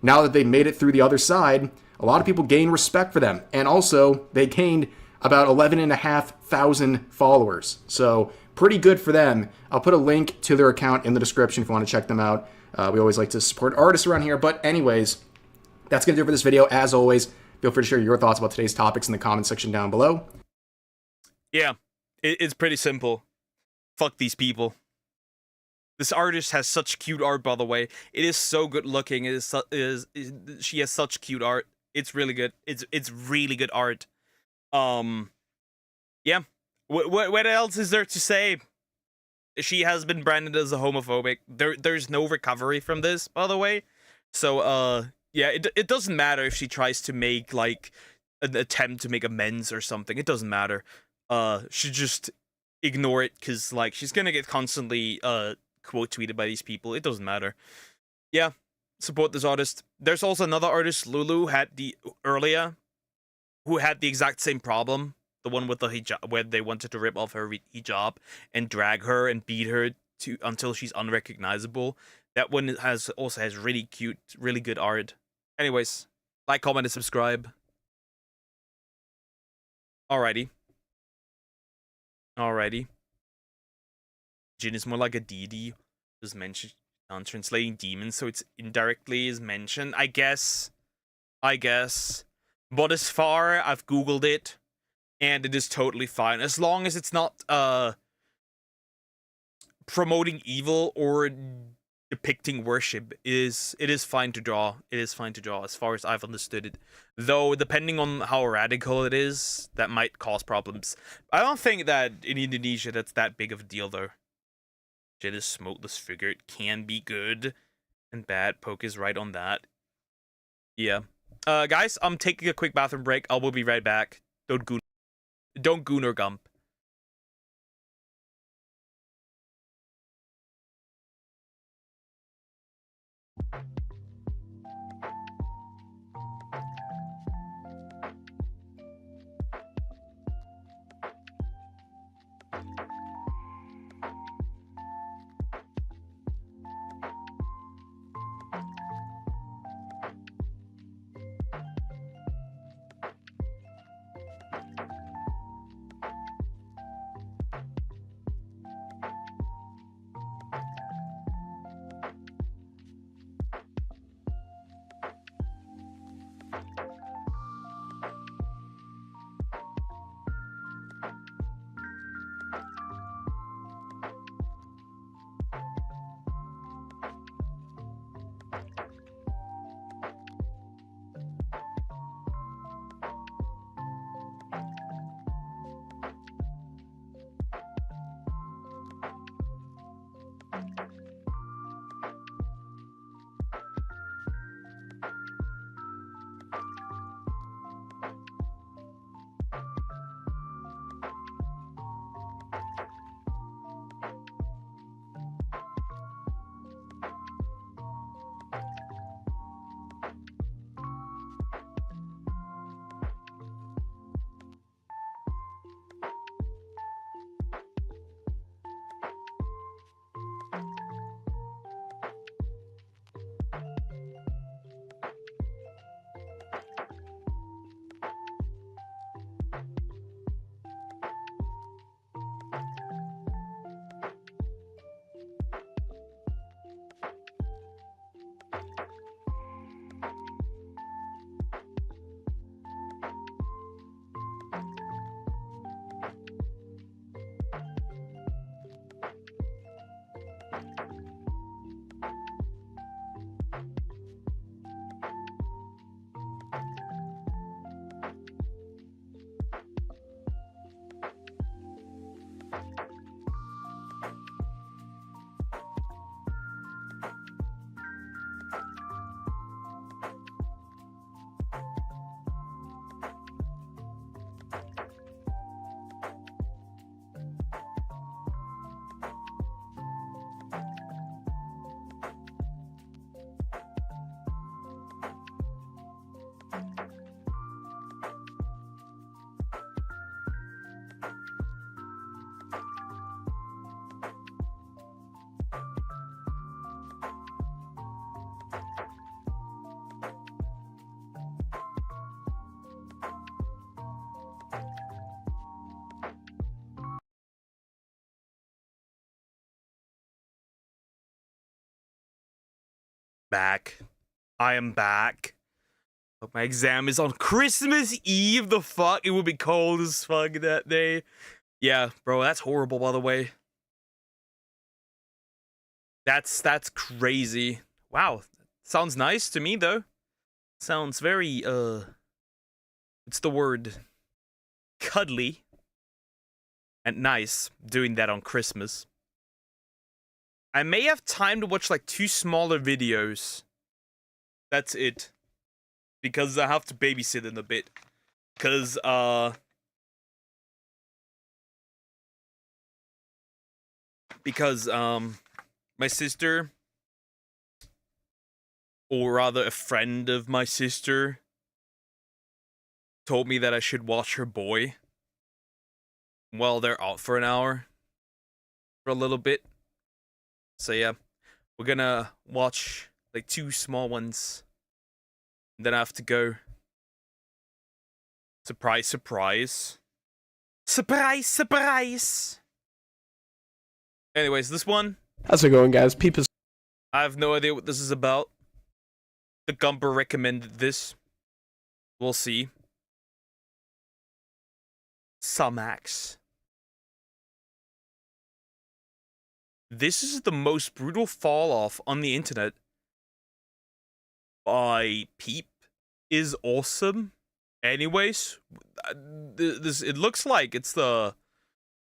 [SPEAKER 14] now that they made it through the other side, a lot of people gain respect for them. And also, they gained about 11,500 followers. So, pretty good for them. I'll put a link to their account in the description if you want to check them out. We always like to support artists around here. But anyways, that's going to do it for this video. As always, feel free to share your thoughts about today's topics in the comment section down below.
[SPEAKER 1] Yeah, it's pretty simple. Fuck these people. This artist has such cute art, by the way. It is so good looking. She has such cute art. It's really good. It's really good art. Yeah. What else is there to say? She has been branded as a homophobic. There's no recovery from this, by the way. So yeah, it doesn't matter if she tries to make like an attempt to make amends or something. It doesn't matter. She just ignore it because like she's gonna get constantly quote tweeted by these people. It doesn't matter. Yeah, support this artist. There's also another artist, Lulu, earlier, who had the exact same problem. The one with the hijab, where they wanted to rip off her hijab and drag her and beat her until she's unrecognizable. That one also has really cute, really good art. Anyways, like, comment, and subscribe. Alrighty. Jin is more like a deity. Just mentioned on translating demons, so it's indirectly is mentioned. I guess. But as far I've googled it, and it is totally fine as long as it's not promoting evil or depicting worship. It is fine to draw. It is fine to draw as far as I've understood it. Though depending on how radical it is, that might cause problems. I don't think that in Indonesia that's that big of a deal though. Jin is smokeless figure. It can be good and bad. Poke is right on that. Yeah. Guys, I'm taking a quick bathroom break. I will be right back. Don't goon or gump. back. I am back. But my exam is on Christmas Eve. The fuck? It would be cold as fuck that day. Yeah, bro, that's horrible, by the way. That's crazy. Wow. Sounds nice to me, though. Sounds very, it's the word cuddly and nice, doing that on Christmas. I may have time to watch, like, 2 smaller videos. That's it. Because I have to babysit in a bit. Because, my sister, or rather a friend of my sister, told me that I should watch her boy while they're out for an hour. For a little bit. So yeah, we're gonna watch, like, 2 small ones. Then I have to go. Surprise, surprise. Surprise, surprise! Anyways, this one.
[SPEAKER 15] How's it going, guys?
[SPEAKER 1] I have no idea what this is about. The Gumper recommended this. We'll see. Sumax. This is the most brutal fall off on the internet by Peep is awesome. Anyways, this it looks like it's the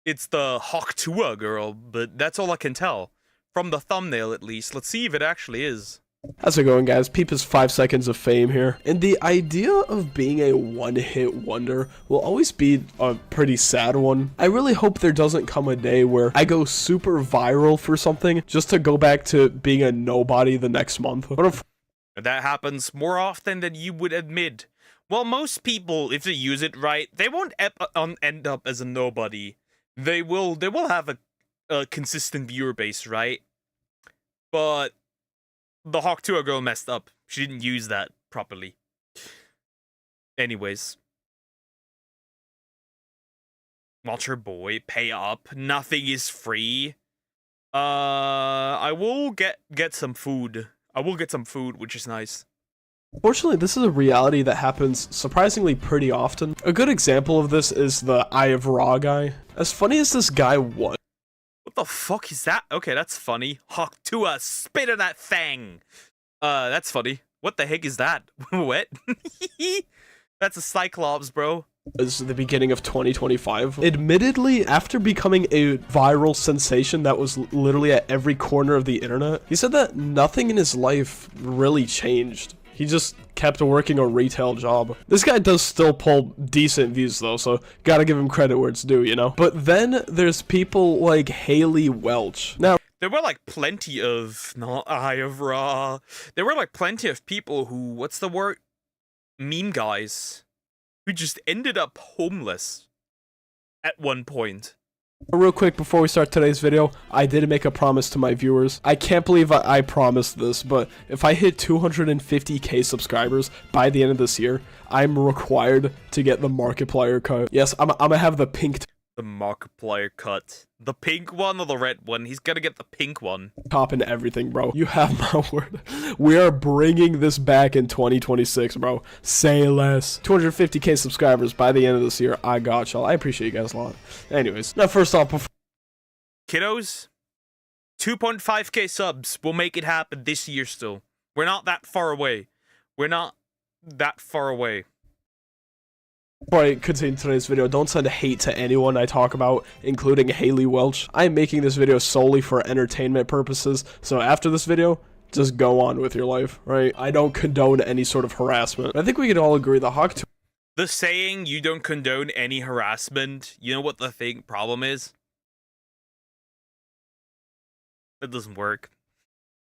[SPEAKER 1] Hawk girl, but that's all I can tell from the thumbnail at least. Let's see if it actually is.
[SPEAKER 15] How's it going, guys? Peep is 5 seconds of fame here. And the idea of being a one-hit wonder will always be a pretty sad one. I really hope there doesn't come a day where I go super viral for something just to go back to being a nobody the next month.
[SPEAKER 1] That happens more often than you would admit. Well, most people, if they use it right, they won't end up as a nobody. They will have a consistent viewer base, right? But the Hawk girl messed up. She didn't use that properly. Anyways. Watch her boy, pay up. Nothing is free. I will get some food. I will get some food, which is nice.
[SPEAKER 15] Fortunately, this is a reality that happens surprisingly pretty often. A good example of this is the Eye of Ra guy. As funny as this guy was.
[SPEAKER 1] What the fuck is that? Okay, that's funny. Hawk spit at that thing. That's funny. What the heck is that? What? That's a Cyclops, bro.
[SPEAKER 15] Is the beginning of 2025. Admittedly, after becoming a viral sensation that was literally at every corner of the internet, he said that nothing in his life really changed. He just kept working a retail job. This guy does still pull decent views though, so gotta give him credit where it's due, you know? But then there's people like Haley Welch. Now,
[SPEAKER 1] there were like plenty of, not Eye of Ra, there were like plenty of people who, what's the word? Meme guys. Who just ended up homeless at one point.
[SPEAKER 15] Real quick before we start today's video, I did make a promise to my viewers. I can't believe I promised this, but if I hit 250k subscribers by the end of this year, I'm required to get the Markiplier cut. Yes, I'm gonna have the pink
[SPEAKER 1] the Markiplier cut. The pink one or the red one? He's gonna get the pink one.
[SPEAKER 15] Top and everything, bro. You have my word. We are bringing this back in 2026, bro. Say less. 250k subscribers by the end of this year. I got y'all. I appreciate you guys a lot. Anyways, now first off,
[SPEAKER 1] kiddos, 2.5k subs. We'll make it happen this year still. We're not that far away. We're not that far away.
[SPEAKER 15] Before I continue today's video, don't send hate to anyone I talk about, including Haley Welch. I am making this video solely for entertainment purposes, so after this video, just go on with your life, right? I don't condone any sort of harassment. I think we can all agree the Hawk
[SPEAKER 1] the saying, you don't condone any harassment, you know what the problem is? That doesn't work.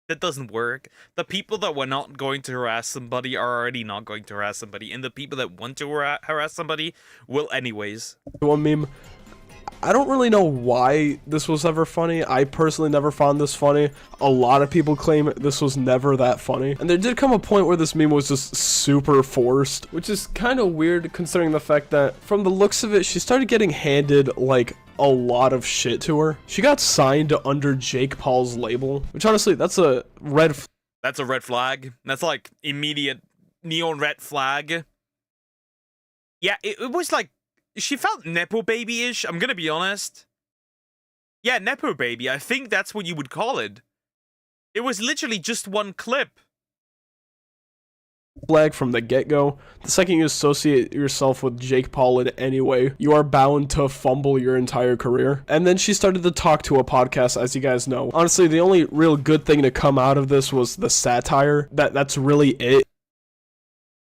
[SPEAKER 1] That doesn't work. The people that were not going to harass somebody are already not going to harass somebody, and the people that want to harass somebody will anyways.
[SPEAKER 15] One meme. I don't really know why this was ever funny. I personally never found this funny. A lot of people claim this was never that funny. And there did come a point where this meme was just super forced, which is kind of weird considering the fact that from the looks of it, she started getting handed like a lot of shit to her. She got signed under Jake Paul's label, which honestly, that's a red flag.
[SPEAKER 1] That's a red flag. That's like immediate neon red flag. Yeah, it was like, she felt Nepo Baby-ish, I'm gonna be honest. Yeah, Nepo Baby, I think that's what you would call it. It was literally just one clip.
[SPEAKER 15] Flag from the get-go. The second you associate yourself with Jake Paul in any way, you are bound to fumble your entire career. And then she started to talk to a podcast, as you guys know. Honestly, the only real good thing to come out of this was the satire. That's really it.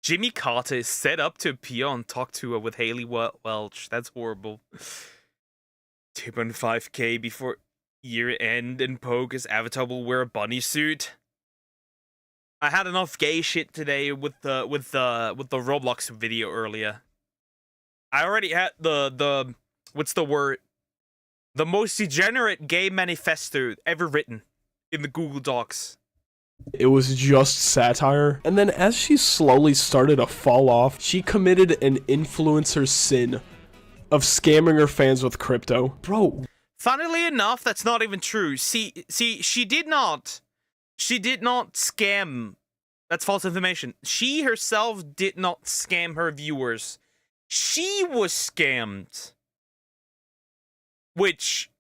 [SPEAKER 1] Jimmy Carter is set up to appear on Talk to Her with Haley Welch. That's horrible. 2.5k before year end, and Poke's avatar will wear a bunny suit. I had enough gay shit today with the Roblox video earlier. I already had the what's the word? The most degenerate gay manifesto ever written in the Google Docs.
[SPEAKER 15] It was just satire. And then as she slowly started to fall off, she committed an influencer sin of scamming her fans with crypto. Bro.
[SPEAKER 1] Funnily enough, that's not even true. See, she did not scam. That's false information. She herself did not scam her viewers. She was scammed. Which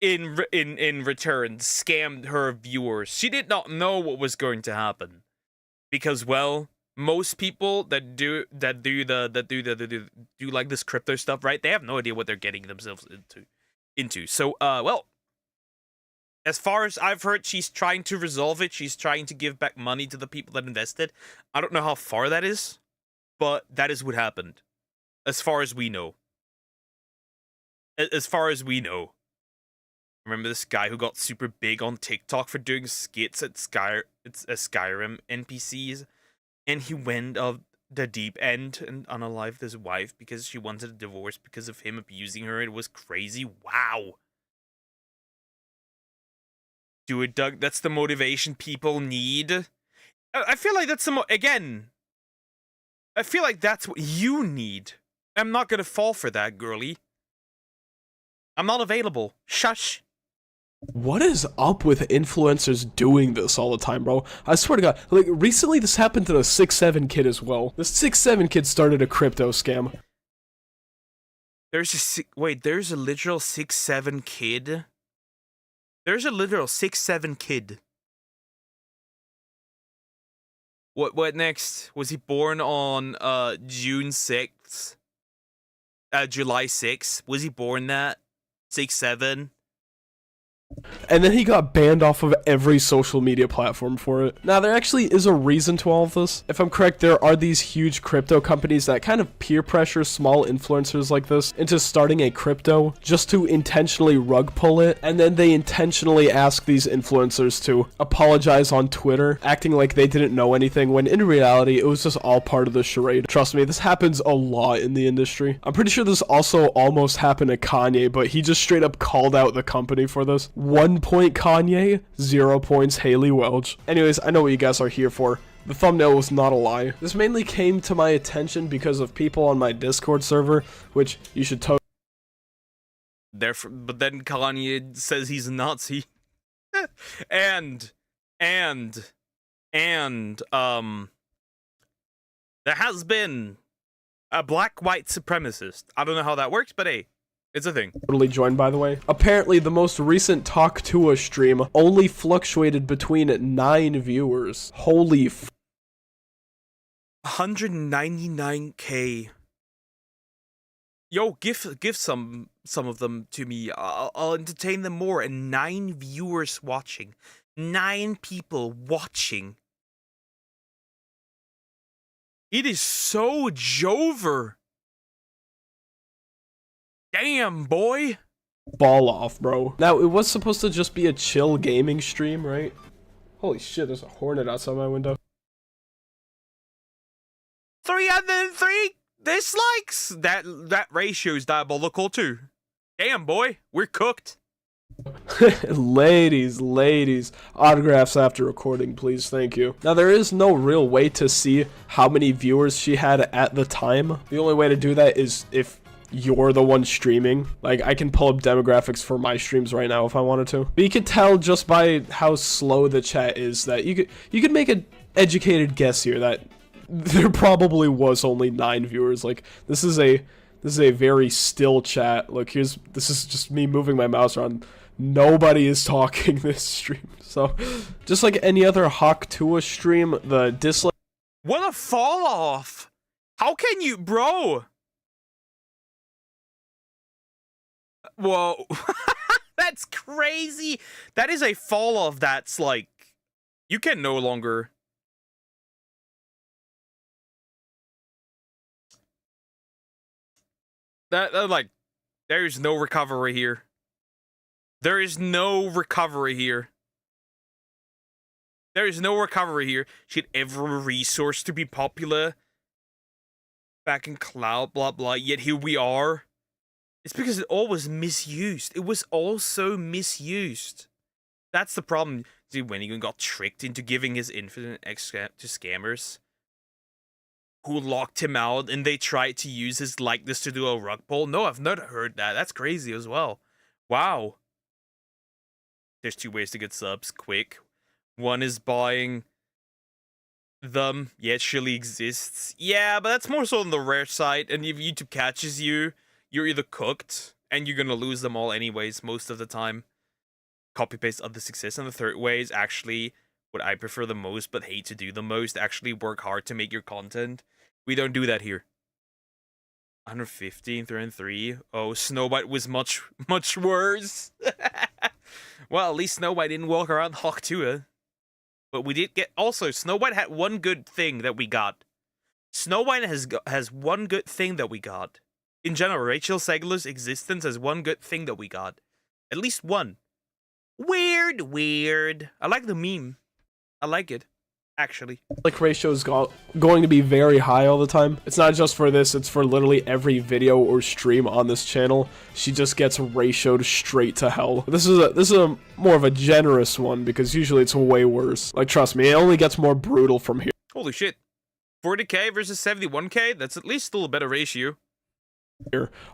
[SPEAKER 1] in return scammed her viewers. She did not know what was going to happen, because, well, most people that do like this crypto stuff, right? They have no idea what they're getting themselves into. So, well, as far as I've heard, she's trying to resolve it. She's trying to give back money to the people that invested. I don't know how far that is, but that is what happened, as far as we know. As far as we know. Remember this guy who got super big on TikTok for doing skits at Skyrim NPCs, and he went off the deep end and unalived his wife because she wanted a divorce because of him abusing her. It was crazy. Wow. Do it, Doug. That's the motivation people need. I feel like that's again. I feel like that's what you need. I'm not gonna fall for that, girly. I'm not available. Shush.
[SPEAKER 15] What is up with influencers doing this all the time, bro? I swear to God, like, recently this happened to the 6'7" kid as well. The 6'7" kid started a crypto scam.
[SPEAKER 1] There's a literal 6'7" kid? There's a literal 6'7" kid. What next? Was he born on June 6th? July 6th? Was he born that? 6'7"?
[SPEAKER 15] And then he got banned off of every social media platform for it. Now, there actually is a reason to all of this. If I'm correct, there are these huge crypto companies that kind of peer pressure small influencers like this into starting a crypto just to intentionally rug pull it. And then they intentionally ask these influencers to apologize on Twitter, acting like they didn't know anything, when in reality, it was just all part of the charade. Trust me, this happens a lot in the industry. I'm pretty sure this also almost happened to Kanye, but he just straight up called out the company for this. 1 point Kanye, 0 points Haley Welch. Anyways, I know what you guys are here for. The thumbnail was not a lie. This mainly came to my attention because of people on my Discord server, which you should totally.
[SPEAKER 1] But then Kanye says he's a Nazi. and there has been a black white supremacist. I don't know how that works, but hey, it's a thing.
[SPEAKER 15] Totally joined, by the way. Apparently, the most recent Talk to Us stream only fluctuated between 9 viewers. Holy
[SPEAKER 1] 199k. Yo, give some of them to me. I'll entertain them more. And 9 viewers watching. 9 people watching. It is so Jover. Damn, boy.
[SPEAKER 15] Ball off, bro. Now, it was supposed to just be a chill gaming stream, right? Holy shit, there's a hornet outside my window.
[SPEAKER 1] 303 dislikes? That ratio is diabolical too. Damn, boy. We're cooked.
[SPEAKER 15] ladies, autographs after recording, please, thank you. Now, there is no real way to see how many viewers she had at the time. The only way to do that is if you're the one streaming. Like, I can pull up demographics for my streams right now if I wanted to. But you can tell just by how slow the chat is that you could make an educated guess here that there probably was only 9 viewers. Like, this is a very still chat. Look, this is just me moving my mouse around. Nobody is talking this stream. So, just like any other Hawk Tua stream, the dislike.
[SPEAKER 1] What a fall off! How can you, bro? Whoa. That's crazy. That is a fall off that's like, you can no longer. That like, there's no recovery here. There is no recovery here. There is no recovery here. She had every resource to be popular. Back in cloud, blah, blah. Yet here we are. It's because it all was misused. It was all so misused. That's the problem. See, when he got tricked into giving his infinite X to scammers who locked him out and they tried to use his likeness to do a rug pull. No, I've not heard that. That's crazy as well. Wow. There's 2 ways to get subs quick. One is buying them. Yeah, it surely exists. Yeah, but that's more so on the rare side. And if YouTube catches you, you're either cooked and you're gonna lose them all anyways most of the time. Copy paste other success. And the third way is actually what I prefer the most but hate to do the most. Actually work hard to make your content. We don't do that here. 115, 303. Oh, Snowbite was much worse. Well, at least Snowbite didn't walk around Hawk Tua. But we did get... Also, Snowbite had one good thing that we got. Snowbite has one good thing that we got. In general, Rachel Segler's existence has one good thing that we got. At least one. Weird. I like the meme. I like it, actually.
[SPEAKER 15] Like, ratio is going to be very high all the time. It's not just for this, it's for literally every video or stream on this channel. She just gets ratioed straight to hell. This is a more of a generous one because usually it's way worse. Like, trust me, it only gets more brutal from here.
[SPEAKER 1] Holy shit. 40k versus 71k? That's at least still a better ratio.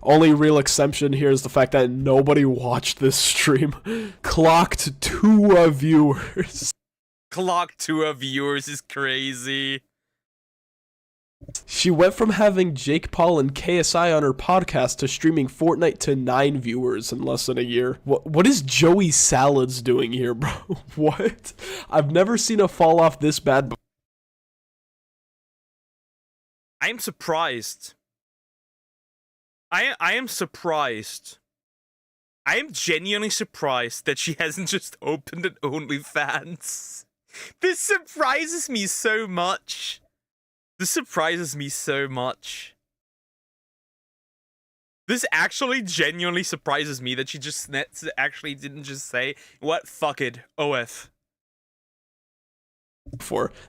[SPEAKER 15] Only real exception here is the fact that nobody watched this stream. Clocked 2 viewers.
[SPEAKER 1] Clock 2 viewers is crazy.
[SPEAKER 15] She went from having Jake Paul and KSI on her podcast to streaming Fortnite to 9 viewers in less than a year. What is Joey Salads doing here, bro? What? I've never seen a fall off this bad before.
[SPEAKER 1] I am surprised. I am surprised. I am genuinely surprised that she hasn't just opened an OnlyFans. This surprises me so much. This actually genuinely surprises me that she just actually didn't just say, what, fuck it, OF.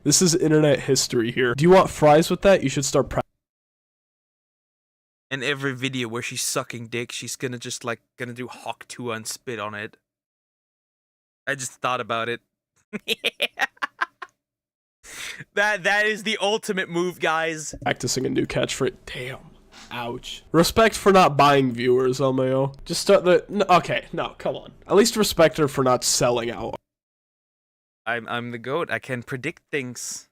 [SPEAKER 15] This is internet history here. Do you want fries with that? You should start
[SPEAKER 1] In every video where she's sucking dick, she's gonna just like do Hawk Tua and spit on it. I just thought about it. That is the ultimate move, guys.
[SPEAKER 15] Practicing a new catchphrase. Damn. Ouch. Respect for not buying viewers, LMAO. Just start okay, no, come on. At least respect her for not selling out.
[SPEAKER 1] I'm the GOAT. I can predict things.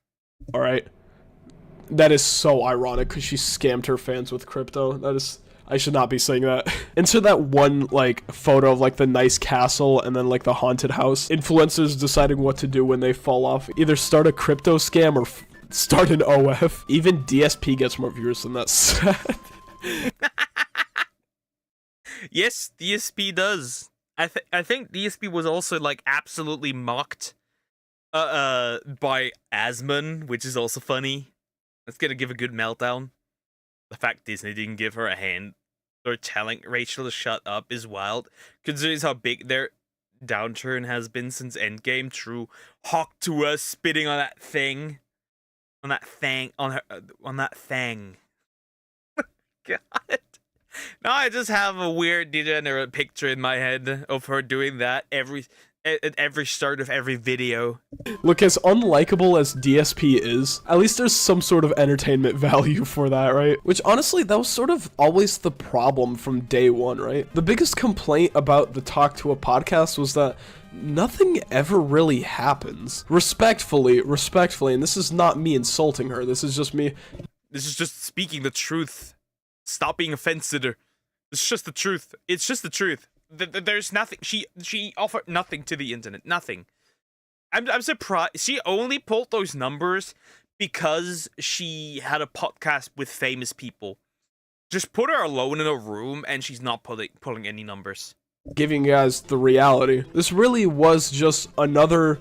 [SPEAKER 15] Alright. That is so ironic because she scammed her fans with crypto. That is... I should not be saying that. Insert that one, like, photo of, like, the nice castle and then, like, the haunted house. Influencers deciding what to do when they fall off. Either start a crypto scam or start an OF. Even DSP gets more viewers than that. Sad.
[SPEAKER 1] Yes, DSP does. I think DSP was also, like, absolutely mocked by Asmon, which is also funny. That's gonna give a good meltdown. The fact Disney didn't give her a hand or telling Rachel to shut up is wild, considering how big their downturn has been since Endgame. True. Hawk Tua spitting on that thing. On that thing. God. Now I just have a weird degenerate picture in my head of her doing that at every start of every video.
[SPEAKER 15] Look, as unlikable as DSP is, at least there's some sort of entertainment value for that, right? Which honestly, that was sort of always the problem from day one, right? The biggest complaint about the Talk to a Podcast was that nothing ever really happens. Respectfully, and this is not me insulting her, this is just me.
[SPEAKER 1] This is just speaking the truth. Stop being offensive. It's just the truth. It's just the truth. There's nothing. She offered nothing to the internet. Nothing. I'm surprised. She only pulled those numbers because she had a podcast with famous people. Just put her alone in a room and she's not pulling any numbers.
[SPEAKER 15] Giving you guys the reality. This really was just another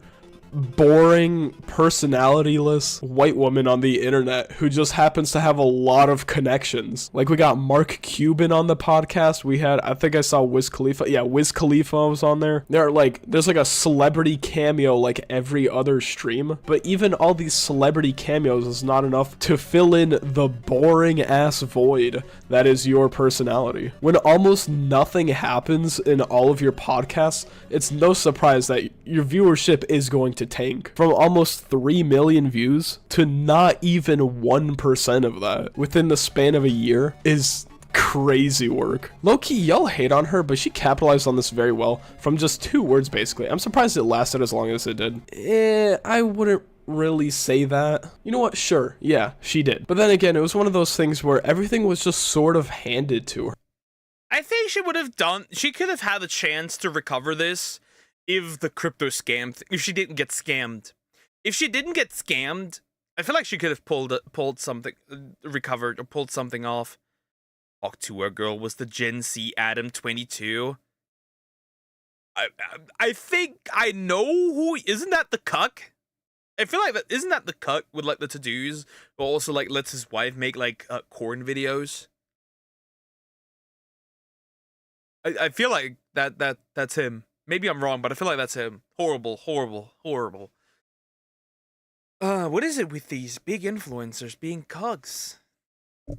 [SPEAKER 15] boring, personality-less white woman on the internet who just happens to have a lot of connections. Like, we got Mark Cuban on the podcast. We had, I think I saw Wiz Khalifa. Yeah, Wiz Khalifa was on there. There's like a celebrity cameo like every other stream. But even all these celebrity cameos is not enough to fill in the boring-ass void that is your personality. When almost nothing happens in all of your podcasts, it's no surprise that your viewership is going to tank. From almost 3 million views to not even 1% of that within the span of a year is crazy work. Low-key, y'all hate on her, but she capitalized on this very well from just 2 words, basically. I'm surprised it lasted as long as it did. I wouldn't really say that. You know what? Sure, yeah, she did. But then again, it was one of those things where everything was just sort of handed to her.
[SPEAKER 1] I think she could have had a chance to recover this if the crypto scam, if she didn't get scammed. If she didn't get scammed, I feel like she could have pulled something, recovered, or pulled something off. Talk to Her Girl was the Gen Z Adam 22. I think I know who, isn't that the cuck? I feel like isn't that the cuck with like the to-dos, but also like lets his wife make like corn videos? I feel like that's him. Maybe I'm wrong, but I feel like that's him. Horrible. What is it with these big influencers being cucks?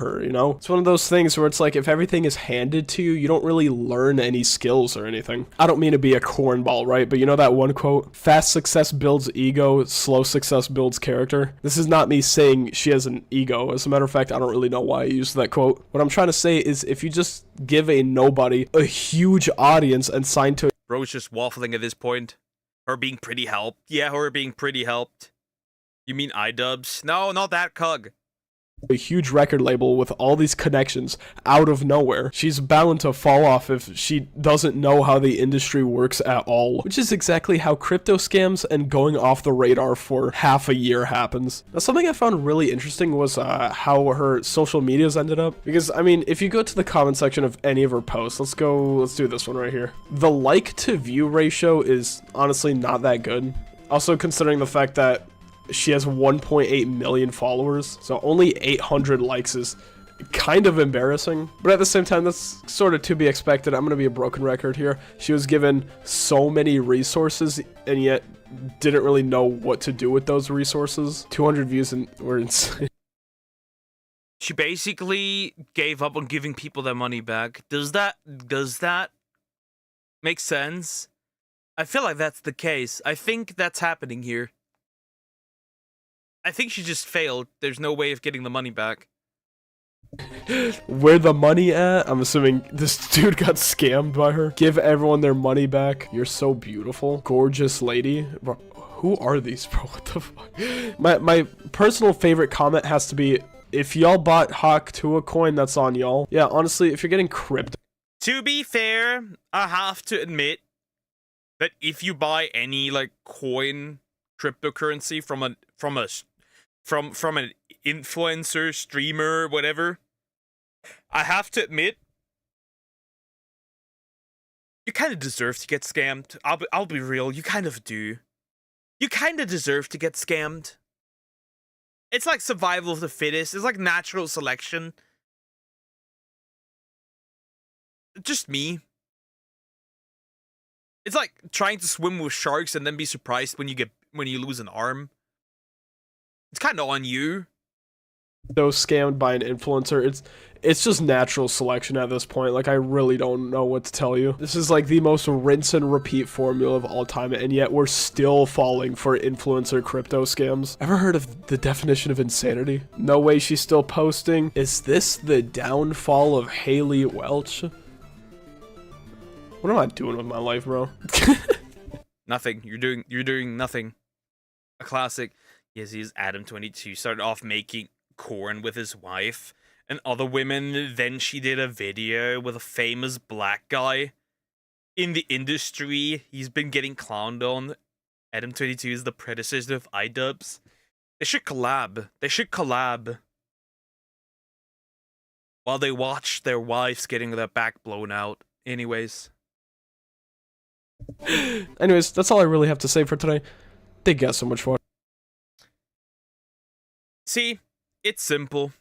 [SPEAKER 15] You know, it's one of those things where it's like, if everything is handed to you, you don't really learn any skills or anything. I don't mean to be a cornball, right? But you know that one quote, fast success builds ego, slow success builds character. This is not me saying she has an ego. As a matter of fact, I don't really know why I used that quote. What I'm trying to say is, if you just give a nobody a huge audience and sign to
[SPEAKER 1] Bro's just waffling at this point. Her being pretty helped. Yeah, her being pretty helped. You mean iDubbbz? No, not that cug.
[SPEAKER 15] a huge record label with all these connections out of nowhere, she's bound to fall off if she doesn't know how the industry works at all, which is exactly how crypto scams and going off the radar for half a year happens. Now, something I found really interesting was how her social medias ended up, because I mean, if you go to the comment section of any of her posts, let's do this one right here. The like to view ratio is honestly not that good. Also, considering the fact that she has 1.8 million followers, so only 800 likes is kind of embarrassing. But at the same time, that's sort of to be expected. I'm going to be a broken record here. She was given so many resources and yet didn't really know what to do with those resources. 200 views and were insane.
[SPEAKER 1] She basically gave up on giving people their money back. Does that make sense? I feel like that's the case. I think that's happening here. I think she just failed. There's no way of getting the money back.
[SPEAKER 15] Where the money at? I'm assuming this dude got scammed by her. Give everyone their money back. You're so beautiful. Gorgeous lady. Bro, who are these, bro? What the fuck? My personal favorite comment has to be, if y'all bought Hawk to a coin, that's on y'all. Yeah, honestly, if you're getting crypto.
[SPEAKER 1] To be fair, I have to admit that if you buy any like coin cryptocurrency from an influencer, streamer, whatever, I have to admit you kind of deserve to get scammed. I'll be real, you kind of do. You kind of deserve to get scammed. It's like survival of the fittest. It's like natural selection. Just me. It's like trying to swim with sharks and then be surprised when you lose an arm. It's kind of on you.
[SPEAKER 15] scammed by an influencer. It's just natural selection at this point. Like, I really don't know what to tell you. This is like the most rinse and repeat formula of all time, and yet we're still falling for influencer crypto scams. Ever heard of the definition of insanity? No way she's still posting. Is this the downfall of Haley Welch? What am I doing with my life, bro?
[SPEAKER 1] Nothing. You're doing nothing. A classic. Yes, he's Adam22. Started off making corn with his wife and other women. Then she did a video with a famous black guy in the industry. He's been getting clowned on. Adam22 is the predecessor of iDubbbz. They should collab. They should collab. While they watch their wives getting their back blown out. Anyways,
[SPEAKER 15] that's all I really have to say for today. Thank you guys so much for watching.
[SPEAKER 1] See, it's simple.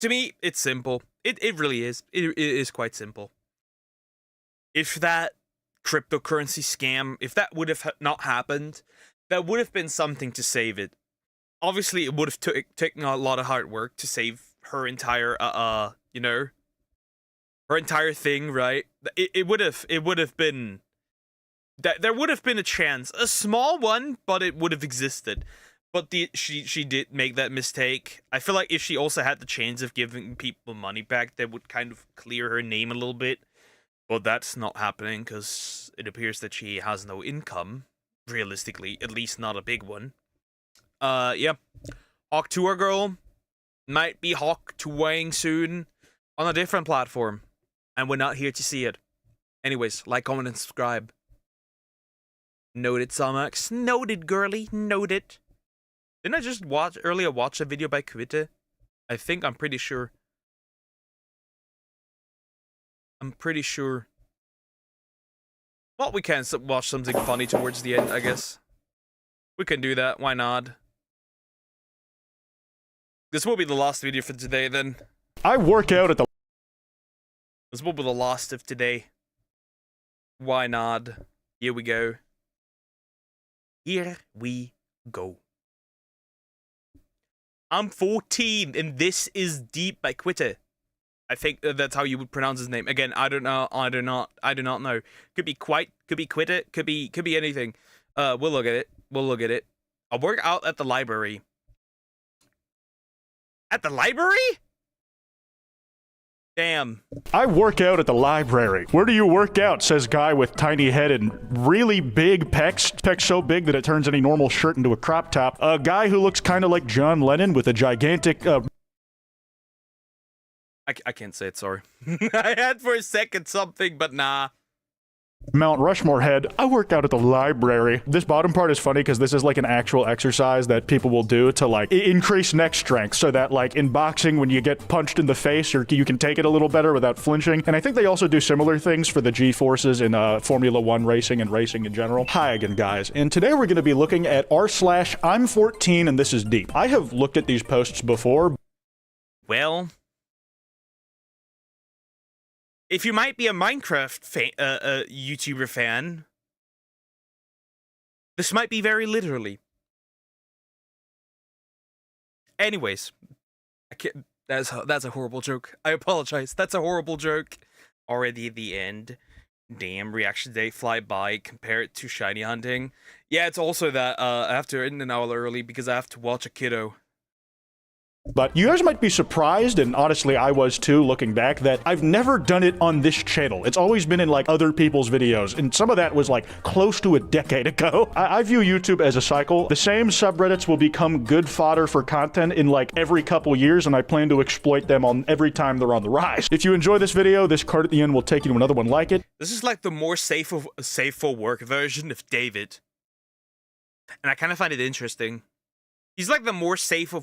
[SPEAKER 1] To me, it's simple. It really is. It is quite simple. If that cryptocurrency scam, if that would have not happened, that would have been something to save it. Obviously, it would have taken a lot of hard work to save her entire, you know, her entire thing, right? It would have been, there would have been a chance, a small one, but it would have existed. But she did make that mistake. I feel like if she also had the chance of giving people money back, that would kind of clear her name a little bit. But that's not happening because it appears that she has no income, realistically, at least not a big one. Yeah. Hawk Tour Girl might be Hawk Touring soon on a different platform. And we're not here to see it. Anyways, like, comment, and subscribe. Noted, Samax. Noted, girly. Noted. Didn't I just earlier watch a video by Quitte? I'm pretty sure. Well, we can watch something funny towards the end, I guess. We can do that, why not? This will be the last video for today, then.
[SPEAKER 7] I work out at the...
[SPEAKER 1] This will be the last of today. Why not? Here we go. Here we go. I'm 14, and this is Deep by Quitte. I think that's how you would pronounce his name. Again, I don't know. I do not know. Could be Quitte, could be anything. We'll look at it. I work out at the library. At the library? Damn.
[SPEAKER 7] I work out at the library. Where do you work out? Says guy with tiny head and really big pecs. Pecs so big that it turns any normal shirt into a crop top. A guy who looks kind of like John Lennon with a gigantic...
[SPEAKER 1] I can't say it, sorry. I had for a second something, but nah.
[SPEAKER 7] Mount Rushmore head. I work out at the library. This bottom part is funny because this is like an actual exercise that people will do to like increase neck strength so that like in boxing when you get punched in the face you can take it a little better without flinching. And I think they also do similar things for the G-forces in Formula 1 racing and racing in general. Hi again, guys. And today we're going to be looking at r/I'm 14 and this is deep. I have looked at these posts before.
[SPEAKER 1] Well, if you might be a Minecraft YouTuber fan, this might be very literally. Anyways, I can't, that's a horrible joke. I apologize. That's a horrible joke. Already at the end. Damn, reaction day fly by. Compare it to shiny hunting. Yeah, it's also that I have to end an hour early because I have to watch a kiddo.
[SPEAKER 7] But you guys might be surprised, and honestly I was too looking back, that I've never done it on this channel. It's always been in like other people's videos, and some of that was like close to a decade ago. I view YouTube as a cycle. The same subreddits will become good fodder for content in like every couple years, and I plan to exploit them on every time they're on the rise. If you enjoy this video, this card at the end will take you to another one like it.
[SPEAKER 1] This is like the more safe for work version of David. And I kind of find it interesting. He's like the more safe for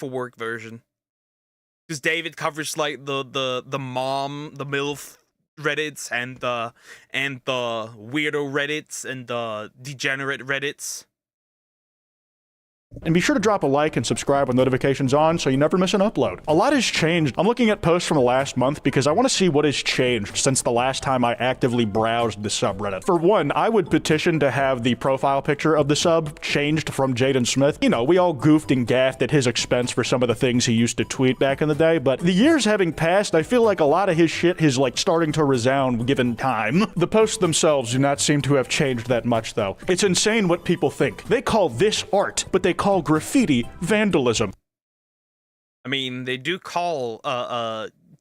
[SPEAKER 1] work version. Because David covers like the mom, the MILF Reddits and the weirdo Reddits and the degenerate Reddits.
[SPEAKER 7] And be sure to drop a like and subscribe with notifications on so you never miss an upload. A lot has changed. I'm looking at posts from the last month because I want to see what has changed since the last time I actively browsed the subreddit. For one, I would petition to have the profile picture of the sub changed from Jaden Smith. You know, we all goofed and gaffed at his expense for some of the things he used to tweet back in the day, but the years having passed, I feel like a lot of his shit is like starting to resound given time. The posts themselves do not seem to have changed that much though. It's insane what people think. They call this art, but they call graffiti vandalism.
[SPEAKER 1] I mean, they do call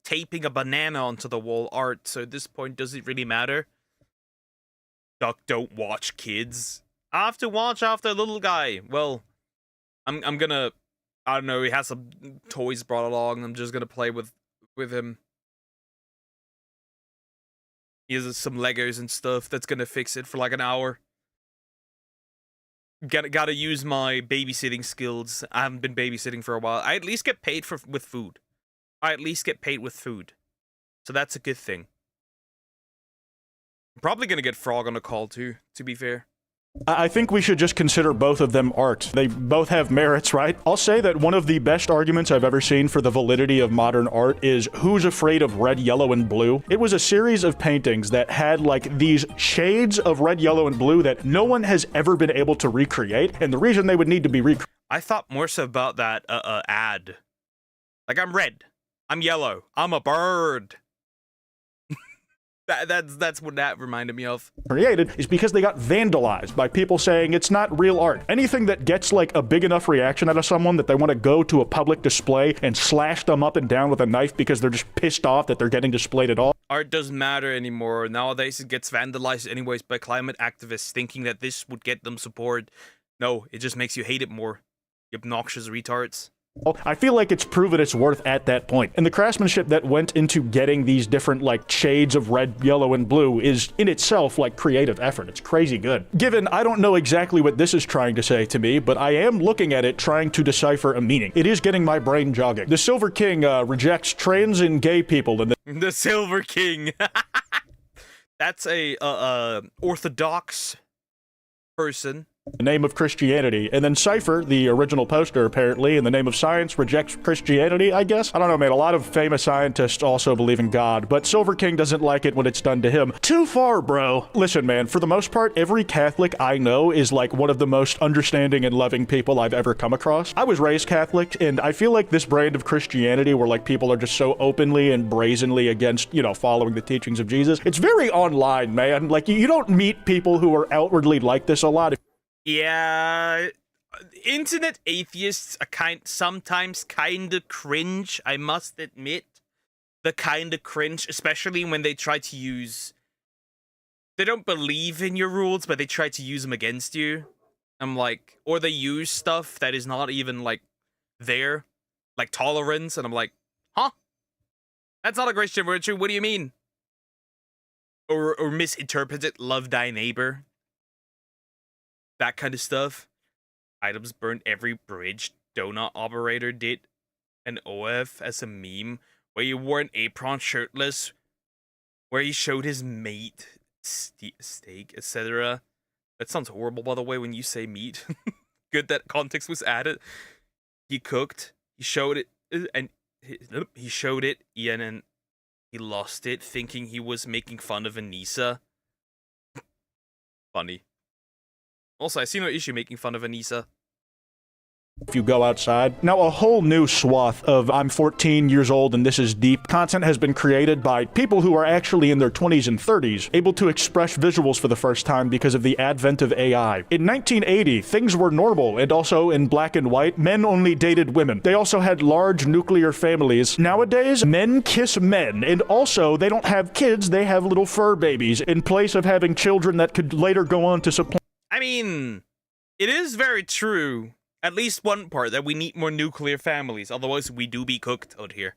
[SPEAKER 1] taping a banana onto the wall art, so at this point, does it really matter? Duck don't watch kids. I have to watch after little guy. Well, I'm gonna, I don't know, he has some toys brought along, I'm just gonna play with him. He has some Legos and stuff that's gonna fix it for like an hour. Gotta use my babysitting skills. I haven't been babysitting for a while. I at least get paid with food. So that's a good thing. I'm probably gonna get Frog on a call too, to be fair.
[SPEAKER 7] I think we should just consider both of them art. They both have merits, right? I'll say that one of the best arguments I've ever seen for the validity of modern art is Who's Afraid of Red, Yellow, and Blue? It was a series of paintings that had like these shades of red, yellow, and blue that no one has ever been able to recreate, and the reason they would need to be recreated.
[SPEAKER 1] I thought more so about that ad. Like, I'm red, I'm yellow, I'm a bird. That's what that reminded me of.
[SPEAKER 7] Created is because they got vandalized by people saying it's not real art. Anything that gets like a big enough reaction out of someone that they want to go to a public display and slash them up and down with a knife because they're just pissed off that they're getting displayed at all.
[SPEAKER 1] Art doesn't matter anymore. Nowadays it gets vandalized anyways by climate activists thinking that this would get them support. No, it just makes you hate it more. You obnoxious retards.
[SPEAKER 7] I feel like it's proven its worth at that point. And the craftsmanship that went into getting these different like shades of red, yellow, and blue is in itself like creative effort. It's crazy good. Given I don't know exactly what this is trying to say to me, but I am looking at it trying to decipher a meaning. It is getting my brain jogging. The Silver King rejects trans and gay people. And
[SPEAKER 1] the Silver King. That's a orthodox person.
[SPEAKER 7] The name of Christianity. And then Cypher, the original poster, apparently, in the name of science, rejects Christianity, I guess? I don't know, man. A lot of famous scientists also believe in God, but Silver King doesn't like it when it's done to him. Too far, bro. Listen, man, for the most part, every Catholic I know is like one of the most understanding and loving people I've ever come across. I was raised Catholic, and I feel like this brand of Christianity where like people are just so openly and brazenly against, you know, following the teachings of Jesus, it's very online, man. Like, you don't meet people who are outwardly like this a lot.
[SPEAKER 1] Yeah, internet atheists are sometimes kind of cringe, I must admit. The kind of cringe, especially when they try to use... They don't believe in your rules, but they try to use them against you. I'm like... Or they use stuff that is not even, like, there. Like tolerance, and I'm like, huh? That's not a Christian virtue, what do you mean? Or misinterpret it, love thy neighbor. That kind of stuff. Items burned every bridge. Donut operator did an OF as a meme where he wore an apron shirtless, where he showed his meat, steak, etc. That sounds horrible, by the way, when you say meat. Good that context was added. He cooked. He showed it, and he showed it, and then he lost it, thinking he was making fun of Anissa. Funny. Also, I see no issue making fun of Anissa.
[SPEAKER 7] If you go outside. Now, a whole new swath of I'm 14 years old and this is deep content has been created by people who are actually in their 20s and 30s, able to express visuals for the first time because of the advent of AI. In 1980, things were normal, and also in black and white, men only dated women. They also had large nuclear families. Nowadays, men kiss men, and also they don't have kids, they have little fur babies, in place of having children that could later go on to supplant.
[SPEAKER 1] I mean, it is very true. At least one part, that we need more nuclear families, otherwise we do be cooked out here.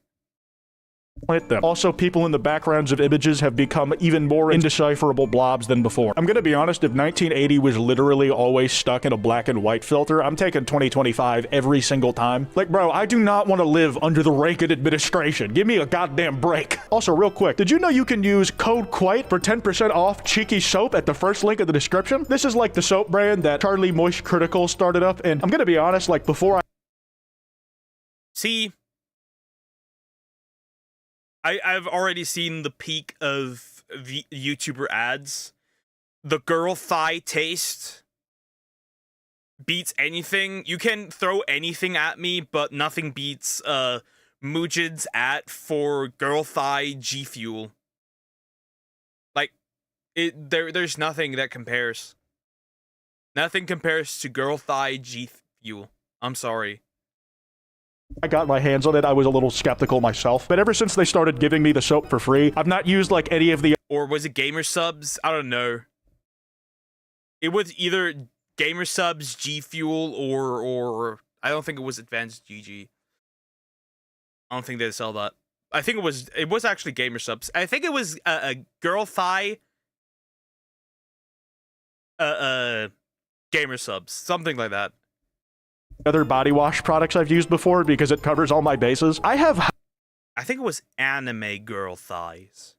[SPEAKER 7] them. Also, people in the backgrounds of images have become even more indecipherable blobs than before. I'm gonna be honest, if 1980 was literally always stuck in a black and white filter, I'm taking 2025 every single time. Like, bro, I do not want to live under the Reagan administration. Give me a goddamn break. Also, real quick, did you know you can use code QUITE for 10% off Cheeky Soap at the first link in the description? This is like the soap brand that Charlie Moist Critical started up, and I'm gonna be honest, like, before
[SPEAKER 1] See, I've already seen the peak of YouTuber ads. The girl thigh taste beats anything. You can throw anything at me, but nothing beats Mujin's ad for girl thigh G Fuel. Like, there's nothing that compares. Nothing compares to girl thigh G Fuel. I'm sorry.
[SPEAKER 7] I got my hands on it, I was a little skeptical myself. But ever since they started giving me the soap for free, I've not used like any of the—
[SPEAKER 1] Or was it Gamer Subs? I don't know. It was either Gamer Subs, G Fuel, or I don't think it was Advanced GG. I don't think they sell that. I think it was actually Gamer Subs. I think it was a girl thigh Gamer Subs, something like that.
[SPEAKER 7] other body wash products I've used before because it covers all my bases. I
[SPEAKER 1] think it was anime girl thighs.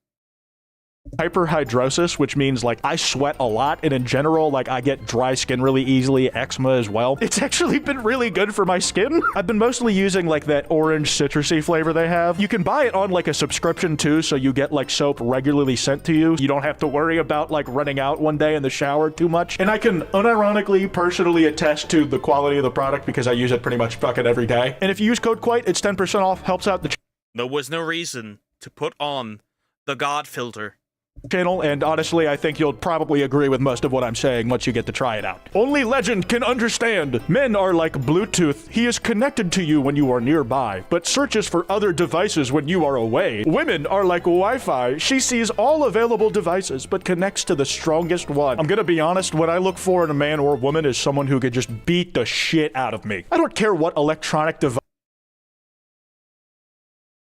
[SPEAKER 7] Hyperhidrosis, which means like I sweat a lot, and in general, like I get dry skin really easily, eczema as well. It's actually been really good for my skin. I've been mostly using like that orange citrusy flavor they have. You can buy it on like a subscription too, so you get like soap regularly sent to you. You don't have to worry about like running out one day in the shower too much. And I can unironically personally attest to the quality of the product because I use it pretty much fucking every day. And if you use code QUITE, it's 10% off, helps out the
[SPEAKER 1] There was no reason to put on the God filter
[SPEAKER 7] channel, and honestly, I think you'll probably agree with most of what I'm saying once you get to try it out. Only legend can understand. Men are like Bluetooth. He is connected to you when you are nearby, but searches for other devices when you are away. Women are like Wi-Fi. She sees all available devices, but connects to the strongest one. I'm gonna be honest, what I look for in a man or woman is someone who could just beat the shit out of me. I don't care what electronic device.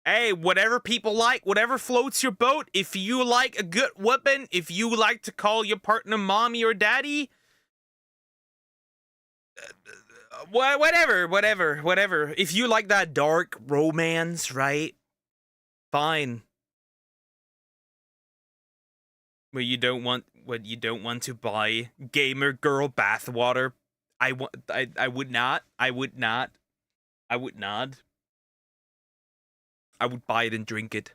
[SPEAKER 1] Hey, whatever people like, whatever floats your boat. If you like a good weapon, if you like to call your partner mommy or daddy, whatever. If you like that dark romance, right? Fine. But you don't want to buy gamer girl bathwater. I would not. I would buy it and drink it.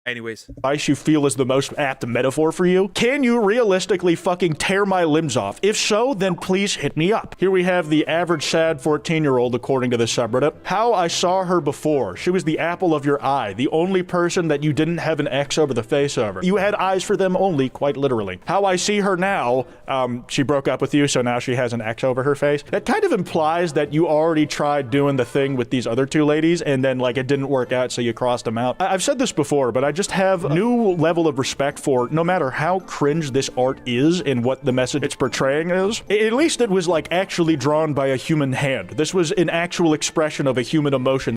[SPEAKER 1] Anyways.
[SPEAKER 7] Device you feel is the most apt metaphor for you? Can you realistically fucking tear my limbs off? If so, then please hit me up. Here we have the average sad 14-year-old according to the subreddit. How I saw her before. She was the apple of your eye. The only person that you didn't have an X over the face over. You had eyes for them only, quite literally. How I see her now, she broke up with you, so now she has an X over her face. That kind of implies that you already tried doing the thing with these other two ladies, and then like it didn't work out, so you crossed them out. I've said this before, but I just have a new level of respect for no matter how cringe this art is and what the message it's portraying is. At least it was like actually drawn by a human hand. This was an actual expression of a human emotion.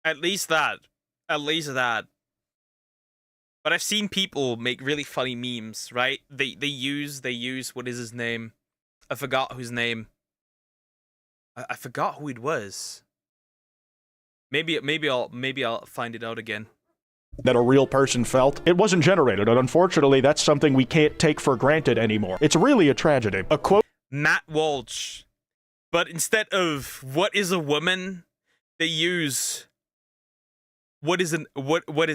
[SPEAKER 1] At least that. But I've seen people make really funny memes, right? They use what is his name? I forgot whose name. I forgot who it was. Maybe I'll find it out again.
[SPEAKER 7] That a real person felt. It wasn't generated, and unfortunately, that's something we can't take for granted anymore. It's really a tragedy. A quote.
[SPEAKER 1] Matt Walsh. But instead of what is a woman, they use what is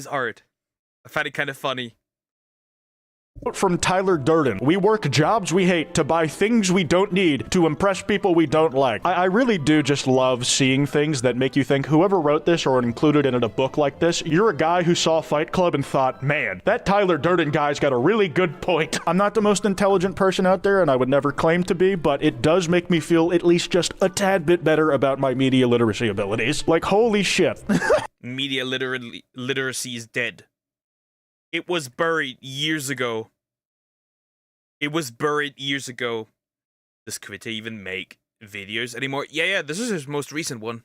[SPEAKER 1] art. I find it kind of funny.
[SPEAKER 7] From Tyler Durden. We work jobs we hate to buy things we don't need to impress people we don't like. I really do just love seeing things that make you think whoever wrote this or included it in a book like this, you're a guy who saw Fight Club and thought, man, that Tyler Durden guy's got a really good point. I'm not the most intelligent person out there, and I would never claim to be, but it does make me feel at least just a tad bit better about my media literacy abilities. Like, holy shit.
[SPEAKER 1] Media literacy is dead. It was buried years ago. Does Twitter even make videos anymore? Yeah, this is his most recent one.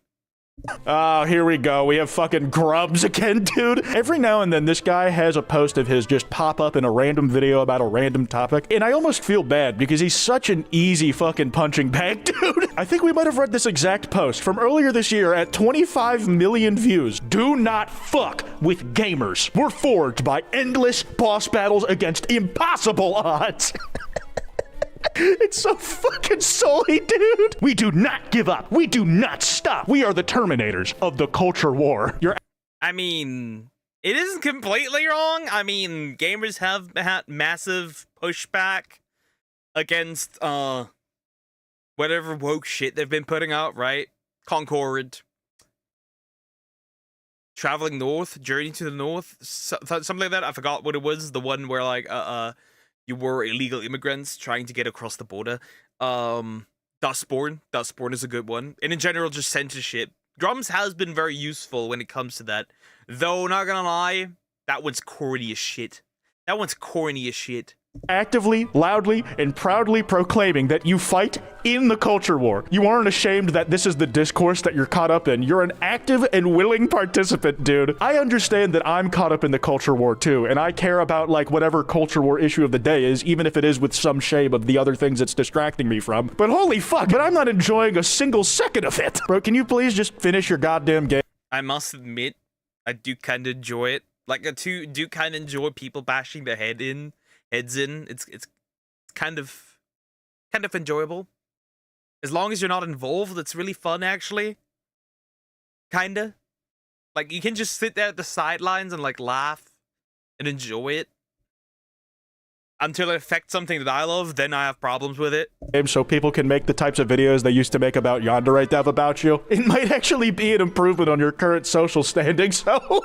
[SPEAKER 7] Oh, here we go. We have fucking grubs again, dude. Every now and then, this guy has a post of his just pop up in a random video about a random topic, and I almost feel bad because he's such an easy fucking punching bag, dude. I think we might have read this exact post from earlier this year at 25 million views. Do not fuck with gamers. We're forged by endless boss battles against impossible odds. It's so fucking sully, dude. We do not give up. We do not stop. We are the Terminators of the culture war.
[SPEAKER 1] I mean, it isn't completely wrong. I mean, gamers have had massive pushback against, whatever woke shit they've been putting out, right? Concord. Traveling North, Journey to the North, something like that. I forgot what it was. The one where, like, you were illegal immigrants trying to get across the border. Dustborn is a good one. And in general, just censorship. Drums has been very useful when it comes to that. Though, not gonna lie, that one's corny as shit.
[SPEAKER 7] Actively, loudly, and proudly proclaiming that you fight in the culture war. You aren't ashamed that this is the discourse that you're caught up in. You're an active and willing participant, dude. I understand that I'm caught up in the culture war too, and I care about like whatever culture war issue of the day is, even if it is with some shame of the other things it's distracting me from. But holy fuck, but I'm not enjoying a single second of it. Bro, can you please just finish your goddamn game?
[SPEAKER 1] I must admit, I do kind of enjoy it. Like, I do kind of enjoy people bashing their heads in. It's kind of enjoyable. As long as you're not involved, it's really fun, actually. Kinda. Like, you can just sit there at the sidelines and, like, laugh and enjoy it. Until it affects something that I love, then I have problems with it.
[SPEAKER 7] So people can make the types of videos they used to make about Yandere Dev about you. It might actually be an improvement on your current social standing, so...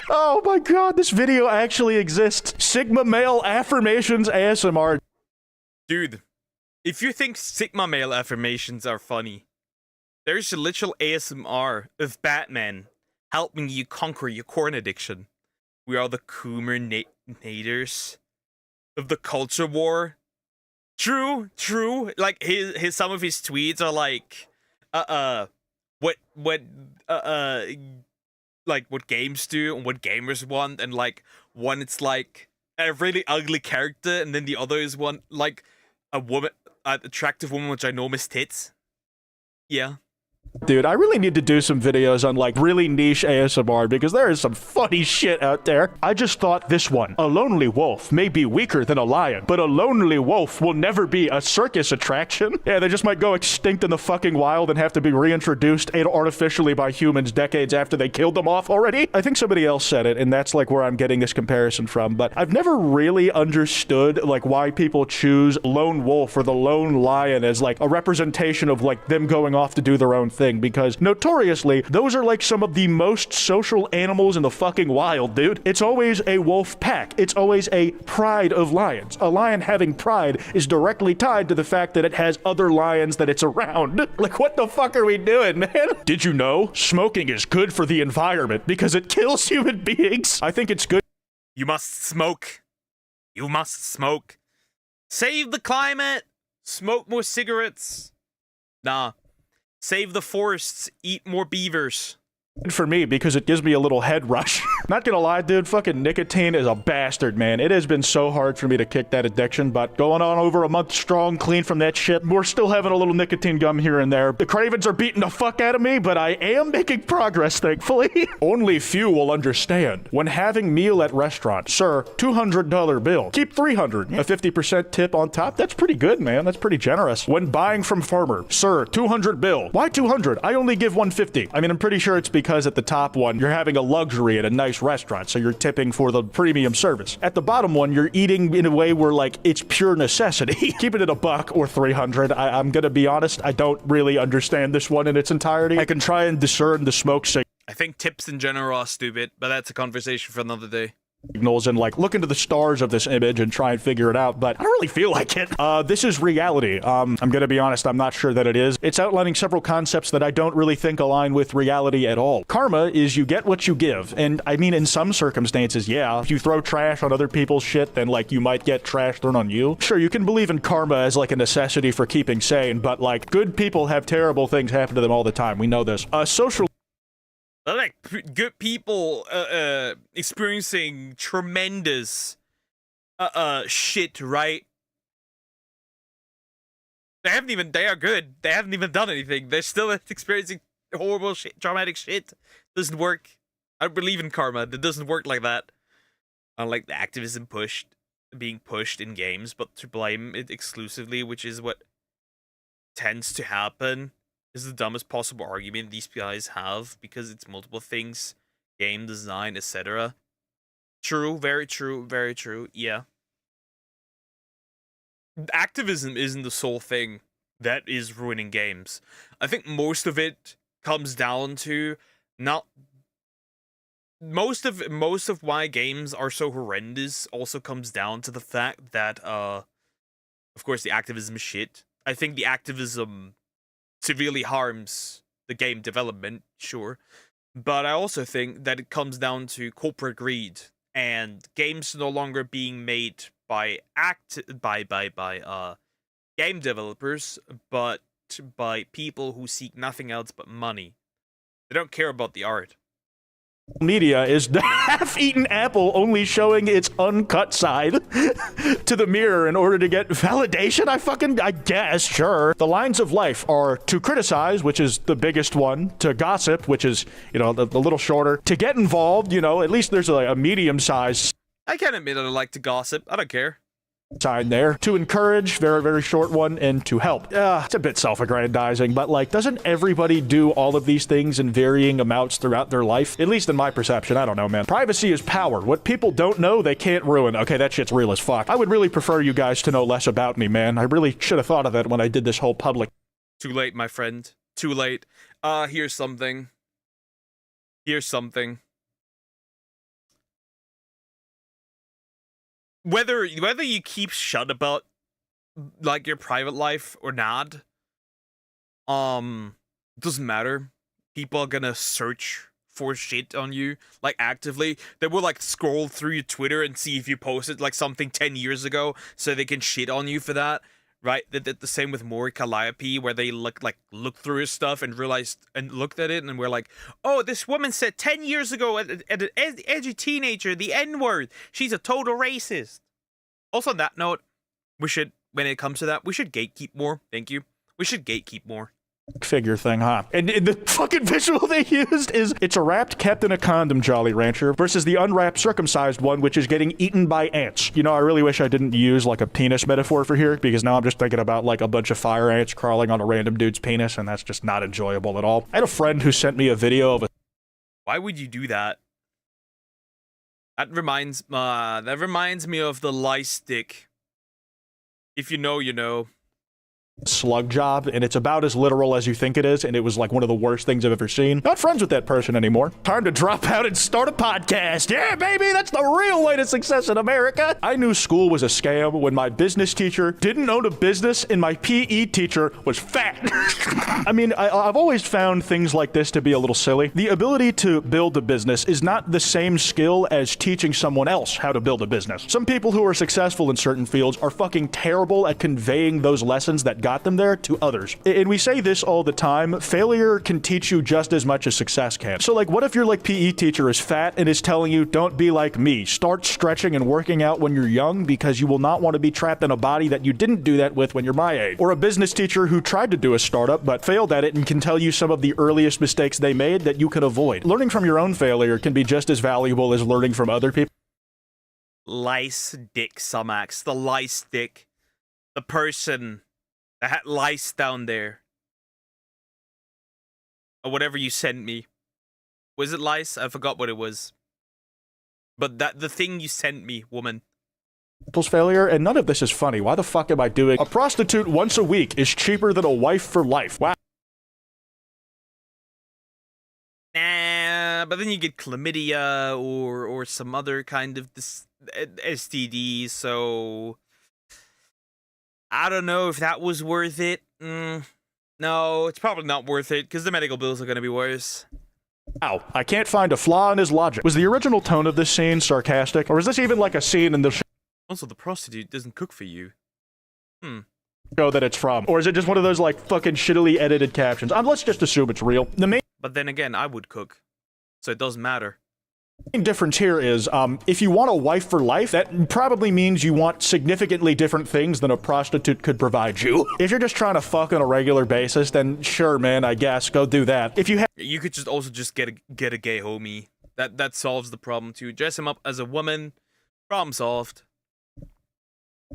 [SPEAKER 7] Oh my god, this video actually exists. Sigma Male Affirmations ASMR.
[SPEAKER 1] Dude, if you think Sigma Male Affirmations are funny, there's a literal ASMR of Batman helping you conquer your corn addiction. We are the Coomer-nators of the culture war. True. Like, his some of his tweets are like, like what games do and what gamers want, and like one it's like a really ugly character, and then the other is one like a woman, an attractive woman with ginormous tits. Yeah.
[SPEAKER 7] Dude, I really need to do some videos on, like, really niche ASMR because there is some funny shit out there. I just thought this one. A lonely wolf may be weaker than a lion, but a lonely wolf will never be a circus attraction. Yeah, they just might go extinct in the fucking wild and have to be reintroduced artificially by humans decades after they killed them off already. I think somebody else said it, and that's, like, where I'm getting this comparison from, but I've never really understood, like, why people choose lone wolf or the lone lion as, like, a representation of, like, them going off to do their own thing. Because notoriously, those are like some of the most social animals in the fucking wild, dude. It's always a wolf pack. It's always a pride of lions. A lion having pride is directly tied to the fact that it has other lions that it's around. Like, what the fuck are we doing, man? Did you know smoking is good for the environment because it kills human beings? I think it's good.
[SPEAKER 1] You must smoke. You must smoke. Save the climate. Smoke more cigarettes. Nah. Save the forests, eat more beavers.
[SPEAKER 7] For me, because it gives me a little head rush. Not gonna lie, dude, fucking nicotine is a bastard, man. It has been so hard for me to kick that addiction, but going on over a month strong, clean from that shit, we're still having a little nicotine gum here and there. The cravings are beating the fuck out of me, but I am making progress, thankfully. Only few will understand. When having meal at restaurant, sir, $200 bill, keep $300. A 50% tip on top, that's pretty good, man. That's pretty generous. When buying from farmer, sir, $200 bill. Why $200? I only give $150. I mean, I'm pretty sure it's because at the top one, you're having a luxury at a nice restaurant, so you're tipping for the premium service. At the bottom one, you're eating in a way where, like, it's pure necessity. Keep it at $100 or $300. I'm gonna be honest, I don't really understand this one in its entirety. I can try and discern the smoke signal.
[SPEAKER 1] I think tips in general are stupid, but that's a conversation for another day.
[SPEAKER 7] signals and like look into the stars of this image and try and figure it out, but I don't really feel like it. This is reality. I'm gonna be honest, I'm not sure that it is. It's outlining several concepts that I don't really think align with reality at all. Karma is you get what you give, and I mean in some circumstances, yeah, if you throw trash on other people's shit, then like you might get trash thrown on you. Sure, you can believe in karma as like a necessity for keeping sane, but like good people have terrible things happen to them all the time. We know this. Social
[SPEAKER 1] like good people experiencing tremendous shit, right? They are good. They haven't even done anything. They're still experiencing horrible shit, traumatic shit. Doesn't work. I believe in karma. It doesn't work like that. Unlike the activism being pushed in games, but to blame it exclusively, which is what tends to happen, is the dumbest possible argument these guys have, because it's multiple things, game design, etc. True, very true, very true, yeah. Activism isn't the sole thing that is ruining games. I think most of it comes down to not... Most of why games are so horrendous also comes down to the fact that, of course, the activism shit. I think the activism severely harms the game development, sure, but I also think that it comes down to corporate greed and games no longer being made by game developers, but by people who seek nothing else but money. They don't care about the art.
[SPEAKER 7] media is the half-eaten apple only showing its uncut side to the mirror in order to get validation. I guess, sure. The lines of life are to criticize, which is the biggest one, to gossip, which is, you know, the little shorter, to get involved, you know, at least there's a medium-sized
[SPEAKER 1] I can admit that I like to gossip. I don't care.
[SPEAKER 7] sign there, to encourage, very, very short one, and to help. It's a bit self-aggrandizing, but like, doesn't everybody do all of these things in varying amounts throughout their life? At least in my perception, I don't know, man. Privacy is power. What people don't know, they can't ruin. Okay, that shit's real as fuck. I would really prefer you guys to know less about me, man. I really should have thought of that when I did this whole public.
[SPEAKER 1] Too late, my friend. Too late. Here's something. Whether you keep shut about like your private life or not, doesn't matter. People are gonna search for shit on you, like actively. They will like scroll through your Twitter and see if you posted like something 10 years ago, so they can shit on you for that. Right? The same with Mori Calliope, where they look through his stuff and realized and looked at it and we're like, oh, this woman said 10 years ago at an edgy teenager the N-word. She's a total racist. Also on that note, we should, when it comes to that, we should gatekeep more. Thank you. We should gatekeep more.
[SPEAKER 7] Figure thing, huh? And the fucking visual they used is it's a wrapped kept in a condom Jolly Rancher versus the unwrapped circumcised one, which is getting eaten by ants. You know, I really wish I didn't use like a penis metaphor for here, because now I'm just thinking about like a bunch of fire ants crawling on a random dude's penis, and that's just not enjoyable at all. I had a friend who sent me a video of a...
[SPEAKER 1] Why would you do that? That reminds me of the lice stick. If you know, you know.
[SPEAKER 7] Slug job, and it's about as literal as you think it is, and it was like one of the worst things I've ever seen. Not friends with that person anymore. Time to drop out and start a podcast. Yeah, baby, that's the real way to success in America. I knew school was a scam when my business teacher didn't own a business and my PE teacher was fat. I mean, I've always found things like this to be a little silly. The ability to build a business is not the same skill as teaching someone else how to build a business. Some people who are successful in certain fields are fucking terrible at conveying those lessons that got them there to others. And we say this all the time, failure can teach you just as much as success can. So like, what if your like PE teacher is fat and is telling you, don't be like me, start stretching and working out when you're young, because you will not want to be trapped in a body that you didn't do that with when you're my age. Or a business teacher who tried to do a startup but failed at it and can tell you some of the earliest mistakes they made that you can avoid. Learning from your own failure can be just as valuable as learning from other people.
[SPEAKER 1] Lice dick, Sumax. The lice dick. The person that had lice down there. Or whatever you sent me. Was it lice? I forgot what it was. But the thing you sent me, woman.
[SPEAKER 7] People's failure, and none of this is funny. Why the fuck am I doing? A prostitute once a week is cheaper than a wife for life. Wow.
[SPEAKER 1] Nah. But then you get chlamydia or some other kind of STD, so I don't know if that was worth it. No, it's probably not worth it, because the medical bills are going to be worse.
[SPEAKER 7] Ow, I can't find a flaw in his logic. Was the original tone of this scene sarcastic, or is this even like a scene in the
[SPEAKER 1] Also, the prostitute doesn't cook for you.
[SPEAKER 7] show that it's from? Or is it just one of those, like, fucking shittily edited captions? Let's just assume it's real. The main
[SPEAKER 1] But then again, I would cook, so it doesn't matter.
[SPEAKER 7] difference here is, if you want a wife for life, that probably means you want significantly different things than a prostitute could provide you. If you're just trying to fuck on a regular basis, then sure, man, I guess, go do that. If you
[SPEAKER 1] You could just also just get a gay homie. That solves the problem too. Dress him up as a woman, problem solved.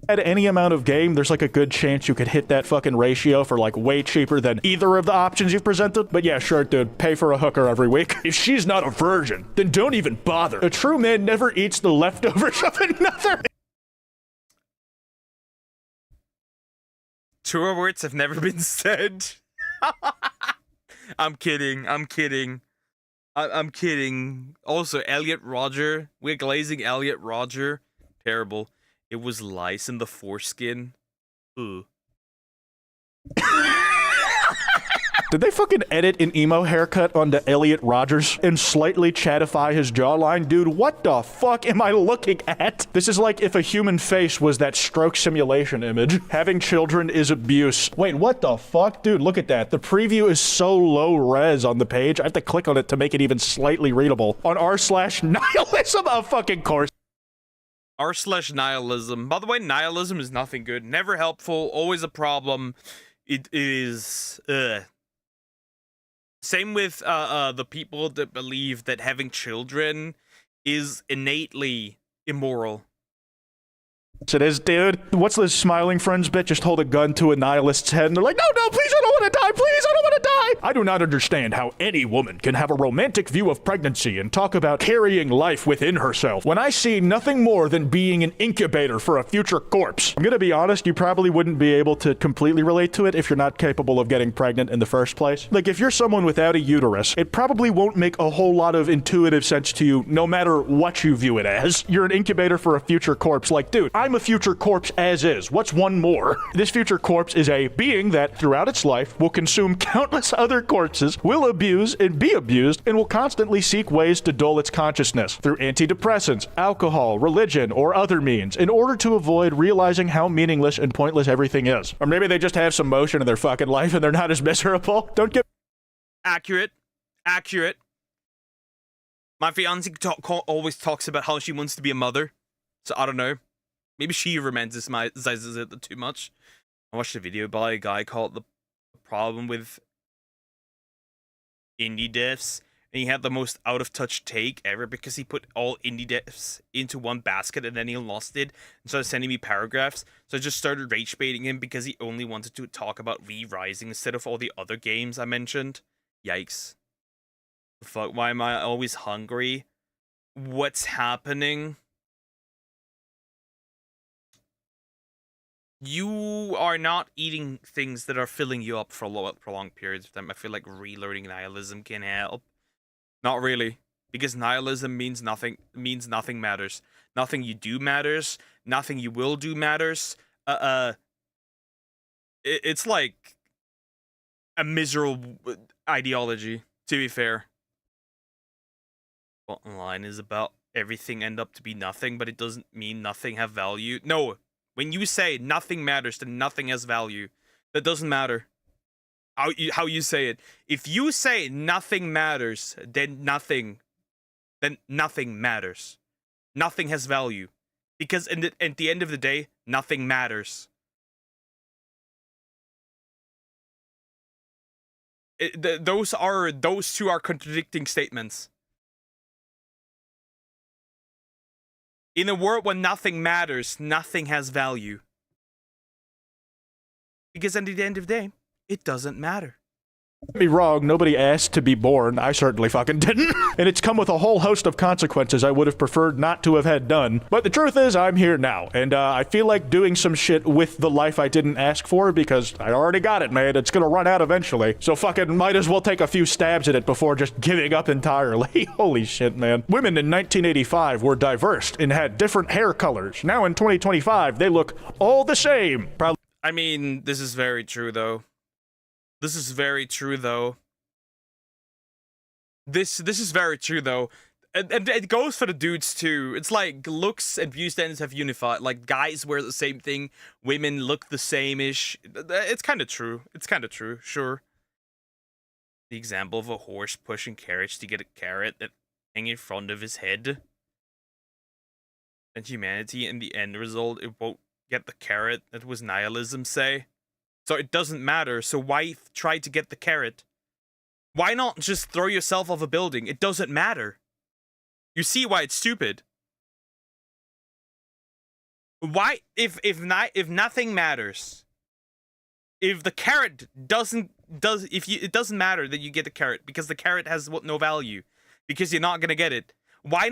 [SPEAKER 7] had any amount of game, there's like a good chance you could hit that fucking ratio for like way cheaper than either of the options you've presented. But yeah, sure, dude, pay for a hooker every week. If she's not a virgin, then don't even bother. A true man never eats the leftovers of another.
[SPEAKER 1] Truer words have never been said. I'm kidding. I'm kidding. I'm kidding. Also, Elliot Roger. We're glazing Elliot Roger. Terrible. It was lice in the foreskin. Ooh.
[SPEAKER 7] Did they fucking edit an emo haircut onto Elliot Rogers and slightly chatify his jawline? Dude, what the fuck am I looking at? This is like if a human face was that stroke simulation image. Having children is abuse. Wait, what the fuck? Dude, look at that. The preview is so low res on the page. I have to click on it to make it even slightly readable. On r/nihilism, of fucking course.
[SPEAKER 1] r/nihilism. By the way, nihilism is nothing good. Never helpful. Always a problem. It is... Same with the people that believe that having children is innately immoral.
[SPEAKER 7] It is, dude. What's this smiling friends bit? Just hold a gun to a nihilist's head and they're like, no, please, I don't want to die. Please, I don't want to die. I do not understand how any woman can have a romantic view of pregnancy and talk about carrying life within herself when I see nothing more than being an incubator for a future corpse. I'm gonna be honest, you probably wouldn't be able to completely relate to it if you're not capable of getting pregnant in the first place. Like, if you're someone without a uterus, it probably won't make a whole lot of intuitive sense to you no matter what you view it as. You're an incubator for a future corpse. Like, dude, I'm a future corpse as is. What's one more? This future corpse is a being that, throughout its life, will consume countless other corpses, will abuse and be abused, and will constantly seek ways to dull its consciousness through antidepressants, alcohol, religion, or other means in order to avoid realizing how meaningless and pointless everything is. Or maybe they just have some motion in their fucking life and they're not as miserable. Don't get...
[SPEAKER 1] Accurate. My fiance always talks about how she wants to be a mother. So I don't know. Maybe she romanticizes it too much. I watched a video by a guy called The Problem with Indie Devs, and he had the most out-of-touch take ever because he put all indie devs into one basket and then he lost it and started sending me paragraphs. So I just started rage baiting him because he only wanted to talk about V-Rising instead of all the other games I mentioned. Yikes. The fuck, why am I always hungry? What's happening? You are not eating things that are filling you up for prolonged periods of time. I feel like relearning nihilism can help. Not really, because nihilism means nothing matters. Nothing you do matters. Nothing you will do matters. It's like a miserable ideology, to be fair. Bottom line is about everything end up to be nothing, but it doesn't mean nothing have value. No. When you say nothing matters, then nothing has value. That doesn't matter. How you say it. If you say nothing matters, then nothing matters. Nothing has value. Because at the end of the day, nothing matters. Those two are contradicting statements. In a world where nothing matters, nothing has value. Because at the end of the day, it doesn't matter.
[SPEAKER 7] Don't get me wrong, nobody asked to be born. I certainly fucking didn't. And it's come with a whole host of consequences I would have preferred not to have had done. But the truth is, I'm here now. And I feel like doing some shit with the life I didn't ask for because I already got it, man. It's gonna run out eventually. So fucking might as well take a few stabs at it before just giving up entirely. Holy shit, man. Women in 1985 were diverse and had different hair colors. Now in 2025, they look all the same. Probably.
[SPEAKER 1] I mean, this is very true, though. This is very true, though. This is very true, though. And it goes for the dudes, too. It's like looks and view standards have unified. Like, guys wear the same thing. Women look the same-ish. It's kind of true. It's kind of true, sure. The example of a horse pushing carrots to get a carrot that hang in front of his head. And humanity, in the end result, it won't get the carrot. That was nihilism, say. So it doesn't matter, so why try to get the carrot? Why not just throw yourself off a building? It doesn't matter. You see why it's stupid. Why, if nothing matters, if the carrot it doesn't matter that you get the carrot, because the carrot has no value, because you're not gonna get it. Why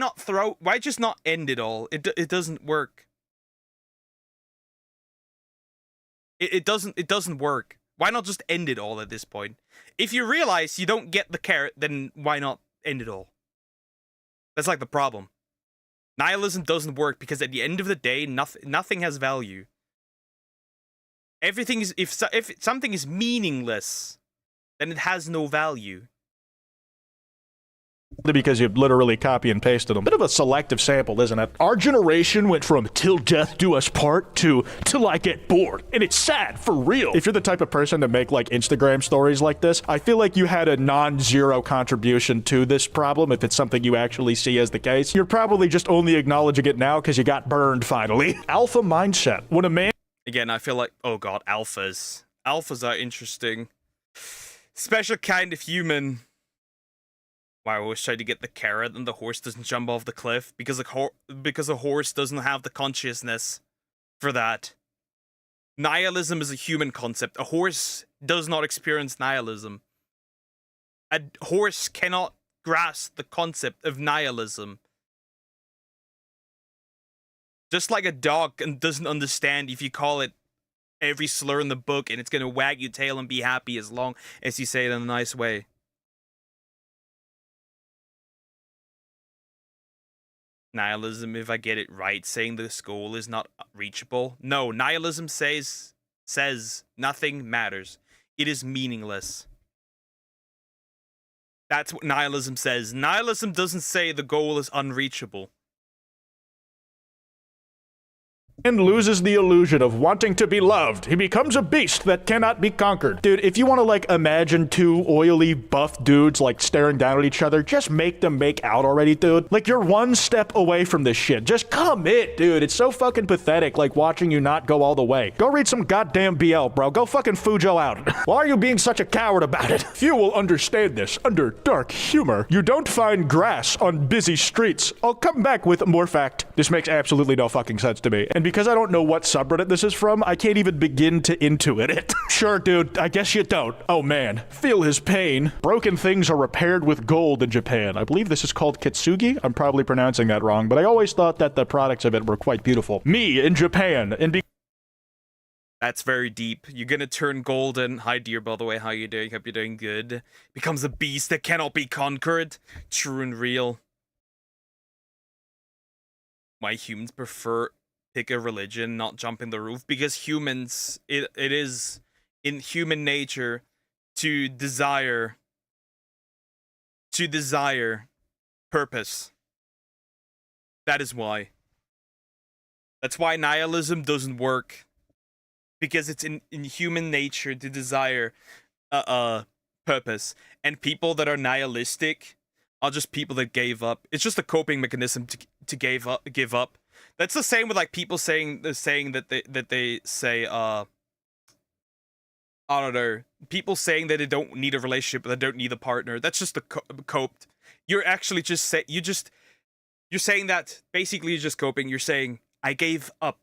[SPEAKER 1] just not end it all? It doesn't work. It doesn't work. Why not just end it all at this point? If you realize you don't get the carrot, then why not end it all? That's like the problem. Nihilism doesn't work because at the end of the day, nothing has value. Everything is if something is meaningless, then it has no value.
[SPEAKER 7] Because you literally copy and pasted them. Bit of a selective sample, isn't it? Our generation went from till death do us part to till I get bored. And it's sad, for real. If you're the type of person to make like Instagram stories like this, I feel like you had a non-zero contribution to this problem if it's something you actually see as the case. You're probably just only acknowledging it now because you got burned finally. Alpha mindset. When a man...
[SPEAKER 1] Again, I feel like, oh god, alphas. Alphas are interesting. Special kind of human. Why I always try to get the carrot and the horse doesn't jump off the cliff because a horse doesn't have the consciousness for that. Nihilism is a human concept. A horse does not experience nihilism. A horse cannot grasp the concept of nihilism. Just like a dog doesn't understand if you call it every slur in the book and it's gonna wag your tail and be happy as long as you say it in a nice way. Nihilism, if I get it right, saying this goal is not reachable. No, nihilism says nothing matters. It is meaningless. That's what nihilism says. Nihilism doesn't say the goal is unreachable.
[SPEAKER 7] And loses the illusion of wanting to be loved. He becomes a beast that cannot be conquered. Dude, if you want to like imagine two oily buff dudes like staring down at each other, just make them make out already, dude. Like you're one step away from this shit. Just commit, dude. It's so fucking pathetic like watching you not go all the way. Go read some goddamn BL, bro. Go fucking Fujo out. Why are you being such a coward about it? Few will understand this. Under dark humor, you don't find grass on busy streets. I'll come back with more fact. This makes absolutely no fucking sense to me. And because I don't know what subreddit this is from, I can't even begin to intuit it. Sure, dude, I guess you don't. Oh man, feel his pain. Broken things are repaired with gold in Japan. I believe this is called kitsugi. I'm probably pronouncing that wrong, but I always thought that the products of it were quite beautiful. Me in Japan, and
[SPEAKER 1] That's very deep. You're gonna turn golden. Hi dear, by the way, how you doing? Hope you're doing good. Becomes a beast that cannot be conquered. True and real. Why humans prefer pick a religion, not jumping the roof, because humans, it is in human nature to desire purpose. That is why. That's why nihilism doesn't work, because it's in human nature to desire purpose, and people that are nihilistic are just people that gave up. It's just a coping mechanism to give up. That's the same with like people saying that they say I don't know, people saying that they don't need a relationship, but they don't need a partner. That's just coped. You're actually just you're saying that basically you're just coping. You're saying I gave up.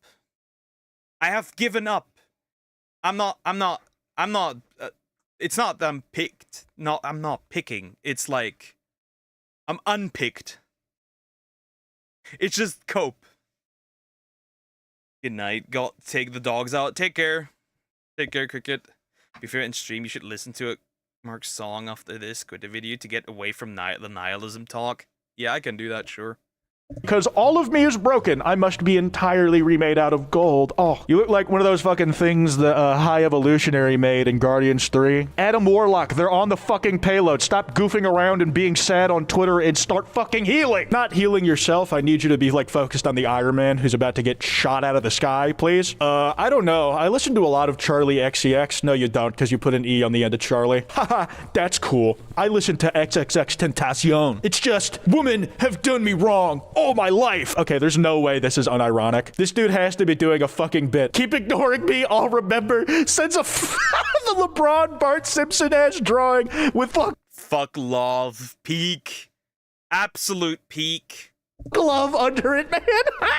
[SPEAKER 1] I have given up. I'm not It's not that I'm picked. No, I'm not picking. It's like I'm unpicked. It's just cope. Good night. Got take the dogs out. Take care. Take care, Cricket. If you're in stream, you should listen to it. Mark's song after this. Quit the video to get away from the nihilism talk. Yeah, I can do that, sure.
[SPEAKER 7] Because all of me is broken. I must be entirely remade out of gold. Oh, you look like one of those fucking things the High Evolutionary made in Guardians 3. Adam Warlock, they're on the fucking payload. Stop goofing around and being sad on Twitter and start fucking healing. Not healing yourself. I need you to be, like, focused on the Iron Man who's about to get shot out of the sky, please. I don't know. I listen to a lot of Charlie XCX. No, you don't, because you put an E on the end of Charlie. Haha, that's cool. I listen to XXX Tentacion. It's just, women have done me wrong all my life. Okay, there's no way this is unironic. This dude has to be doing a fucking bit. Keep ignoring me, I'll remember. Sends a the LeBron Bart Simpson ass drawing with
[SPEAKER 1] fuck love. Peak. Absolute peak.
[SPEAKER 7] Glove under it, man.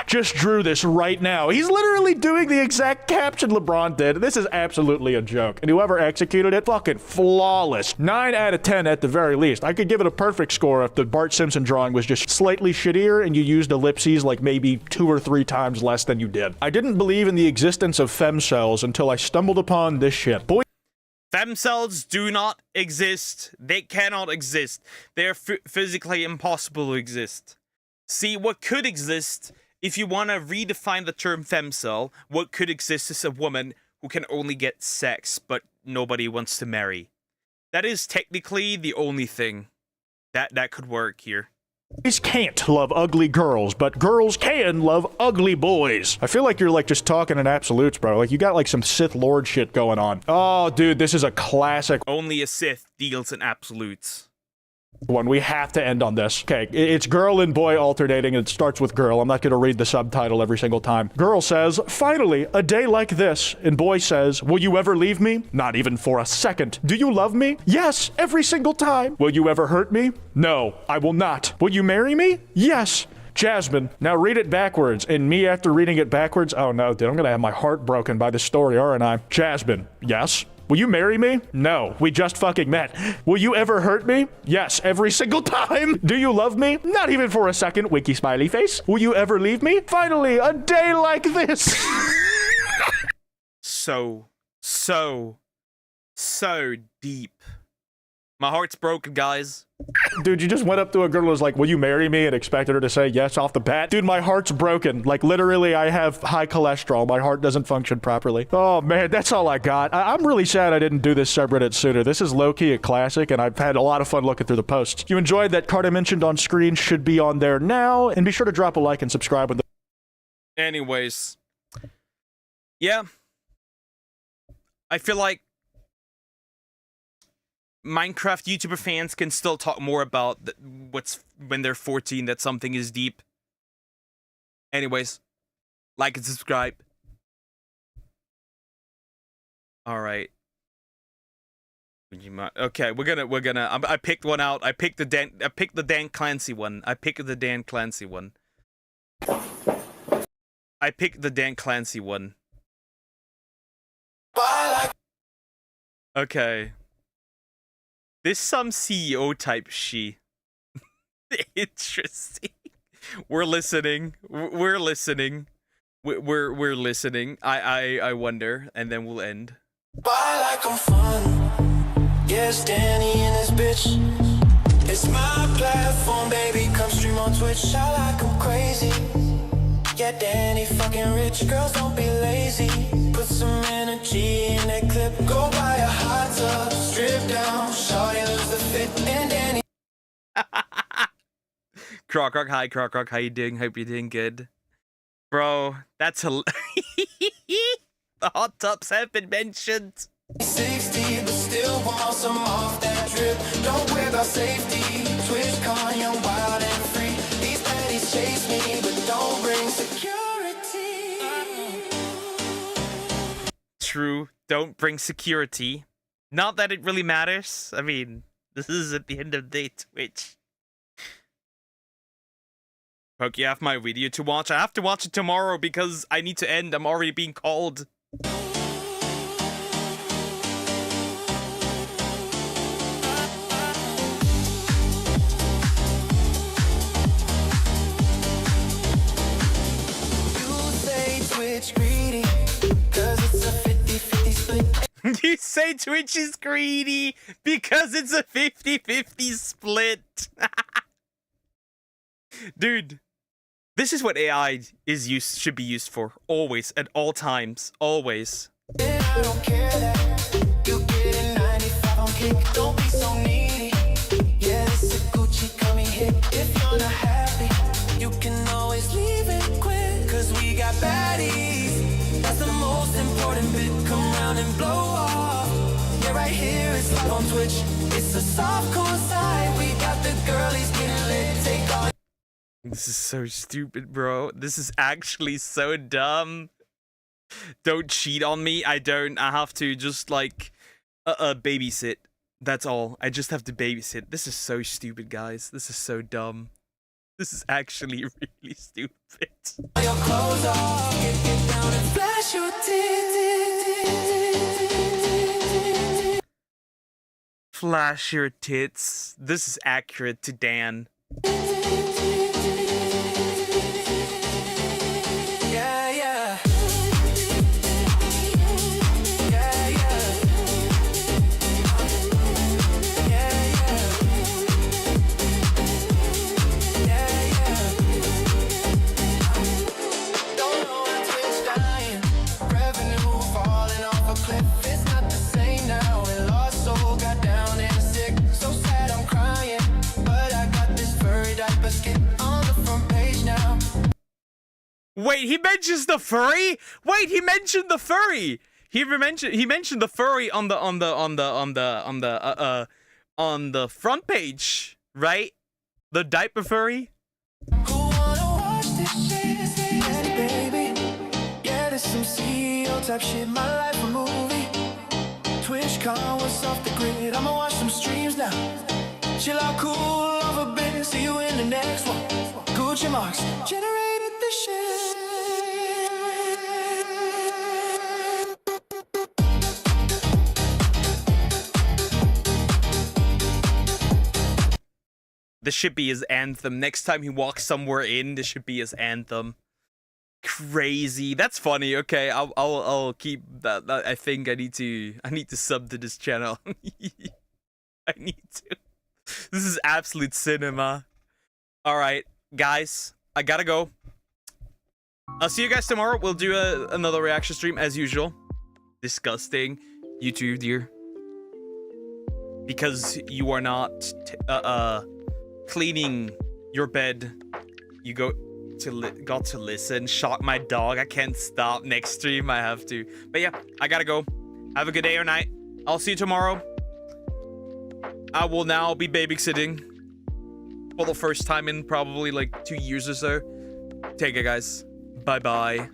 [SPEAKER 7] Just drew this right now. He's literally doing the exact caption LeBron did. This is absolutely a joke. And whoever executed it, fucking flawless. 9 out of 10 at the very least. I could give it a perfect score if the Bart Simpson drawing was just slightly shittier and you used ellipses like maybe 2 or 3 times less than you did. I didn't believe in the existence of femcells until I stumbled upon this shit. Boy,
[SPEAKER 1] femcells do not exist. They cannot exist. They are physically impossible to exist. See, what could exist, if you want to redefine the term femcell, what could exist is a woman who can only get sex, but nobody wants to marry. That is technically the only thing that could work here.
[SPEAKER 7] Boys can't love ugly girls, but girls can love ugly boys. I feel like you're like just talking in absolutes, bro. Like you got like some Sith Lord shit going on. Oh, dude, this is a classic.
[SPEAKER 1] Only a Sith deals in absolutes.
[SPEAKER 7] One. We have to end on this. Okay, it's girl and boy alternating, and it starts with girl. I'm not going to read the subtitle every single time. Girl says, finally, a day like this. And boy says, will you ever leave me? Not even for a second. Do you love me? Yes, every single time. Will you ever hurt me? No, I will not. Will you marry me? Yes. Jasmine. Now read it backwards. And me after reading it backwards, oh no, dude, I'm going to have my heart broken by this story, aren't I? Jasmine. Yes. Will you marry me? No, we just fucking met. Will you ever hurt me? Yes, every single time. Do you love me? Not even for a second, winky smiley face. Will you ever leave me? Finally, a day like this.
[SPEAKER 1] So deep. My heart's broken, guys.
[SPEAKER 7] Dude, you just went up to a girl who was like, will you marry me? And expected her to say yes off the bat. Dude, my heart's broken. Like, literally, I have high cholesterol. My heart doesn't function properly. Oh, man, that's all I got. I'm really sad I didn't do this subreddit sooner. This is low-key a classic, and I've had a lot of fun looking through the posts. If you enjoyed that card I mentioned on screen, should be on there now. And be sure to drop a like and subscribe with the...
[SPEAKER 1] Anyways. Yeah. I feel like Minecraft YouTuber fans can still talk more about what's when they're 14 that something is deep. Anyways, like and subscribe. All right. Okay, we're gonna. I picked one out. I picked the Dan Clancy one. I picked the Dan Clancy one. Okay. This some CEO type she. Interesting. We're listening. We're listening. We're listening. I wonder, and then we'll end.
[SPEAKER 17] Buy like I'm fun. Yes, Danny and his bitch. It's my platform, baby. Come stream on Twitch. I like I'm crazy. Yeah, Danny fucking rich. Girls don't be lazy. Put some energy in that clip. Go buy a hot tub. Strip down. Shawty lose the fit. And Danny.
[SPEAKER 1] Croc, hi Croc, how you doing? Hope you're doing good. Bro, that's the hot tubs have been mentioned.
[SPEAKER 17] 60, but still want some off that drip. Don't worry about safety. Twitch calling you wild and free. These baddies chase me, but don't bring security.
[SPEAKER 1] True, don't bring security. Not that it really matters. I mean, this is at the end of the day Twitch. Poke, you have my video to watch. I have to watch it tomorrow because I need to end. I'm already being called. say Twitch is greedy because it's a 50-50 split. Dude, this is what AI should be used for. Always, at all times, always.
[SPEAKER 17] I don't care that you get a 95 on kick. Don't be so needy. Yeah, this is a Gucci coming hit. If you're not happy, you can always leave it quick. Cause we got baddies. That's the most important bit. Come round and blow off. Yeah, right here it's live on Twitch. It's a soft core side. We got the girlies getting lit. Take all.
[SPEAKER 1] This is so stupid, bro. This is actually so dumb. Don't cheat on me. I don't. I have to just like babysit. That's all. I just have to babysit. This is so stupid, guys. This is so dumb. This is actually really stupid.
[SPEAKER 17] Your clothes off. Get down and flash your tits.
[SPEAKER 1] Flash your tits. This is accurate to Dan. Wait, he mentions the furry? Wait, he mentioned the furry. He mentioned the furry on the front page, right? The diaper furry.
[SPEAKER 17] Yeah, there's some CEO type shit. My life a movie. TwitchCon was off the grid. I'ma watch some streams now. Chill out, cool off a bit. See you in the next one. Gucci marks generated the shit.
[SPEAKER 1] This should be his anthem. Next time he walks somewhere in, this should be his anthem. Crazy. That's funny. Okay, I'll keep that. I think I need to sub to this channel. I need to. This is absolute cinema. All right, guys, I gotta go. I'll see you guys tomorrow. We'll do another reaction stream as usual. Disgusting, you too, dear. Because you are not cleaning your bed, you got to listen. Shock my dog. I can't stop. Next stream I have to. But yeah, I gotta go. Have a good day or night. I'll see you tomorrow. I will now be babysitting for the first time in probably like 2 years or so. Take it, guys. Bye bye.